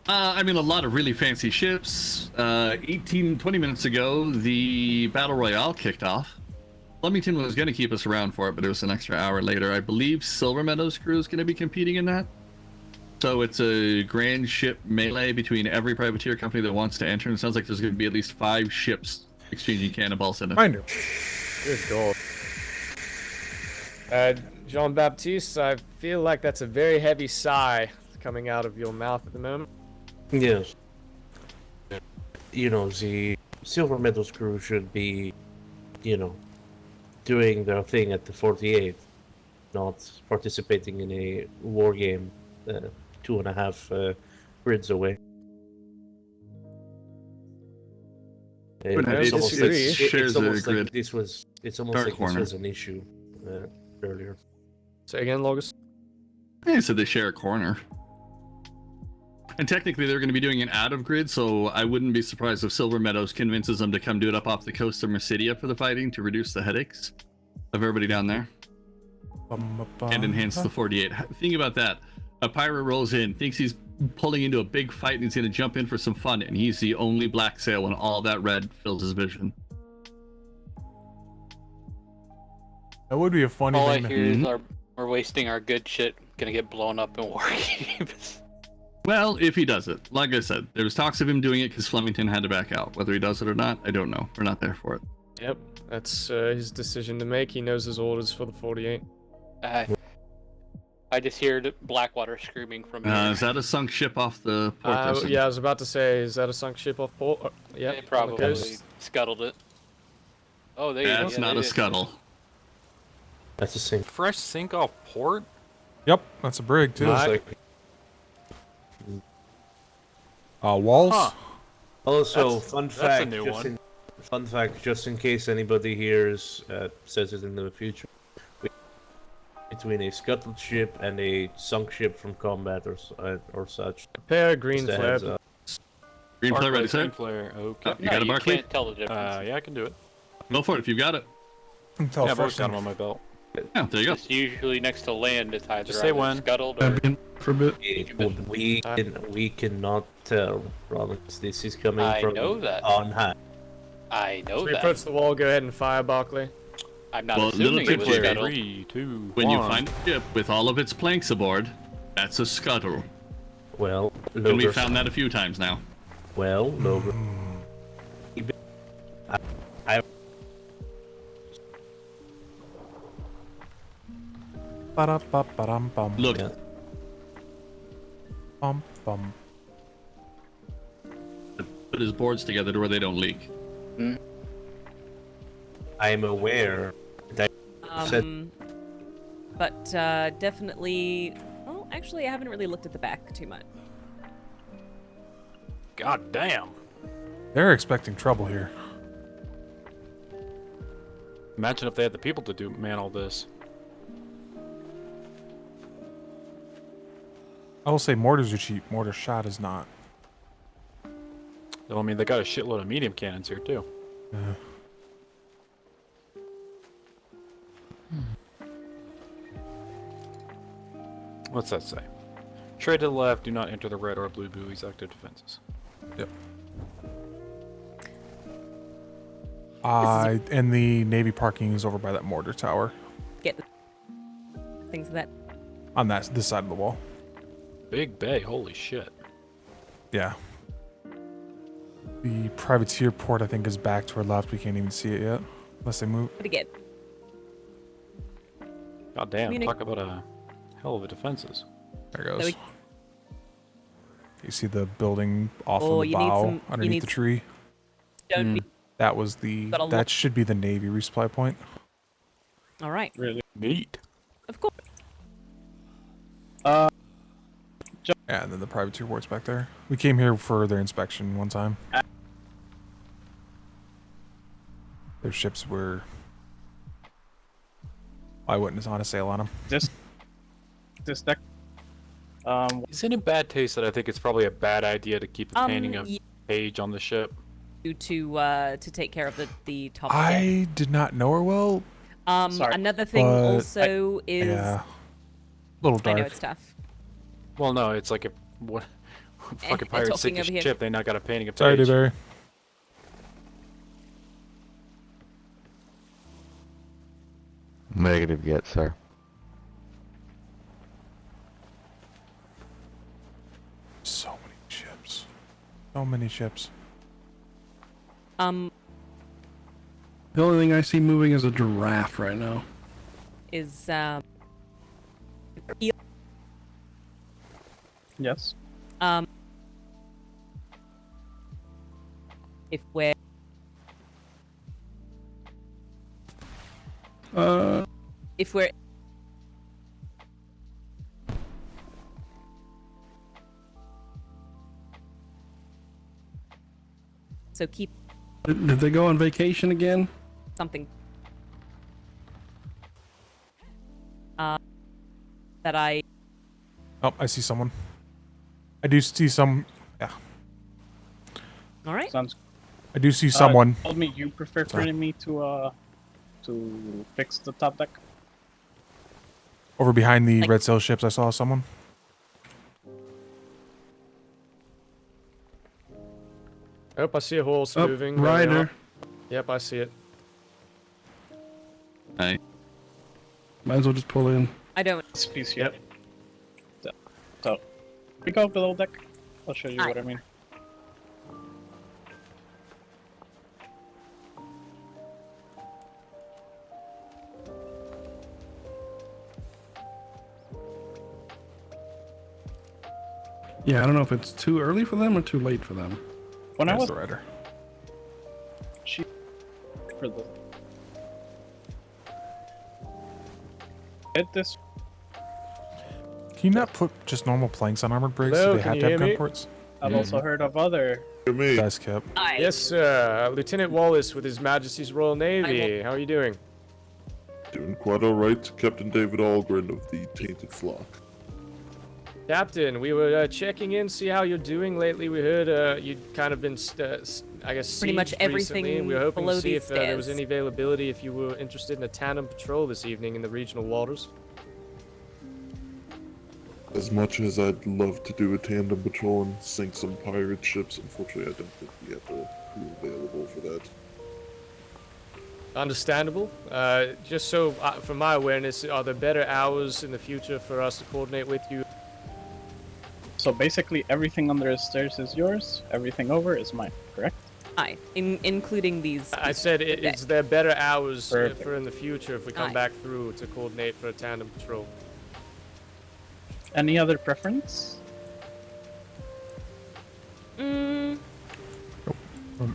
I mean, a lot of really fancy ships. 20 minutes ago, the Battle Royale kicked off. Flemington was going to keep us around for it, but it was an extra hour later. I believe Silver Meadows crew is going to be competing in that. So it's a grand ship melee between every privateer company that wants to enter. And it sounds like there's going to be at least 5 ships exchanging cannonballs in it. Mind you. Good God. Jean-Baptiste, I feel like that's a very heavy sigh coming out of your mouth at the moment. Yes. You know, the Silver Meadows crew should be, doing their thing at the 48, not participating in a war game 2.5 grids away. It's almost like this was an issue earlier. Say again, Logus? They said they share a corner. And technically they're going to be doing it out of grid, so I wouldn't be surprised if Silver Meadows convinces them to come do it up off the coast of Mercidia for the fighting to reduce the headaches of everybody down there. And enhance the 48. Think about that. A pirate rolls in, thinks he's pulling into a big fight and he's going to jump in for some fun, and he's the only black sail when all that red fills his vision. That would be a funny All thing. I hear is we're wasting our good shit, gonna get blown up in war games. Well, if he does it. Like I said, there was talks of him doing it because Flemington had to back out. Whether he does it or not, I don't know. We're not there for it. Yep, that's his decision to make. He knows his orders for the 48. I just heard Blackwater screaming from here. Is that a sunk ship off the port? Yeah, I was about to say, is that a sunk ship off port? Yeah, They probably scuttled it. Oh, That's not a scuttle. That's a sink. Fresh sink off port? Yep, that's a brig too. Walls. Huh. Also, That's fun a new fact, just in case anybody hears says it in the future, between a scuttled ship and a sunk ship from combat or such. A pair of green Just a flare. heads up. Green flare ready, sir? Green flare, okay. You got it, Barkley? Can't tell the difference. Yeah, I can do it. Go for it if you've got it. Until Yeah, I've always first got them on my belt. Yeah, there you go. It's usually next to land. It's either Just say when. scuttled or For a bit. We cannot tell, Rollins. This is coming I from know that. on high. I know We that. approach the wall, go ahead and fire, Barkley. I'm not Well, assuming little it was tip here. scuttled. 3, 2, When you 1. find a ship with all of its planks aboard, that's a scuttle. Well, And we found that a few times now. Well, Logan. Look. Bum. Put his boards together to where they don't leak. I am aware that But definitely. Well, actually, I haven't really looked at the back too much. God damn. They're expecting trouble here. Imagine if they had the people to man all this. I will say mortars are cheap. Mortar shot is not. Though, I mean, they got a shitload of medium cannons here, too. What's that say? Trade to the left, do not enter the red or blue buoys, active defenses. Yep. And the Navy parking is over by that mortar tower. Get the things that. On this side of the wall. Big bay, holy shit. Yeah. The privateer port, I think, is back to our left. We can't even see it yet. Unless they move. What again? God damn, talk about a hell of a defenses. There it goes. You see the building off on the you bow need underneath the tree? Don't be. That was the. That should be the Navy resupply point. All right. Really neat. Of course. Yeah, and then the privateer port's back there. We came here for their inspection one time. Their ships were. Eyewitness on a sail on them. This deck. Is it in bad taste that I think it's probably a bad idea to keep a painting of Paige on the ship? To take care of the top deck. I did not know her well. Another thing also is. Yeah. Little dark. I know it's tough. Well, no, it's like a what? Fucking pirates sink a ship. They not got a painting of Paige. Sorry, Dewberry. Negative yet, sir. So many ships. So many ships. The only thing I see moving is a giraffe right now. Is Yes. If we're if we're so keep Did they go on vacation again? something that I Oh, I see someone. I do see some. Yeah. all right. Sounds. I do see someone. Told me you prefer for me to fix the top deck. Over behind the red sail ships, I saw someone. Oh, I see a horse moving. There we Rider. are. Yep, I see it. Hey. Might as well just pull in. I don't. Piece, yep. So, we go below deck. I'll show you what I mean. Yeah, I don't know if it's too early for them or too late for them. When I was the rider. She for the hit this. Can you not put just normal planks on armored brigs? Hello, Do they can have you to have hear me? gun ports? I've also heard of other. Dice cap. Yes, sir. Lieutenant Wallace with His Majesty's Royal Navy. How are you doing? Doing quite alright, Captain David Algren of the Tainted Flock. Captain, we were checking in, see how you're doing lately. We heard you'd kind of been, I guess, Pretty much sieged everything recently. We were hoping below to see these if there was stairs. any availability if you were interested in a tandem patrol this evening in the regional waters. As much as I'd love to do a tandem patrol and sink some pirate ships, unfortunately I don't think we have a crew available for that. Understandable. Just so, from my awareness, are there better hours in the future for us to coordinate with you? So basically, everything under the stairs is yours. Everything over is mine. Correct? Aye, including these. I said, is there better hours Perfect. for in the future if we come Aye. back through to coordinate for a tandem patrol? Any other preference? No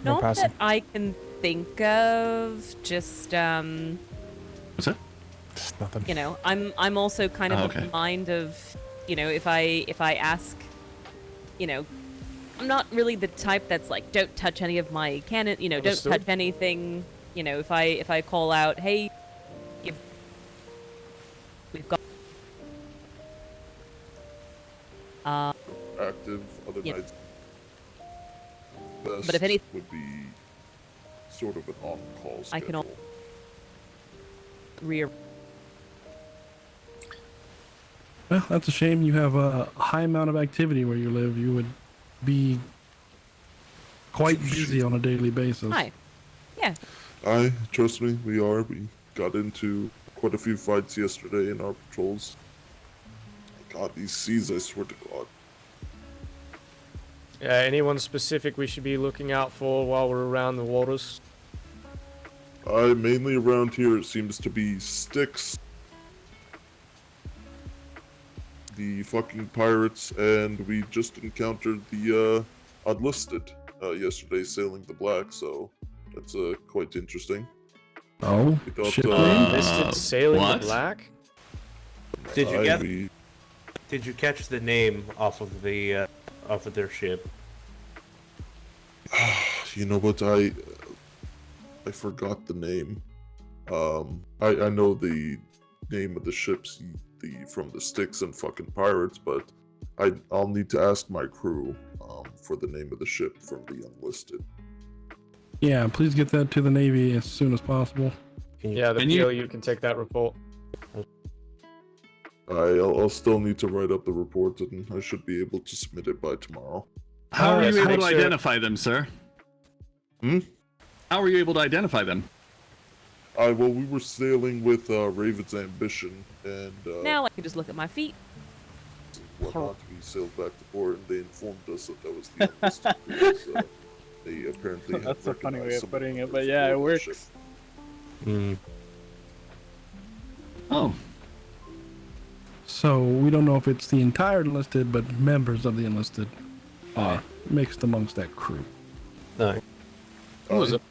Not passing. that I can think of. Just What's that? Just nothing. you know, I'm also kind of of the mind of, you know, if I ask, you know, I'm not really the type that's like, don't touch any of my cannon, you know, don't Understood. touch anything. You know, if I call out, hey, we've got Active other Yeah. nights. Best But if any- would be sort of an on-call schedule. I can all rear. Well, that's a shame. You have a high amount of activity where you live. You would be quite busy on a daily basis. Hi. Yeah. Trust me, we are. We got into quite a few fights yesterday in our patrols. God, these seas, I swear to God. Anyone specific we should be looking out for while we're around the waters? Mainly around here, it seems to be Styx, the fucking pirates, and we just encountered the unlisted yesterday sailing the Black, so that's quite interesting. Oh, We thought, shit. Listed sailing what? the Black? Did you get? we- Did you catch the name off of the off of their ship? You know what, I forgot the name. I know the name of the ships from the Styx and fucking pirates, but I'll need to ask my crew for the name of the ship from the unlisted. Yeah, please get that to the Navy as soon as possible. Yeah, the PLU can take that report. I'll still need to write up the report, and I should be able to submit it by tomorrow. How are you able to identify them, sir? How were you able to identify them? Well, we were sailing with Raven's Ambition, and Now I can just look at my feet. whatnot. We sailed back to port, and they informed us that that was the unlisted crew, so they apparently had That's a funny way recognized of some putting it, members but yeah, it aboard the ship. works. Oh. So we don't know if it's the entire enlisted, but members of the enlisted are mixed amongst that crew. No. What was it?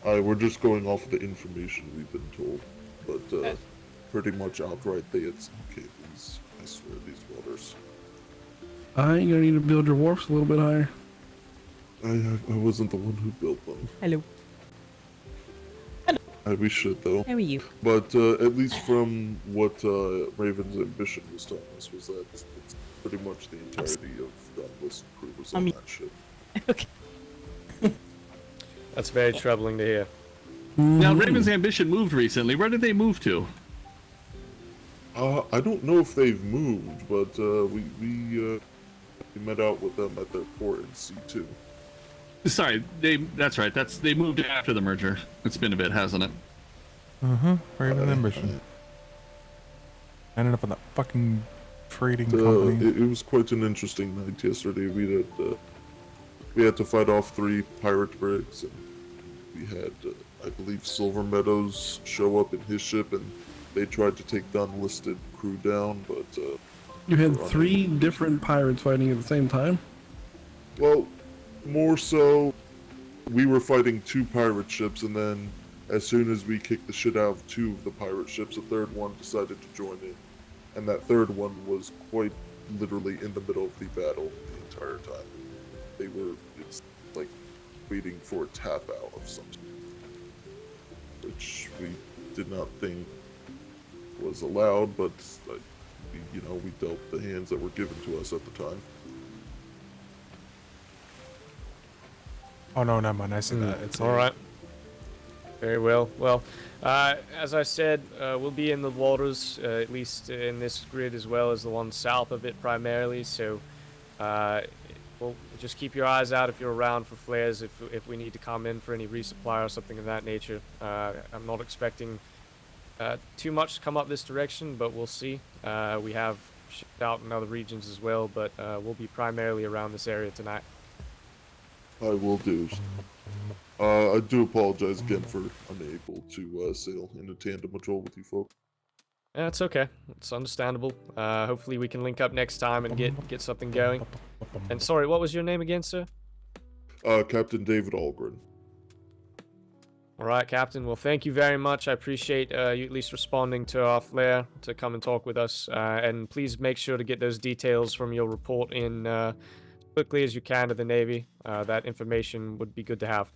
We're just going off of the information we've been told, but pretty much outright they had some cables. I swear, these waters. You're gonna need to build your wharfs a little bit higher. I wasn't the one who built them. Hello. We should though. How are you? But at least from what Raven's Ambition was telling us was that it's pretty much the entirety of the enlisted crew was on that ship. Okay. That's very troubling to hear. Now, Raven's Ambition moved recently. Where did they move to? I don't know if they've moved, but we met out with them at their port in C2. Sorry, that's right. They moved after the merger. It's been a bit, hasn't it? Raven's Ambition. Ended up in that fucking trading company. It was quite an interesting night yesterday. We had to fight off 3 pirate brigs, and we had, I believe, Silver Meadows show up in his ship, and they tried to take the unlisted crew down, but You had 3 different pirates fighting at the same time? well, more so, we were fighting 2 pirate ships, and then as soon as we kicked the shit out of 2 of the pirate ships, a 3rd one decided to join in, and that 3rd one was quite literally in the middle of the battle the entire time. They were like waiting for a tap out of something, which we did not think was allowed, but we dealt the hands that were given to us at the time. Oh no, never mind. I see that. It's all right. Very well. Well, as I said, we'll be in the waters, at least in this grid as well as the one south of it primarily. So, well, just keep your eyes out if you're around for flares. If we need to come in for any resupply or something of that nature. I'm not expecting too much to come up this direction, but we'll see. We have shipped out in other regions as well, but we'll be primarily around this area tonight. I will do. I do apologize again for unable to sail in a tandem patrol with you folks. Yeah, it's okay. It's understandable. Hopefully we can link up next time and get something going. And sorry, what was your name again, sir? Captain David Algren. All right, Captain. Well, thank you very much. I appreciate you at least responding to our flare to come and talk with us. And please make sure to get those details from your report in quickly as you can to the Navy. That information would be good to have.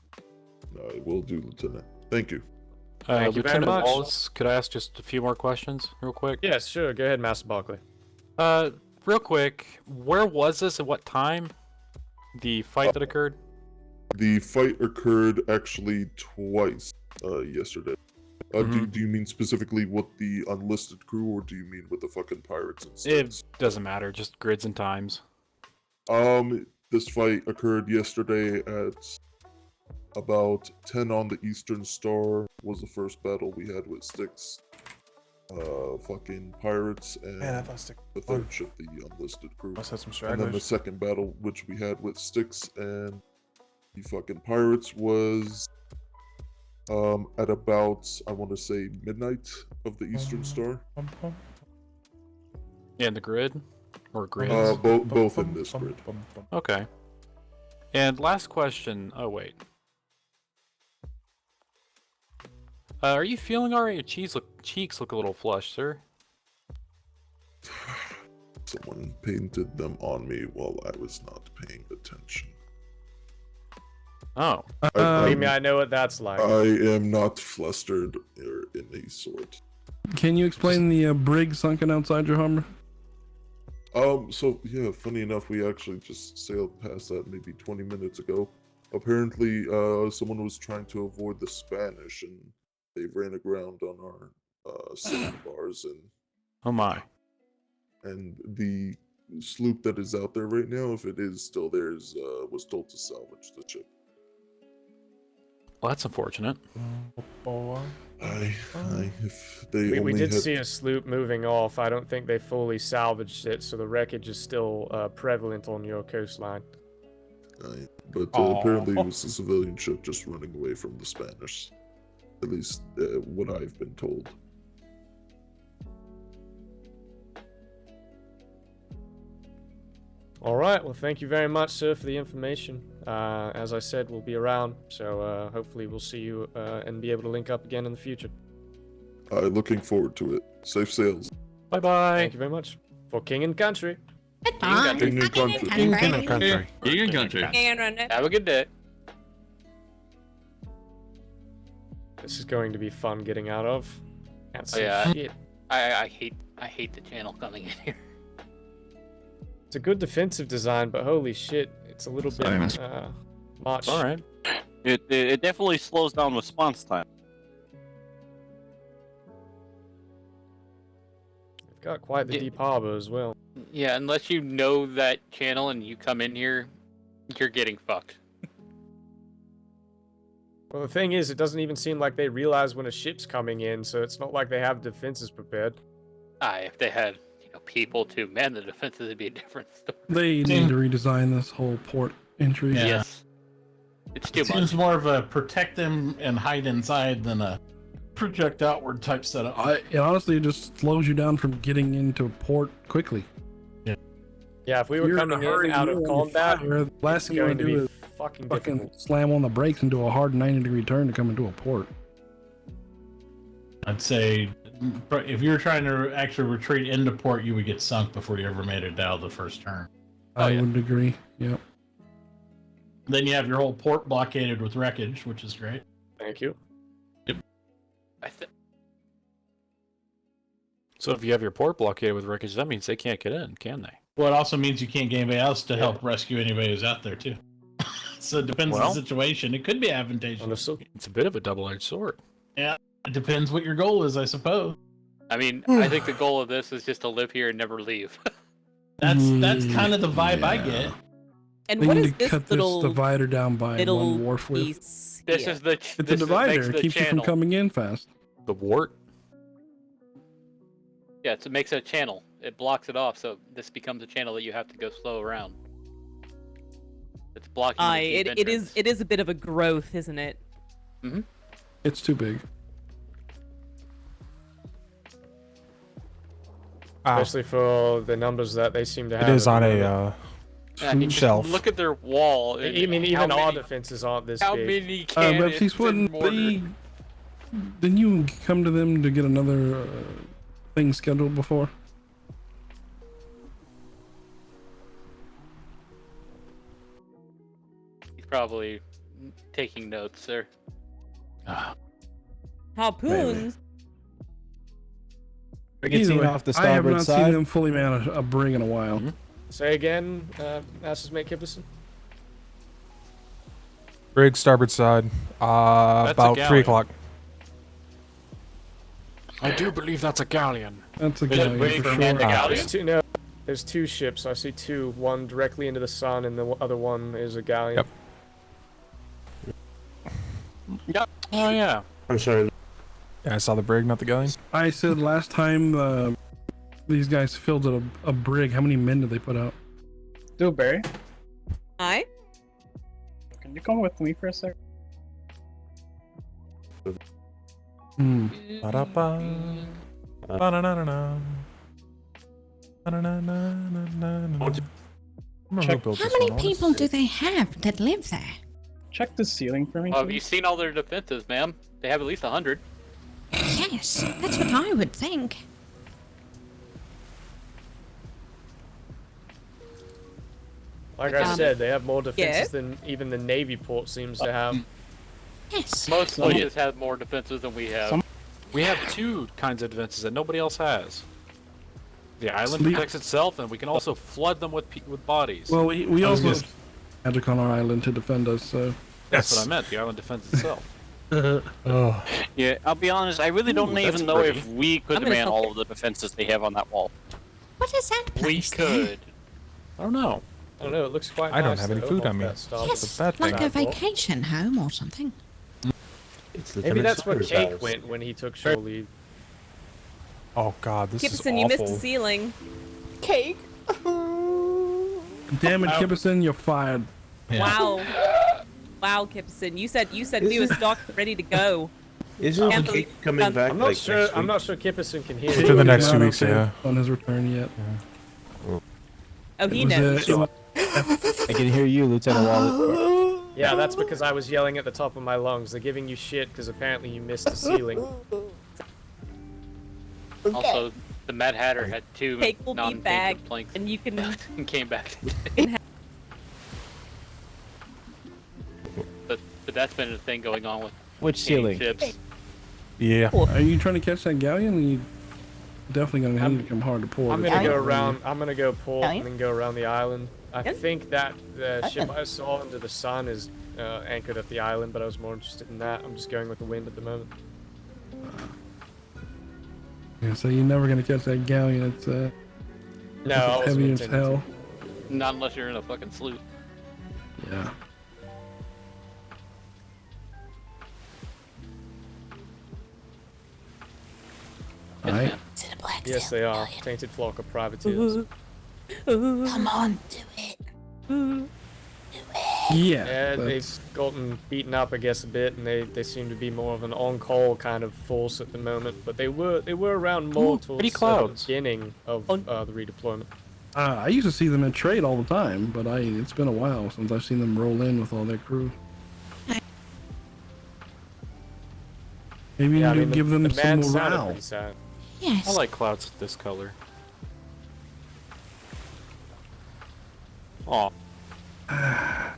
I will do, Lieutenant. Thank you. Thank you very Lieutenant much. Wallace, could I ask just a few more questions real quick? Yes, sure. Go ahead, Master Barkley. Real quick, where was this at what time? The fight that occurred? The fight occurred actually twice yesterday. Do you mean specifically with the unlisted crew, or do you mean with the fucking pirates and stuff? It doesn't matter, just grids and times. This fight occurred yesterday at about 10 on the Eastern Star. Was the first battle we had with Styx, fucking pirates, and the 3rd ship, the unlisted crew. Must have some And then the stragglers. 2nd battle, which we had with Styx and the fucking pirates, was at about, I want to say, midnight of the Eastern Star. Yeah, in the grid? Or grids? Both in this grid. Okay. And last question. Oh, wait. Are you feeling alright? Your cheeks look a little flushed, sir. Someone painted them on me while I was not paying attention. Oh. Believe me, I know what that's like. I am not flustered or in any sort. Can you explain the brig sunken outside your Hummer? So yeah, funny enough, we actually just sailed past that maybe 20 minutes ago. Apparently, someone was trying to avoid the Spanish, and they ran aground on our sandbars, and Oh my. and the sloop that is out there right now, if it is still there, was told to salvage the ship. Well, that's unfortunate. If they We only did had... see a sloop moving off. I don't think they fully salvaged it, so the wreckage is still prevalent on your coastline. But apparently it was a civilian ship just running away from the Spanish. At least what I've been told. All right. Well, thank you very much, sir, for the information. As I said, we'll be around, so hopefully we'll see you and be able to link up again in the future. Looking forward to it. Safe sails. Bye-bye. Thank you very much. For King and Country. King and Country. King and Country. King and Country. Have a good day. This is going to be fun getting out of. Can't Oh see yeah, shit. I hate the channel coming in here. It's a good defensive design, but holy shit, it's a little bit much. All right. It definitely slows down response time. They've got quite the deep harbor as well. Yeah, unless you know that channel and you come in here, you're getting fucked. Well, the thing is, it doesn't even seem like they realize when a ship's coming in, so it's not like they have defenses prepared. If they had people to man the defenses, it'd be a different story. They need to redesign this whole port entry. Yeah. Yes. It's too It much. seems more of a protect them and hide inside than a project outward type setup. It honestly just slows you down from getting into port quickly. Yeah, if we were You're coming in a hurry, in out you of know, when you combat, fire, the last thing you going want to to be do is fucking fucking difficult. slam on the brakes and do a hard 90-degree turn to come into a port. I'd say if you were trying to actually retreat into port, you would get sunk before you ever made it out of the first turn. I would agree. Yep. Then you have your whole port blockaded with wreckage, which is great. Thank you. Yep. So if you have your port blockaded with wreckage, that means they can't get in, can they? Well, it also means you can't get anybody else to help rescue anybody who's out there too. So it depends on Well, the situation. It could be advantageous. It's a bit of a double-edged sword. Yeah, it depends what your goal is, I suppose. I mean, I think the goal of this is just to live here and never leave. That's kind of the vibe I get. And They what need is to this cut little this divider down by middle one wharf width. piece This here? is the. It's a this divider. makes It the keeps you from channel. coming in fast. The wart? Yeah, it makes a channel. It blocks it off, so this becomes a channel that you have to go slow around. It's blocking. the deep entrance. It is a bit of a growth, isn't it? Mm-hmm. It's too big. Especially for the numbers that they seem to have. It is at on the a moment. Yeah, you just shelf. look at their wall. I mean, how even our many- defenses aren't this How big. many cannons Baptiste, and wouldn't mortar? didn't you come to them to get another thing scheduled before? He's probably taking notes, sir. Harpoons. Either way, off the I have starboard not side. seen them fully man a brig in a while. Say again, Ashes Mate Kipperson. Brig, starboard side. a About 3 galleon. o'clock. I do believe that's a galleon. That's a Is it galleon big for and sure. the galleon? There's two ships. I see two. One directly into the sun, and the other one is a galleon. Yep. Oh, yeah. I'm sorry. Yeah, I saw the brig, not the galleon. I said last time these guys filled a brig. How many men did they put out? Dewberry, Hi. can you come with me for a sec? Ba-da-ba. Ba-na-na-na-na. Ba-na-na-na-na-na-na. Check. How many people do they have that live there? Check the ceiling for me. Well, have you please. seen all their defenses, ma'am? They have at least 100. Yes, that's what I would think. Like I Um, said, they have more defenses yeah. than even the Navy port seems to have. Yes. Most places have more defenses than we have. We have two kinds of defenses that nobody else has. The island protects itself, and we can also flood them with bodies. Well, we also have magic on our island to defend us, so... That's what I meant. The island defends itself. Yeah, I'll be honest, I really don't even know pretty. if we could man all of the defenses they have on that wall. What is that place We could. I don't know. I don't know, it looks quite I don't nice, have any though, food off on me. that start. Yes, It's a bad like thing. a vacation home or something. It's Maybe that's what Cake went when he took shore leave. Oh god, this is Kipperson, awful. you missed the ceiling. Cake. Damn it, Kipperson, you're fired. Wow. Wow, Kipperson. You said we were stocked ready to go. Isn't Can't Cake believe- coming back I'm not like sure. next week? I'm not sure Kipperson can hear. For you. the next 2 Not weeks, okay yeah. On his return yet. Oh, he It was, knows. I can hear you, Lieutenant Wallet. Yeah, that's because I was yelling at the top of my lungs. They're giving you shit because apparently you missed the ceiling. Also, the Mad Hatter had 2 Cake will be back, non-painted planks and you can. and came back. but that's been a thing going on with Which painting ceiling? ships. Yeah. Are you trying to catch that galleon? You definitely gonna need to come hard to port. I'm it. gonna go around. I'm gonna go port Galleon? and then go around the island. I Yep. think that the ship I saw under the sun is anchored at the island, but I was more interested in that. I'm just going with the wind at the moment. Yeah, so you're never gonna catch that galleon. It's No, I it's wasn't heavy as intending to. hell. Not unless you're in a fucking sloop. Yeah. Alright. Is it a black Yes, sail they are. galleon? Tainted flock of privateers. Come on, do it. Yeah. Yeah, they've that's- gotten beaten up, I guess, a bit, and they seem to be more of an on-call kind of force at the moment. But they were around more towards pretty clouds. the beginning of the redeployment. I used to see them in trade all the time, but it's been a while since I've seen them roll in with all their crew. Maybe Yeah, I you mean, give them the some man sounded morale. pretty sad. Yes. I like clouds this color. Oh, I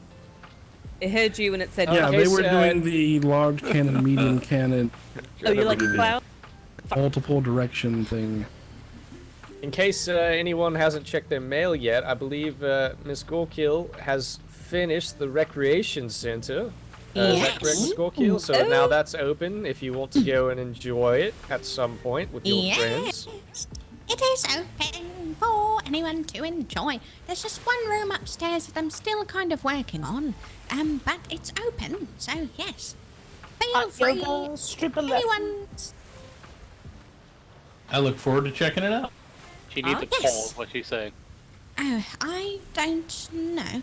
heard you when it said. Yeah, Okay, they were so, doing the large cannon, medium cannon, Oh, you like cloud? multiple direction thing. In case anyone hasn't checked their mail yet, I believe Miss Gorkill has finished the recreation center. Is that correct, Miss Gorkill? So now that's open if you want to go and enjoy it at some point with your friends. It is open for anyone to enjoy. There's just one room upstairs that I'm still kind of working on, but it's open, so yes. Feel free. Anyone. I look forward to checking it out. She needs a yes. pole, is what she's saying. Oh, I don't know.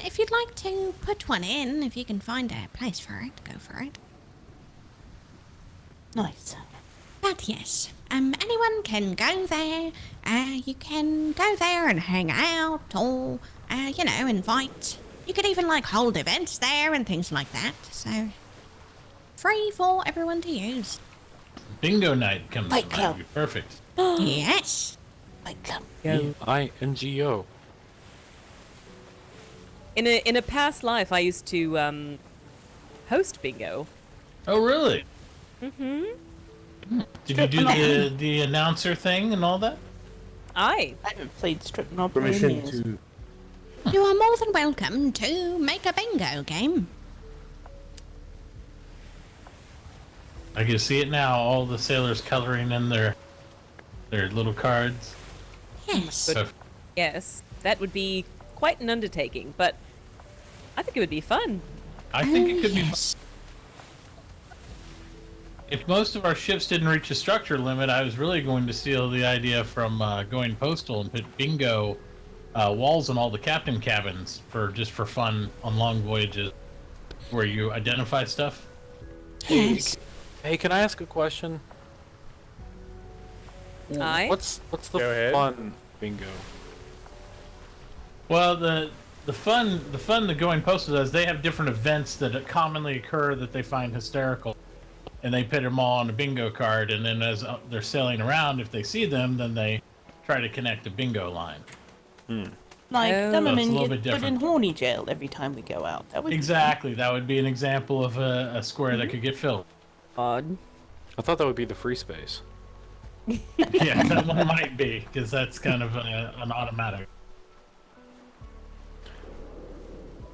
If you'd like to put one in, if you can find a place for it, go for it. Nice. But yes, anyone can go there. You can go there and hang out, or invite. You could even hold events there and things like that. So free for everyone to use. Bingo night comes Fight to Club. mind. Perfect. Yes. Fight Club. BINGO. In a past life, I used to host bingo. Oh, really? Mm-hmm. Did you do the announcer thing and all that? Aye. I haven't played Strip Knob in Permission years. to. You are more than welcome to make a bingo game. I can see it now. All the sailors coloring in their little cards. Yes. So, Yes, that would be quite an undertaking, but I think it would be fun. I think it could yes. be. If most of our ships didn't reach a structure limit, I was really going to steal the idea from going postal and put bingo walls on all the captain cabins for fun on long voyages, where you identify stuff. Yes. Hey, can I ask a question? Aye. What's the Go ahead. fun bingo? Well, the fun that going postal does, they have different events that commonly occur that they find hysterical, and they put them all on a bingo card, and then as they're sailing around, if they see them, then they try to connect a bingo line. Like, Oh. Dummerman It's a little gets bit put in different. horny jail every time we go out. That would be Exactly, that would be an example of a square that could get filled. Odd. I thought that would be the free space. Yeah, that one might be, because that's kind of an automatic.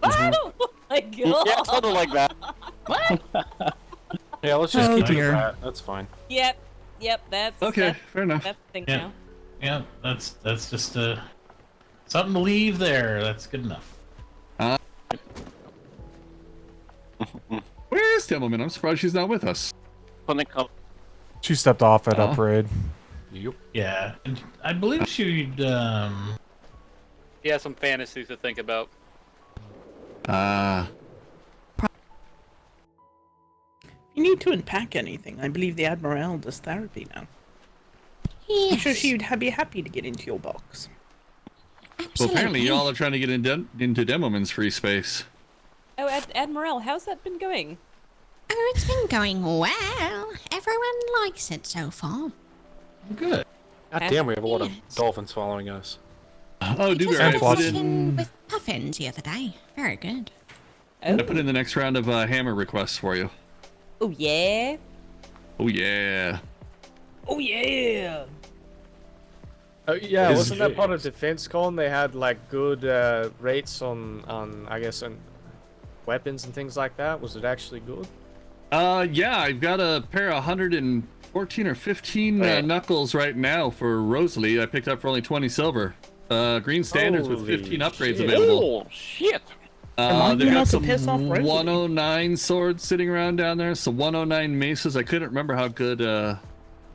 Oh my god! Yeah, something like that. Yeah, let's just Oh, keep it dear. at that. That's fine. Yep, that's Okay, fair enough. That's the thing Yeah. now. Yeah, that's just something to leave there. That's good enough. Where's Demoman? I'm surprised she's not with us. She stepped off at Oh. upgrade. Yep. Yeah, and I believe she'd. He has some fantasies to think about. If you need to unpack anything, I believe the Admiral does therapy now. I'm sure she'd be happy to get into your box. Well, apparently y'all are trying to get into Demoman's free space. Oh, Admiral, how's that been going? Oh, it's been going well. Everyone likes it so far. Good. God damn, we have a lot of dolphins following us. Oh, do I put in with puffins the other day. Very good. I'm gonna put in the next round of hammer requests for you. Oh yeah. Oh yeah. Oh yeah. Oh yeah, Is- wasn't that part of Defense Con? They had like good rates on I guess on weapons and things like that. Was it actually good? Yeah, I've got a pair of 114 or 15 knuckles right now for Rosalie. I picked up for only 20 silver. Green standards with 15 upgrades shit. available. Oh shit! They've got some 109 swords sitting around down there, so 109 maces. I couldn't remember how good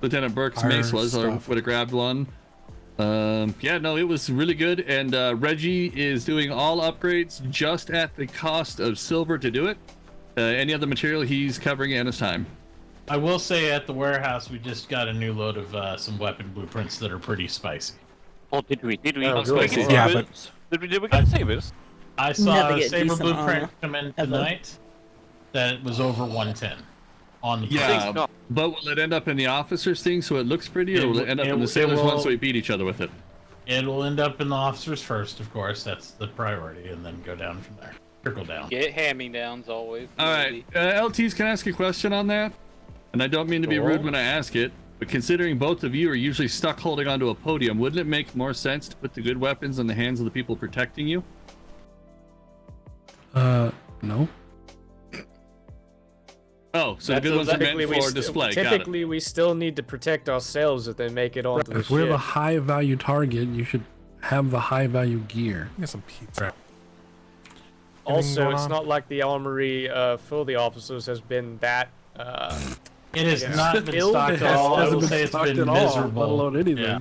Lieutenant Burke's mace was, or would have grabbed one. Yeah, no, it was really good, and Reggie is doing all upgrades just at the cost of silver to do it. Any other material he's covering in his time. I will say at the warehouse we just got a new load of some weapon blueprints that are pretty spicy. Oh, did we? Did we? Oh, Did we good. get Yeah, sabers? Did we get sabers? I saw Never a get saber decent blueprint armor, come in ever. tonight that was over 110 on the Yeah, price. but will it end up in the officers thing so it looks pretty, or will it end up in the sailors one so we beat each other with it? It'll end up in the officers first, of course. That's the priority, and then go down from there. Trickle down. Get hand-me-downs always. All right, LTs, can I ask a question on that? And I don't mean to be rude when I ask it, but considering both of you are usually stuck holding onto a podium, wouldn't it make more sense to put the good weapons in the hands of the people protecting you? No. Oh, so the good ones are meant for display. Got it. Typically, we still need to protect ourselves if they make it onto the If we're ship. the high value target, you should have the high value gear. Get some pizza. Also, going it's on? not like the armory for the officers has been that. It has yeah, not been ill. stocked at all. I will say it's stocked been at all, miserable. let alone anything. Yeah.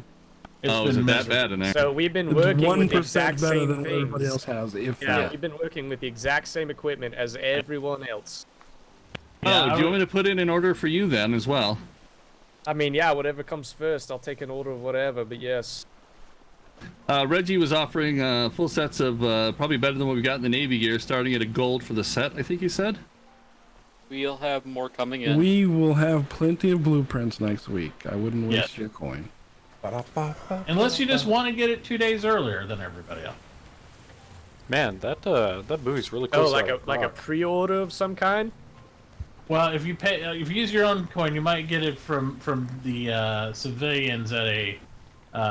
It's Oh, been is it that miserable. bad in there? So we've been It's working with the 1% exact better same than things. everybody else has, if Yeah, that. we've been working with the exact same equipment as everyone else. Oh, do you want me to put in an order for you then as well? I mean, yeah, whatever comes first, I'll take an order of whatever. But yes. Reggie was offering full sets of probably better than what we got in the Navy gear, starting at a gold for the set, I think he said. We'll have more coming in. We will have plenty of blueprints next week. I wouldn't Yeah. waste your coin. Unless you just want to get it 2 days earlier than everybody else. Man, that buoy's really Oh, close. like to a that rock. pre-order of some kind. Well, if you pay, if you use your own coin, you might get it from the civilians at a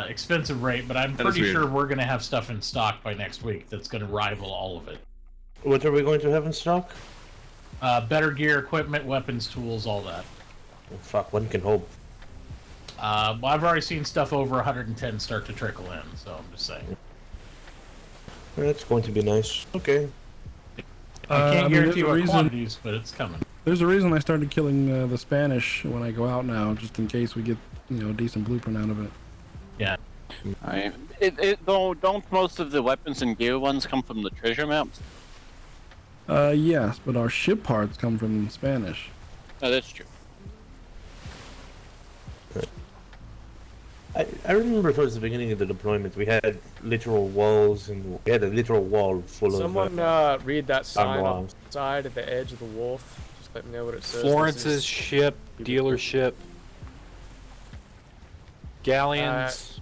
expensive rate. But I'm That is pretty weird. sure we're gonna have stuff in stock by next week that's gonna rival all of it. What are we going to have in stock? Better gear, equipment, weapons, tools, all that. Oh, fuck, one can hope. Well, I've already seen stuff over 110 start to trickle in, so I'm just saying. That's going to be nice. Okay. I can't guarantee there's a what reason- quantities, but it's coming. There's a reason I started killing the Spanish when I go out now, just in case we get a decent blueprint out of it. Yeah. Don't most of the weapons and gear ones come from the treasure maps? Yes, but our ship parts come from Spanish. Oh, that's true. I remember towards the beginning of the deployment, we had literal walls, and we had a literal wall full Someone of. read that sign walls. outside at the edge of the wharf. Just let me know what it says. Florence's This is- ship, dealership, galleons,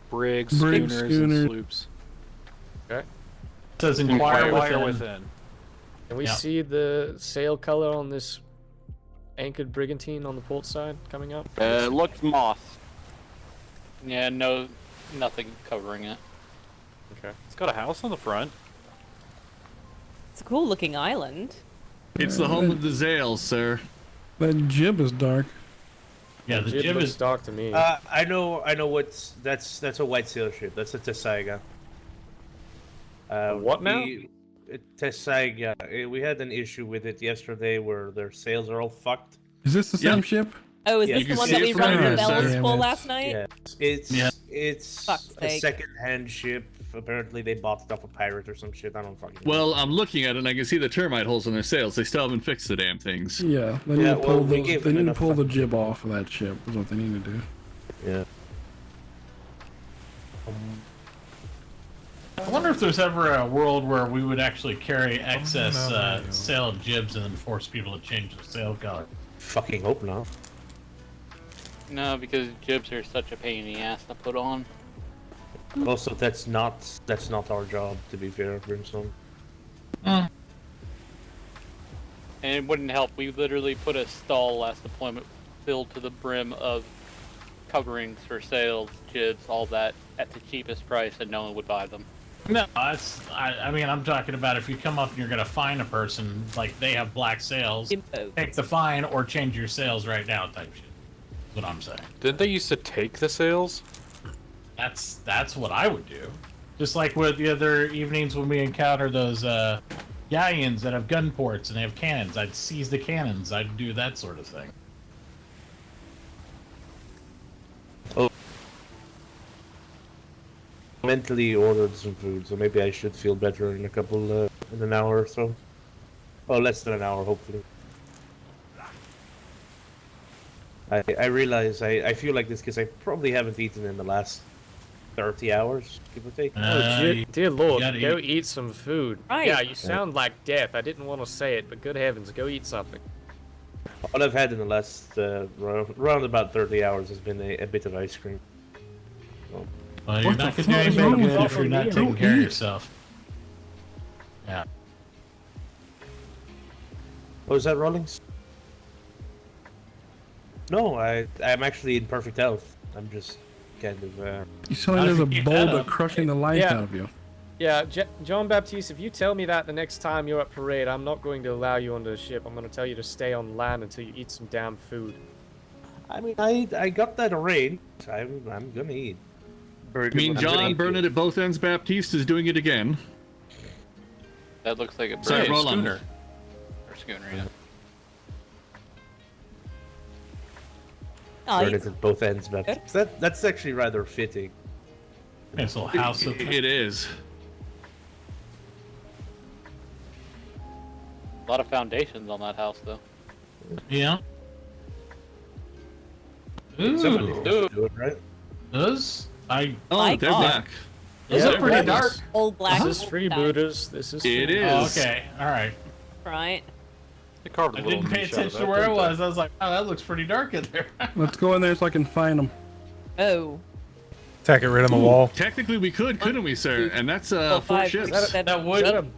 brigs, Brigs, schooners, schooners. and sloops. Okay. It says inquire Inquire within. within. Can we Yeah. see the sail color on this anchored brigantine on the port side coming up? Looks moss. Yeah, no, nothing covering it. Okay. It's got a house on the front. It's a cool looking island. It's the home of the Zales, sir. That jib is dark. Yeah, the jib looks is dark to me. I know that's a white sail ship. That's a Tessaiga. What now? Tessaiga. We had an issue with it yesterday where their sails are all fucked. Is this the same ship? Oh, is Yeah, this you the can one see that it we from rang here, the bells sir. for last night? Yes. It's Fuck's a sake. second-hand ship. Apparently, they bought it off a pirate or some shit. I don't fucking know. Well, I'm looking at it and I can see the termite holes in their sails. They still haven't fixed the damn things. Yeah, they need to pull, they need to pull the jib off of that ship, is what they need to do. Yeah. I wonder if there's ever a world where we would actually carry excess sail jibs and then force people to change the sail color. Fucking hope not. No, because jibs are such a pain in the ass to put on. Also, that's not our job, to be fair, Brimstone. And it wouldn't help. We literally put a stall last deployment filled to the brim of coverings for sails, jibs, all that at the cheapest price, and no one would buy them. No, I mean, I'm talking about if you come up and you're gonna fine a person, like they have black sails, take the fine or change your sails right now type shit. That's what I'm saying. Didn't they used to take the sails? That's what I would do. Just like with the other evenings when we encounter those galleons that have gun ports and they have cannons, I'd seize the cannons. I'd do that sort of thing. Oh. Mentally ordered some food, so maybe I should feel better in in an hour or so. Oh, less than an hour, hopefully. I realize I feel like this because I probably haven't eaten in the last 30 hours, give or take. Dear Lord, gotta go eat. eat some food. Right. Yeah, you sound like death. I didn't want to say it, but good heavens, go eat something. All I've had in the last round about 30 hours has been a bit of ice cream. So. Well, you're What not the gonna do fuck is anything wrong good with if you? you're not Don't taking care of eat. yourself. Yeah. Oh, is that Rawlings? No, I'm actually in perfect health. I'm just kind of. You sound like there's a boulder crushing the life out of you. Yeah, John Baptiste, if you tell me that the next time you're at parade, I'm not going to allow you onto the ship. I'm going to tell you to stay on land until you eat some damn food. I mean, I got that arranged. I'm gonna eat. I mean, John Burnett at both ends Baptiste is doing it again. That looks like a Sorry, brave Roland. schooner. Or schooner, yeah. Burnett at both ends, but that's actually rather fitting. Nice little house. It is. A lot of foundations on that house, though. Yeah. Ooh. Somebody's gonna do it, right? Those? Oh, My they're God. back. Those Yeah, are pretty that dark. is- All black. This is freebooters. This is It free- is. Oh, okay, alright. Right. They carved a I little didn't pay niche out of attention that, to where it didn't they? was. I was like, oh, that looks pretty dark in there. Let's go in there so I can find them. Oh. Tack it right on the wall. Technically, we could, couldn't we, sir? And that's 4 5, ships. That would.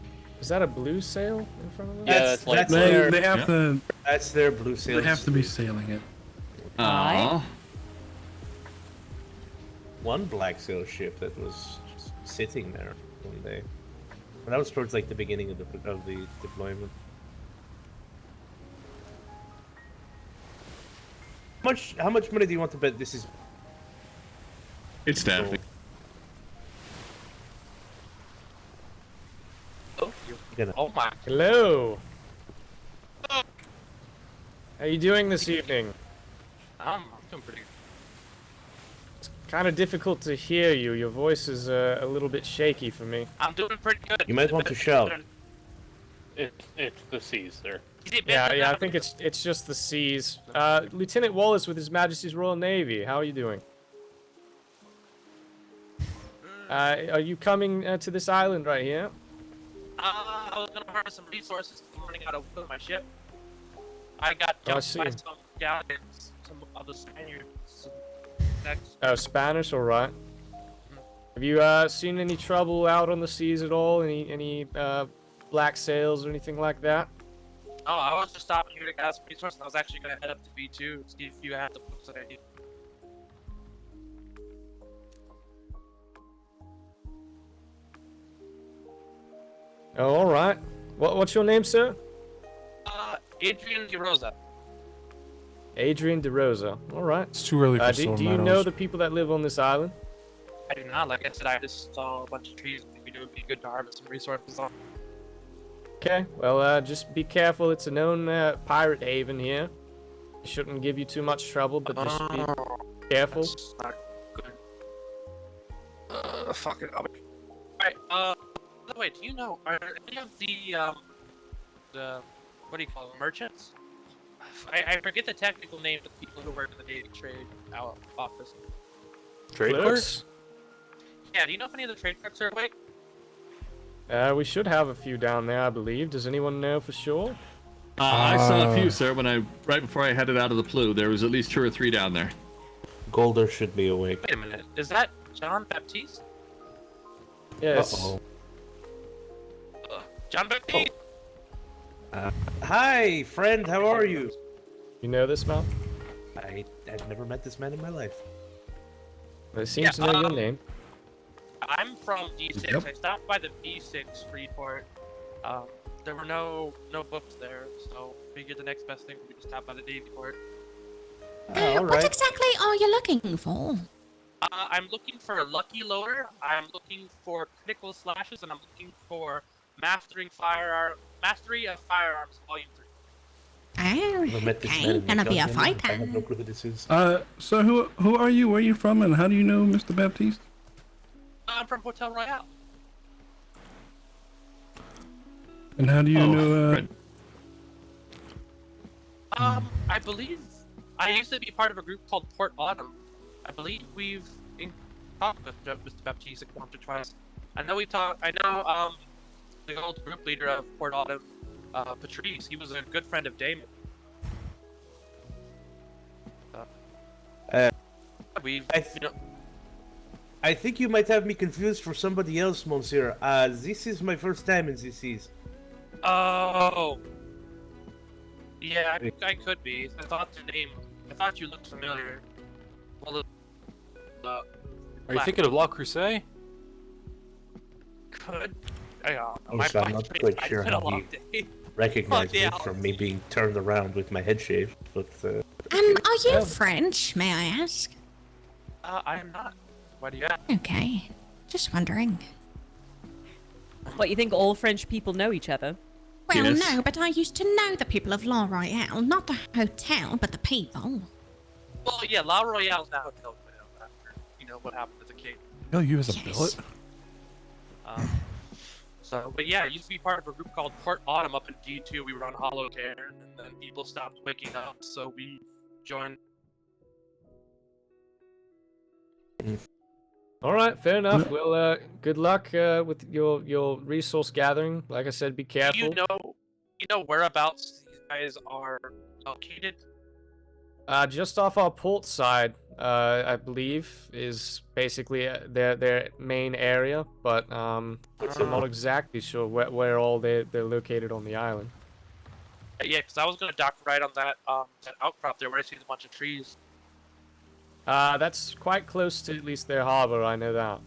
Is that a blue sail in front of them? Yeah, that's like They have to. That's their blue sails. They have to be sailing it. Aww. One black sail ship that was just sitting there one day. But that was towards like the beginning of the deployment. How much money do you want to bet this is? It's Daphne. Oh my. Hello. How you doing this evening? I'm doing pretty good. It's kind of difficult to hear you. Your voice is a little bit shaky for me. I'm doing pretty good. You might want to shout. It's the seas, sir. Yeah, I think it's just the seas. Lieutenant Wallace with His Majesty's Royal Navy. How are you doing? Are you coming to this island right here? I was gonna harvest some resources. I'm running out of wood on my ship. I got Oh, I jumped see. by some galleons, some other Spaniards. Next. Oh, Spanish, all right. Have you seen any trouble out on the seas at all? Any black sails or anything like that? Oh, I was just stopping here to gather some resources. I was actually gonna head up to B2 to see if you had the books that I need. Oh, all right. What's your name, sir? Adrian DeRosa. Adrian DeRosa. All right. It's too early for do you know the people that live on this island? I do not. Like I said, I just saw a bunch of trees. Maybe it would be good to harvest some resources on. Okay, well, just be careful. It's a known pirate haven here. It shouldn't give you too much trouble, but just be careful. That's not good. Fuck it. Alright, by the way, do you know, are any of the what do you call them, merchants? I forget the technical name of the people who work in the Navy Trade office. Trade clerks? Yeah, do you know if any of the trade clerks are awake? We should have a few down there, I believe. Does anyone know for sure? I saw a few, sir. Right before I headed out of the Plu, there was at least 2 or 3 down there. Golder should be awake. Wait a minute, is that John Baptiste? Yes. Uh-oh. John Baptiste? Hi, friend. How are you? You know this man? I've never met this man in my life. But it seems to know your name. I'm from D6. Yep. I stopped by the B6 Freeport. There were no books there, so figured the next best thing would be to stop by the Navy port. What exactly are you looking for? I'm looking for a lucky loader. I'm looking for critical slashes, and I'm looking for mastery of firearms volume 3. Oh, okay. Gonna be a fight. I have no clue who this is. So who are you? Where are you from? And how do you know Mr. Baptiste? I'm from Hotel Royale. And how do you know? I believe I used to be part of a group called Port Autumn. I believe we've talked with Mr. Baptiste once or twice. I know the old group leader of Port Autumn, Patrice. He was a good friend of Damon. I think you might have me confused for somebody else, Monsieur. This is my first time in this season. Oh. Yeah, I could be. I thought you looked familiar. Well, are you thinking of La Crusade? Could. I'm not quite sure how he recognized me from me being turned around with my head shaved, but... are you French, may I ask? I am not. Why do you ask? Okay, just wondering. What, you think all French people know each other? Well, no, but I used to know the people of La Royale, not the hotel, but the people. Well, yeah, La Royale's now hotel after, what happened as a kid. No, you as a billet? But yeah, I used to be part of a group called Port Autumn up in D2. We were on Hollow Cairn, and then people stopped waking up, so we joined. All right, fair enough. Well, good luck with your resource gathering. Like I said, be careful. Do you know whereabouts these guys are located? Just off our port side, I believe, is basically their main area, but I'm not exactly sure where all they're located on the island. Yeah, because I was gonna dock right on that outcrop there where I see a bunch of trees. That's quite close to at least their harbor. I know that.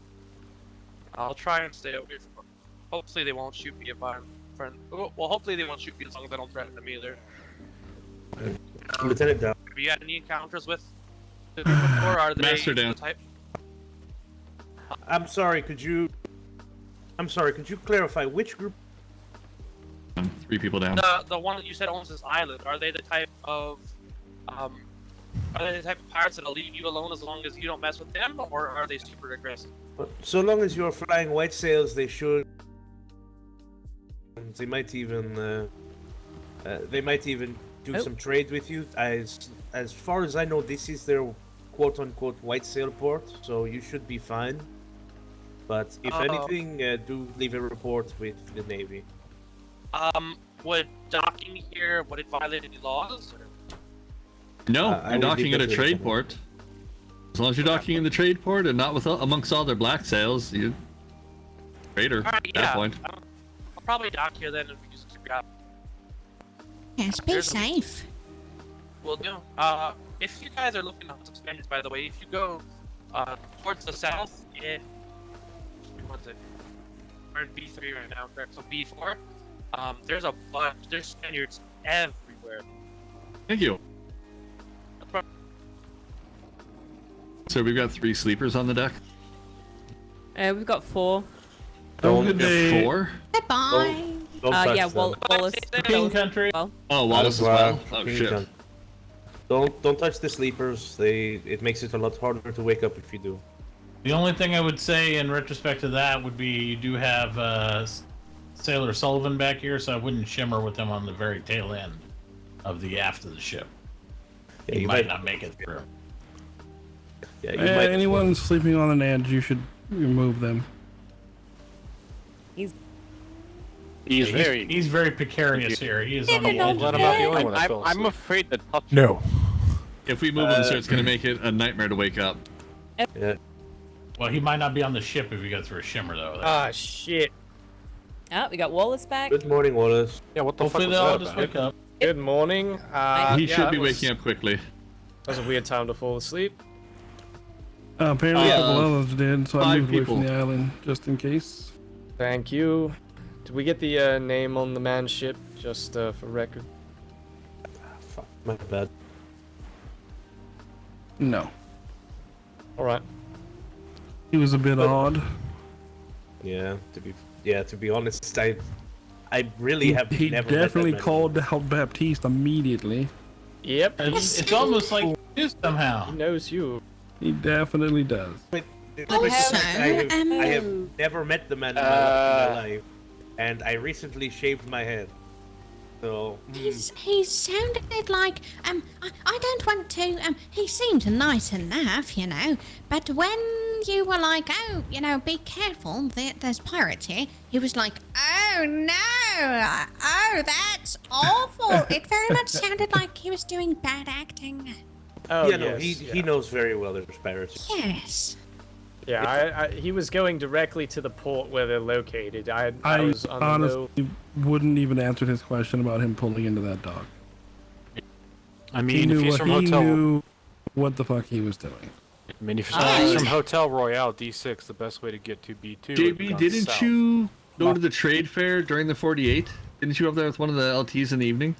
I'll try and stay away from them. Hopefully they won't shoot me if I'm friend. Well, hopefully they won't shoot me as long as I don't threaten them either. Lieutenant down. Have you had any encounters with the group before? Are they Master down. the type? I'm sorry, could you clarify which group? 3 people down. The one that you said owns this island. Are they the type of pirates that'll leave you alone as long as you don't mess with them, or are they super aggressive? So long as you're flying white sails, they should. They might even do some trade with you. As far as I know, this is their quote-unquote white sail port, so you should be fine. But if anything, do leave a report with the Navy. Would docking here, would it violate any laws? Or? No, you're docking at a trade port. As long as you're docking in the trade port and not amongst all their black sails, you're trader at that point. I'll probably dock here then and use it to grab. Yes, be safe. Well, no. If you guys are looking at some Spaniards, by the way, if you go towards the south, what's it? We're in B3 right now, correct? So B4. There's a bunch. There's Spaniards everywhere. Thank you. So we've got 3 sleepers on the deck. We've got 4. Oh, good day. 4? Goodbye. Yeah, Wallace. King country. Oh, Wallace as well. Oh King shit. country. Don't touch the sleepers. It makes it a lot harder to wake up if you do. The only thing I would say in retrospect to that would be you do have Sailor Sullivan back here, so I wouldn't shimmer with him on the very tail end of the aft of the ship. Yeah, he you might might- not make it through. Yeah, you might. Anyone sleeping on an edge, you should remove them. He's He's very precarious here. He is on the edge. Glad I'm not the only one that fell I'm asleep. afraid to touch. No. If we move him, so it's gonna make it a nightmare to wake up. Yeah. Well, he might not be on the ship if he got through a shimmer, though. Ah, shit. Ah, we got Wallace back. Good morning, Wallace. Yeah, what the Hopefully fuck they'll was all that just about? wake up. Good morning. He Yeah, should that be was- waking up quickly. That was a weird time to fall asleep. Apparently a couple others did, so I 5 moved away from people. the island just in case. Thank you. Did we get the name on the man's ship, just for record? Fuck, my bad. No. Alright. He was a bit odd. Yeah, to be honest, I really have He never met that definitely man. called out Baptiste immediately. Yep. It's almost like he is somehow. He knows you. He definitely does. Also, I have never met the man in my life, and I recently shaved my head. So He sounded like I don't want to he seemed nice enough, you know, but when you were like, oh, you know, be careful, there's pirates here, he was like, oh no, oh that's awful. It very much sounded like he was doing bad acting. Oh, yeah, no, yes, he knows very well there's pirates. Yes. Yeah, he was going directly to the port where they're located. I was on honestly wouldn't even answer his question about him pulling into that dock. I mean, if he's from he Hotel... knew what the fuck he was doing. I mean, if he's from Hotel Royale D6, the best way to get to B2 would have JB, gone didn't south. you go to the trade fair during the 48? Didn't you go up there with one of the LTs in the evening?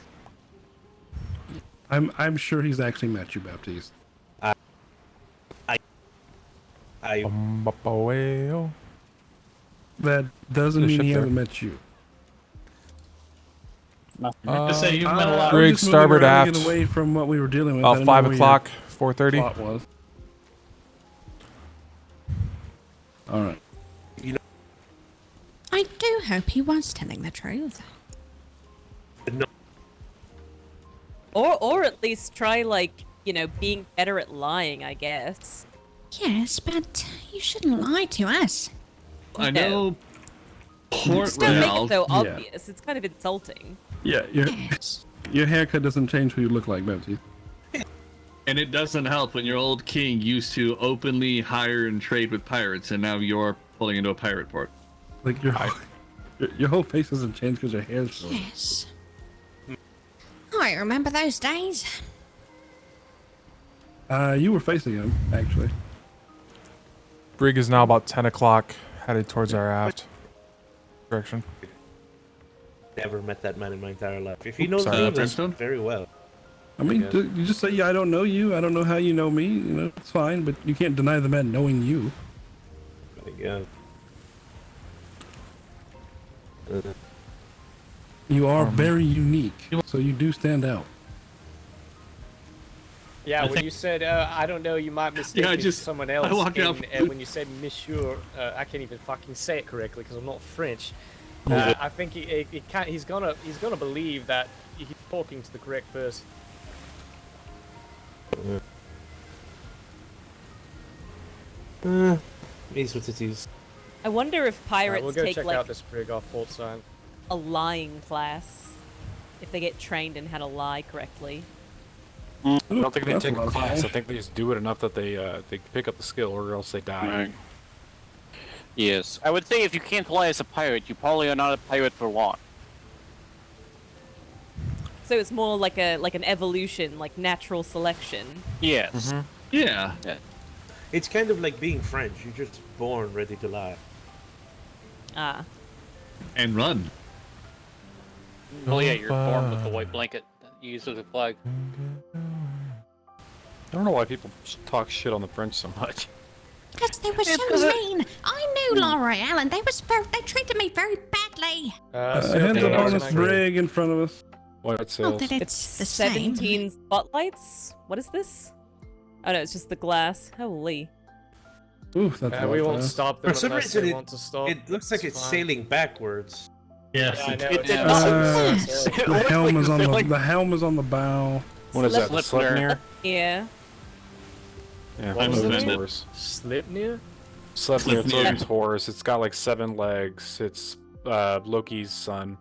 I'm sure he's actually met you, Baptiste. That doesn't mean he hasn't met you. To say you've met a lot. Rig, Just moving starboard, around, aft. get away from what we were dealing with. I About didn't know 5 where your o'clock, 4:30. plot was. All right. I do hope he was telling the truth. Or at least try, like, you know, being better at lying, I guess. Yes, but you shouldn't lie to us. I know. Port Just don't make Royale. it so Yeah. obvious. It's kind of insulting. Yeah, your haircut doesn't change who you look like, Baptiste. And it doesn't help when your old king used to openly hire and trade with pirates, and now you're pulling into a pirate port. Like your whole face doesn't change because your hair's short. Yes. I remember those days. You were facing him, actually. Brig is now about 10 o'clock, headed towards our aft direction. Never met that man in my entire life. If he knows Sorry, me, then Brimstone? very well. I mean, you just say, yeah, I don't know you. I don't know how you know me. You know, it's fine, but you can't deny the man knowing you. Yeah. You are very unique, so you do stand out. Yeah, when you said, I don't know, you might mistake me for someone else. I walked out. When you said Monsieur, I can't even fucking say it correctly because I'm not French. I think he's gonna believe that he's talking to the correct person. Is what it is. I wonder if pirates we'll go take check like out this brig off port side. a lying class if they get trained in how to lie correctly. I don't think they That's take a lot a of class. fun. I think they just do it enough that they pick up the skill, or else they die. Right. Yes, I would say if you can't fly as a pirate, you probably are not a pirate for long. So it's more like an evolution, like natural selection. Yes. Yeah. It's kind of like being French. You're just born ready to lie. Ah. And run. Oh yeah, you're born with the white blanket that you use as a flag. I don't know why people talk shit on the French so much. Because they were so mean. I knew Laura Allen. They treated me very badly. Hands up on this brig in front of us. What's Not that it's the same. 17 spotlights? What is this? Oh no, it's just the glass. Holy. Ooh, that's we won't stop them For some unless reason, they want to stop. it looks like it's fine. sailing backwards. Yes, Yeah, I know, it does. The helm is on the helm is on the bow. What is that? The Sleipnir? Yeah. Yeah, I'm offended. Sleipnir? Sleipnir, it's Odin's horse. It's got like 7 legs. It's Loki's son.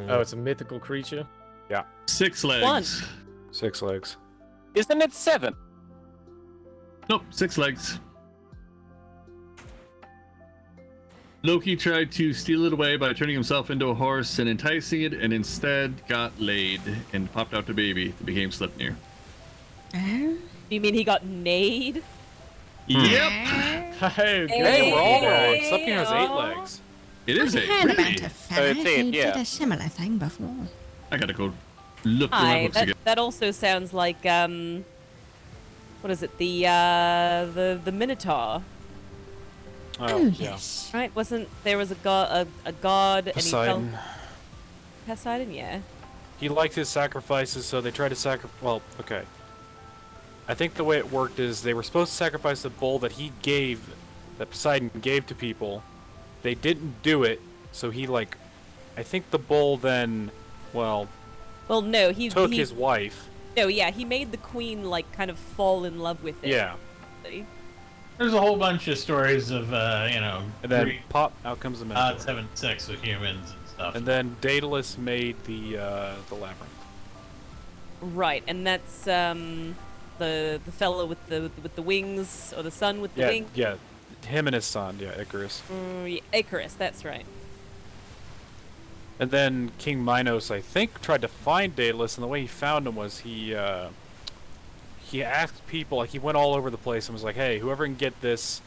Oh, it's a mythical creature? Yeah. 6 legs. 6 legs. Isn't it 7? Nope, 6 legs. Loki tried to steal it away by turning himself into a horse and enticing it, and instead got laid and popped out the baby that became Sleipnir. You mean he got nade? Yep. Hey, we're all wrong. Sleipnir has 8 legs. It is I've 8. heard Really? about a fella who did a similar thing before. I gotta go look through my Hi, books again. that also sounds like what is it? The Minotaur. Oh, yes. Right? Wasn't there was a god Poseidon. and he fell Poseidon, yeah. He liked his sacrifices, so they tried to sacrifice. Well, okay. I think the way it worked is they were supposed to sacrifice the bull that that Poseidon gave to people. They didn't do it, so he I think the bull then, Well, no, he took his wife. No, yeah, he made the queen kind of fall in love with it. Yeah. There's a whole bunch of stories of, And then Greek pop, out comes the Minotaur. gods having sex with humans and stuff. And then Daedalus made the labyrinth. Right, and that's the fellow with the wings, or the son with the wings. Yeah, him and his son, Icarus. Yeah, Icarus, that's right. And then King Minos, I think, tried to find Daedalus, and the way he found him was he asked people, he went all over the place and was like, hey, whoever can get this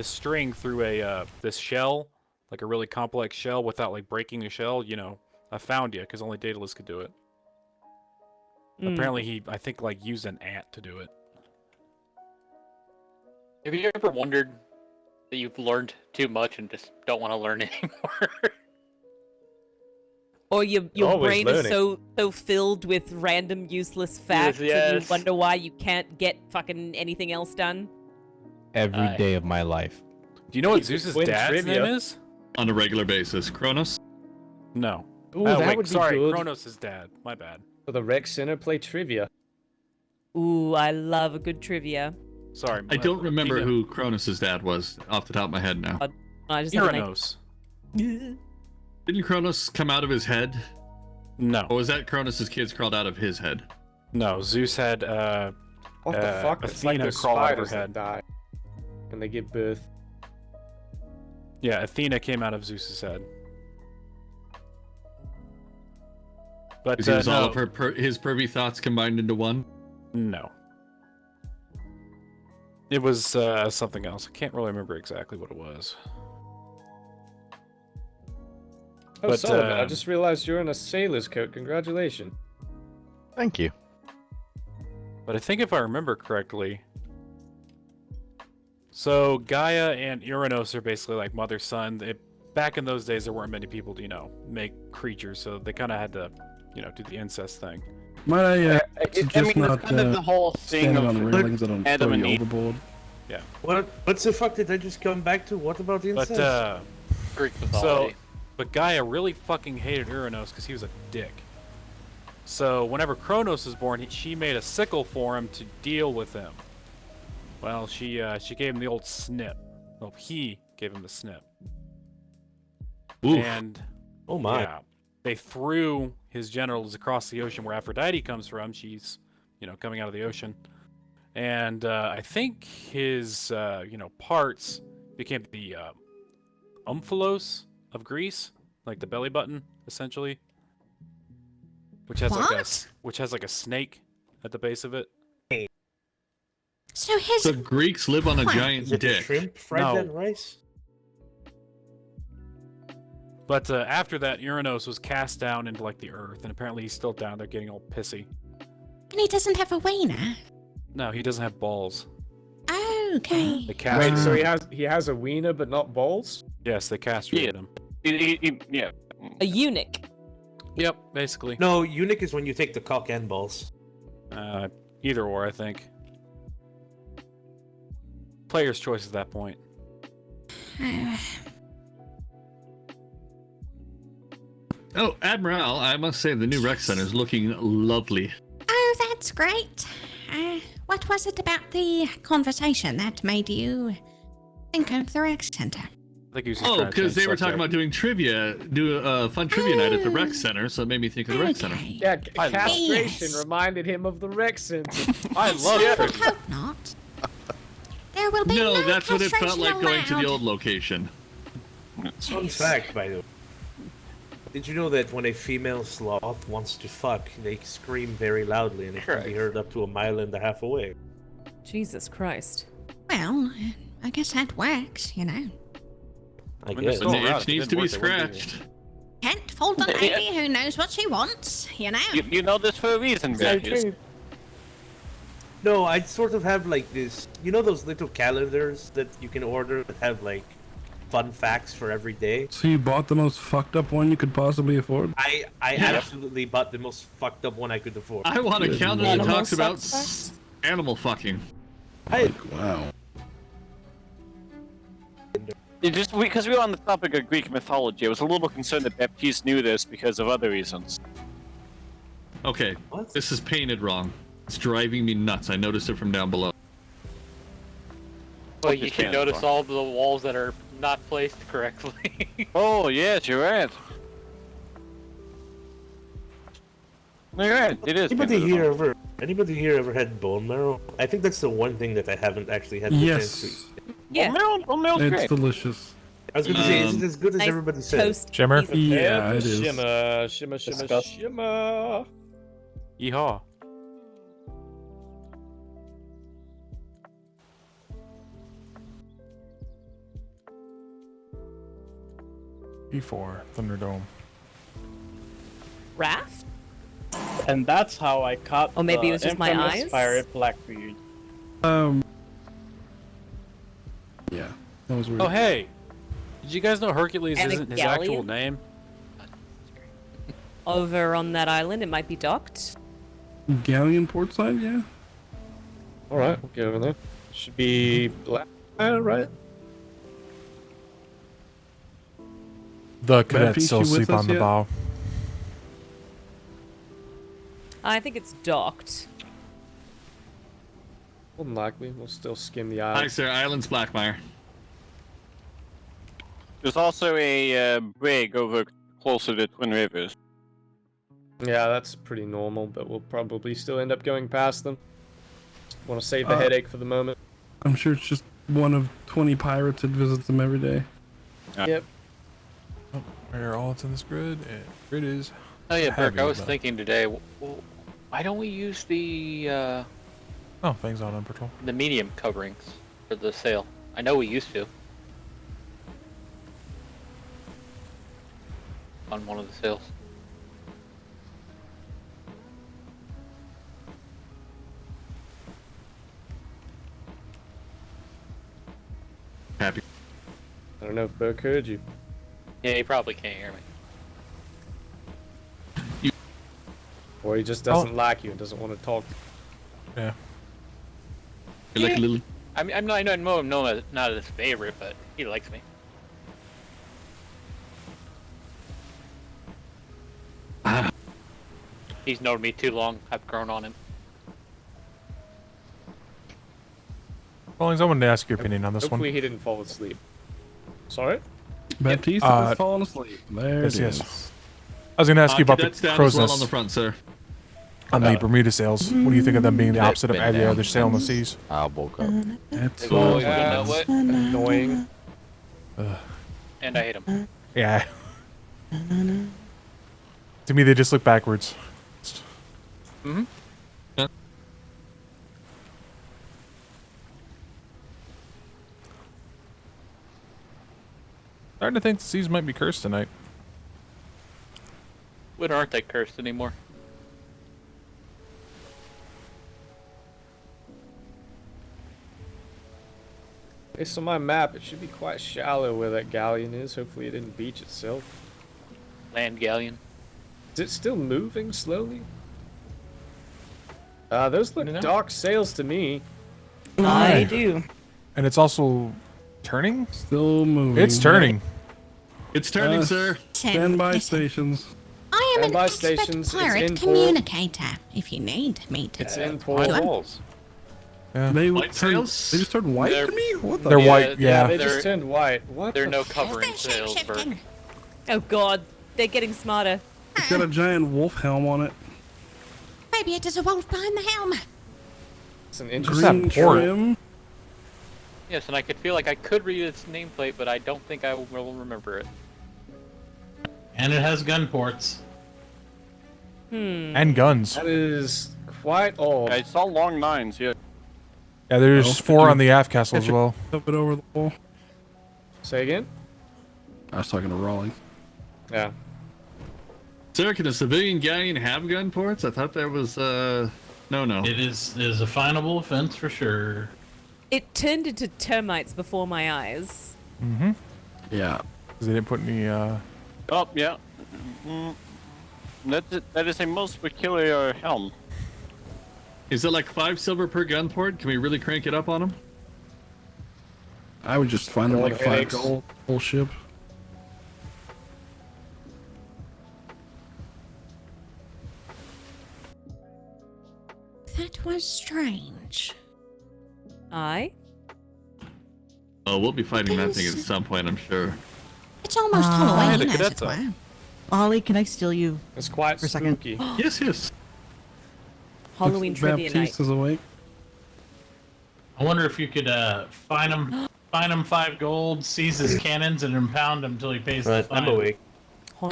string through this shell, like a really complex shell, without breaking the shell, I found you, because only Daedalus could do it. Apparently he, I think, used an ant to do it. Have you ever wondered that you've learned too much and just don't want to learn anymore? Or your Always brain is learning. so filled with random useless facts and you yes. wonder why you can't get fucking anything else done? Every day of my life. Do you know what Zeus's dad's name is? On a regular basis. Kronos? No. Ooh, that wait, would be sorry, good. Kronos' dad. My bad. For the Rec Center, play trivia. Ooh, I love a good trivia. Sorry. I don't remember who Kronos' dad was off the top of my head now. I just have an Uranus. Didn't Kronos come out of his head? No. Or was that Kronos' kids crawled out of his head? No, Zeus had What the fuck? It's like Athena those crawl out of her spiders that head. die when they give birth. Yeah, Athena came out of Zeus's head. But Because it was all no. of her his pervy thoughts combined into one? No. It was something else. I can't really remember exactly what it was. Oh, But, Sullivan, I just realized you're in a sailor's coat. Congratulations. Thank you. But I think if I remember correctly, so Gaia and Uranus are basically like mother-son. Back in those days, there weren't many people to, make creatures, so they kind of had to, do the incest thing. Might I that's suggest not kind of the whole thing standing of on railings that don't Adam throw and you Eve. overboard? Yeah. What the fuck did I just come back to? What about incest? But Greek so, mythology. but Gaia really fucking hated Uranus because he was a dick. So whenever Kronos was born, she made a sickle for him to deal with him. Well, she gave him the old snip. Well, he gave him the snip. Oof. And oh my. yeah, they threw his genitals across the ocean where Aphrodite comes from. She's, coming out of the ocean. And I think his, parts became the omphalos of Greece, like the belly button, essentially. which has What? like a snake at the base of it. So his So Greeks live on a giant Is it dick. shrimp fried No. in rice? But after that, Uranus was cast down into like the earth, and apparently he's still down there getting all pissy. and he doesn't have a wiener. No, he doesn't have balls. Okay. They castrated Wait, so him. he has a wiener but not balls? Yes, they castrated him. Yeah. A eunuch. Yep, basically. No, eunuch is when you take the cock and balls. Either or, I think. Player's choice at that point. Oh, Admiral, I must say the new rec center is looking lovely. Oh, that's great. What was it about the conversation that made you think of the rec center? I think he was just Oh, trying to because change they were talking subject. about doing trivia, do a fun trivia night at the rec center, so it made me think of the rec center. Yeah, I love- castration Yes. reminded him of the rec center. I love I would trivia. hope not. There will be No, that's what it felt castration like going to the allowed. old location. Fun fact, by the way. Did you know that when a female sloth wants to fuck, they scream very loudly and it can be heard up to 1.5 miles away? Jesus Christ. Well, I guess that works, you know. I mean, guess. still The around. itch If it needs to didn't be work, they wouldn't scratched. Can't fault a lady who knows what she wants, you know. You know this for a reason, bitches. No, I sort of have like this. You know those little calendars that you can order that have like fun facts for every day? So you bought the most fucked up one you could possibly afford? I absolutely bought the most fucked up one I could afford. I want a Good calendar that lord. talks about Animal sex animal fucking. Wow. Just because we were on the topic of Greek mythology, I was a little concerned that Baptiste knew this because of other reasons. Okay, What? this is painted wrong. It's driving me nuts. I noticed it from down below. Well, What you is should Canada notice for? all the walls that are not placed correctly. Oh, yes, you're right. You're right, it is. Anybody here ever had bone marrow? I think that's the one thing that I haven't actually had the chance to Yes. eat. Yeah. Bone marrow's It's great. delicious. I was gonna say, is it as good as Nice everybody says? toast. Shimmer? piece of- Yeah, it is. Shimmer, shimmer, shimmer, Disgust. shimmer. Yeehaw. E4, Thunderdome. Raft? And that's how I caught Oh, maybe the it was just my infamous eyes? pirate Blackbeard. Yeah, that was weird. Oh, hey! Did you guys know Hercules And a isn't his actual galleon? name? Over on that island, it might be docked. Galleon portside, yeah. Alright, we'll get over there. Should be black, right? The cadets Peace, still you with sleep us on the yet? bow. I think it's docked. More than likely, we'll still skim the Hi, island. sir. Island's Blackmire. There's also a brig over closer to Twin Rivers. Yeah, that's pretty normal, but we'll probably still end up going past them. Want to save the headache for the moment. I'm sure it's just one of 20 pirates that visits them every day. Yep. Oh, we're all in this grid, and grid is. Oh yeah, Burke, I heavy, was though. thinking today, why don't we use the Oh, things out on patrol. medium coverings for the sail? I know we used to. On one of the sails. Happy. I don't know if Burke heard you. Yeah, he probably can't hear me. Or he just doesn't like you and doesn't want to talk. Yeah. You're like a little. I mean, I know I'm not his favorite, but he likes me. He's known me too long. I've grown on him. Rawlings, I wanted to ask your opinion on this one. Hopefully he didn't fall asleep. Sorry? Baptiste Uh, has fallen asleep. There yes, it yes. is. I was going to ask you about the Cadets down crow's as well nest on the front, sir. on the Bermuda sails. What do you think of them being the They've opposite of been every down other sail in the seas? I woke up. That's Oh, what you know what? Annoying. And I hate him. Yeah. To me, they just look backwards. Mm-hmm. Starting to think the seas might be cursed tonight. When aren't they cursed anymore? Based on my map, it should be quite shallow where that galleon is. Hopefully it didn't beach itself. Land galleon. Is it still moving slowly? Those look dark sails to me. I do. And it's also turning? Still moving. It's turning. It's turning, sir. Standby stations. I am Standby an expert stations, it's pirate in port. communicator. If you need me to. It's in Go on. walls. Yeah. They White turned, sails? They just turned white They're- to me? What the? They're white, yeah. They They're- just turned white. What? There are the no f- covering sails, Bert. Oh god, they're getting smarter. It's got a giant wolf helm on it. Maybe it is a wolf behind the helm. It's an Green interesting trim. Yes, and I could feel like I could read its nameplate, but I don't think I will remember it. And it has gun ports. And guns. That is quite odd. I saw long nines, yeah. Yeah, there's 4 on the aft castle as well. Up it over the wall. Say again? I was talking to Raleigh. Yeah. Sir, can a civilian galleon have gun ports? I thought there was, no. It is a finable offense for sure. It turned into termites before my eyes. Mm-hmm. Yeah. Because they didn't put any, Oh, yeah. That is a most peculiar helm. Is it like 5 silver per gun port? Can we really crank it up on them? I would just find them like 5 headaches. gold whole ship. That was strange. Aye. Oh, we'll be fighting that thing at some point, I'm sure. It's almost Halloween, as it were. Ollie, can I steal you It's quite for a second? spooky. Yes, yes. Halloween trivia night. Baptiste is awake. I wonder if you could fine him 5 gold, seize his cannons, and impound him until he pays the fine. I'm awake. I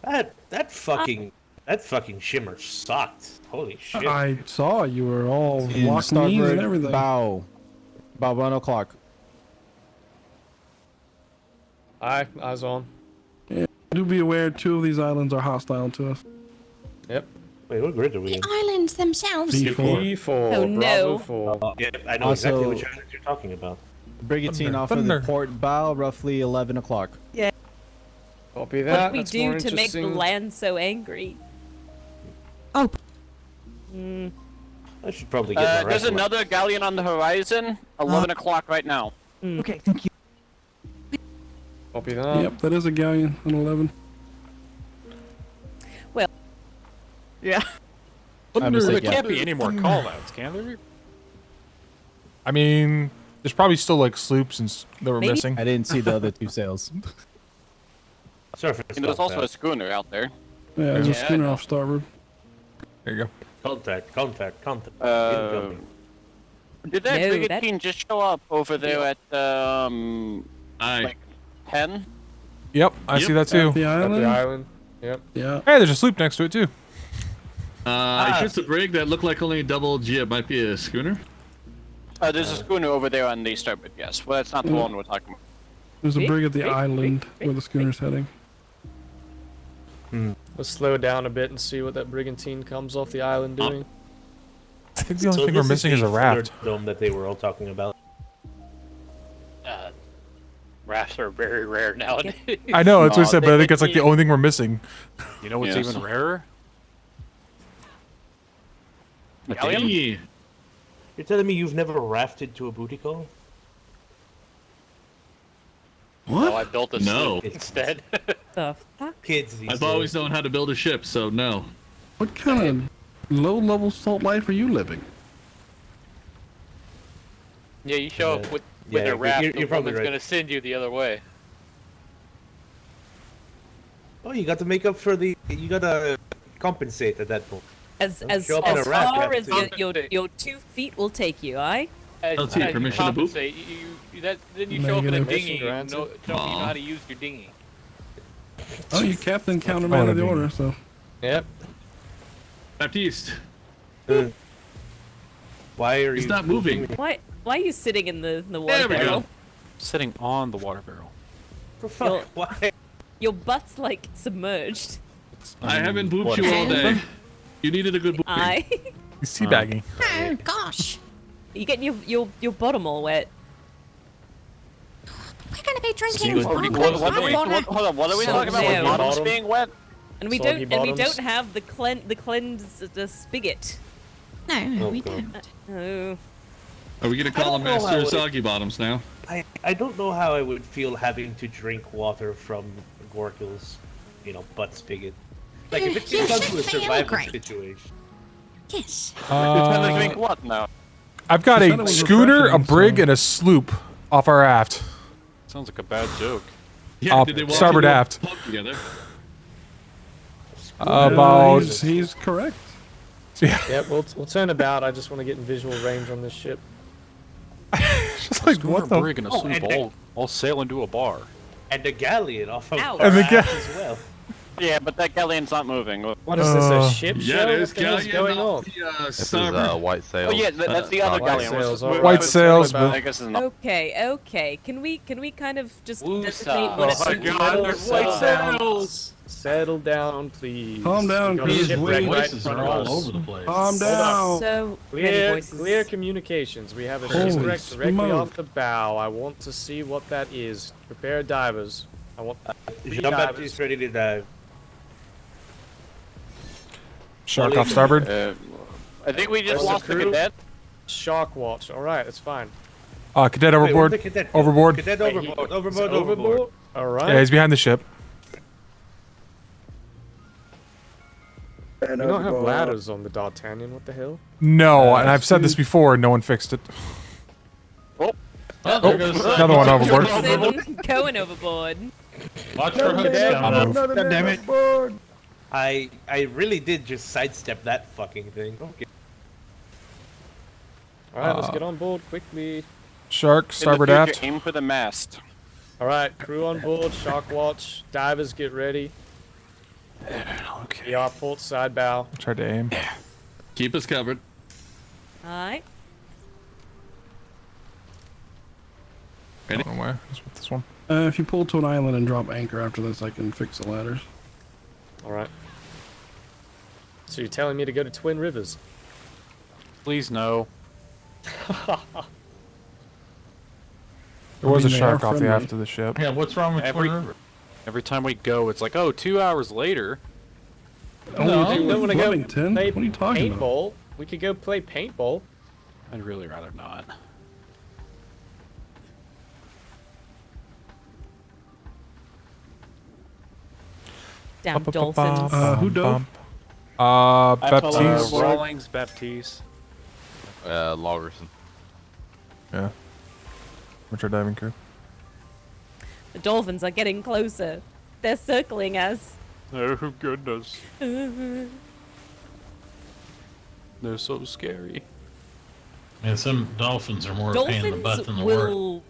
hope That fucking shimmer sucked. Holy shit. I saw you were all In locked knees and starboard everything. bow. About 1 o'clock. Aye, eyes on. Yeah. Do be aware 2 of these islands are hostile to us. Yep. Wait, what grid are we in? the islands themselves. E4. Oh, no. Bravo 4. Yeah, I know Also- exactly which islands you're talking about. Brigantine off of Thunder. the port bow, roughly 11 o'clock. Copy What that. did we That's more do to make the interesting. land so angry? Oh, I should probably get my There's rifle. another galleon on the horizon. 11 o'clock right now. okay, thank you. Copy that. Yep, that is a galleon on 11. Yeah. Thunder. There can't be any more callouts, can there? I mean, there's probably still like sloops and that were Maybe- missing. I didn't see the other 2 sails. Surface And there's also a contact. schooner out there. Yeah, there's a Yeah, I schooner know. off starboard. There you go. Contact. Incoming. Did that No, brigantine just show up over there at, Aye. like, 10? Yep, I see that too. At the At island? the island. Yep. Yeah. Hey, there's a sloop next to it too. It's a brig that looked like only double G. It might be a schooner. There's a schooner over there on the starboard, yes. Well, that's not the one we're talking about. There's a brig at the island where the schooner's heading. Let's slow down a bit and see what that brigantine comes off the island doing. I think the only So thing we're this missing is the a raft. Dome that they were all talking about. Rafts are very rare nowadays. I know, that's what I said, but I think they it's like the can't- only thing we're missing. You know what's Yes. even rarer? Galleon? Hey. You're telling me you've never rafted to a booty call? What? Oh, I built a No. sloop instead. The fuck? Kids these I've days. always known how to build a ship, so no. What kind of low-level salt life are you living? Yeah, you show up with Yeah, a you're- raft, you're the probably woman's right. gonna send you the other way. Oh, you got to make up for the. You got to compensate at that point. As Don't as show up in as a raft, far you as have to- your 2 feet will take you, aye? LT, As permission to boop? compensate, then you show up in a Negative. dinghy. You Permission know, granted. show you know how to use your dinghy. Oh, you captain countermanded the order, so. Yep. Baptiste. Why are He's you not moving. Why are you sitting in the water There we barrel? go. Sitting on the water barrel. Why? Your butt's like submerged. I haven't booped you all day. You needed a good booping. He's teabagging. Oh gosh. You getting your bottom all wet. We're gonna be drinking Hold on, what are we talking about? Yeah. With bottoms being wet? And we Soggy don't have the the spigot. No, we God. don't. Oh. Are we gonna I call don't him know how Master it- Soggy Bottoms now? I don't know how I would feel having to drink water from Gorkil's, butt spigot. Like if it You comes to a should feel survival great. situation. Yes. Drink what now? I've got She said it a was schooner, a refreshing, brig, so- and a sloop off our aft. Sounds like a bad joke. Yeah, did they walk starboard into a aft. pub together? About. He's correct. Yeah. Yep, we'll turn about. I just want to get in visual range on this ship. Just like Schooner, what the? brig, and a sloop all sail into a bar. And the galleon off of Ow. our And the ass as well. Yeah, but that galleon's not moving. What is this, a ship Yeah, show? there's What the hell's galleon going on? off the This is starboard. white sails. Oh yeah, that's the other white galleon. sails, We're- alright. White we're- sails, about- but I guess it's not. Okay. Can we kind of just Woosah. designate what Oh it my God, there's white sails. Settle down, please. Calm down, We got a Chris. shipwreck Wait. right in Voices front are of all us. over the place. Calm down. So many voices. Clear communications. We have a Holy shipwreck directly smoke. off the bow. I want to see what that is. Prepare divers. I want three divers. Jean-Baptiste ready to dive. shark off starboard. I think we just Rest of lost the crew? cadet. Shark watch. All right, that's fine. Cadet Wait, where'd overboard. the cadet go? Overboard. Cadet Wait, overboard. he's Overboard. Overboard. All right. Yeah, he's behind the ship. We don't have ladders on the D'Artagnan. What the hell? No, and I've said this before, and no one fixed it. Oh, there goes Another one overboard. Going overboard. Watch for hooks I'll coming. move. God damn it. I really did just sidestep that fucking thing. Okay. All right, let's get on board quickly. Shark, In the starboard future, aft. aim for the mast. All right, crew on board. Shark watch. Divers, get ready. Okay. We are port side bow. Tried to aim. Keep us covered. Alright. I don't know where. Just with this one. If you pull to an island and drop anchor after this, I can fix the ladders. All right. So you're telling me to go to Twin Rivers? Please no. There was I a mean, they shark are off the friendly. aft of the ship. Yeah, what's wrong with Twin River? Every time we go, it's like, oh, 2 hours later. No, You don't want to go Flemington. play What are you talking about? paintball? We could go play paintball. I'd really rather not. Damn dolphins. Who dove? Baptiste. Rawlings, Baptiste. Lagerson. Yeah. What's our diving crew? The dolphins are getting closer. They're circling us. Oh, goodness. They're so scary. Yeah, some dolphins are more a pain in the butt than the work. will.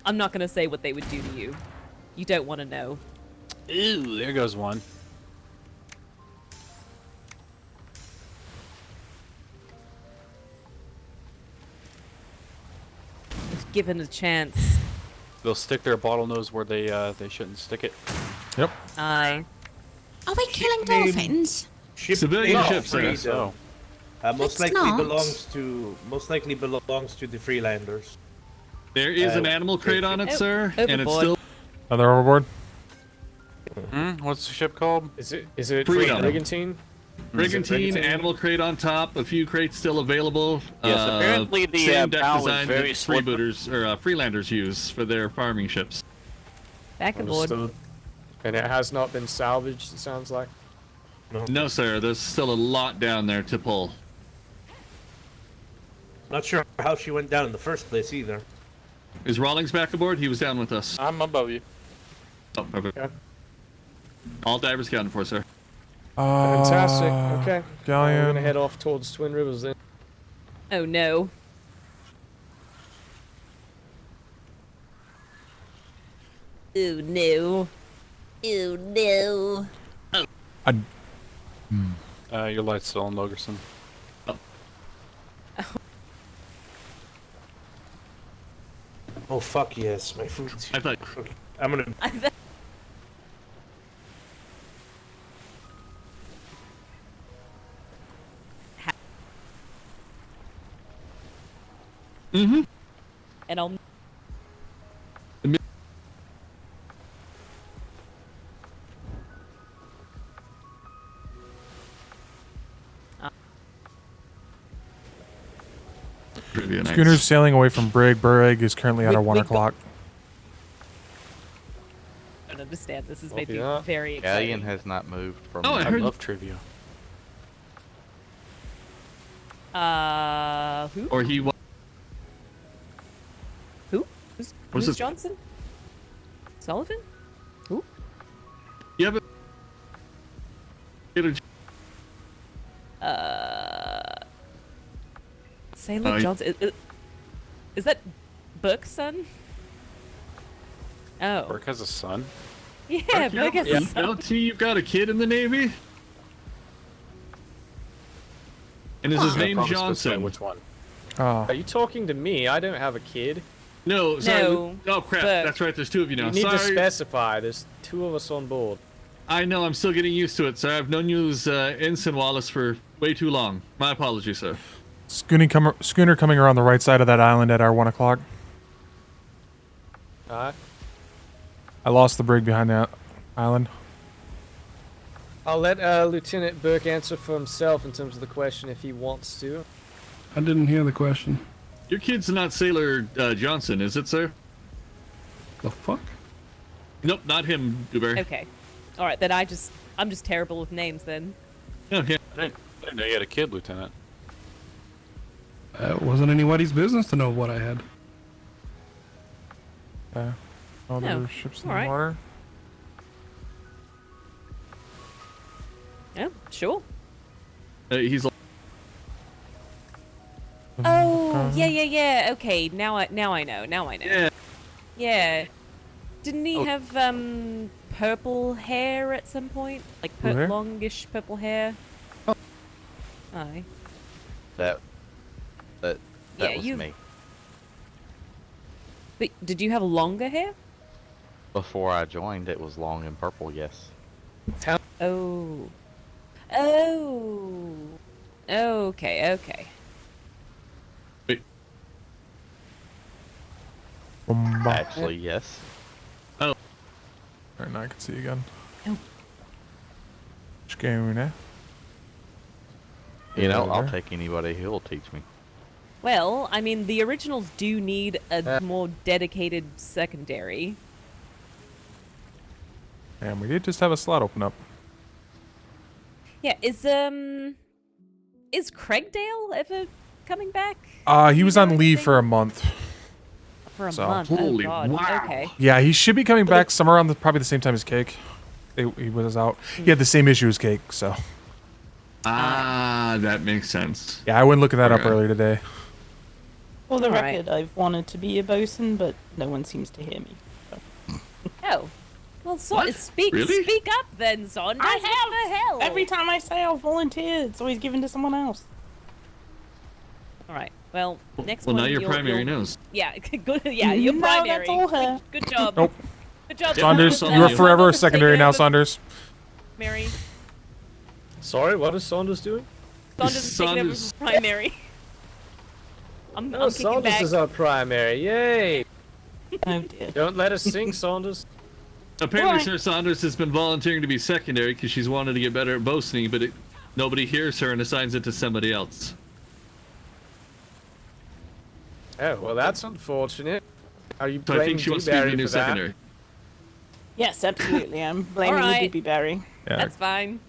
I'm not gonna say what they would do to you. You don't want to know. Ew, there goes one. If given a chance. They'll stick their bottlenose where they shouldn't stick it. Yep. Aye. Are we killing name- dolphins? Civilian ships, sir. freedom. So, Most It's likely not. belongs to the Freelanders. There is an Uh, animal crate on it, Oh, sir, and it's overboard. still Another overboard. what's the ship called? Is it Freedom. Brigantine? brigantine, animal crate on top, a few crates still available. Yes, apparently the, same deck bow is design very that slippery. freebooters or Freelanders use for their farming ships. Back aboard. Understood. And it has not been salvaged, it sounds like. No, sir. There's still a lot down there to pull. Not sure how she went down in the first place either. Is Rawlings back aboard? He was down with us. I'm above you. Oh, perfect. Okay. All divers accounted for, sir. Fantastic. Okay. We're Galleon. gonna head off towards Twin Rivers then. Oh no. Oh no. Oh no. Your light's still on, Logerson. Oh fuck yes, my food's. I thought. Okay, I'm gonna. Mm-hmm. And I'll. Schooner's sailing away from Brig. Brig is currently at our 1 o'clock. I don't understand. This is Well, making yeah. me very Galleon exciting. has not moved from. Oh, I heard. love trivia. Who? Or he. Who? Who's this? Johnson? Sullivan? Who? You have Sailor Johnson. Is that Burke's son? Oh. Burke has a son? Yeah, Burke has a son. LT, you've got a kid in the Navy? And is his name Johnson? Which one? Oh. Are you talking to me? I don't have a kid. No, sorry. No, Oh, crap. but- That's right. There's two of you now. You need to Sorry. specify. There's 2 of us on board. I know. I'm still getting used to it, sir. I've known you as Ensign Wallace for way too long. My apologies, sir. Schooner coming around the right side of that island at our 1 o'clock. Alright. I lost the brig behind that island. I'll let Lieutenant Burke answer for himself in terms of the question if he wants to. I didn't hear the question. Your kid's not Sailor Johnson, is it, sir? The fuck? Nope, not him, Dewberry. Okay. Alright, then I'm just terrible with names then. Oh, yeah. I didn't know you had a kid, Lieutenant. It wasn't anybody's business to know what I had. All the No. ships in Alright. the water. Yeah, sure. He's like, Oh, yeah. Okay, now I know. yeah. Yeah. Didn't he have purple hair at some point? Like Where? longish purple hair? Aye. That Yeah, was you- me. But did you have longer hair? Before I joined, it was long and purple. Yes. Oh. Okay. Actually, yes. Oh. Alright, now I can see you again. Oh. Schooner. You know, I'll Over. take anybody who will teach me. Well, I mean, the originals do need a more dedicated secondary. And we did just have a slot open up. Yeah, is Craigdale ever coming back? He was on leave for a month. For a So- month. Holy oh god. wow. Okay. Yeah, he should be coming back somewhere around probably the same time as Cake. He was out. He had the same issue as Cake, so. Ah, that makes sense. Yeah, I went looking that up Okay. earlier today. For the Alright. record, I've wanted to be a bosun, but no one seems to hear me. Oh. Well, What? speak Really? speak up then, Saunders. I What the hell? Every time I say I'll volunteer, it's always given to someone else. Alright. Well, next Well, one. now your you'll- primary you'll- knows. Yeah, good. Yeah, you're No, primary. that's all her. Good job. Nope. Good job, Saunders, Saunders, you are you. forever a Take secondary now, over Saunders. Primary. Sorry, what is Saunders doing? Saunders is taking over Saunders- from primary. I'm No, kicking Saunders back. is our primary. Yay! Oh dear. Don't let us sink, Saunders. Apparently, Why? Sir Saunders has been volunteering to be secondary because she's wanted to get better at boastening, but nobody hears her and assigns it to somebody else. Oh, well, that's unfortunate. Are you So I blaming think she wants to be the Dewberry new for that? secondary. Yes, absolutely. I'm blaming Alright. the Doobie Berry. Yeah, That's fine.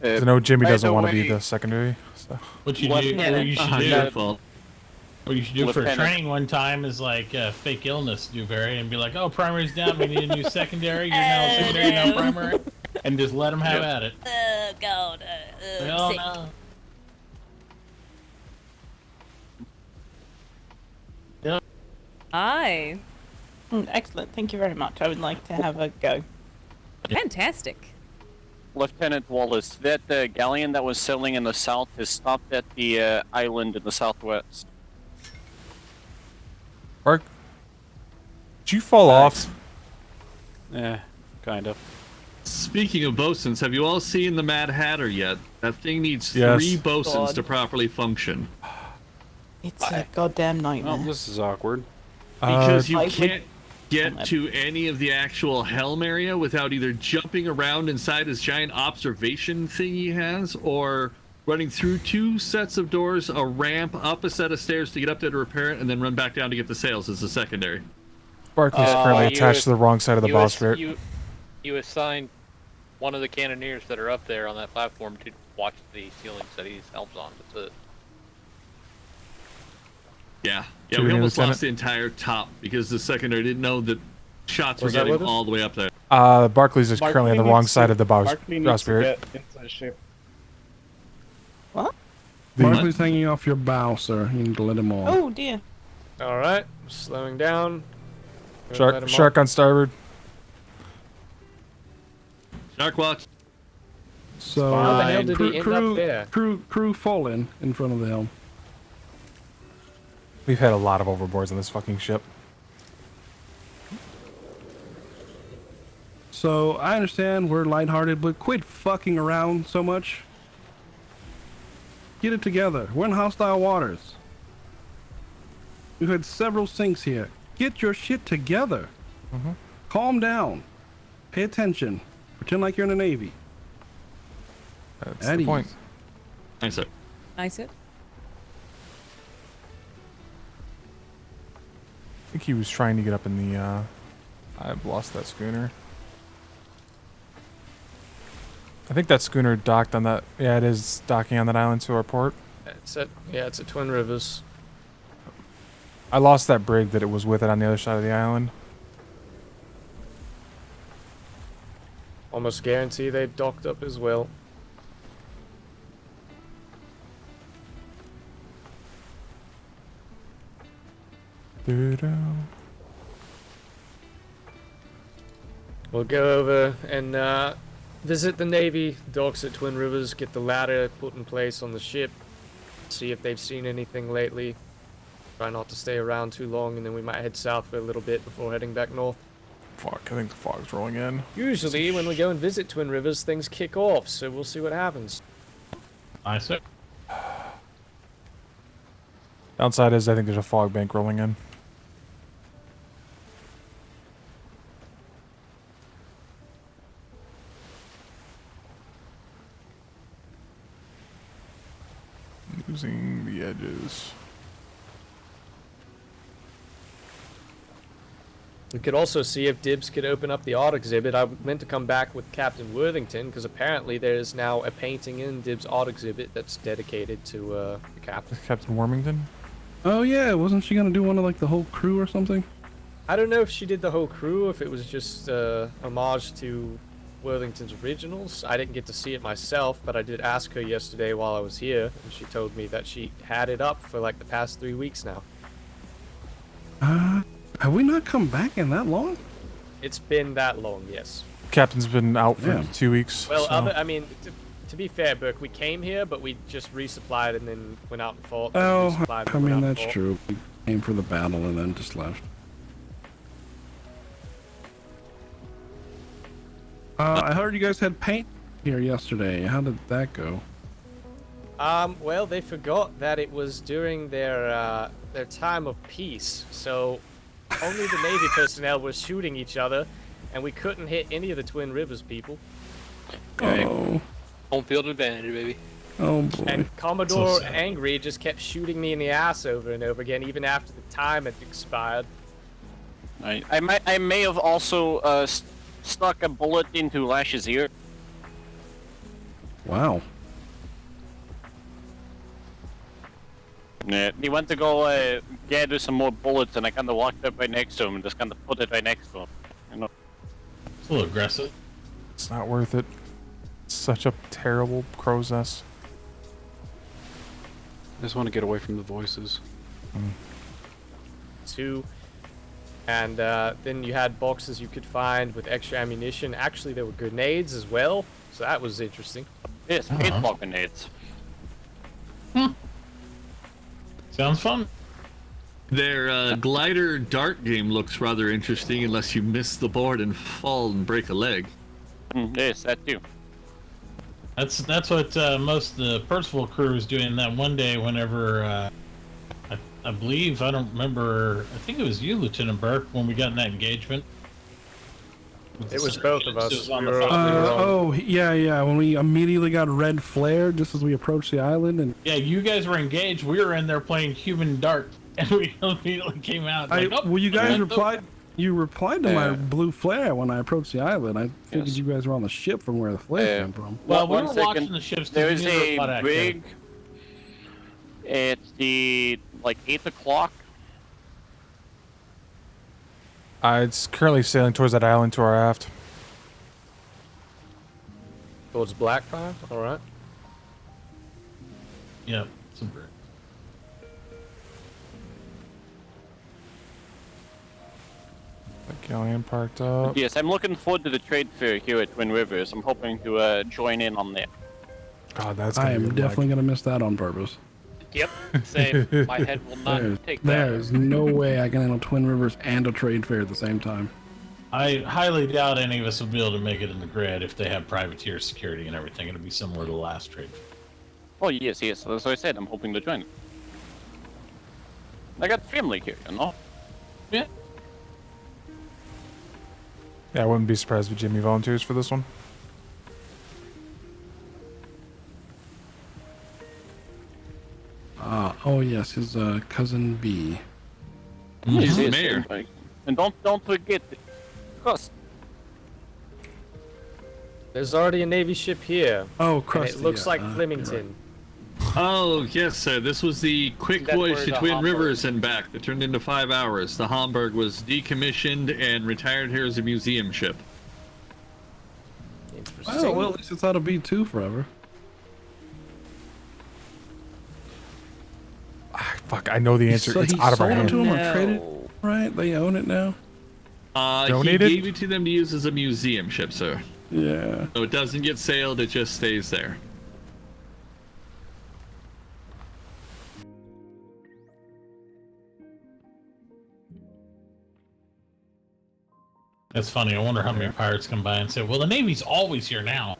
'cause I know Jimmy by doesn't the want to be way- the secondary. So. What you What- do? What you should Your do? fault. What you should do for Lieutenant. training one time is like fake illness, Dewberry, and be like, "Oh, primary's down. We need a new secondary. You're now secondary, now primary," and just let them have at it. Oh god. Well, sick. no. Aye. Excellent. Thank you very much. I would like to have a go. Fantastic. Lieutenant Wallace, that galleon that was sailing in the south has stopped at the island in the southwest. Bark, did you fall off? Kind of. Speaking of bosuns, have you all seen the Mad Hatter yet? That thing needs Yes. 3 bosuns God. to properly function. It's a goddamn nightmare. Well, this is awkward. Because you I would- can't get to any of the actual helm area without either jumping around inside his giant observation thing he has, or running through 2 sets of doors, a ramp, up a set of stairs to get up there to repair it, and then run back down to get the sails as the secondary. Barkley's currently attached to the wrong side of the boss spirit. You assign one of the cannoneers that are up there on that platform to watch the ceilings that he helps on. That's it. Yeah, Should we we almost Lieutenant? lost the entire top because the secondary didn't know that shots were Was that getting with us? all the way up there. Barkley's is currently on the wrong side of the boss spirit. Get into the ship. What? Barkley's hanging off your bow, sir. You need to let him on. Oh dear. All right, slowing down. Gonna let Shark, him shark on starboard. Shark watch. So, How the hell did crew, he end up there? crew fall in front of the helm. We've had a lot of overboards on this fucking ship. So, I understand we're lighthearted, but quit fucking around so much. Get it together. We're in hostile waters. We've had several sinks here. Get your shit together. Calm down. Pay attention. Pretend like you're in the Navy. That's At the ease. point. Nice, sir. Nice it. I think he was trying to get up in the, I've lost that schooner. I think that schooner docked on that, yeah, it is docking on that island to our port. It's at Twin Rivers. I lost that brig that it was with it on the other side of the island. Almost guarantee they docked up as well. Doo-doo. We'll go over and visit the Navy docks at Twin Rivers, get the ladder put in place on the ship, see if they've seen anything lately. Try not to stay around too long, and then we might head south for a little bit before heading back north. Fuck, I think the fog's rolling in. Usually, when we go and visit Twin Rivers, things kick off, so we'll see what happens. Aye, sir. Downside is I think there's a fog bank rolling in. Losing the edges. We could also see if Dibs could open up the art exhibit. I meant to come back with Captain Worthington, because apparently there's now a painting in Dibs' art exhibit that's dedicated to the captain. Captain Warmington? Oh yeah, wasn't she gonna do one of like the whole crew or something? I don't know if she did the whole crew, if it was just homage to Worthington's originals. I didn't get to see it myself, but I did ask her yesterday while I was here, and she told me that she had it up for like the past 3 weeks now. Have we not come back in that long? It's been that long, yes. Captain's been out for Yeah. 2 weeks. Well, so. I mean, to be fair, Burke, we came here, but we just resupplied and then went out and fought. then Oh, resupplied and I went mean out and that's fought. true. We came for the battle and then just left. I heard you guys had paint here yesterday. How did that go? Well, they forgot that it was during their time of peace, so only the Navy personnel were shooting each other, and we couldn't hit any of the Twin Rivers people. Oh. Home field advantage, baby. Oh boy. And Commodore Angry just kept shooting me in the ass over and over again, even after the time had expired. I may have also stuck a bullet into Lash's ear. Wow. Yeah, he went to go gather some more bullets, and I kind of walked up right next to him and just kind of put it right next to him. You know. It's a little aggressive. It's not worth it. It's such a terrible crow's nest. I just want to get away from the voices. Two. And then you had boxes you could find with extra ammunition. Actually, there were grenades as well. So that was interesting. Yes, paintball grenades. Sounds fun. Their glider dart game looks rather interesting unless you miss the board and fall and break a leg. Yes, that too. That's what most of the Percival crew was doing that one day whenever I believe, I don't remember, I think it was you, Lieutenant Burke, when we got in that engagement. It was both of us. It was on We the were phone. Yeah. When we immediately got red flare just as we approached the island, and Yeah, you guys were engaged. We were in there playing human dart, and we immediately came out. Like, oh, well, you guys okay. replied. You replied to my blue flare when I approached the island. I figured you guys were on the ship from where the flare came from. Well, we were watching the ships. There's a rig at the 8 o'clock. It's currently sailing towards that island to our aft. Towards Blackfire? Alright. Yep. Super. The galleon parked up. Yes, I'm looking forward to the trade fair here at Twin Rivers. I'm hoping to join in on that. God, that's I gonna am be definitely gonna miss that on purpose. Yep, same. My head will not take that. There's no way I can handle Twin Rivers and a trade fair at the same time. I highly doubt any of us will be able to make it in the grid if they have privateer security and everything. It'll be similar to the last trade. Oh, yes. As I said, I'm hoping to join. I got family here, you know? Yeah. Yeah, I wouldn't be surprised if Jimmy volunteers for this one. Oh yes, his cousin B. He's the mayor. And don't forget, Crust. There's already a Navy ship here. Oh, and Krusty, it looks yeah, like Flemington. Oh, yes, sir. This was the quick That's voyage where to the Twin Hamburg- Rivers and back that turned into 5 hours. The Hamburg was decommissioned and retired here as a museum ship. Interesting. Oh, well, at least it's out of B2 forever. Fuck, I know the answer. So it's he out of our sold it hand. to him or traded, right? They own it now. Donated? He gave it to them to use as a museum ship, sir. Yeah. So it doesn't get sailed, it just stays there. That's funny. I wonder how many pirates come by and say, well, the Navy's always here now.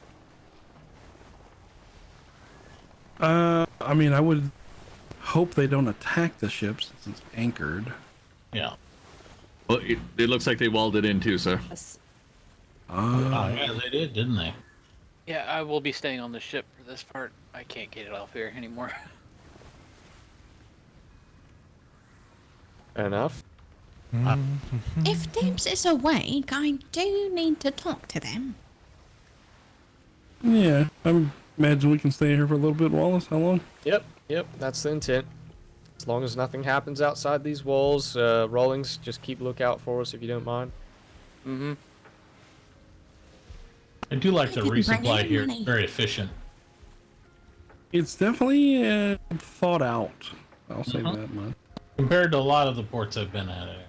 I mean, I would hope they don't attack the ship since it's anchored. Yeah. Well, it looks like they walled it in too, sir. Oh, yeah, they did, didn't they? Yeah, I will be staying on the ship for this part. I can't get it off here anymore. Enough. If Dibs is awake, I do need to talk to them. Yeah, I imagine we can stay here for a little bit, Wallace. How long? Yep, that's the intent. As long as nothing happens outside these walls, Rawlings, just keep lookout for us if you don't mind. Mm-hmm. I do like the didn't bring resupply any here. money. Very efficient. It's definitely thought out. I'll say that much. Compared to a lot of the ports I've been at, anyway.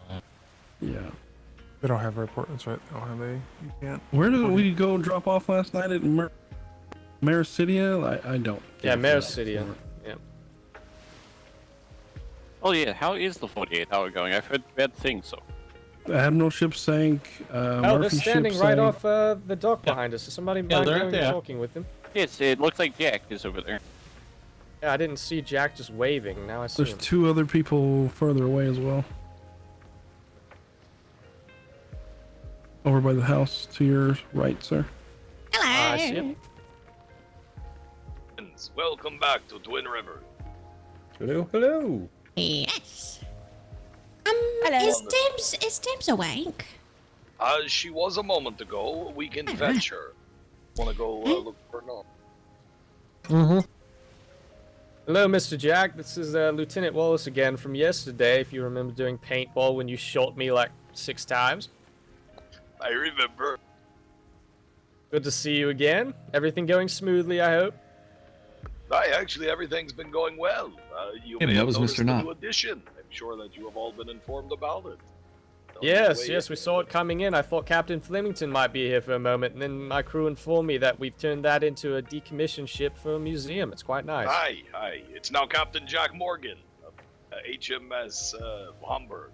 Yeah. They don't have airport. That's right. They don't have a. You can't. Where did we go drop off last night at Maricidia? I don't. Yeah, care for that Maricidia. port. Yeah. Oh, yeah. How is the 48-hour going? I've heard bad things, so. The Admiral ship sank. Oh, they're Murphy standing ship right sank. off the dock behind us. Is somebody Yeah, mind they're going there. and talking with them? Yes, it looks like Jack is over there. Yeah, I didn't see Jack just waving. Now I see There's him. 2 other people further away as well. Over by the house to your right, sir. Hello. I see him. Welcome back to Twin River. Hello. Yes. Hello. Is Dibs awake? She was a moment ago. We can fetch her. Want to go look for her now? Mm-hmm. Hello, Mr. Jack. This is Lieutenant Wallace again from yesterday. If you remember doing paintball when you shot me like 6 times. I remember. Good to see you again. Everything going smoothly, I hope. Actually, everything's been going well. You Yeah, may that have was noticed Mr. a Knott. new addition. I'm sure that you have all been informed about it. Yes, yes, we saw it coming in. I thought Captain Flemington might be here for a moment, and then my crew informed me that we've turned that into a decommissioned ship for a museum. It's quite nice. Hi. It's now Captain Jack Morgan of HMS Hamburg.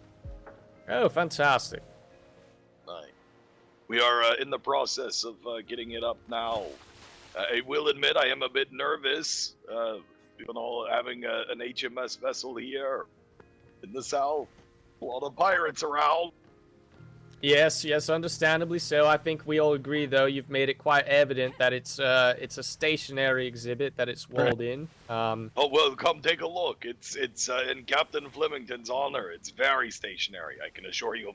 Oh, fantastic. Aye. We are in the process of getting it up now. I will admit I am a bit nervous, having an HMS vessel here in the south. A lot of pirates around. Yes, understandably so. I think we all agree, though, you've made it quite evident that it's a stationary exhibit, that it's walled in. Oh, well, come take a look. It's in Captain Flemington's honor. It's very stationary, I can assure you.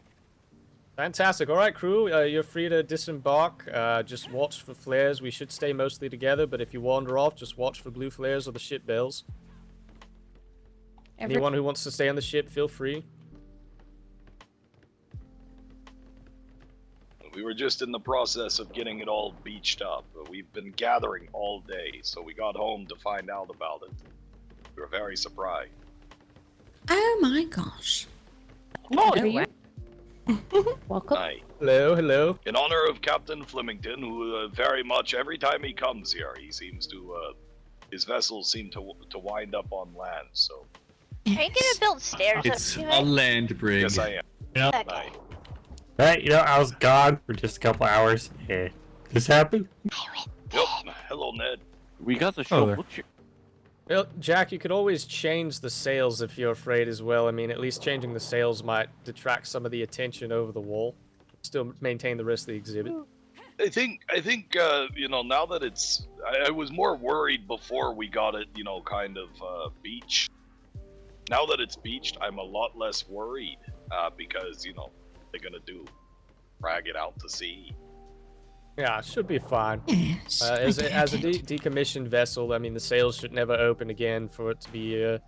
Fantastic. All right, crew, you're free to disembark. Just watch for flares. We should stay mostly together, but if you wander off, just watch for blue flares or the ship bells. Anyone who wants to stay on the ship, feel free. We were just in the process of getting it all beached up. We've been gathering all day, so we got home to find out about it. We were very surprised. Oh my gosh. Morning. Welcome. Hi. Hello. In honor of Captain Flemington, who very much, every time he comes here, he seems to, his vessels seem to wind up on land, so. Are you gonna build stairs It's up to a it? land brig. Yes, I am. Okay. Aye. Right, I was gone for just a couple hours. Yeah. This happened? Yep. Hello, Ned. We got the Oh, show there. butcher. Well, Jack, you could always change the sails if you're afraid as well. I mean, at least changing the sails might detract some of the attention over the wall. Still maintain the rest of the exhibit. I think, now that it's, I was more worried before we got it, kind of beached. Now that it's beached, I'm a lot less worried because, they're gonna do, drag it out to sea. Yeah, it should be fine. Yes, As a decommissioned vessel, I mean, the sails should never open again for it to be a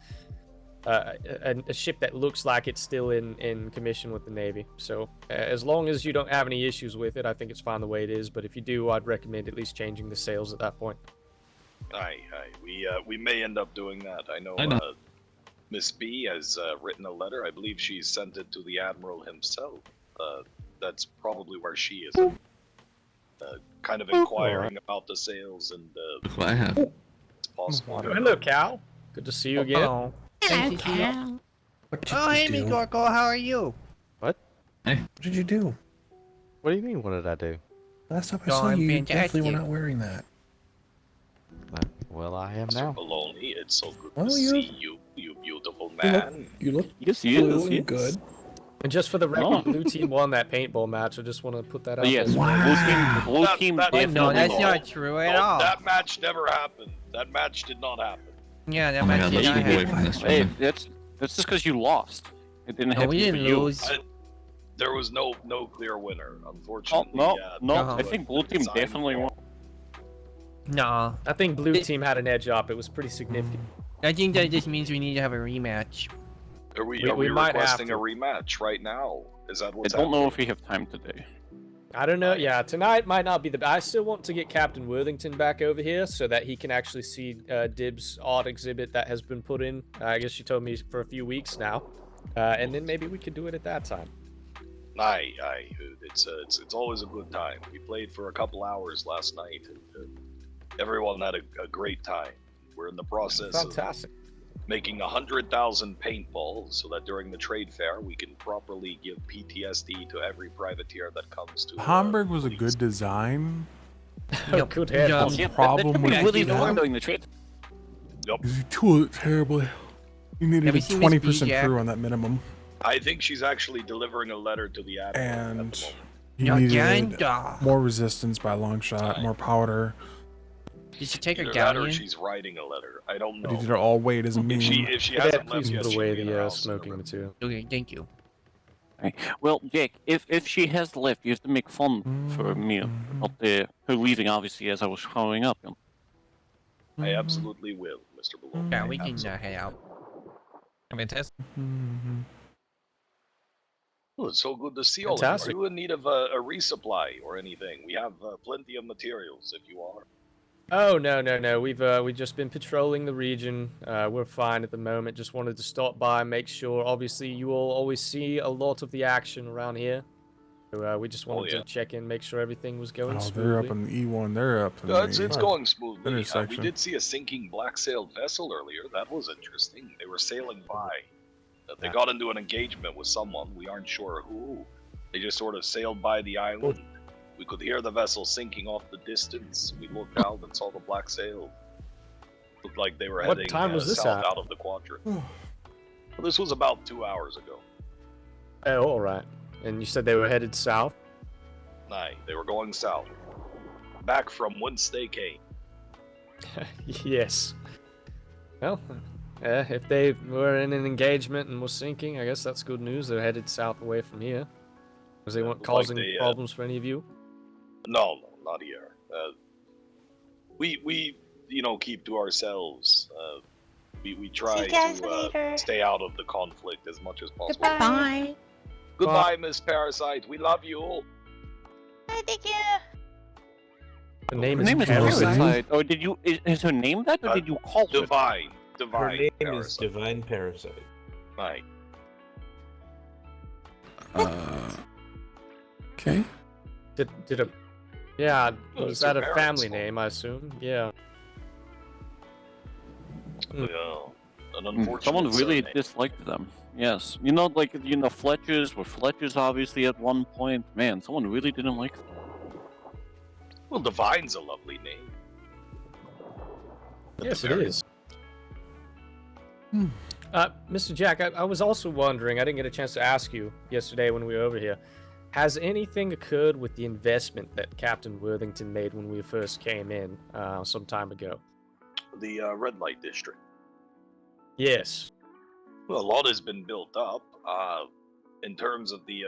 ship that looks like it's still in commission with the Navy. So as long as you don't have any issues with it, I think it's fine the way it is. But if you do, I'd recommend at least changing the sails at that point. Aye. We may end up doing that. I know. Miss B has written a letter. I believe she sent it to the Admiral himself. That's probably where she is. Kind of inquiring about the sales and what I have. it's possible. Oh, hello, Cal. Good to see you again. Hello, Cal. Oh, hey, Migorko, how are you? What? Hey. What did you do? What do you mean, what did I do? Last time I Oh, saw I'm you, you fantastic. definitely were not wearing that. Well, I am Mr. now. Baloney, it's so good Oh, to you're- see you, you beautiful man. You look Yes, blue and good. And just for the record, Blue Team won that paintball match. I just want to put that out Yes, there. Blue Team definitely No, that's won. not true at No, all. that match never happened. That match did not happen. Yeah, that Oh my match god, did let's not move away happen. from this. Hey, gentlemen. that's just because you lost. It didn't No, happen we for didn't you. lose. There was no clear winner, unfortunately. No, Uh-huh. I think Blue Team definitely won. No, I think Blue Team had an edge up. It was pretty significant. I think that just means we need to have a rematch. Are we We might have requesting to. a rematch right now? Is that I what's don't know happening? if we have time today. I don't know. Yeah, tonight might not be the. I still want to get Captain Worthington back over here so that he can actually see Dib's art exhibit that has been put in. I guess she told me for a few weeks now, and then maybe we could do it at that time. Aye. It's always a good time. We played for a couple hours last night, and everyone had a great time. We're in the process Fantastic. of making 100,000 paintballs so that during the trade fair we can properly give PTSD to every privateer that comes to. Hamburg was a good design. Oh, good head. The problem with really that doing the trade. Yep. is you tooled it terribly. You needed Have a you seen Miss 20% B, crew on that minimum, I think she's actually delivering a letter to the admiral. at the and moment. you needed Agenda. more resistance by a long shot, more powder. Did she take her Either that or galleon? she's writing a letter. I don't know. But he did it all weight as a meme. If she Yeah, hasn't left please yet, put she'll away be in the her house in smoking a minute. material. Okay, thank you. Well, Jake, if she has left, you have to make fun for me of her leaving, obviously, as I was following up. I absolutely will, Mr. Baloney. Yeah, we can head out. Fantastic. Well, it's so good to see all of Fantastic. you. Are you in need of a resupply or anything? We have plenty of materials if you are. Oh no. We've just been patrolling the region. We're fine at the moment. Just wanted to stop by, make sure. Obviously, you will always see a lot of the action around here. So we just wanted to check in, make sure everything was going Oh, smoothly. they're up in the E1. They're up in It's going smoothly. We intersection. did see a sinking black-sailed vessel earlier. That was interesting. They were sailing by. They got into an engagement with someone. We aren't sure who. They just sort of sailed by the island. We could hear the vessel sinking off the distance. We looked out and saw the black sail. Looked like they were What heading time was this south at? out of the quadrant. Well, this was about 2 hours ago. Oh, all right. And you said they were headed south? Aye, they were going south. Back from whence they came. Yes. Well, if they were in an engagement and were sinking, I guess that's good news. They're headed south away from here. Was they weren't causing problems for any of you? No, not here. We keep to ourselves. We try to stay out of the conflict as much as possible. Goodbye. Goodbye, Miss Parasite. We love you all. Thank you. The name Her is name is Parasite. Parasite. Or did you? Is her name that, or did you call her? Divine. Her name Parasite. is Divine Parasite. Right. Okay. Did a? Yeah, Oh, was it's that her a parents' family fault. name? I assume. Yeah. Well, an Someone unfortunate really surname. disliked them. Yes. Fletchers were Fletchers obviously at one point. Man, someone really didn't like them. Well, Divine's a lovely name. Yes, it is. Mr. Jack, I was also wondering, I didn't get a chance to ask you yesterday when we were over here. Has anything occurred with the investment that Captain Worthington made when we first came in some time ago? The red light district. Yes. Well, a lot has been built up. In terms of the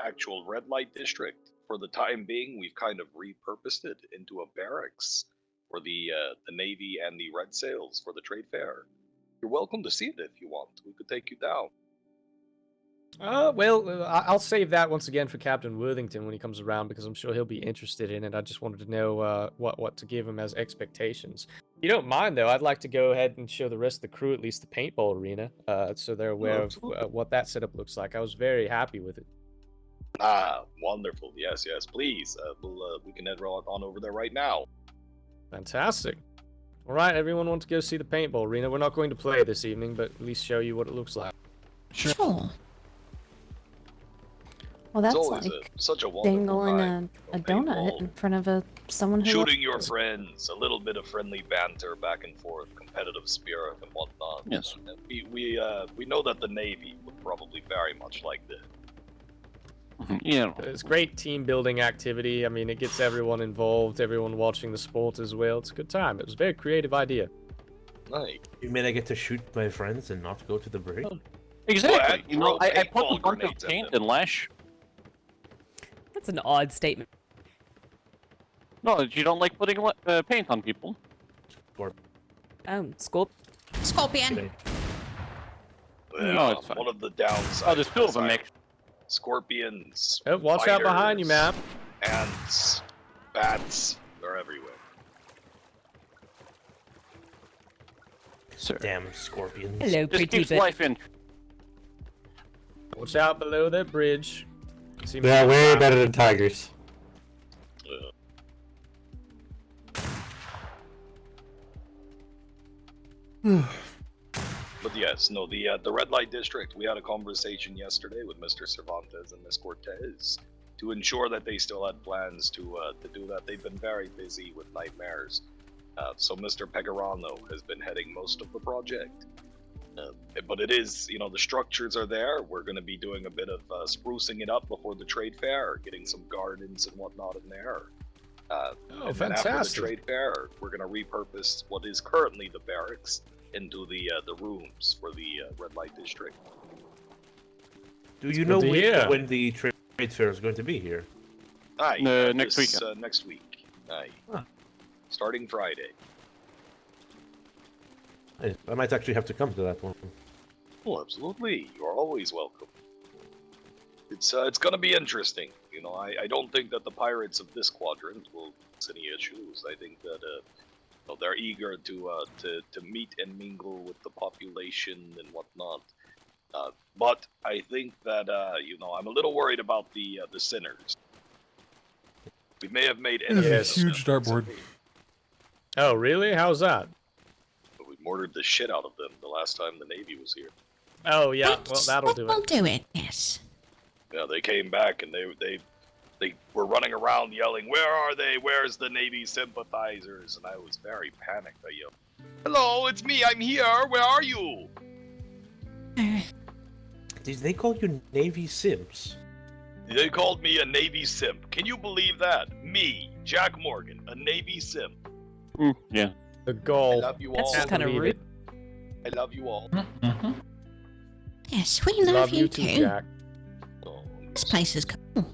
actual red light district, for the time being, we've kind of repurposed it into a barracks for the Navy and the Red Sails for the trade fair. You're welcome to see it if you want. We could take you down. Well, I'll save that once again for Captain Worthington when he comes around because I'm sure he'll be interested in it. I just wanted to know what to give him as expectations. If you don't mind, though, I'd like to go ahead and show the rest of the crew at least the paintball arena so they're aware of what that setup looks like. I was very happy with it. Ah, wonderful. Yes, please. We can head on over there right now. Fantastic. All right, everyone wants to go see the paintball arena. We're not going to play this evening, but at least show you what it looks like. Sure. Well, that's It's always like such a wonderful dangling time. a donut in front of someone who Shooting your friends, a little bit of friendly banter back and forth, competitive spirit and whatnot. Yes. And we know that the Navy would probably very much like this. Yeah. It's great team building activity. I mean, it gets everyone involved, everyone watching the sport as well. It's a good time. It was a very creative idea. Nice. You mean I get to shoot my friends and not go to the break? Exactly. Well, I throw put a paintball bunch of grenades at paint them. and lash. That's an odd statement. No, you don't like putting paint on people. Scorpion. No, it's fine. One of the downsides. Oh, there's two of them, Nick. Scorpions. Oh, watch out behind you, spiders, man. Ants, bats, they're everywhere. Sir. Damn scorpions. Hello, Just pretty keeps bit. life in. Watch out below that bridge. See me They're on way the better than tigers. But yes, no, the red light district. We had a conversation yesterday with Mr. Cervantes and Miss Cortez to ensure that they still had plans to do that. They've been very busy with nightmares, so Mr. Pegarano has been heading most of the project. But it is, the structures are there. We're going to be doing a bit of sprucing it up before the trade fair, getting some gardens and whatnot in there. And then after the fantastic. trade fair, we're going to repurpose what is currently the barracks into the rooms for the red light district. Do you know good to hear. when the trade fair is going to be here? Aye, next this, weekend. Next week. Aye. Huh. Starting Friday. I might actually have to come to that one. Well, absolutely. You are always welcome. It's going to be interesting. I don't think that the pirates of this quadrant will cause any issues. I think that So they're eager to meet and mingle with the population and whatnot. But I think that I'm a little worried about the sinners. We may have made This enemies. is a huge dartboard. Oh, really? How's that? But we mortared the shit out of them the last time the Navy was here. Oh, yeah. Well, that'll do We'll it. do it, yes. Yeah, they came back and they were running around yelling, "Where are they? Where's the Navy sympathizers?" And I was very panicked. I yelled, "Hello, it's me. I'm here. Where are you?" Did they call you Navy Simps? They called me a Navy simp. Can you believe that? Me, Jack Morgan, a Navy simp. Yeah. The goal. I love you That's all. just kind of rude. I love you all. Yes, we love you too. Jack. This place is cool.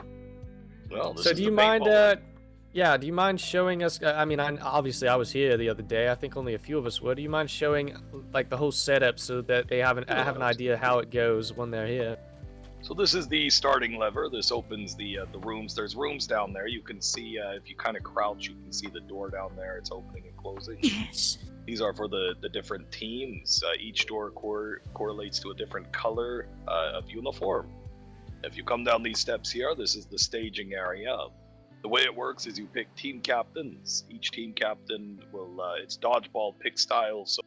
Well, this So is do you the mind, paintball. do you mind showing us, obviously I was here the other day, I think only a few of us were. Do you mind showing, like, the whole setup so that they have an idea how it goes when they're here? So this is the starting lever. This opens the rooms. There's rooms down there. You can see, if you kind of crouch, you can see the door down there. It's opening and closing. Yes. These are for the different teams. Each door correlates to a different color of uniform. If you come down these steps here, this is the staging area. The way it works is you pick team captains. Each team captain will, it's dodgeball pick style. So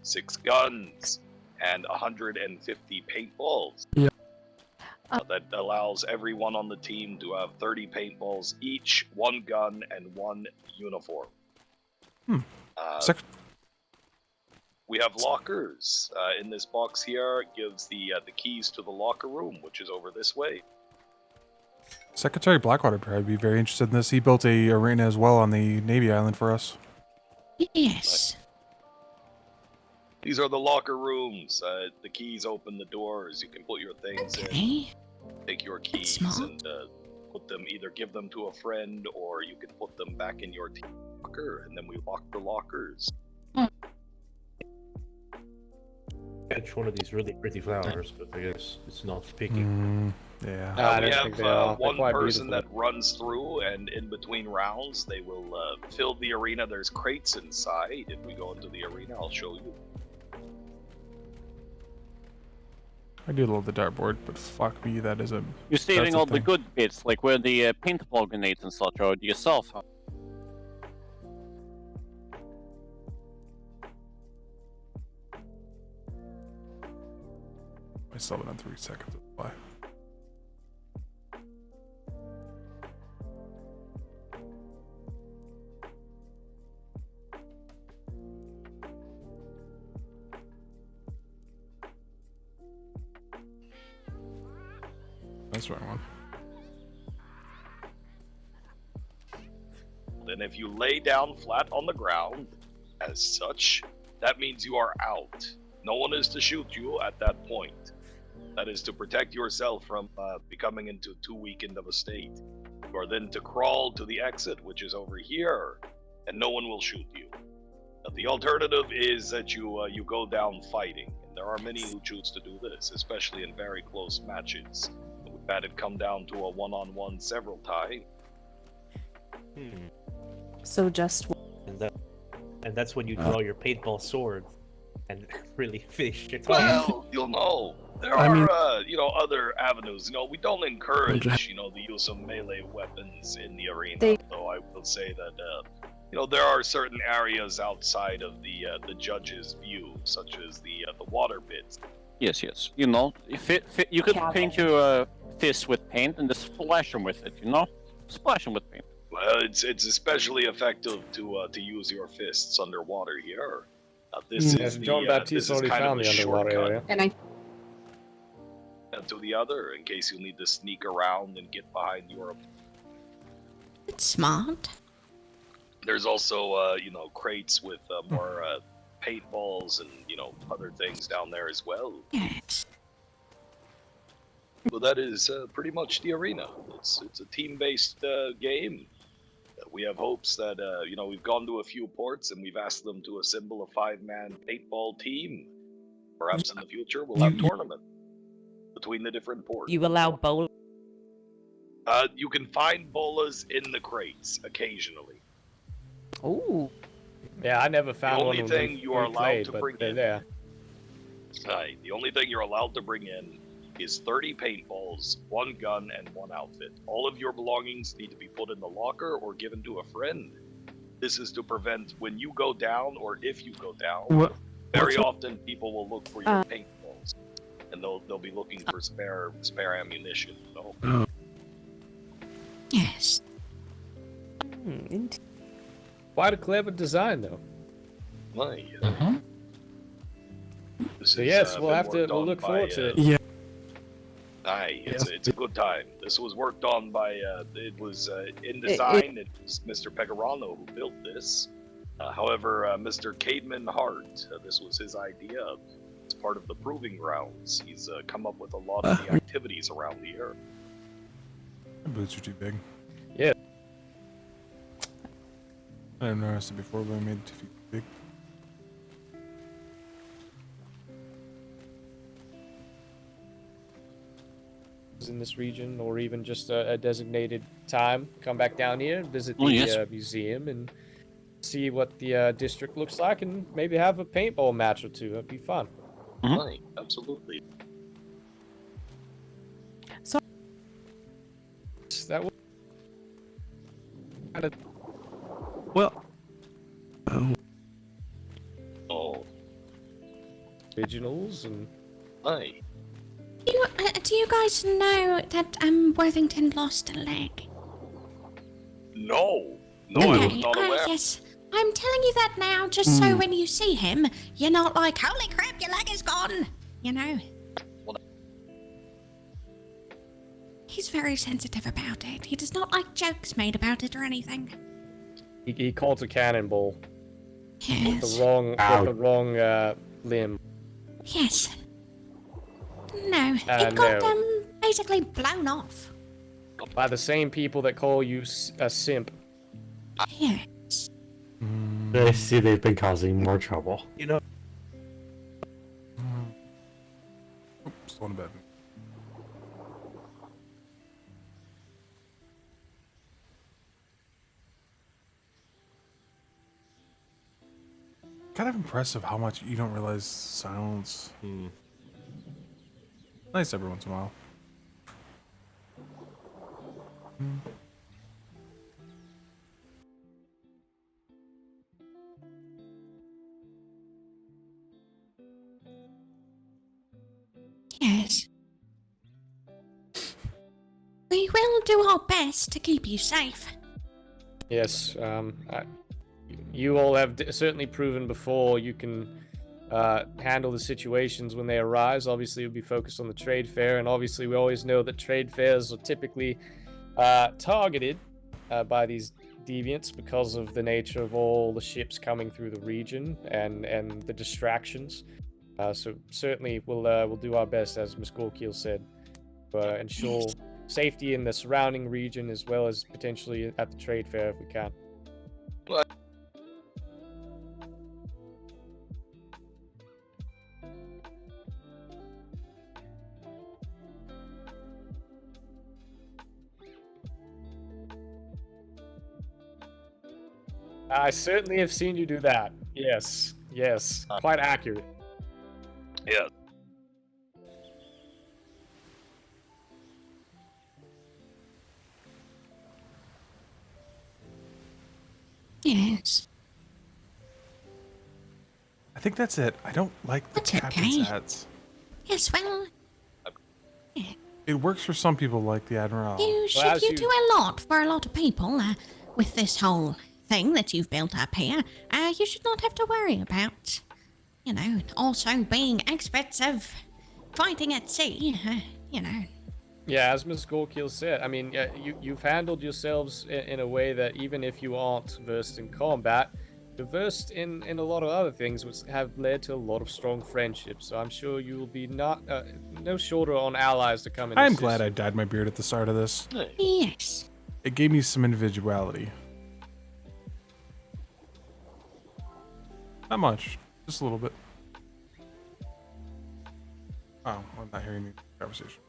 six guns and 150 paintballs. Yeah. That allows everyone on the team to have 30 paintballs each, one gun, and one uniform. We have lockers. In this box here, it gives the keys to the locker room, which is over this way. Secretary Blackwater would probably be very interested in this. He built a arena as well on the Navy Island for us. Yes. These are the locker rooms. The keys open the doors. You can put your things in. Take your keys and put them, either give them to a friend or you can put them back in your team locker, and then we lock the lockers. Catch one of these really pretty flowers, but I guess it's not picking. Yeah. We have one person that runs through, and in between rounds, they will fill the arena. There's crates inside. If we go into the arena, I'll show you. I do love the dartboard, but fuck me, that is a... You're saving that's a all the thing. good bits, like where the paintball grenades and such are yourself. Huh? I still have it on 3 seconds. Why? That's the wrong one. Then if you lay down flat on the ground, as such, that means you are out. No one is to shoot you at that point. That is to protect yourself from becoming into too weakened of a state. You are then to crawl to the exit, which is over here, and no one will shoot you. The alternative is that you go down fighting, and there are many who choose to do this, especially in very close matches. We've had it come down to a one-on-one several times. So just And that's when you draw your paintball sword and really finish it. Well, you'll know. There are, other avenues. We don't encourage, the use of melee weapons in the arena. Though I will say that, there are certain areas outside of the judge's view, such as the water pits. Yes. If you could paint your fist with paint and just splash them with it. Splash them with paint. Well, it's especially effective to use your fists underwater here. This is John Baptiste already found the underwater area. And to the other, in case you need to sneak around and get behind your. It's smart. There's also, crates with more paintballs and other things down there as well. Yes. Well, that is pretty much the arena. It's a team-based game. We have hopes that we've gone to a few ports and we've asked them to assemble a 5-man paintball team. Perhaps in the future we'll have tournament. between the different ports. You allow bowl. You can find bolas in the crates occasionally. Ooh. Yeah, I never found The one only when thing we- you when are we allowed played, to but bring they're in. there. Right. The only thing you're allowed to bring in is 30 paintballs, 1 gun, and 1 outfit. All of your belongings need to be put in the locker or given to a friend. This is to prevent when you go down or if you go down. Very often people will look for your paintballs, and they'll be looking for spare ammunition. So. Yes. Quite a clever design, though. Right. So yes, we'll look forward to it. Yeah. Aye, it's a good time. This was worked on by, it was in design, it was Mr. Pecorano who built this. However, Mr. Cademan Hart, this was his idea. It's part of the proving grounds. He's come up with a lot of the activities around the area. My boots are too big. Yeah. I didn't notice it before, but I made it too big. In this region, or even just a designated time, come back down here, visit the Oh, yes. museum, and see what the district looks like, and maybe have a paintball match or two. That'd be fun. Right, absolutely. So that would kind of well. Oh. Originals and. Aye. Do you guys know that Worthington lost a leg? No, I was not aware. Yes. I'm telling you that now, just so when you see him, you're not like, holy crap, your leg is gone. You know? He's very sensitive about it. He does not like jokes made about it or anything. He caught a cannonball Yes. with the wrong limb. Yes. No, it got basically blown off. By the same people that call you a simp. Yes. I see they've been causing more trouble. You know. Oops, going to bed. Kind of impressive how much you don't realize silence. Nice every once in a while. Yes. We will do our best to keep you safe. Yes, you all have certainly proven before you can handle the situations when they arise. Obviously, we'll be focused on the trade fair, and obviously we always know that trade fairs are typically targeted by these deviants because of the nature of all the ships coming through the region and the distractions. So certainly we'll do our best, as Ms. Gorkiel said, to ensure safety in the surrounding region as well as potentially at the trade fair if we can. I certainly have seen you do that. Yes, quite accurate. Yeah. Yes. I think that's it. I don't like the captain's ads. Yes, well, It works for some people like the Admiral. you do a lot for a lot of people with this whole thing that you've built up here. You should not have to worry about, you know, also being experts of fighting at sea, you know. Yeah, as Ms. Gorkiel said, I mean, you've handled yourselves in a way that even if you aren't versed in combat, you're versed in a lot of other things which have led to a lot of strong friendships. So I'm sure you will be no shorter on allies to come in. I'm glad I dyed my beard at the start of this. Yes. It gave me some individuality. Not much, just a little bit. Oh, I'm not hearing the conversation.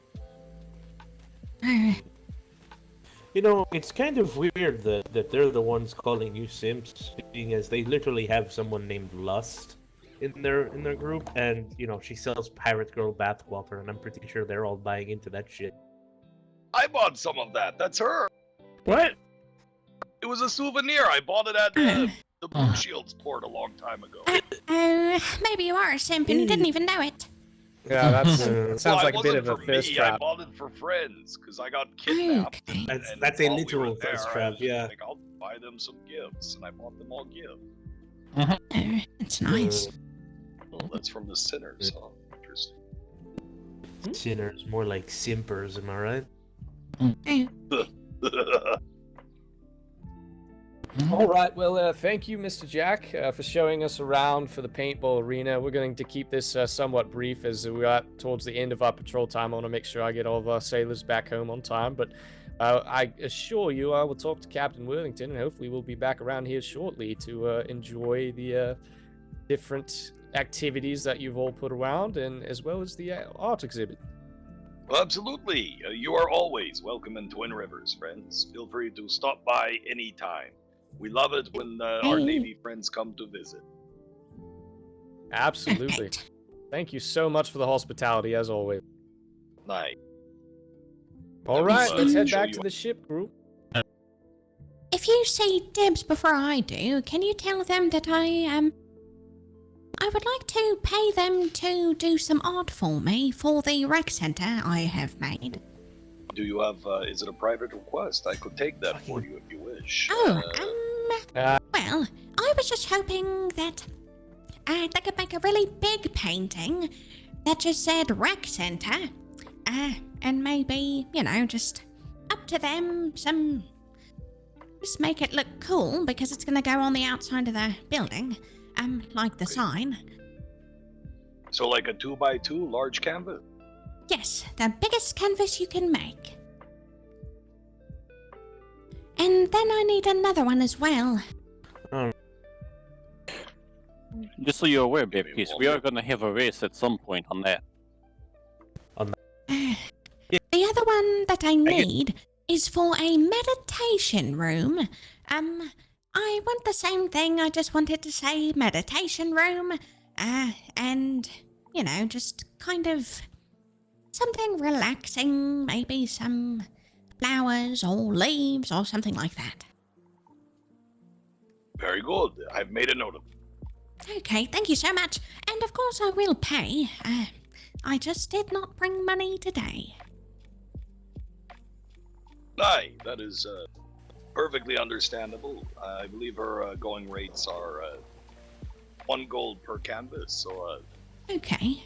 You know, it's kind of weird that they're the ones calling you simps, being as they literally have someone named Lust in their group, and you know she sells Pirate Girl bathwater, and I'm pretty sure they're all buying into that shit. I bought some of that. That's her. What? It was a souvenir. I bought it at the Blue Shields port a long time ago. Oh, maybe you are a simp and you didn't even know it. Yeah, that sounds like a bit of a for thirst me. trap. I bought it for friends because I got kidnapped. That's a literal thirst trap, yeah. Like, I'll buy them some gifts, and I bought them all gifts. Oh, that's nice. Oh, that's from the sinners. Huh? Interesting. Sinners, more like simpers, am I right? All right. Well, thank you, Mr. Jack, for showing us around for the paintball arena. We're going to keep this somewhat brief as we are towards the end of our patrol time. I want to make sure I get all of our sailors back home on time. But I assure you, I will talk to Captain Worthington, and hopefully we'll be back around here shortly to enjoy the different activities that you've all put around, and as well as the art exhibit. Well, absolutely. You are always welcome in Twin Rivers, friends. Feel free to stop by anytime. We love it when our Navy friends come to visit. Absolutely. Thank you so much for the hospitality, as always. Nice. All right, let's head back to the ship, group. If you see Dibs before I do, can you tell them that I would like to pay them to do some art for me for the rec center I have made. Do you have, is it a private request? I could take that for you if you wish. Oh, well, I was just hoping that they could make a really big painting that just said rec center, and maybe, you know, just up to them just make it look cool because it's gonna go on the outside of the building, like the sign. So like a 2x2 large canvas? Yes, the biggest canvas you can make. And then I need another one as well. Just so you're aware, Baptiste, we are going to have a race at some point on that. The other one that I need is for a meditation room. I want the same thing, I just wanted to say meditation room, and, you know, just kind of something relaxing, maybe some flowers or leaves or something like that. Very good. I've made a note of it. Okay, thank you so much. And of course I will pay. I just did not bring money today. Aye, that is perfectly understandable. I believe her going rates are 1 gold per canvas, so Okay.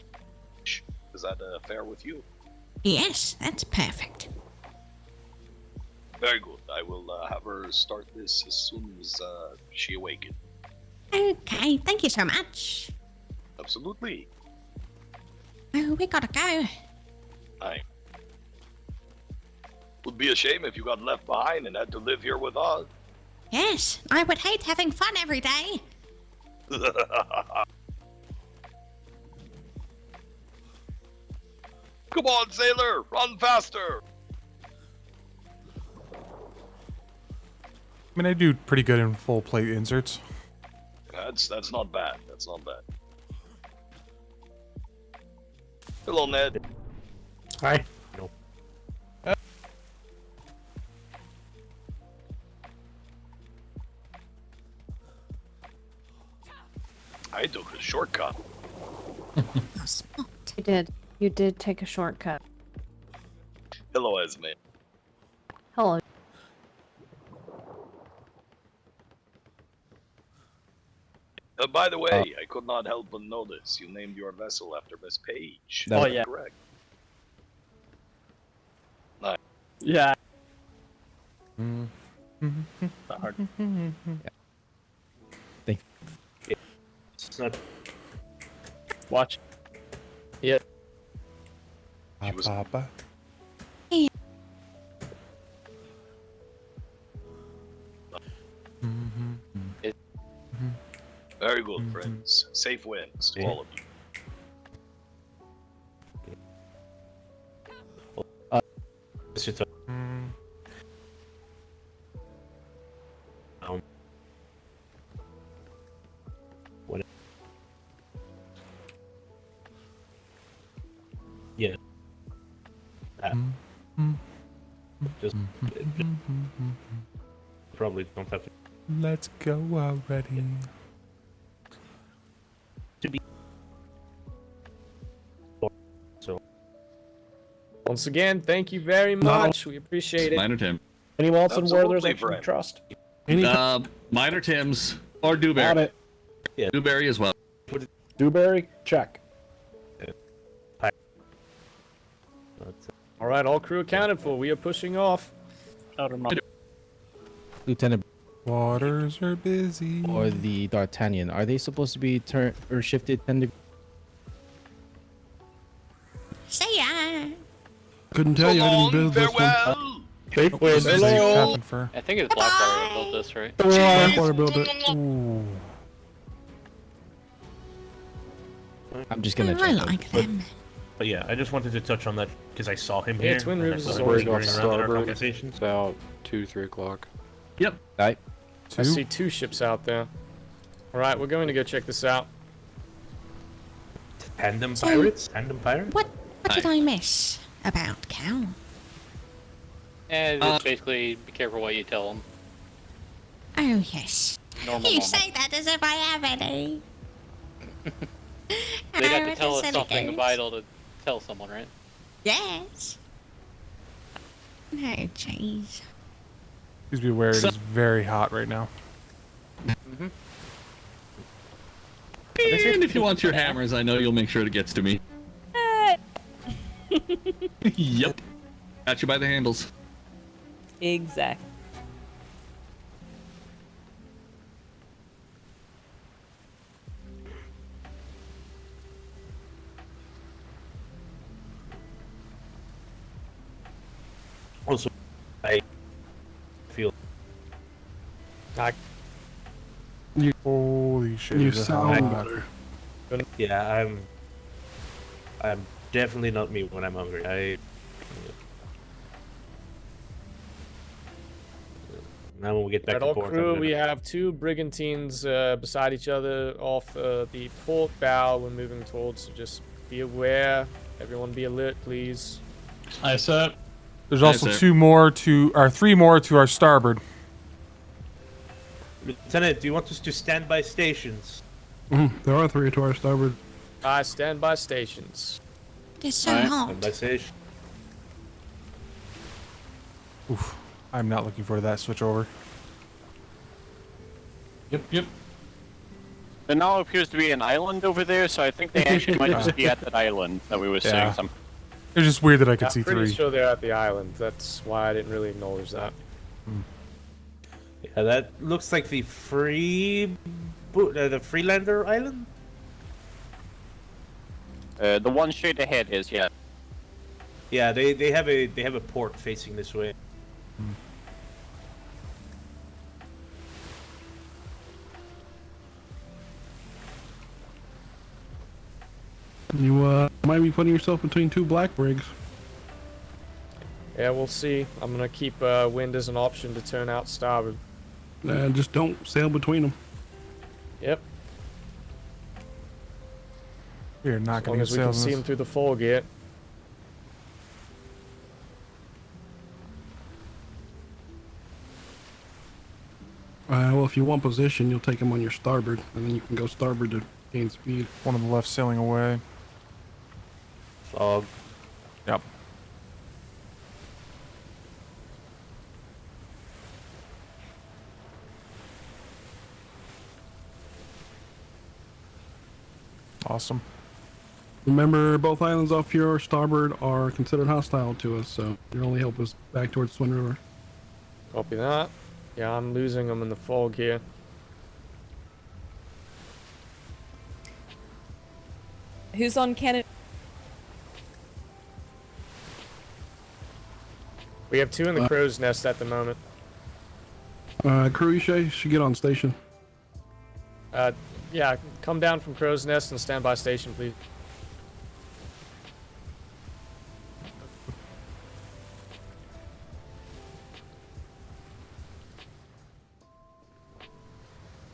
is that fair with you? Yes, that's perfect. Very good. I will have her start this as soon as she awakens. Okay, thank you so much. Absolutely. Oh, we gotta go. Aye. Would be a shame if you got left behind and had to live here with us. Yes, I would hate having fun every day. Come on, sailor, run faster! I mean, I do pretty good in full plate inserts. That's not bad. That's not bad. Hello, Ned. Hi. I took a shortcut. You did. You did take a shortcut. Hello, Esme. Hello. By the way, I could not help but notice you named your vessel after Miss Page. Oh, Is that yeah. correct? Nice. Yeah. Hard. It's not. Watch. Yeah. Papa. Very good, friends. Safe wins to all of you. What's your what? Yeah. Just probably don't have to. Let's go already. To be. So. Once again, thank you very much. We appreciate it. Minor Tim. Any Walton Werther's Absolutely, I should Brent. trust? Minor Tim's or Dewberry. Got it. Yeah. Dewberry as well. Dewberry, check. All right, all crew accounted for. We are pushing off. Lieutenant Waters are busy. or the D'Artagnan, are they supposed to be turned or shifted 10 degrees? See ya. Couldn't tell you. I didn't build this one. I think it's Blackwater that built this, right? Blackwater built it. Ooh. I'm just gonna I check. like them. But yeah, I just wanted to touch on that because I saw him Yeah, here. Twin and I Rivers thought is it always was off going around in our starboard. conversations. About 2-3 o'clock. Yep. Right. I see 2 ships out there. All right, we're going to go check this out. Tandem pirates? Tandem pirates? What did I miss about Cal? And just basically be careful what you tell them. Oh, yes. Normal. You say that as if I have any. They'd have to Oh, tell us silly something goose. vital to tell someone, right? Yes. No, jeez. Please be aware it is very hot right now. Mm-hmm. And if you want your hammers, I know you'll make sure it gets to me. Yep. Got you by the handles. Exactly. Also, I feel. Holy shit. You there's a sound hell of a- better. Yeah, I'm definitely not me when I'm hungry. Now when we get back Right, to all port, crew, I'm we gonna- have 2 brigantines beside each other off the port bow. We're moving towards, so just be aware. Everyone be alert, please. Aye, sir. There's also 3 more to our starboard. Lieutenant, do you want us to stand by stations? There are 3 to our starboard. I stand by stations. It's so hot. Stand by station. Oof. I'm not looking forward to that switch over. Yep. There now appears to be an island over there, so I think they actually might just be at that island that we were Yeah. seeing some. It's just weird that I could Yeah, see pretty 3. sure they're at the island. That's why I didn't really acknowledge that. Yeah, that looks like the the Freelander Island. The one straight ahead is, yeah. Yeah, they have a port facing this way. You might be putting yourself between 2 black brigs. Yeah, we'll see. I'm gonna keep wind as an option to turn out starboard. Just don't sail between them. Yep. You're not As going long to as get we can sails in see this. them through the fog yet. Well, if you want position, you'll take them on your starboard, and then you can go starboard to gain speed. One on the left sailing away. Fog. Yep. Awesome. Remember, both islands off your starboard are considered hostile to us, so your only help is back towards Twin River. Copy that. Yeah, I'm losing them in the fog here. Who's on cannon? We have 2 in the crow's nest at the moment. Crew, you should get on station. Yeah, come down from crow's nest and stand by station, please.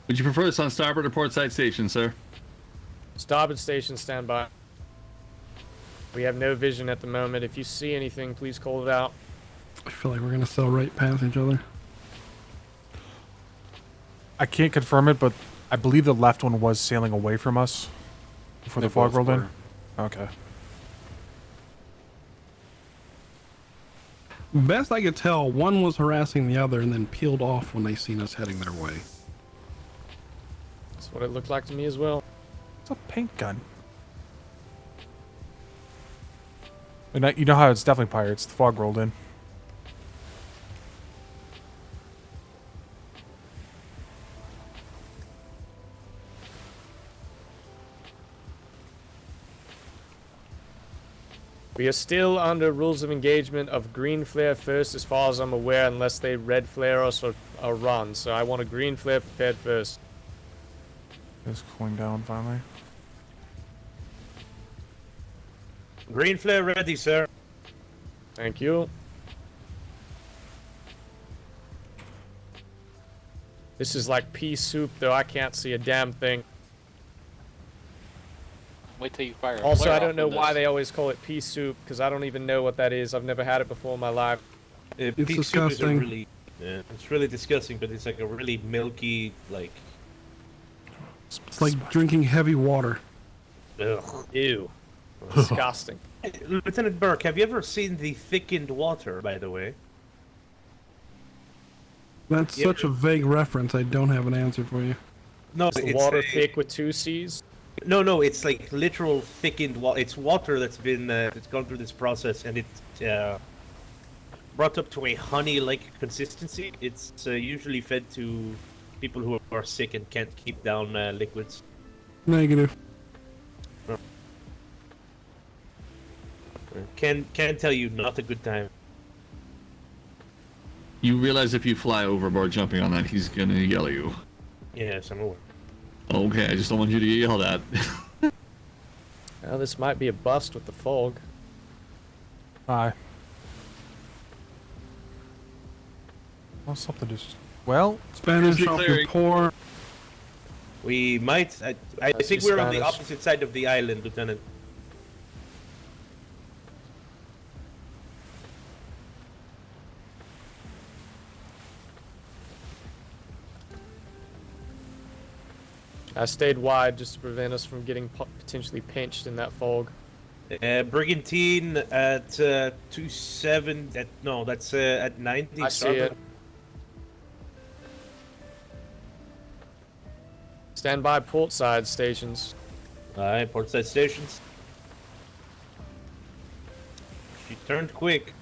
Would you prefer this on starboard or port side station, sir? Starboard station, stand by. We have no vision at the moment. If you see anything, please call it out. I feel like we're gonna sail right past each other. I can't confirm it, but I believe the left one was sailing away from us before the fog rolled in. Okay. Best I could tell, one was harassing the other and then peeled off when they seen us heading their way. That's what it looked like to me as well. It's a paint gun. And you know how it's definitely pirates. The fog rolled in. We are still under rules of engagement of green flare first, as far as I'm aware, unless they red flare us or run. So I want a green flare prepared first. It's cooling down finally. Green flare ready, sir. Thank you. This is like pea soup, though I can't see a damn thing. Wait till you fire. Also, I don't know why they always call it pea soup, because I don't even know what that is. I've never had it before in my life. It's Pea soup is a disgusting. really, yeah, it's really disgusting, but it's like a really milky, like. It's like drinking heavy water. Ugh. Ew. Disgusting. Lieutenant Burke, have you ever seen the thickened water, by the way? That's Yeah. such a vague reference. I don't have an answer for you. No, Is the it's water a- thick with 2 C's? No, it's like literal thickened water. It's water that's been it's gone through this process, and it's brought up to a honey-like consistency. It's usually fed to people who are sick and can't keep down liquids. Negative. Can tell you, not a good time. You realize if you fly overboard jumping on that, he's gonna yell at you. Yes, I'm aware. Okay, I just don't want you to get yelled at. Well, this might be a bust with the fog. Aye. Well, something just. Well, Spanish off your pour. We might. I think see we're on the Spanish. opposite side of the island, Lieutenant. I stayed wide just to prevent us from getting potentially pinched in that fog. Brigantine at 27. No, that's at 90. I see it. Stand by port side stations. Alright, port side stations. She turned quick.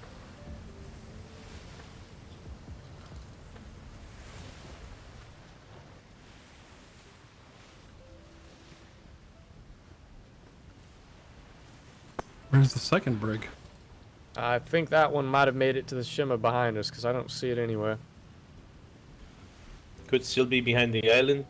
Where's the second brig? I think that one might have made it to the shimmer behind us, because I don't see it anywhere. Could still be behind the island.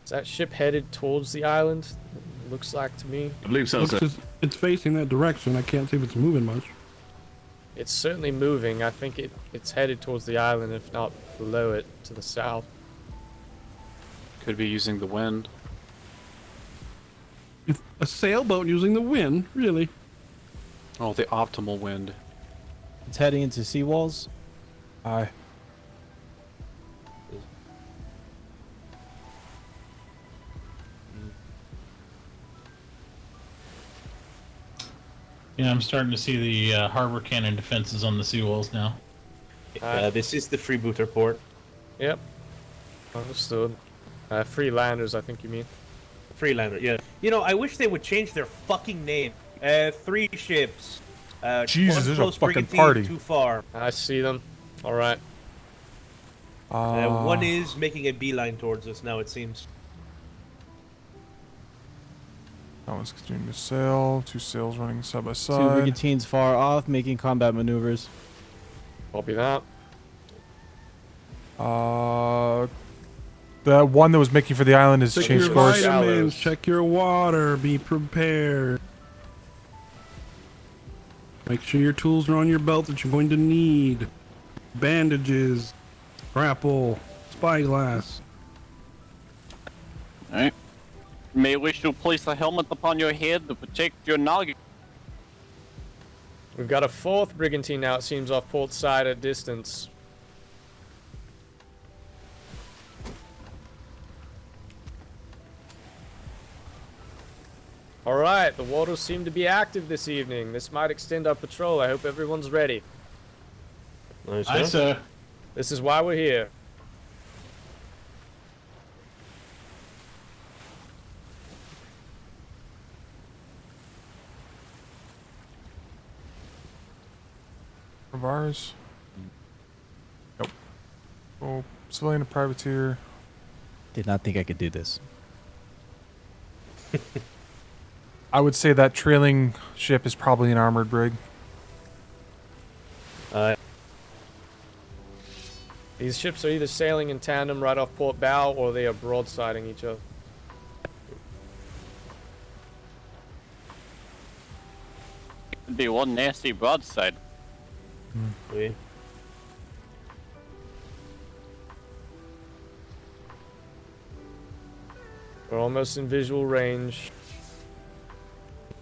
Is that ship headed towards the island? Looks like to me. I believe so, Looks sir. as it's facing that direction. I can't see if it's moving much. It's certainly moving. I think it's headed towards the island, if not below it, to the south. Could be using the wind. It's a sailboat using the wind, really. Oh, the optimal wind. It's heading into seawalls. Aye. Yeah, I'm starting to see the harbor cannon defenses on the seawalls now. This is the freebooter port. Yep. Understood. Freelanders, I think you mean. Freelander, yeah. You know, I wish they would change their fucking name. 3 ships. Jesus, one there's a close fucking brigantine party. Too far. I see them. All right. One is making a beeline towards us now, it seems. That one's continuing to sail. 2 sails running side by Two side. brigantines far off, making combat maneuvers. Copy that. The one that was making for the island has Check changed your course. vitamins, check your water, be prepared. Make sure your tools are on your belt that you're going to need. Bandages, grapple, spyglass. Alright. May wish to place a helmet upon your head to protect your noggin. We've got a 4th brigantine now, it seems, off port side at distance. Alright, the waters seem to be active this evening. This might extend our patrol. I hope everyone's ready. Aye, sir. This is why we're here. Of ours. Nope. Oh, civilian and privateer. Did not think I could do this. I would say that trailing ship is probably an armored brig. These ships are either sailing in tandem right off port bow or they are broadsiding each other. It'd be one nasty broadside. Oui. We're almost in visual range.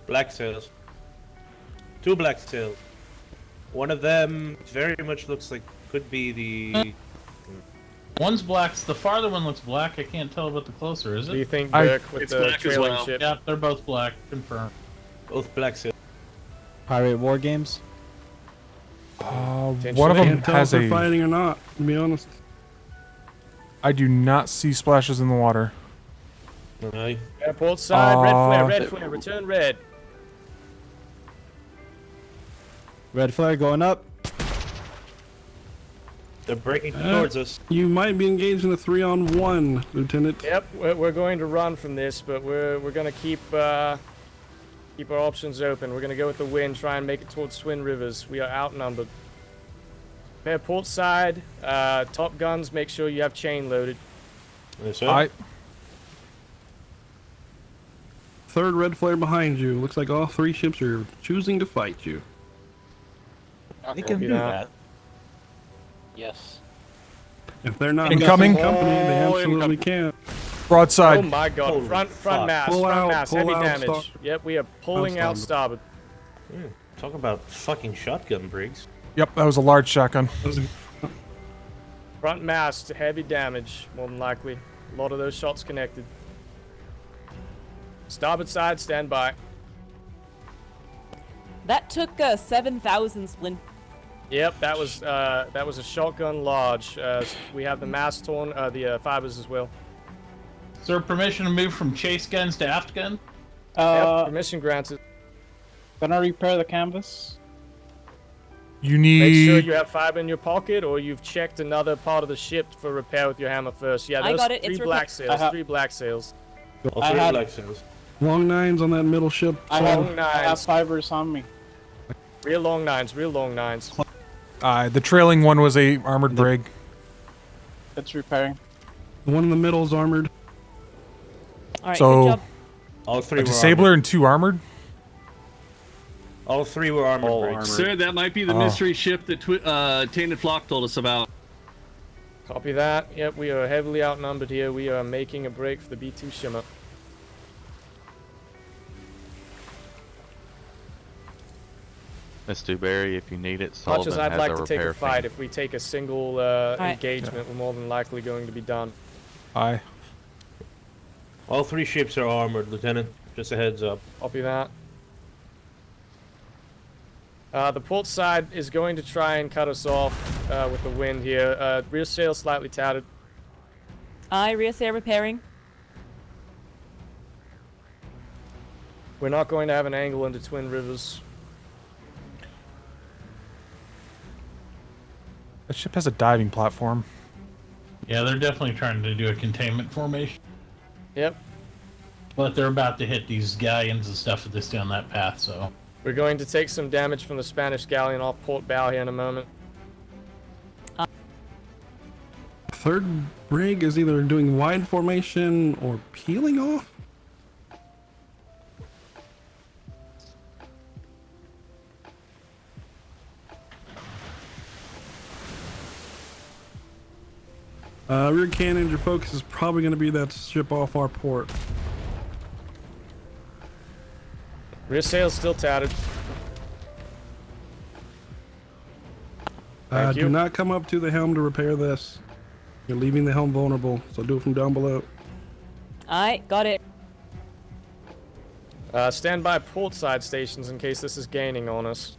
Black sails. 2 black sails. One of them very much looks like could be the. One's black. The farther one looks black. I can't tell about the closer. Is it? Do you think, Dirk, with it's the black as trailing well. ship? Yep, they're both black. Confirmed. Both black sails. Pirate war games. One of them Can't tell has if they're a. fighting or not, to be honest. I do not see splashes in the water. Aye. Yeah, port side, red flare, return red. Red flare going up. They're breaking towards us. You might be engaged in a 3-on-1, Lieutenant. Yep, we're going to run from this, but we're gonna keep our options open. We're gonna go with the wind, try and make it towards Twin Rivers. We are outnumbered. Prepare port side, top guns. Make sure you have chain loaded. Yes, sir. Third red flare behind you. Looks like all 3 ships are choosing to fight you. They can do that. Yes. If they're not Incoming. company, they absolutely can. Broadside. Oh my god, Holy front fuck. mast, Pull front out, mast, pull heavy out, damage. stop. Yep, we are pulling out starboard. Talk about fucking shotgun brigs. Yep, that was a large shotgun. Front mast, heavy damage, more than likely. A lot of those shots connected. Starboard side, stand by. That took 7,000 splint. Yep, that was a shotgun large. We have the mast torn, the fibers as well. Is there permission to move from chase guns to aft gun? Yep, permission granted. Can I repair the canvas? You Make sure need. you have fiber in your pocket, or you've checked another part of the ship for repair with your hammer first. Yeah, I those got it, 3 it's black repa- sails. 3 black sails. All I 3 had- black sails. Long 9s on that middle ship. I side. have fibers on me. Real long nines, real long nines. The trailing one was a armored brig. It's repairing. The one in the middle is armored. Alright, So- good job. All 3 A were disabler armored. and 2 armored. All 3 were armored All brigs. armored. Sir, that might be the mystery ship that Tainted Flock told us about. Copy that. Yep, we are heavily outnumbered here. We are making a break for the B2 Shimmer. Miss Dewberry, if you need it, Much Sullivan as I'd has like a to take a repair fight, thing. if we take a single engagement, we're more than likely going to be done. Aye. All 3 ships are armored, Lieutenant. Just a heads up. Copy that. The port side is going to try and cut us off with the wind here. Rear sail slightly tattered. Aye, rear sail repairing. We're not going to have an angle into Twin Rivers. That ship has a diving platform. Yeah, they're definitely trying to do a containment formation. Yep. But they're about to hit these galleons and stuff if they stay on that path, so. We're going to take some damage from the Spanish galleon off port bow here in a moment. Third brig is either doing wide formation or peeling off. Rear cannon, your focus is probably going to be that ship off our port. Rear sail's still tattered. Thank you. Do not come up to the helm to repair this. You're leaving the helm vulnerable, so do it from down below. Alright, got it. Stand by port side stations in case this is gaining on us.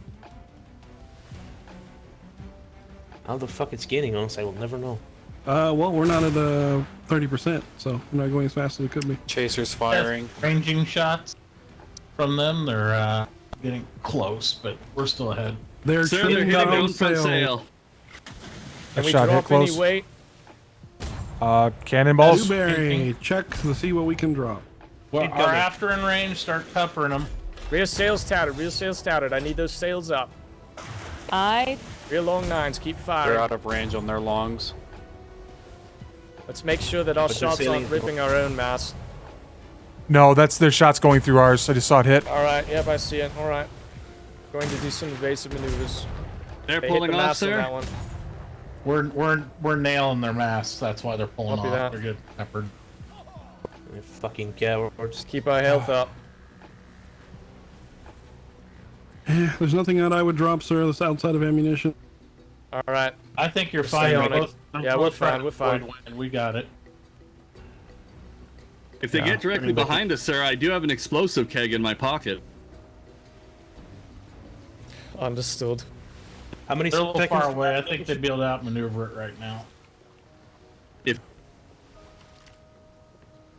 How the fuck it's gaining on us, I will never know. Well, we're not at 30%, so we're not going as fast as we could be. Chasers firing. Ranging shots from them, they're getting close, but we're still ahead. They're hitting down front sail. Can we shot hit drop any close. weight? Cannonballs. Blueberry, check to see what we can drop. Well, our after in range, start peppering them. Rear sails tattered, rear sails tattered. I need those sails up. Rear long nines, keep firing. They're out of range on their longs. Let's make sure that our But they're shots sailing- aren't ripping our own mast. No, that's their shots going through ours. I just saw it hit. Alright, yep, I see it. Alright. Going to do some evasive maneuvers. They're They hit pulling the off, mast on sir. that one. We're nailing their masts. That's why they're pulling Copy off. that. They're good peppered. You fucking cowards. Keep our health up. Yeah, there's nothing that I would drop, sir, that's outside of ammunition. Alright. I think you're Stay fine. on it. Both- Yeah, we're both trying fine, to we're fine. avoid wind. We got it. If they Yeah, get directly I mean, behind us, sir, I do have an explosive keg in my pocket. Understood. How many They're a little seconds? far away. I think they'd be able to outmaneuver it right now.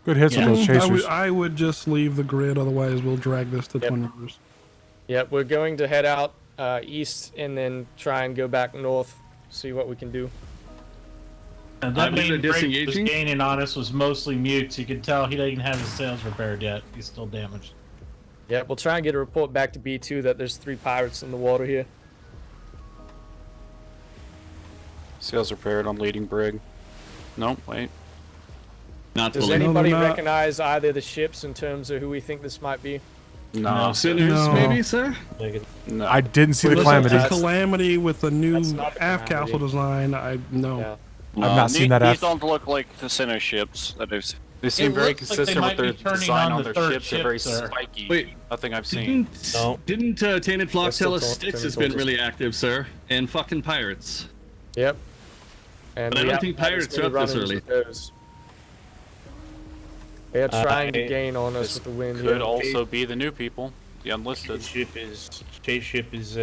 Good hits Yeah. with those chasers. I would just leave the grid, otherwise we'll drag this to Twin Rivers. Yep, we're going to head out east and then try and go back north, see what we can do. And that believe main they're break was disengaging. gaining on us was mostly mutes. You could tell he didn't have his sails repaired yet. He's still damaged. Yeah, we'll try and get a report back to B2 that there's 3 pirates in the water here. Sails repaired on leading brig. No, wait. Not Does fully. anybody they're not. recognize either the ships in terms of who we think this might be? No. Sinners, No. maybe, sir? No. I didn't see the Looks like Calamity. the Calamity with the new That's not the aft castle Calamity. design. I know. Yeah. I've not seen that These aft. don't look like the center ships that I've seen. They seem It very looks like they consistent with might be their turning design on on the their third ships. They're very ship, sir. spiky. Wait. Nothing I've seen. Didn't Tainted Flock That's tell us still Styx Tainted has been Flock. really active, sir? And fucking pirates. Yep. And But I we don't haven't think had as pirates many are up this run-ins early. with those. They are trying to gain on us with the wind Could here. also be the new people, the unlisted. Chase ship is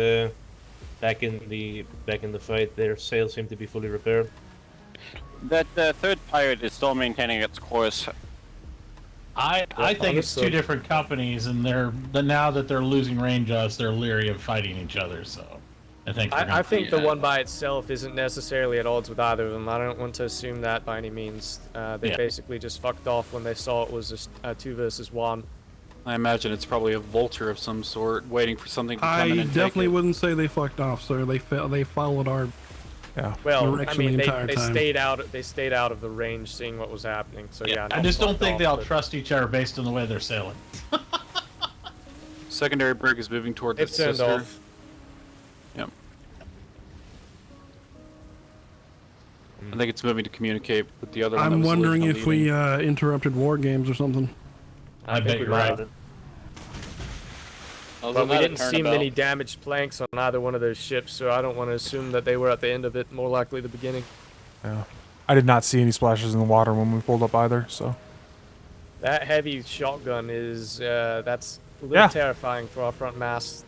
back in the fight. Their sails seem to be fully repaired. That third pirate is still maintaining its course. I think it's two understood. different companies, and now that they're losing range on us, they're leery of fighting each other. So, I think. I think the one by itself isn't necessarily at odds with either of them. I don't want to assume that by any means. They Yeah. basically just fucked off when they saw it was a 2 versus 1. I imagine it's probably a vulture of some sort, waiting for something to come in I and definitely take it. wouldn't say they fucked off, sir. They followed our Well, I direction mean, the they entire time. stayed out. They stayed out of the range, seeing what was happening. So yeah, I not just don't fucked think off, they'll but trust each other based on the way they're sailing. Secondary brig is moving toward They've its turned sister. off. Yep. I think it's moving to communicate with the other one. that I'm was wondering originally if we leading. interrupted war games or something. I bet think you're we're right. right. Other But than we that, it didn't turned see about. many damaged planks on either one of those ships, so I don't want to assume that they were at the end of it. More likely the beginning. Yeah. I did not see any splashes in the water when we pulled up either, so. That heavy shotgun is that's a little Yeah. terrifying for our front mast.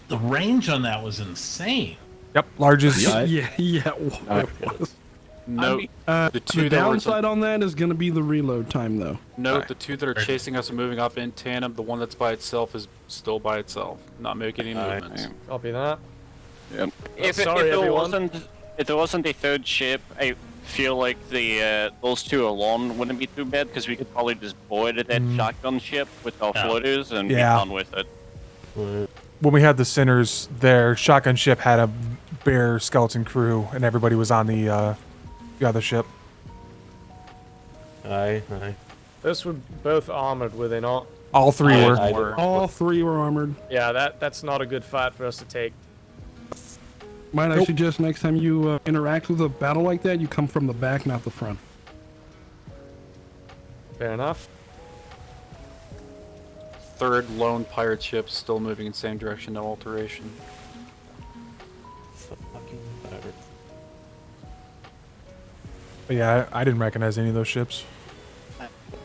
The range on that was insane. Yep, largest. Yeah. It was. Note the the two that were downside on that is going to be the reload time, though. Note the two that are chasing us are moving off in tandem. The one that's by itself is still by itself, not making any movements. Copy that. If sorry, everyone. if there wasn't a third ship, I feel like the those two alone wouldn't be too bad because we could probably just board that shotgun ship with our floaters and be Yeah. done with it. When we had the Sinners, their shotgun ship had a bare skeleton crew, and everybody was on the other ship. Aye. Those were both armored, were they not? All three were. All three were armored. Yeah, that's not a good fight for us to take. Might I suggest next time you interact with a battle like that, you come from the back, not the front. Fair enough. Third lone pirate ship still moving in same direction, no alteration. Fucking pirate. But yeah, I didn't recognize any of those ships.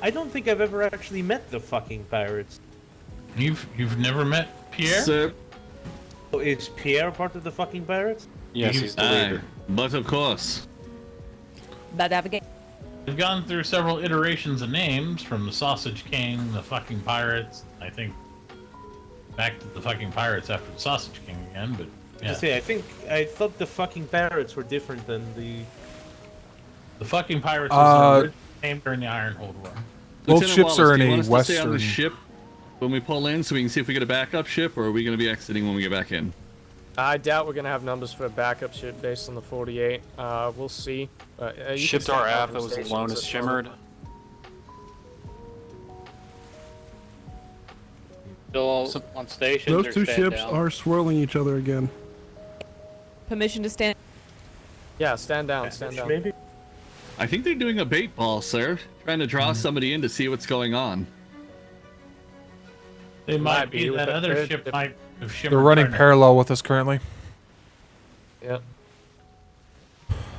I don't think I've ever actually met the fucking pirates. You've never met Pierre? Sir. Oh, is Pierre part of the fucking pirates? Yes, he's the leader. But of course. Bad navigate. We've gone through several iterations of names, from the Sausage King, the fucking pirates, I think back to the fucking pirates after the Sausage King again, but yeah. I thought the fucking pirates were different than the fucking pirates was the original name during the Ironhold War. Both Lieutenant ships Wallace, are in do you a want us to stay on the western. ship when we pull in so we can see if we get a backup ship, or are we going to be exiting when we get back in? I doubt we're gonna have numbers for a backup ship based on the 48. We'll see. Ship to our aft that was alone as shimmered. Still on station. Those two ships are swirling each other again. Permission to stand. Yeah, stand down, stand down. Maybe. I think they're doing a bait ball, sir. Trying to draw somebody in to see what's going on. They might be. with That the other third ship ship. might have shimmered. They're running harder. parallel with us currently. Yep.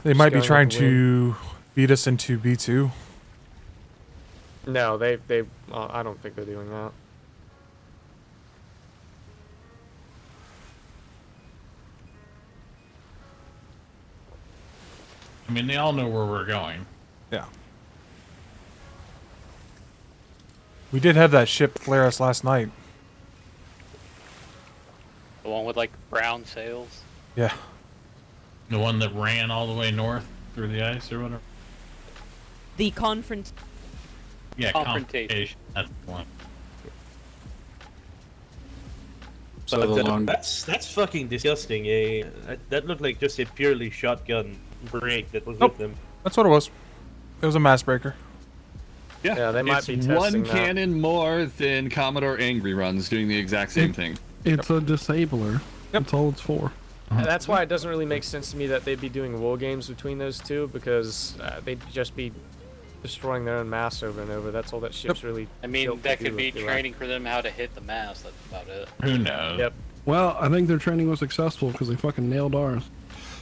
They might be going trying with the wind. to beat us into B2. No, I don't think they're doing that. I mean, they all know where we're going. Yeah. We did have that ship flare us last night. The one with like brown sails. Yeah. The one that ran all the way north through the ice or whatever. The confront. Yeah, Confrontation. That's the one. But that's fucking disgusting. That looked like just a purely shotgun break that was Nope. with them. That's what it was. It was a mass breaker. Yeah, they might it's be testing one that. cannon more than Commodore Angry runs doing the exact same thing. It's a disabler. That's all it's for. And that's why it doesn't really make sense to me that they'd be doing war games between those two, because they'd just be destroying their own mass over and over. That's all that ship's really. I mean, built to that do, could be I feel like. training for them how to hit the mast. That's about it. Who knows? Yep. Well, I think their training was successful because they fucking nailed ours.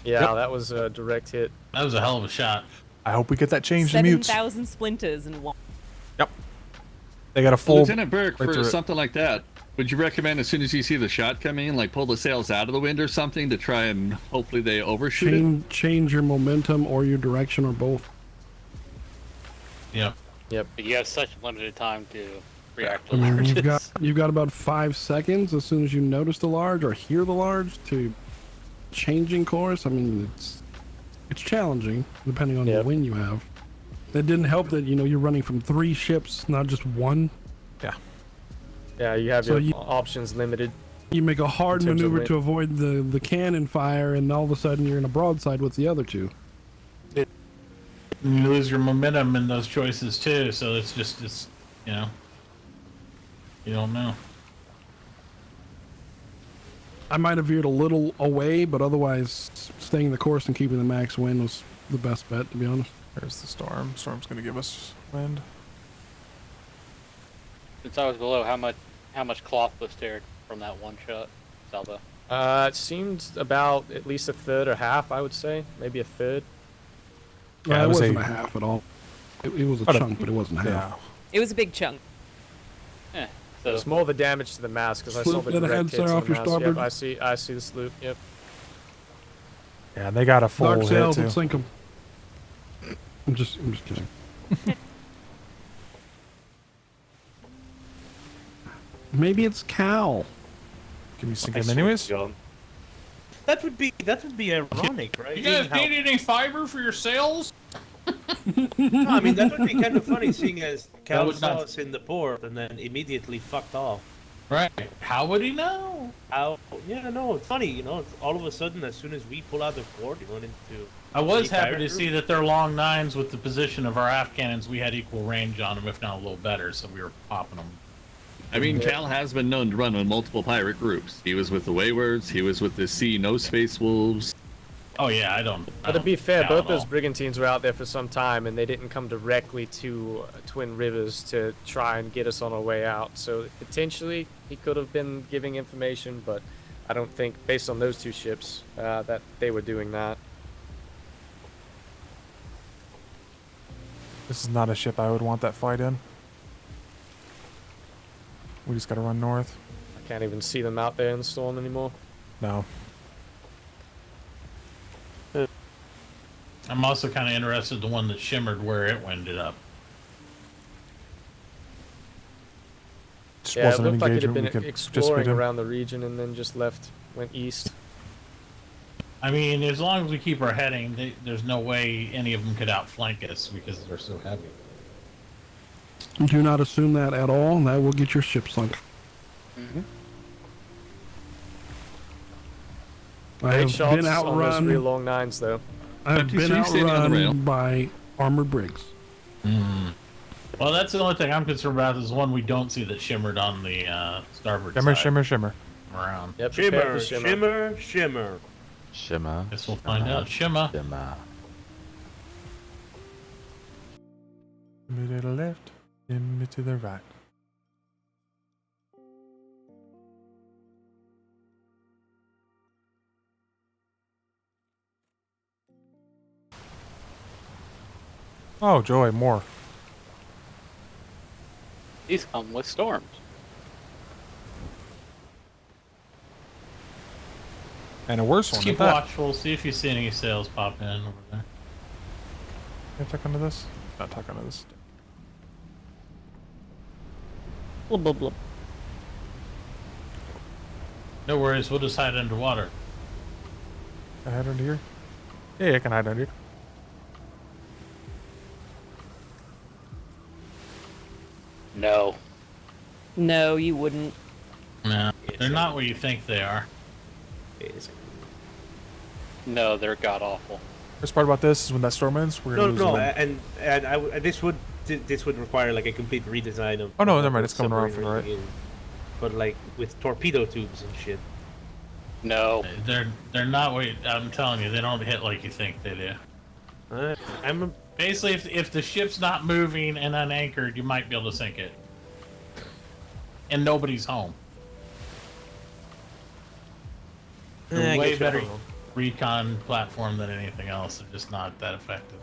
Yeah, that was a direct hit. That was a hell of a shot. I hope we get that changed to mutes. 7,000 splinters in one. They got a full. Lieutenant Burke, right for through it. something like that, would you recommend as soon as you see the shot coming in, like pull the sails out of the wind or something to try and hopefully they overshoot it? Change your momentum or your direction or both. Yep. Yep. But you have such limited time to react to I mean, larges. you've got about 5 seconds as soon as you notice the large or hear the large to changing course. I mean, it's challenging depending on the wind you have. It didn't help that you're running from 3 ships, not just one. Yeah. Yeah, you have So your you- options limited. You make a hard In terms of maneuver wind. to avoid the cannon fire, and all of a sudden you're in a broadside with the other two. You lose your momentum in those choices too, so it's you don't know. I might have veered a little away, but otherwise staying the course and keeping the max wind was the best bet, to be honest. There's the storm. Storm's gonna give us wind. Since I was below, how much cloth was teared from that one shot, Salvo? It seemed about at least a third or half, I would say. Maybe a third. Yeah, it wasn't a half at all. It was a About a- chunk, but it wasn't half. Yeah. It was a big chunk. So It's more the damage to the mast, because I saw Sloop the that direct heads hits there to off the your mast. Yep, starboard. I see the sloop. Yep. Yeah, they got a full Dark hit sails too. would sink them. I'm just kidding. Maybe it's Cal. Can we sink him anyways? that would be ironic, right? You guys Seeing how- need any fiber for your sales? No, I mean that would be kind of funny, seeing as Cal would saw not- us in the port and then immediately fucked off. Right. How would he know? How? Yeah, no, it's funny. You know, it's all of a sudden, as soon as we pull out the port, we run into. I was the happy pirate to see group. that their long nines with the position of our aft cannons, we had equal range on them, if not a little better, so we were popping them. I mean, Cal has been known to run with multiple pirate groups. He was with the Waywards, he was with the Sea No Space Wolves. Oh yeah, I don't. But to be fair, doubt both at those all. brigantines were out there for some time, and they didn't come directly to Twin Rivers to try and get us on our way out. So potentially, he could have been giving information, but I don't think, based on those two ships, that they were doing that. This is not a ship I would want that fight in. We just gotta run north. I can't even see them out there in the storm anymore. No. I'm also kind of interested the one that shimmered where it ended up. Just Yeah, it wasn't an looked like it had engagement been we could participate exploring in. around the region and then just went east. I mean, as long as we keep our heading, there's no way any of them could outflank us because they're so heavy. Do not assume that at all. That will get your ship sunk. I Great have shots been on those outrun. real long nines, though. I have been outrun by armored brigs. Well, that's the only thing I'm concerned about is the one we don't see that shimmered on the starboard Shimmer, side. shimmer, shimmer. Around. Yep, prepare Shimmer, for shimmer. shimmer, shimmer. Shimmer. Guess we'll find out. Shimmer. Shimmer. Shimmy to the left, shimmy to the right. Oh, joy, more. These come with storms. And a worse Just one. keep at that. watchful. See if you see any sails pop in over there. Can I tuck under this? Not tuck under this. Blub, blub, blub. No worries. We'll just hide underwater. Can I hide under here? Yeah, I can hide under here. No. No, you wouldn't. No, they're not what you think they are. No, they're god awful. First part about this is when that storm ends, we're gonna lose the wind. And this would require like a complete redesign of. Oh no, of never mind. the It's coming around from the right. submarine, but like with torpedo tubes and shit. No. They're not what I'm telling you. They don't hit like you think they do. Basically, if the ship's not moving and unanchored, you might be able to sink it. And nobody's home. They're I way guess you're better wrong. recon platform than anything else. They're just not that effective.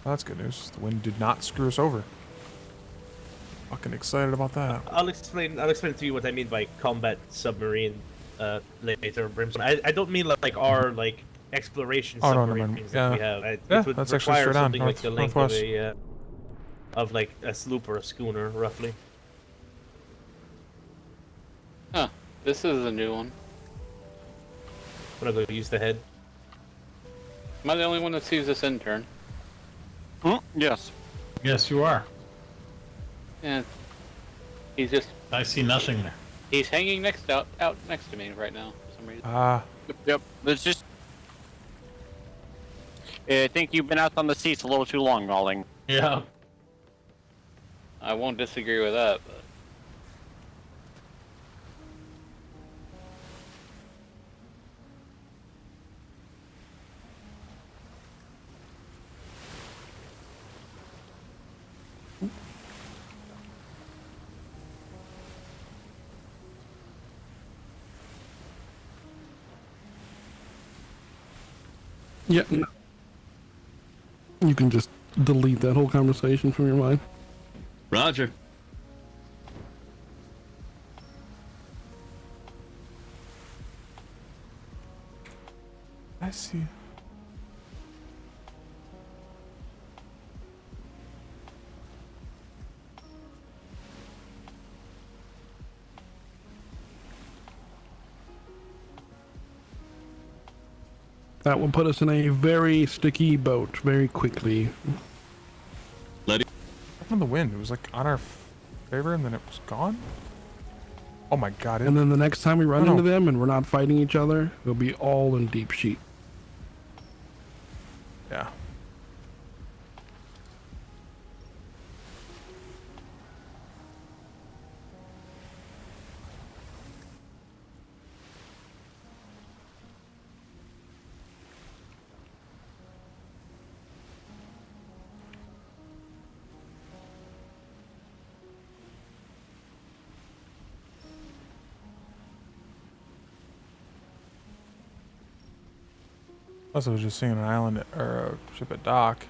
Well, that's good news. The wind did not screw us over. Fucking excited about that. I'll explain to you what I mean by combat submarine later, Brimstone. I don't mean like our like exploration Oh, no, never submarine mind. things Yeah. that we have. Yeah, It would that's actually require straight on, something like the length of northwest. a of like a sloop or a schooner, roughly. Huh. This is a new one. I'm gonna go use the head. Am I the only one that sees this intern? Yes. Yes, you are. Yeah. He's just. I see nothing there. He's hanging out next to me right now for some reason. Ah. Yep. It's just. I think you've been out on the seats a little too long, Galling. Yeah. I won't disagree with that, but. Yeah. No. You can just delete that whole conversation from your mind. Roger. I see. That will put us in a very sticky boat very quickly. From the wind, it was like on our favor and then it was gone. Oh my god! And then the next time we run Oh, no. into them and we're not fighting each other, we'll be all in deep sheet. Yeah. Plus, I was just seeing an island or a ship at dock.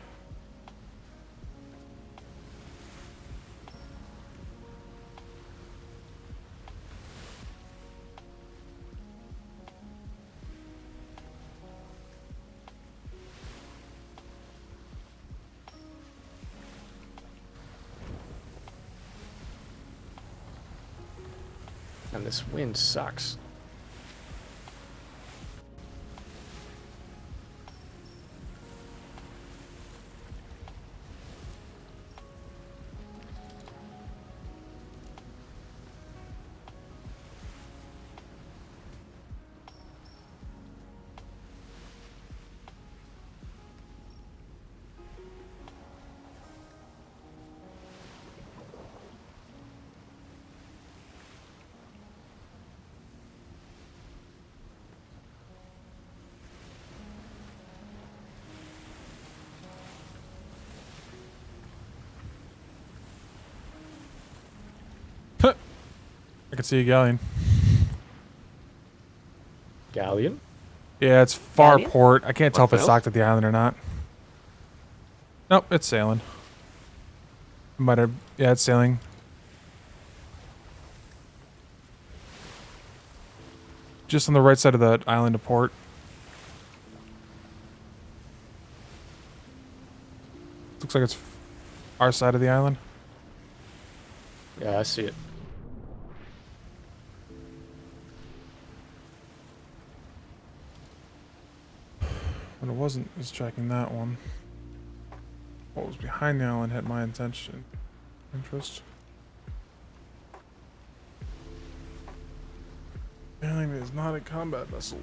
And this wind sucks. I can see a galleon. Galleon? Yeah, it's far Galleon? port. I can't tell if it's What docked at the island or not. Nope, it's sailing. Might have. Yeah, it's sailing. Just on the right side of the island of port. Looks like it's our side of the island. Yeah, I see it. But it wasn't was checking that one. What was behind the island had my interest. Alien is not a combat vessel.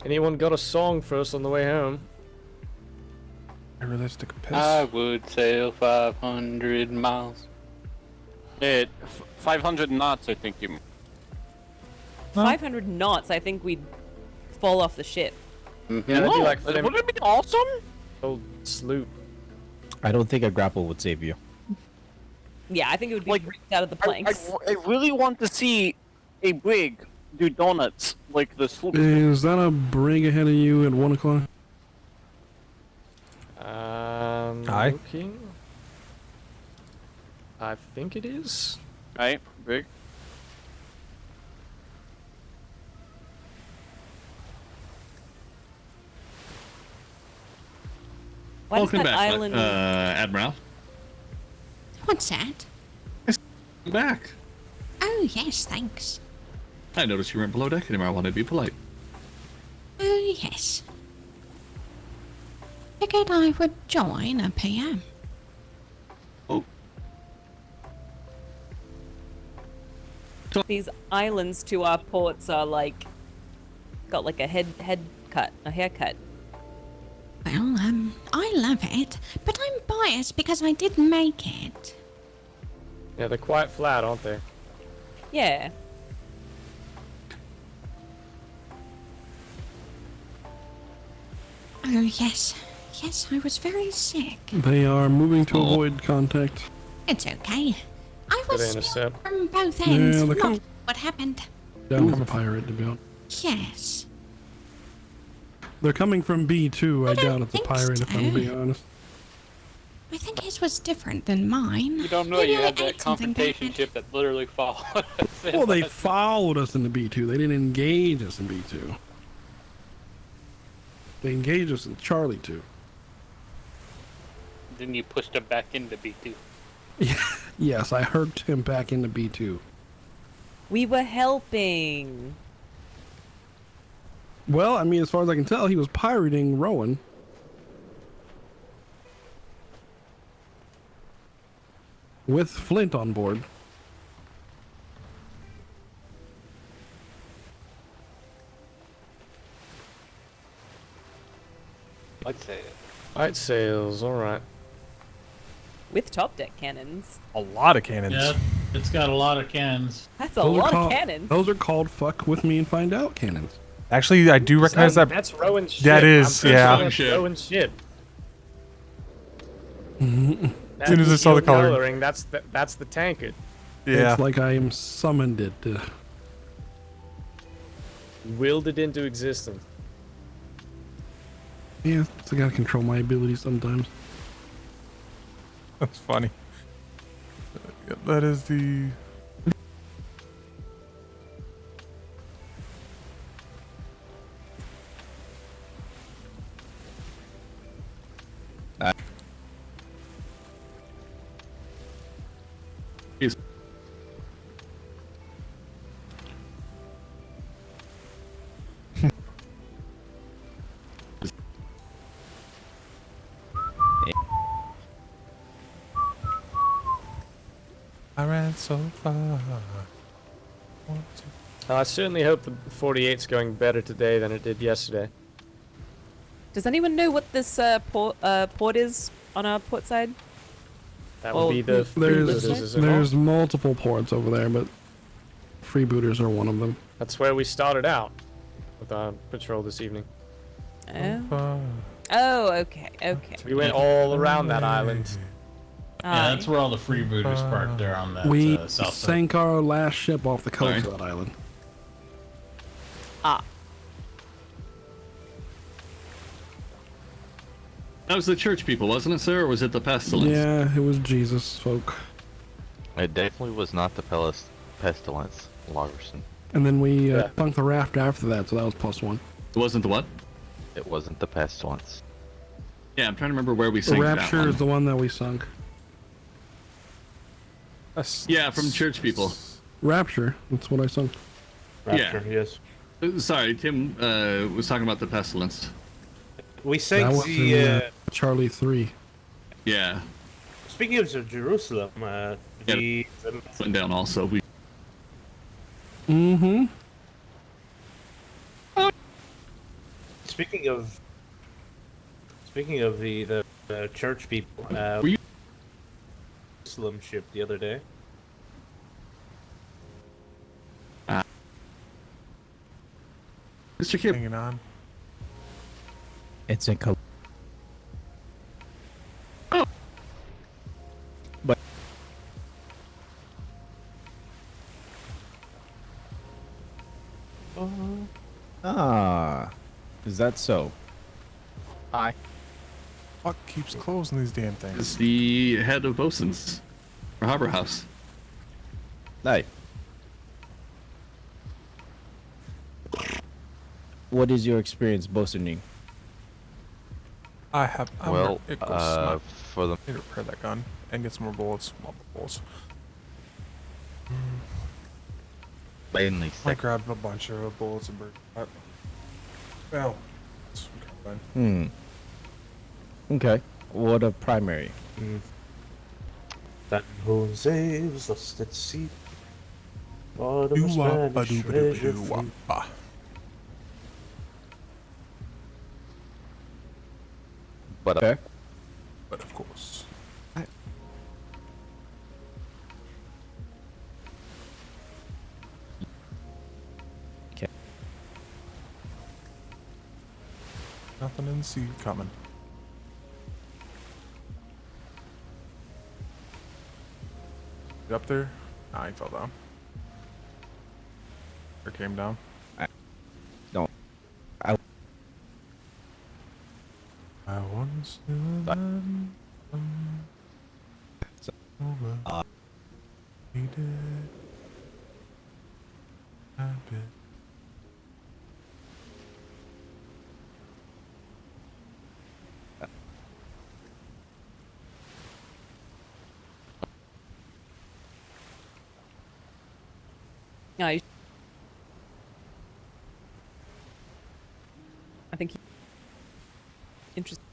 Anyone got a song for us on the way home? I realized to piss. I would sail 500 miles. 500 knots, I think you. 500 knots, I think we'd fall off the ship. Yeah, that'd be like Wouldn't it be awesome? Old sloop. I don't think a grapple would save you. Yeah, I think it would be ripped out of the planks. I really want to see a brig do donuts like the sloop. Is that a brig ahead of you at 1 o'clock? Aye. Looking. I think it is. Aye, brig. Why does Welcome that back, island... Admiral. What's that? Back. Oh, yes, thanks. I noticed you weren't below deck anymore. I wanted to be polite. Oh, yes. Figured I would join a PM. These islands to our ports are like... got like a haircut. Well, I love it, but I'm biased because I did make it. Yeah, they're quite flat, aren't they? Yeah. Oh, yes. Yes, I was very sick. They are moving to avoid contact. It's okay. I Did they was intercept? from both Yeah, ends. they're Not coming what happened. down with the pirate, to be honest. Yes. They're coming from B2. I doubt it's a pirate, if I'm being honest. I think his was different than mine. You don't know Maybe you I had that ate something confrontation bad. ship that literally followed us. Well, they followed us into B2. They didn't engage us in B2. They engaged us in Charlie 2. Then you pushed him back into B2. Yes, I hurt him back into B2. We were helping. Well, I mean, as far as I can tell, he was pirating Rowan. With Flint on board. I'd say it. Light sails, alright. With top deck cannons. A lot of cannons. Yeah, it's got a lot of cannons. That's a lot of cannons. Those are called "fuck with me and find out" cannons. Actually, I do recognize that. That's Rowan's ship. That is, I'm yeah. pretty sure that's Rowan's ship. As soon as I saw the color. coloring, that's the tanker. Yeah. It's like I am summoned it. Willed it into existence. Yeah, so I gotta control my abilities sometimes. That's funny. Yeah, that is the. I ran so far. I certainly hope the 48's going better today than it did yesterday. Does anyone know what this port is on our port side? That would be the There's freebooters, is it not? there's multiple ports over there, but freebooters are one of them. That's where we started out with our patrol this evening. Oh. Oh, okay, okay. We went all around that island. Yeah, that's where all the freebooters parked there on that We south side. sank our last ship off the coast of that island. Ah. That was the church people, wasn't it, sir? Or was it the pestilence? Yeah, it was Jesus folk. It definitely was not the pestilence, Lagerson. And then we sunk the raft after that, so that was +1. It wasn't the what? It wasn't the pestilence. Yeah, I'm trying to remember where we The sank that Rapture one. is the one that we sunk. Yeah, from church people. Rapture, that's what I sunk. Rapture, yes. Sorry, Tim was talking about the pestilence. We sank That was the. in Charlie 3. Yeah. Speaking of Jerusalem, the went down also. We. Mm-hmm. Speaking of the church people, Were you- Jerusalem ship the other day. Mr. Kip. Hanging on. It's in But is that so? Hi. What keeps closing these damn things? Is the head of bosuns or harbor house. Hey. What is your experience bosuning? I have. Well, it goes smart. for the Need to repair that gun and get some more bullets. More bullets. mainly I grabbed a bunch of bullets and well, it's fine. Okay. What of primary? That Jose was lost at sea. Bottom of Spanish treasure fleet. But okay. But of course. Okay. Nothing in sea coming. Get up there? Nah, he fell down. Or came down. I I once knew a man We did. Happen. No, I think he... Interesting.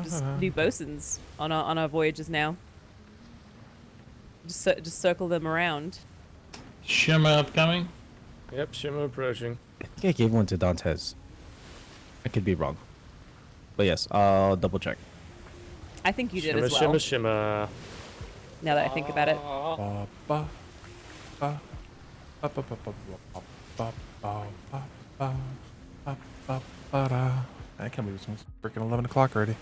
Just new bosuns on our voyages now. Just circle them around. Shimmer upcoming. Yep, Shimmer approaching. I think I gave one to Dantes. I could be wrong. But yes, I'll double check. I think you did Shimmer, as well. shimmer, shimmer. Now that I think about it. I can't believe it's almost freaking 11 o'clock already.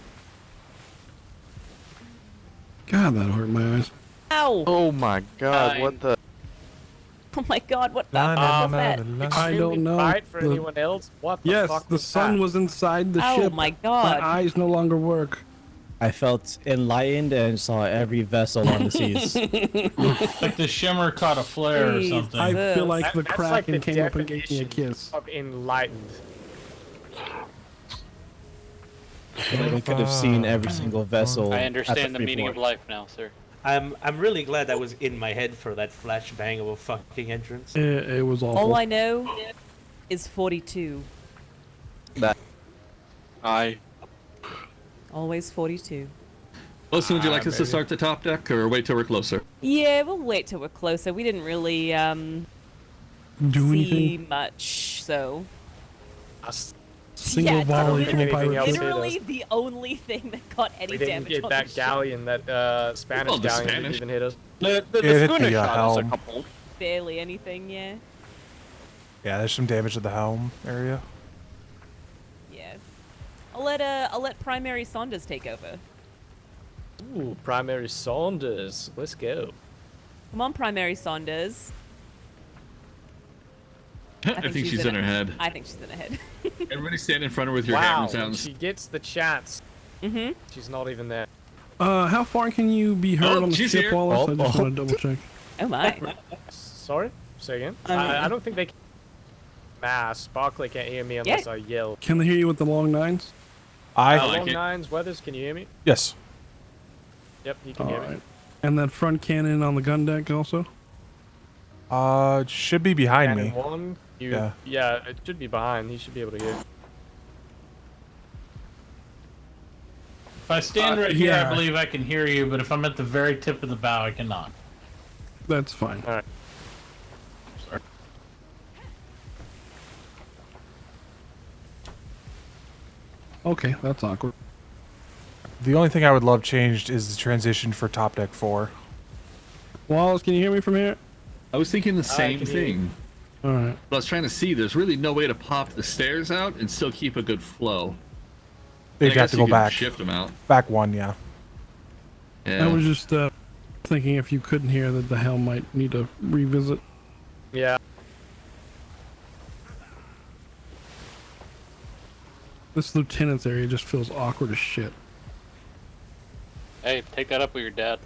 God, that hurt my eyes. Ow! Oh my god, what the? Oh my god, what the fuck was that? I don't know. Right for The- anyone else? What the Yes, fuck the sun that? was inside the Oh ship. my god. My eyes no longer work. I felt enlightened and saw every vessel on the seas. Like the shimmer caught a flare or something. I feel like the That's Kraken like the came up and gave me a definition kiss. Of enlightened. I feel like I could have seen every single vessel. I at understand the meaning of Freeport. life now, sir. I'm really glad that was in my head for that flashbang of a fucking entrance. It was awful. All I know is 42. That. I. Always 42. Wilson, would you like us to maybe. start the top deck or wait till we're closer? Yeah, we'll wait till we're closer. We didn't really Do see anything? much, so Single yeah, volley from a anything pirate else ship. hit literally us. the only thing that got any We didn't damage get on that the ship. galleon, that Spanish Oh, the galleon didn't Spanish. even hit us. The It hit schooner the, shot us a helm. couple. Barely anything, yeah. Yeah, there's some damage to the helm area. Yeah. I'll let Primary Saunders take over. Ooh, Primary Saunders. Let's go. Come on, Primary Saunders. I think she's in her head. I think she's in her head. Everybody stand in front of her with your Wow, hammer sounds. she gets the chance. Mm-hmm. She's not even there. How far can you be heard Oh, on the she's ship, here. Wallace? Oh, I just oh. want to double check. Oh my. Sorry? Say again? I don't think they can. Barclay can't hear me unless I yell. Can they hear you with the long nines? Long Nines, Weathers, can you hear me? Yes. Yep, he can hear me. Alright. And that front cannon on the gun deck also? Should be behind Cannon me. one, Yeah. Yeah, it should be behind. He should be able to hear. If I stand right here, yeah. I believe I can hear you, but if I'm at the very tip of the bow, I cannot. That's fine. Alright. Okay, that's awkward. The only thing I would love changed is the transition for top deck 4. Wallace, can you hear me from here? I was thinking the same can hear you. thing. Alright. But I was trying to see, there's really no way to pop the stairs out and still keep a good flow. They'd I have guess to you go could back. Shift them out. Back 1, yeah. Yeah. I was just thinking if you couldn't hear that the helm might need to revisit. Yeah. This lieutenant's area just feels awkward as shit. Hey, take that up with your dad.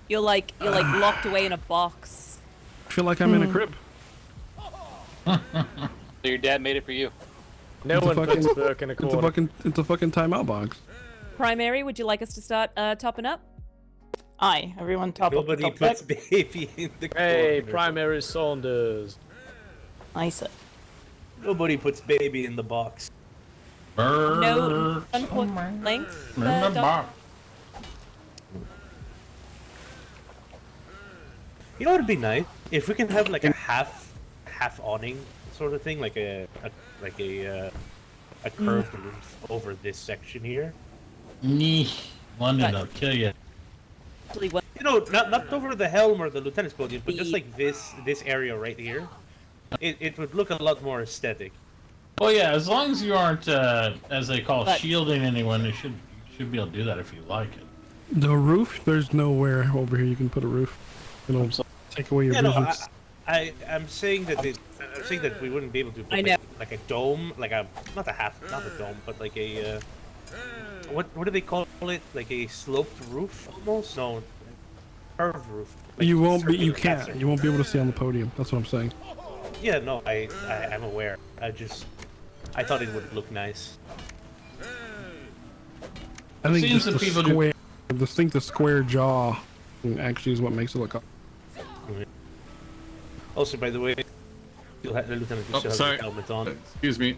You're like locked away in a box. I feel like I'm in a crib. So your dad made it for you. No It's a one puts fucking- Burke in a It's a corner. fucking timeout box. Primary, would you like us to start topping up? Aye, everyone top up the Nobody top puts deck. baby in the Hey, corner. Primary Saunders. Nice. Nobody puts baby in the box. No Birds unput length. in the box. You know what would be nice? If we can have like a half awning sort of thing, like a curved roof over this section here. London, I'll kill you. Actually, what? You know, not over the helm or the lieutenant's podium, but just like this area right here. It would look a lot more aesthetic. Well, yeah, as long as you aren't, as they call, But- shielding anyone, you should be able to do that if you like it. The roof? There's nowhere over here you can put a roof. It'll take away your Yeah, no, visions. I'm saying that I'm saying that we wouldn't be able to put like a dome, like a not a dome, but like a what do they call it? Like a sloped roof almost? No, curved roof. Like You won't be. You circular, can't. circular. You won't be able to see on the podium. That's what I'm saying. Yeah, no, I'm aware. I thought it would look nice. I think Seems just that the people do- square, the square jaw, actually is what makes it look. Also, by the way, Lieutenant, you still have sorry. your helmet on. Excuse me.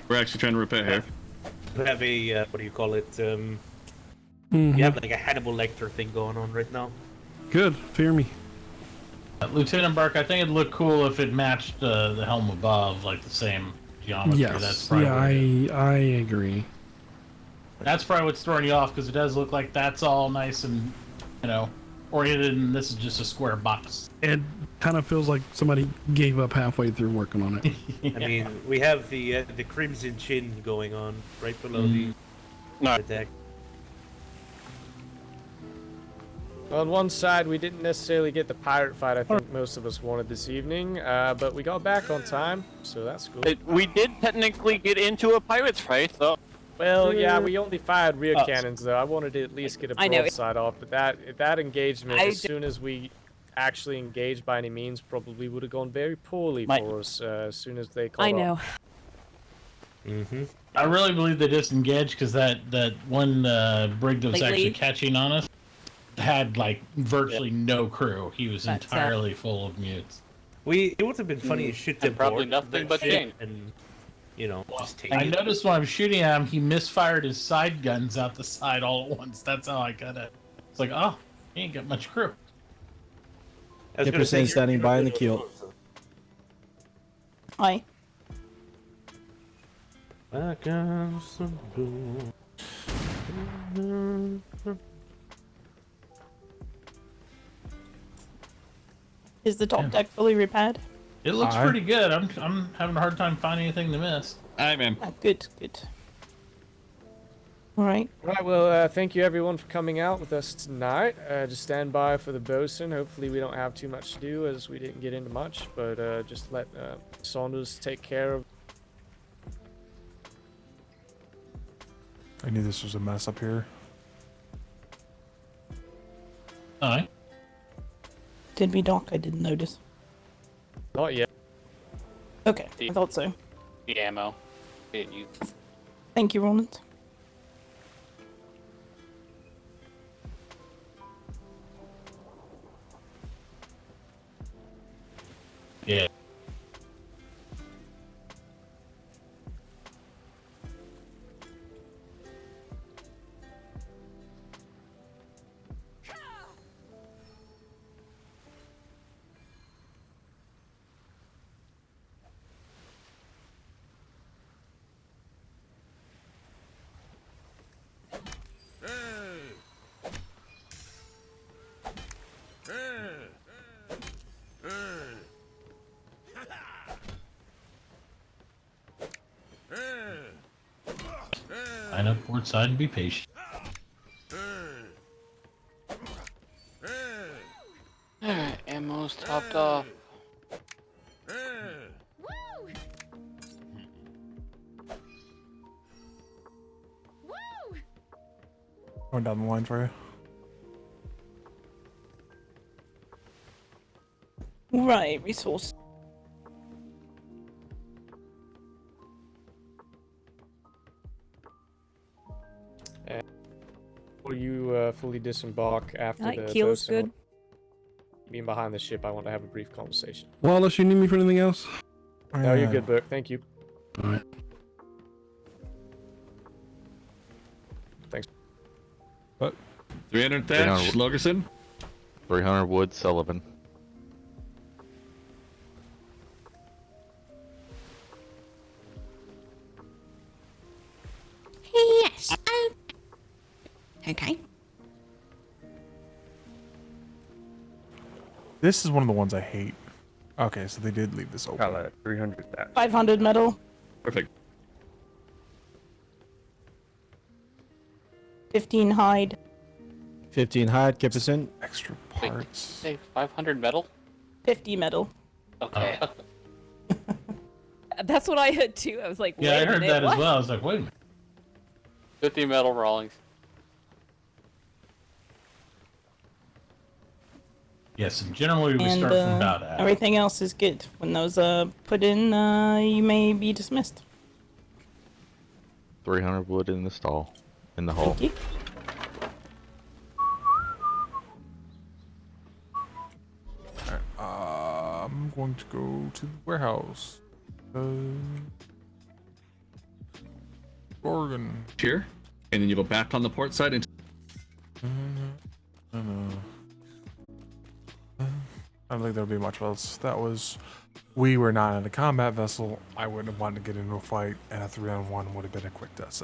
We're actually trying to repair here. You have a what do you call it? Mhm. You have like a Hannibal Lecter thing going on right now. Good. Fear me. Lieutenant Burke, I think it'd look cool if it matched the helm above, like the same geometry. That's Yes. probably Yeah, I agree. That's probably what's throwing you off, because it does look like that's all nice and, oriented, and this is just a square box. It kind of feels like somebody gave up halfway through working on it. I mean, we have the Crimson Chin going on right below the deck. On one side, we didn't necessarily get the pirate fight I think most of us wanted this evening, but we got back on time, so that's cool. We did technically get into a pirate's fight, though. Well, yeah, we only fired rear cannons, though. I wanted to at least get a I know. broadside off, but that engagement, I as d- soon as we actually engaged by any means, probably would have gone very poorly for us as soon as they caught I up. know. Mm-hmm. I really believe they disengaged, because that one brig that was Lately? actually catching on us had, like, virtually no crew. He was That's entirely full of mutes. It would have been funny to shoot them probably board nothing that but shit change. and just take I it. noticed when I was shooting at him, he misfired his side guns out the side all at once. That's how I got it. It's like, oh, he ain't got much crew. I was gonna say, Dipperson standing by in the keel. Hi. Back out some blue. Is the top deck fully repaired? It looks pretty good. I'm having a hard time finding anything to miss. Aye, man. Good. All right. Right, well, thank you everyone for coming out with us tonight. Just stand by for the bosun. Hopefully we don't have too much to do as we didn't get into much, but just let Saunders take care of. I knew this was a mess up here. Alright. Did we dock? I didn't notice. Not yet. Okay, I thought so. The ammo. Hit you. Thank you, Roland. Yeah. Line up port side and be patient. Alright, ammo's topped off. Going down the line for you. Right, resource. Will you fully disembark after Alright, the keel's bosun? good. Being behind the ship, I want to have a brief conversation. Well, unless you need me for anything else. No, you're good, Burke. Thank you. All right. Thanks. What? 300 thatch, Logerson? 300 wood, Sullivan. Yes. Okay. This is one of the ones I hate. Okay, so they did leave this open. 300 thatch. 500 metal. Perfect. 15 hide. 15 hide, percent. Extra Wait, parts. say 500 metal? 50 metal. Okay. That's what I heard too. I was like, Yeah, wait I a heard minute, that what? as well. I was like, wait a minute. 50 metal Rawlings. Yes, and generally we And start from about half. everything else is good. When those put in, you may be dismissed. 300 wood in the stall, in the hole. Thank you. Alright, I'm going to go to the warehouse. Oregon. Here, and then you go back on the port side and. I don't think there'll be much else. That was, we were not in a combat vessel. I wouldn't have wanted to get into a fight, and a 3-on-1 would have been a quick death.